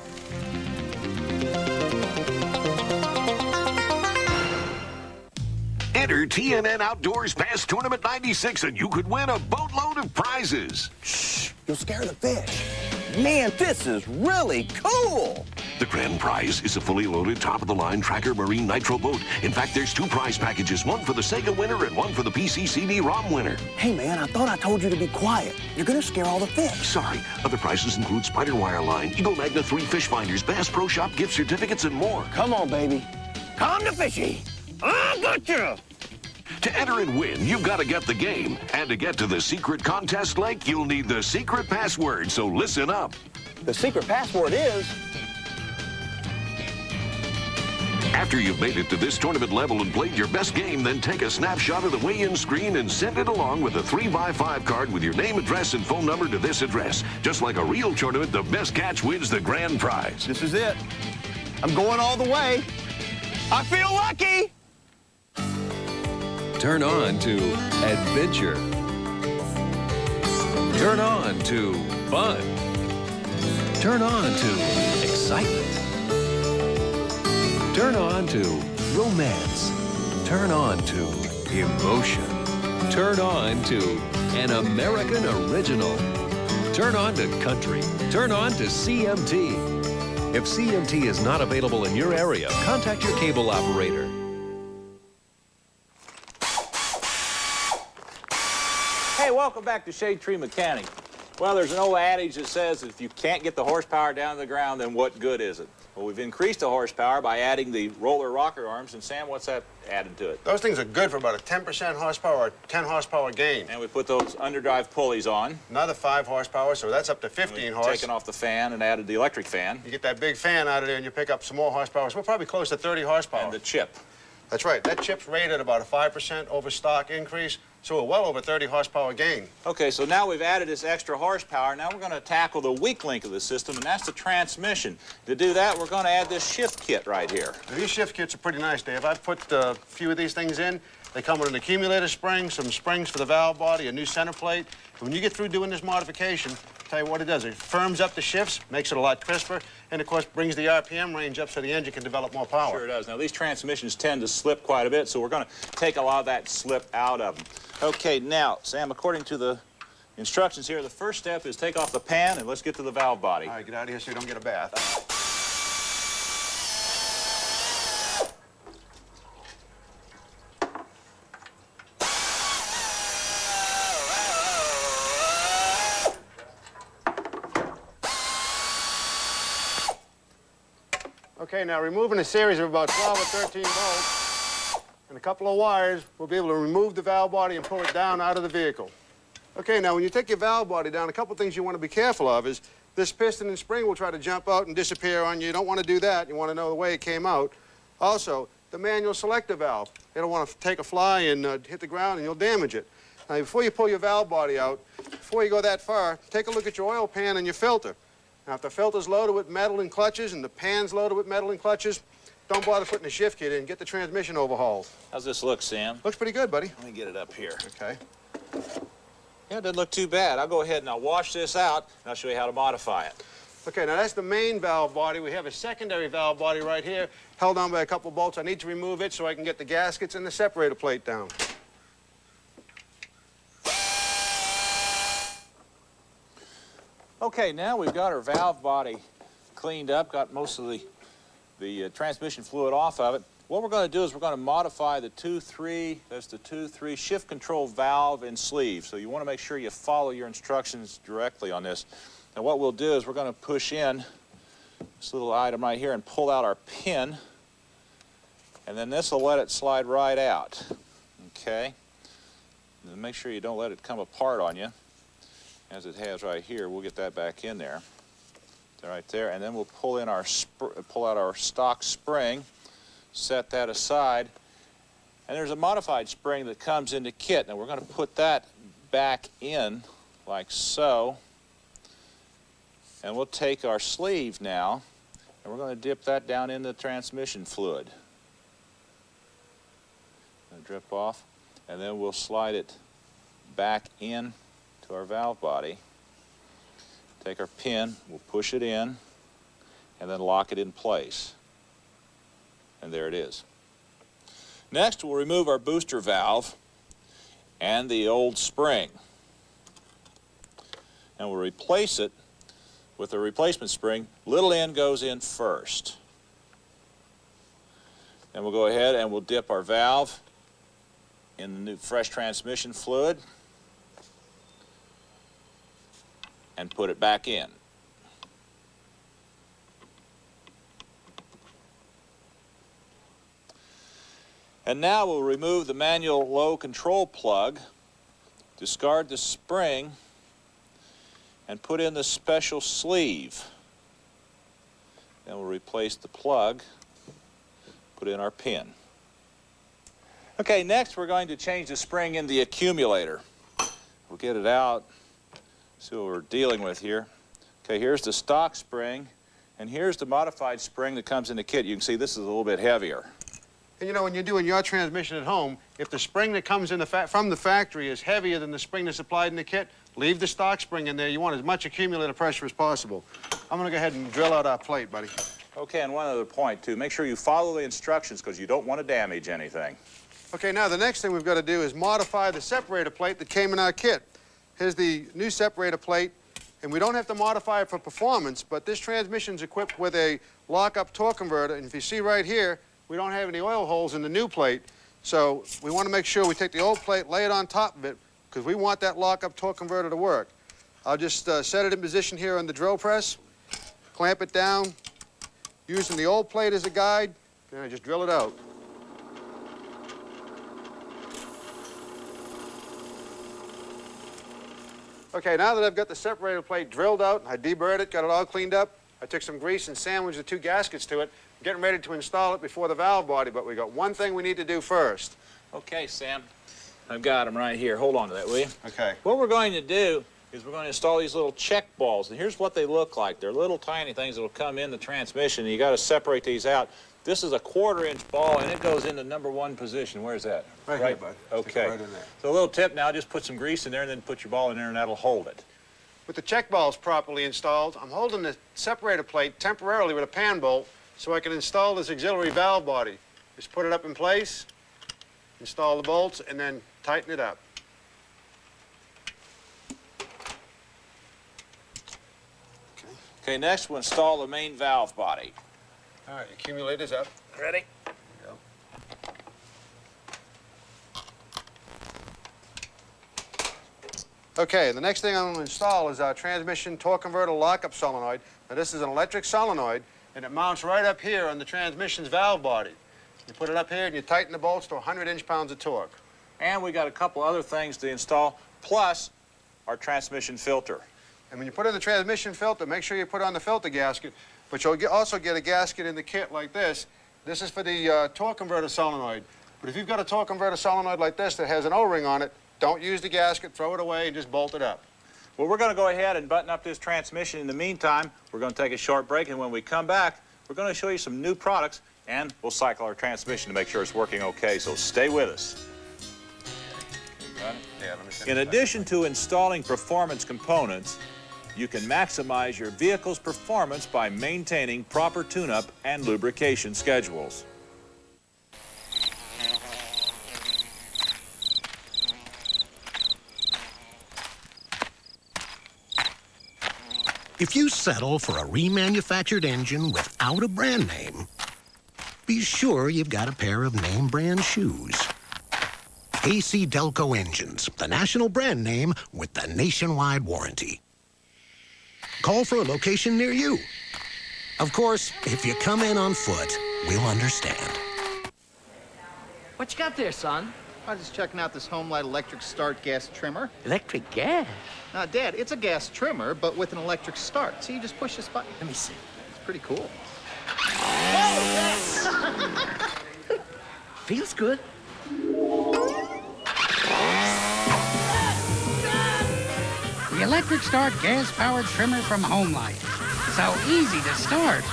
Enter TNN Outdoors Pass Tournament 96 and you could win a boatload of prizes. Shh, you'll scare the fish. Man, this is really cool. The grand prize is a fully loaded, top-of-the-line Tracker Marine Nitro boat. In fact, there's 2 prize packages, one for the Sega winner and one for the PC CD-ROM winner. Hey, man, I thought I told you to be quiet. You're gonna scare all the fish. Sorry. Other prizes include Spider Wire Line, Eagle Magna 3 fish finders, Bass Pro Shop gift certificates, and more. Come on, baby. Come to fishy. I got you. To enter and win, you've got to get the game. And to get to the secret contest link, you'll need the secret password, so listen up. The secret password is... After you've made it to this tournament level and played your best game, then take a snapshot of the weigh-in screen and send it along with a 3x5 card with your name, address, and phone number to this address. Just like a real tournament, the best catch wins the grand prize. This is it. I'm going all the way. I feel lucky. Turn on to adventure. Turn on to fun. Turn on to excitement. Turn on to romance. Turn on to emotion. Turn on to an American original. Turn on to country. Turn on to CMT. If CMT is not available in your area, contact your cable operator. Hey, welcome back to Shade Tree Mechanic. Well, there's an old adage that says that if you can't get the horsepower down to the ground, then what good is it? Well, we've increased the horsepower by adding the roller rocker arms, and Sam, what's that added to it? Those things are good for about a 10% horsepower or 10 horsepower gain. And we put those underdrive pulleys on. Another 5 horsepower, so that's up to 15 horse. Taken off the fan and added the electric fan. You get that big fan out of there and you pick up some more horsepower. So we're probably close to 30 horsepower. And the chip. That's right. That chip's rated about a 5% over stock increase, so we're well over 30 horsepower gain. Okay, so now we've added this extra horsepower. Now we're going to tackle the weak link of the system, and that's the transmission. To do that, we're going to add this shift kit right here. Now, these shift kits are pretty nice, Dave. I've put a few of these things in. They come with an accumulator spring, some springs for the valve body, a new center plate. And when you get through doing this modification, I'll tell you what it does. It firms up the shifts, makes it a lot crisper, and of course brings the RPM range up so the engine can develop more power. Sure does. Now these transmissions tend to slip quite a bit, so we're going to take a lot of that slip out of them. Okay, now, Sam, according to the instructions here, the first step is take off the pan and let's get to the valve body. All right, get out of here so you don't get a bath. Okay, now removing a series of about 12 or 13 bolts and a couple of wires, we'll be able to remove the valve body and pull it down out of the vehicle. Okay, now when you take your valve body down, a couple things you want to be careful of is this piston and spring will try to jump out and disappear on you. You don't want to do that. You want to know the way it came out. Also, the manual selector valve. You don't want to take a fly and hit the ground and you'll damage it. Now, before you pull your valve body out, before you go that far, take a look at your oil pan and your filter. Now, if the filter's loaded with metal and clutches and the pan's loaded with metal and clutches, don't bother putting the shift kit in. Get the transmission overhauled. How's this look, Sam? Looks pretty good, buddy. Let me get it up here. Okay. Yeah, it doesn't look too bad. I'll go ahead and I'll wash this out, and I'll show you how to modify it. Okay, now that's the main valve body. We have a secondary valve body right here, held on by a couple bolts. I need to remove it so I can get the gaskets and the separator plate down. Okay, now we've got our valve body cleaned up, got most of the transmission fluid off of it. What we're going to do is we're going to modify the 2-3, that's the 2-3 shift control valve and sleeve. So you want to make sure you follow your instructions directly on this. And what we'll do is we're going to push in this little item right here and pull out our pin. And then this will let it slide right out. Okay? And make sure you don't let it come apart on you, as it has right here. We'll get that back in there. Right there. And then we'll pull in our pull out our stock spring, set that aside. And there's a modified spring that comes in the kit. Now we're going to put that back in like so. And we'll take our sleeve now and we're going to dip that down in the transmission fluid. Drip off, and then we'll slide it back in to our valve body. Take our pin, we'll push it in, and then lock it in place. And there it is. Next, we'll remove our booster valve and the old spring. And we'll replace it with a replacement spring. Little end goes in first. And we'll go ahead and we'll dip our valve in the new fresh transmission fluid and put it back in. And now we'll remove the manual low control plug, discard the spring, and put in the special sleeve. Then we'll replace the plug, put in our pin. Okay, next we're going to change the spring in the accumulator. We'll get it out, see what we're dealing with here. Okay, here's the stock spring, and here's the modified spring that comes in the kit. You can see this is a little bit heavier. And you know, when you're doing your transmission at home, if the spring that comes in from the factory is heavier than the spring that's applied in the kit, leave the stock spring in there. You want as much accumulator pressure as possible. I'm going to go ahead and drill out our plate, buddy. Okay, and one other point, too. Make sure you follow the instructions because you don't want to damage anything. Okay, now the next thing we've got to do is modify the separator plate that came in our kit. Here's the new separator plate, and we don't have to modify it for performance, but this transmission's equipped with a lock-up torque converter, and if you see right here, we don't have any oil holes in the new plate, so we want to make sure we take the old plate, lay it on top of it, because we want that lock-up torque converter to work. I'll just set it in position here on the drill press, clamp it down, using the old plate as a guide, and I just drill it out. Okay, now that I've got the separator plate drilled out, I deburred it, got it all cleaned up, I took some grease and sandwiched the two gaskets to it, getting ready to install it before the valve body, but we got one thing we need to do first. Okay, Sam. I've got them right here. Hold on to that, will you? Okay. What we're going to do is we're going to install these little check balls, and here's what they look like. They're little tiny things that will come in the transmission, and you got to separate these out. This is a 1/4-inch ball, and it goes into #1 position. Where's that? Right here, bud. Okay. Right in there. So a little tip now, just put some grease in there and then put your ball in there, and that'll hold it. With the check balls properly installed, I'm holding the separator plate temporarily with a pan bolt so I can install this auxiliary valve body. Just put it up in place, install the bolts, and then tighten it up. Okay, next we'll install the main valve body. All right, accumulators up. Ready? Go. Okay, the next thing I'm going to install is our transmission torque converter lockup solenoid. Now this is an electric solenoid, and it mounts right up here on the transmission's valve body. You put it up here and you tighten the bolts to 100 inch-pounds of torque. And we got a couple other things to install, plus our transmission filter. And when you put in the transmission filter, make sure you put on the filter gasket, but you'll also get a gasket in the kit like this. This is for the torque converter solenoid. But if you've got a torque converter solenoid like this that has an O-ring on it, don't use the gasket, throw it away, and just bolt it up. Well, we're going to go ahead and button up this transmission. In the meantime, we're going to take a short break, and when we come back, we're going to show you some new products, and we'll cycle our transmission to make sure it's working okay, so stay with us. In addition to installing performance components, you can maximize your vehicle's performance by maintaining proper tune-up and lubrication schedules. If you settle for a remanufactured engine without a brand name, be sure you've got a pair of name brand shoes. AC Delco Engines, the national brand name with the nationwide warranty. Call for a location near you. Of course, if you come in on foot, we'll understand. What you got there, son? I'm just checking out this Homelight electric start gas trimmer. Electric gas? Now, Dad, it's a gas trimmer, but with an electric start. See, you just push this button. Let me see. It's pretty cool. Feels good. The electric start gas-powered trimmer from Homelight. So easy to start,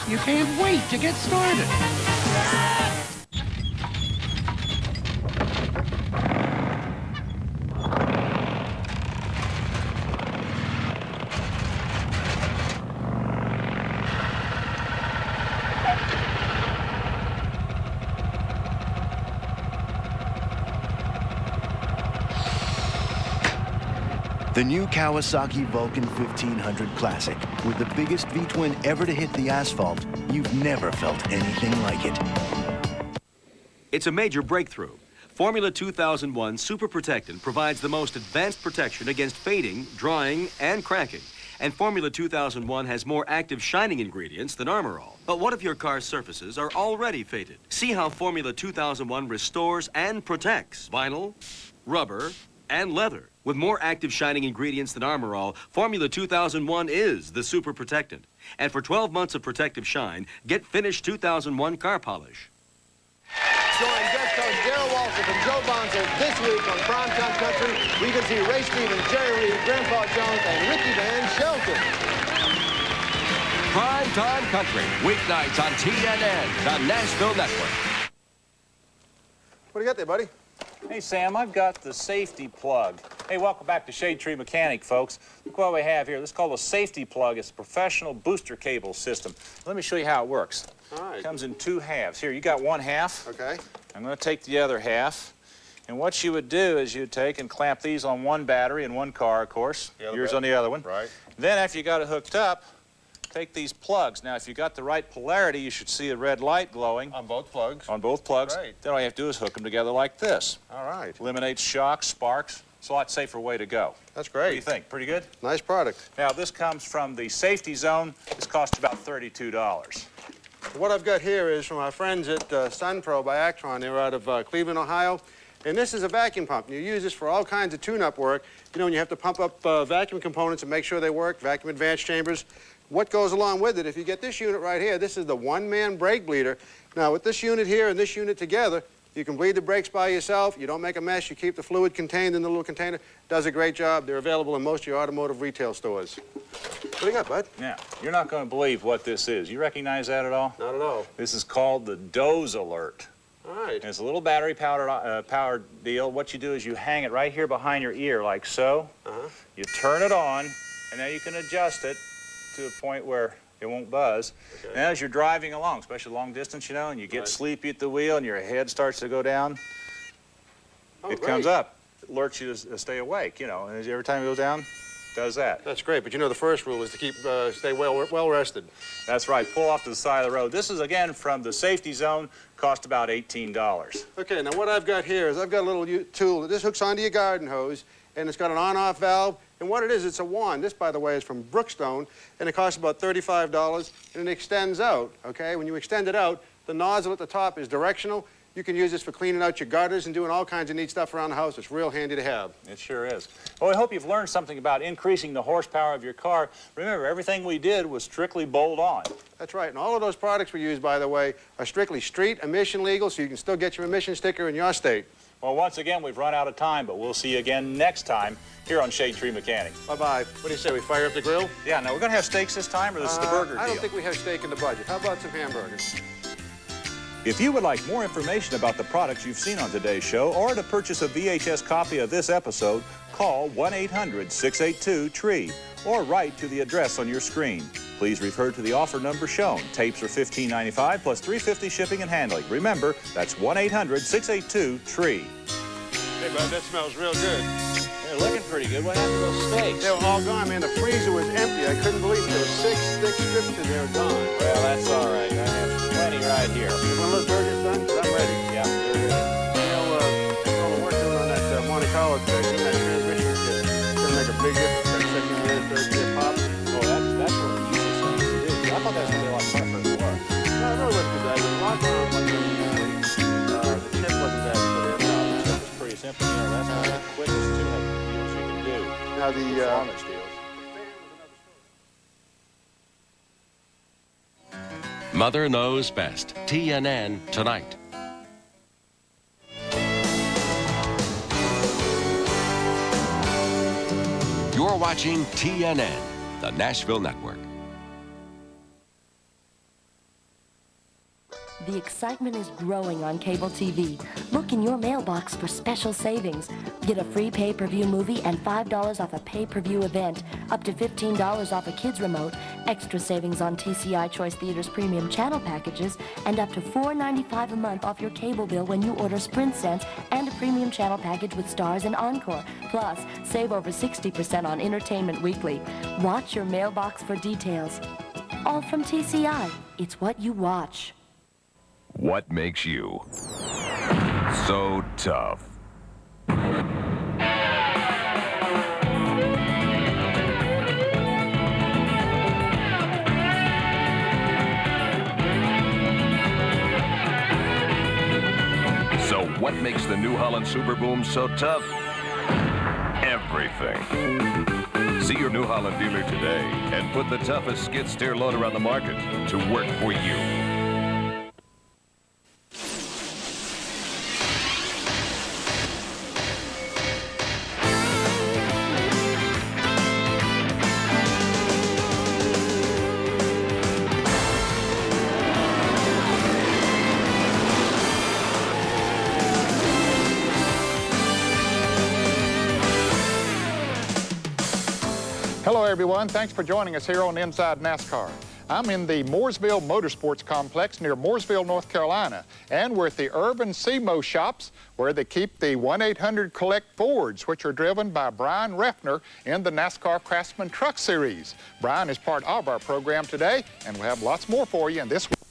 you can't wait to get started. The new Kawasaki Vulcan 1500 Classic, with the biggest V-twin ever to hit the asphalt. You've never felt anything like it. It's a major breakthrough. Formula 2001 Super Protectant provides the most advanced protection against fading, drying, and cracking. And Formula 2001 has more active shining ingredients than Armor All. But what if your car's surfaces are already faded? See how Formula 2001 restores and protects vinyl, rubber, and leather. With more active shining ingredients than Armor All, Formula 2001 is the super protectant. And for 12 months of protective shine, get finished 2001 car polish. Join guest hosts Darrell Waltrip and Joe Bonzo this week on Primetime Country. We can see Ray Stevens, Jerry Reed, Grandpa Jones, and Ricky Van Shelton. Primetime Country, weeknights on TNN, the Nashville Network. What do you got there, buddy? Hey, Sam, I've got the safety plug. Hey, welcome back to Shade Tree Mechanic, folks. Look what we have here. This is called a safety plug. It's a professional booster cable system. Let me show you how it works. All right. It comes in 2 halves. Here, you got 1 half. Okay. I'm going to take the other half. And what you would do is you'd take and clamp these on one battery in one car, of course. Yours on the other one. Right. Then after you got it hooked up, take these plugs. Now, if you got the right polarity, you should see a red light glowing. On both plugs? On both plugs. Right. Then all you have to do is hook them together like this. All right. Eliminates shocks, sparks. It's a lot safer way to go. That's great. What do you think? Pretty good? Nice product. Now, this comes from the safety zone. This costs about $32. What I've got here is from our friends at SunPro by Actron. They're out of Cleveland, Ohio. And this is a vacuum pump. You use this for all kinds of tune-up work. You know, when you have to pump up vacuum components and make sure they work, vacuum advance chambers. What goes along with it, if you get this unit right here, this is the one-man brake bleeder. Now, with this unit here and this unit together, you can bleed the brakes by yourself. You don't make a mess. You keep the fluid contained in the little container. Does a great job. They're available in most of your automotive retail stores. What do you got, bud? Now, you're not going to believe what this is. You recognize that at all? Not at all. This is called the Doze Alert. All right. It's a little battery powered deal. What you do is you hang it right here behind your ear like so. You turn it on, and now you can adjust it to a point where it won't buzz. And as you're driving along, especially long distance, you know, and you get sleepy at the wheel and your head starts to go down, it comes up. It alerts you to stay awake, you know, and every time it goes down, it does that. That's great, but you know the first rule is to keep stay well rested. That's right. Pull off to the side of the road. This is, again, from the safety zone. Cost about $18. Okay, now what I've got here is I've got a little tool. This hooks onto your garden hose, and it's got an on-off valve. And what it is, it's a wand. This, by the way, is from Brookstone, and it costs about $35, and it extends out, okay? When you extend it out, the nozzle at the top is directional. You can use this for cleaning out your gutters and doing all kinds of neat stuff around the house. It's real handy to have. It sure is. Well, I hope you've learned something about increasing the horsepower of your car. Remember, everything we did was strictly bolt-on. That's right, and all of those products we use, by the way, are strictly street emission legal, so you can still get your emission sticker in your state. Well, once again, we've run out of time, but we'll see you again next time here on Shade Tree Mechanic. Bye-bye. What do you say, we fire up the grill? Yeah, now we're going to have steaks this time, or this is the burger deal? I don't think we have steak in the budget. How about some hamburgers? If you would like more information about the products you've seen on today's show, or to purchase a VHS copy of this episode, call 1-800-682-TREE, or write to the address on your screen. Please refer to the offer number shown. Tapes are $15.95 plus $3.50 shipping and handling. Remember, that's 1-800-682-TREE. Hey, bud, that smells real good. They're looking pretty good. What happened to those steaks? They were all gone, man. The freezer was empty. I couldn't believe it. There were 6 thick strips and they were gone. Well, that's all right. I have plenty right here. One of those burgers done? 'Cause I'm ready. Yeah, they're ready. You know, all the work doing on that Monte Carlo track, that transmission is going to make a big difference. That second gear, third gear pop. Oh, that's what the easiest thing to do. I thought that was going to be a lot tougher than it was. No, it really wasn't too bad. The lock on wasn't the chip wasn't bad to put in. No, the chip was pretty simple. You know, that's one of the quickest tune-up deals you can do. Now the performance deals. Mother Knows Best. TNN tonight. You're watching TNN, the Nashville Network. The excitement is growing on cable TV. Look in your mailbox for special savings. Get a free pay-per-view movie and $5 off a pay-per-view event, up to $15 off a kids remote, extra savings on TCI Choice Theaters premium channel packages, and up to $4.95 a month off your cable bill when you order Sprint Sense and a premium channel package with Stars and Encore. Plus, save over 60% on Entertainment Weekly. Watch your mailbox for details. All from TCI. It's what you watch. What makes you so tough? So what makes the New Holland Super Boom so tough? Everything. See your New Holland dealer today and put the toughest skid steer loader on the market to work for you. everyone. Thanks for joining us here on Inside NASCAR. I'm in the Mooresville Motorsports Complex near Mooresville, North Carolina, and we're at the Urban SEMO shops where they keep the 1-800-COLLECT Fords, which are driven by Brian Reffner in the NASCAR Craftsman Truck Series. Brian is part of our program today, and we'll have lots more for you in this week.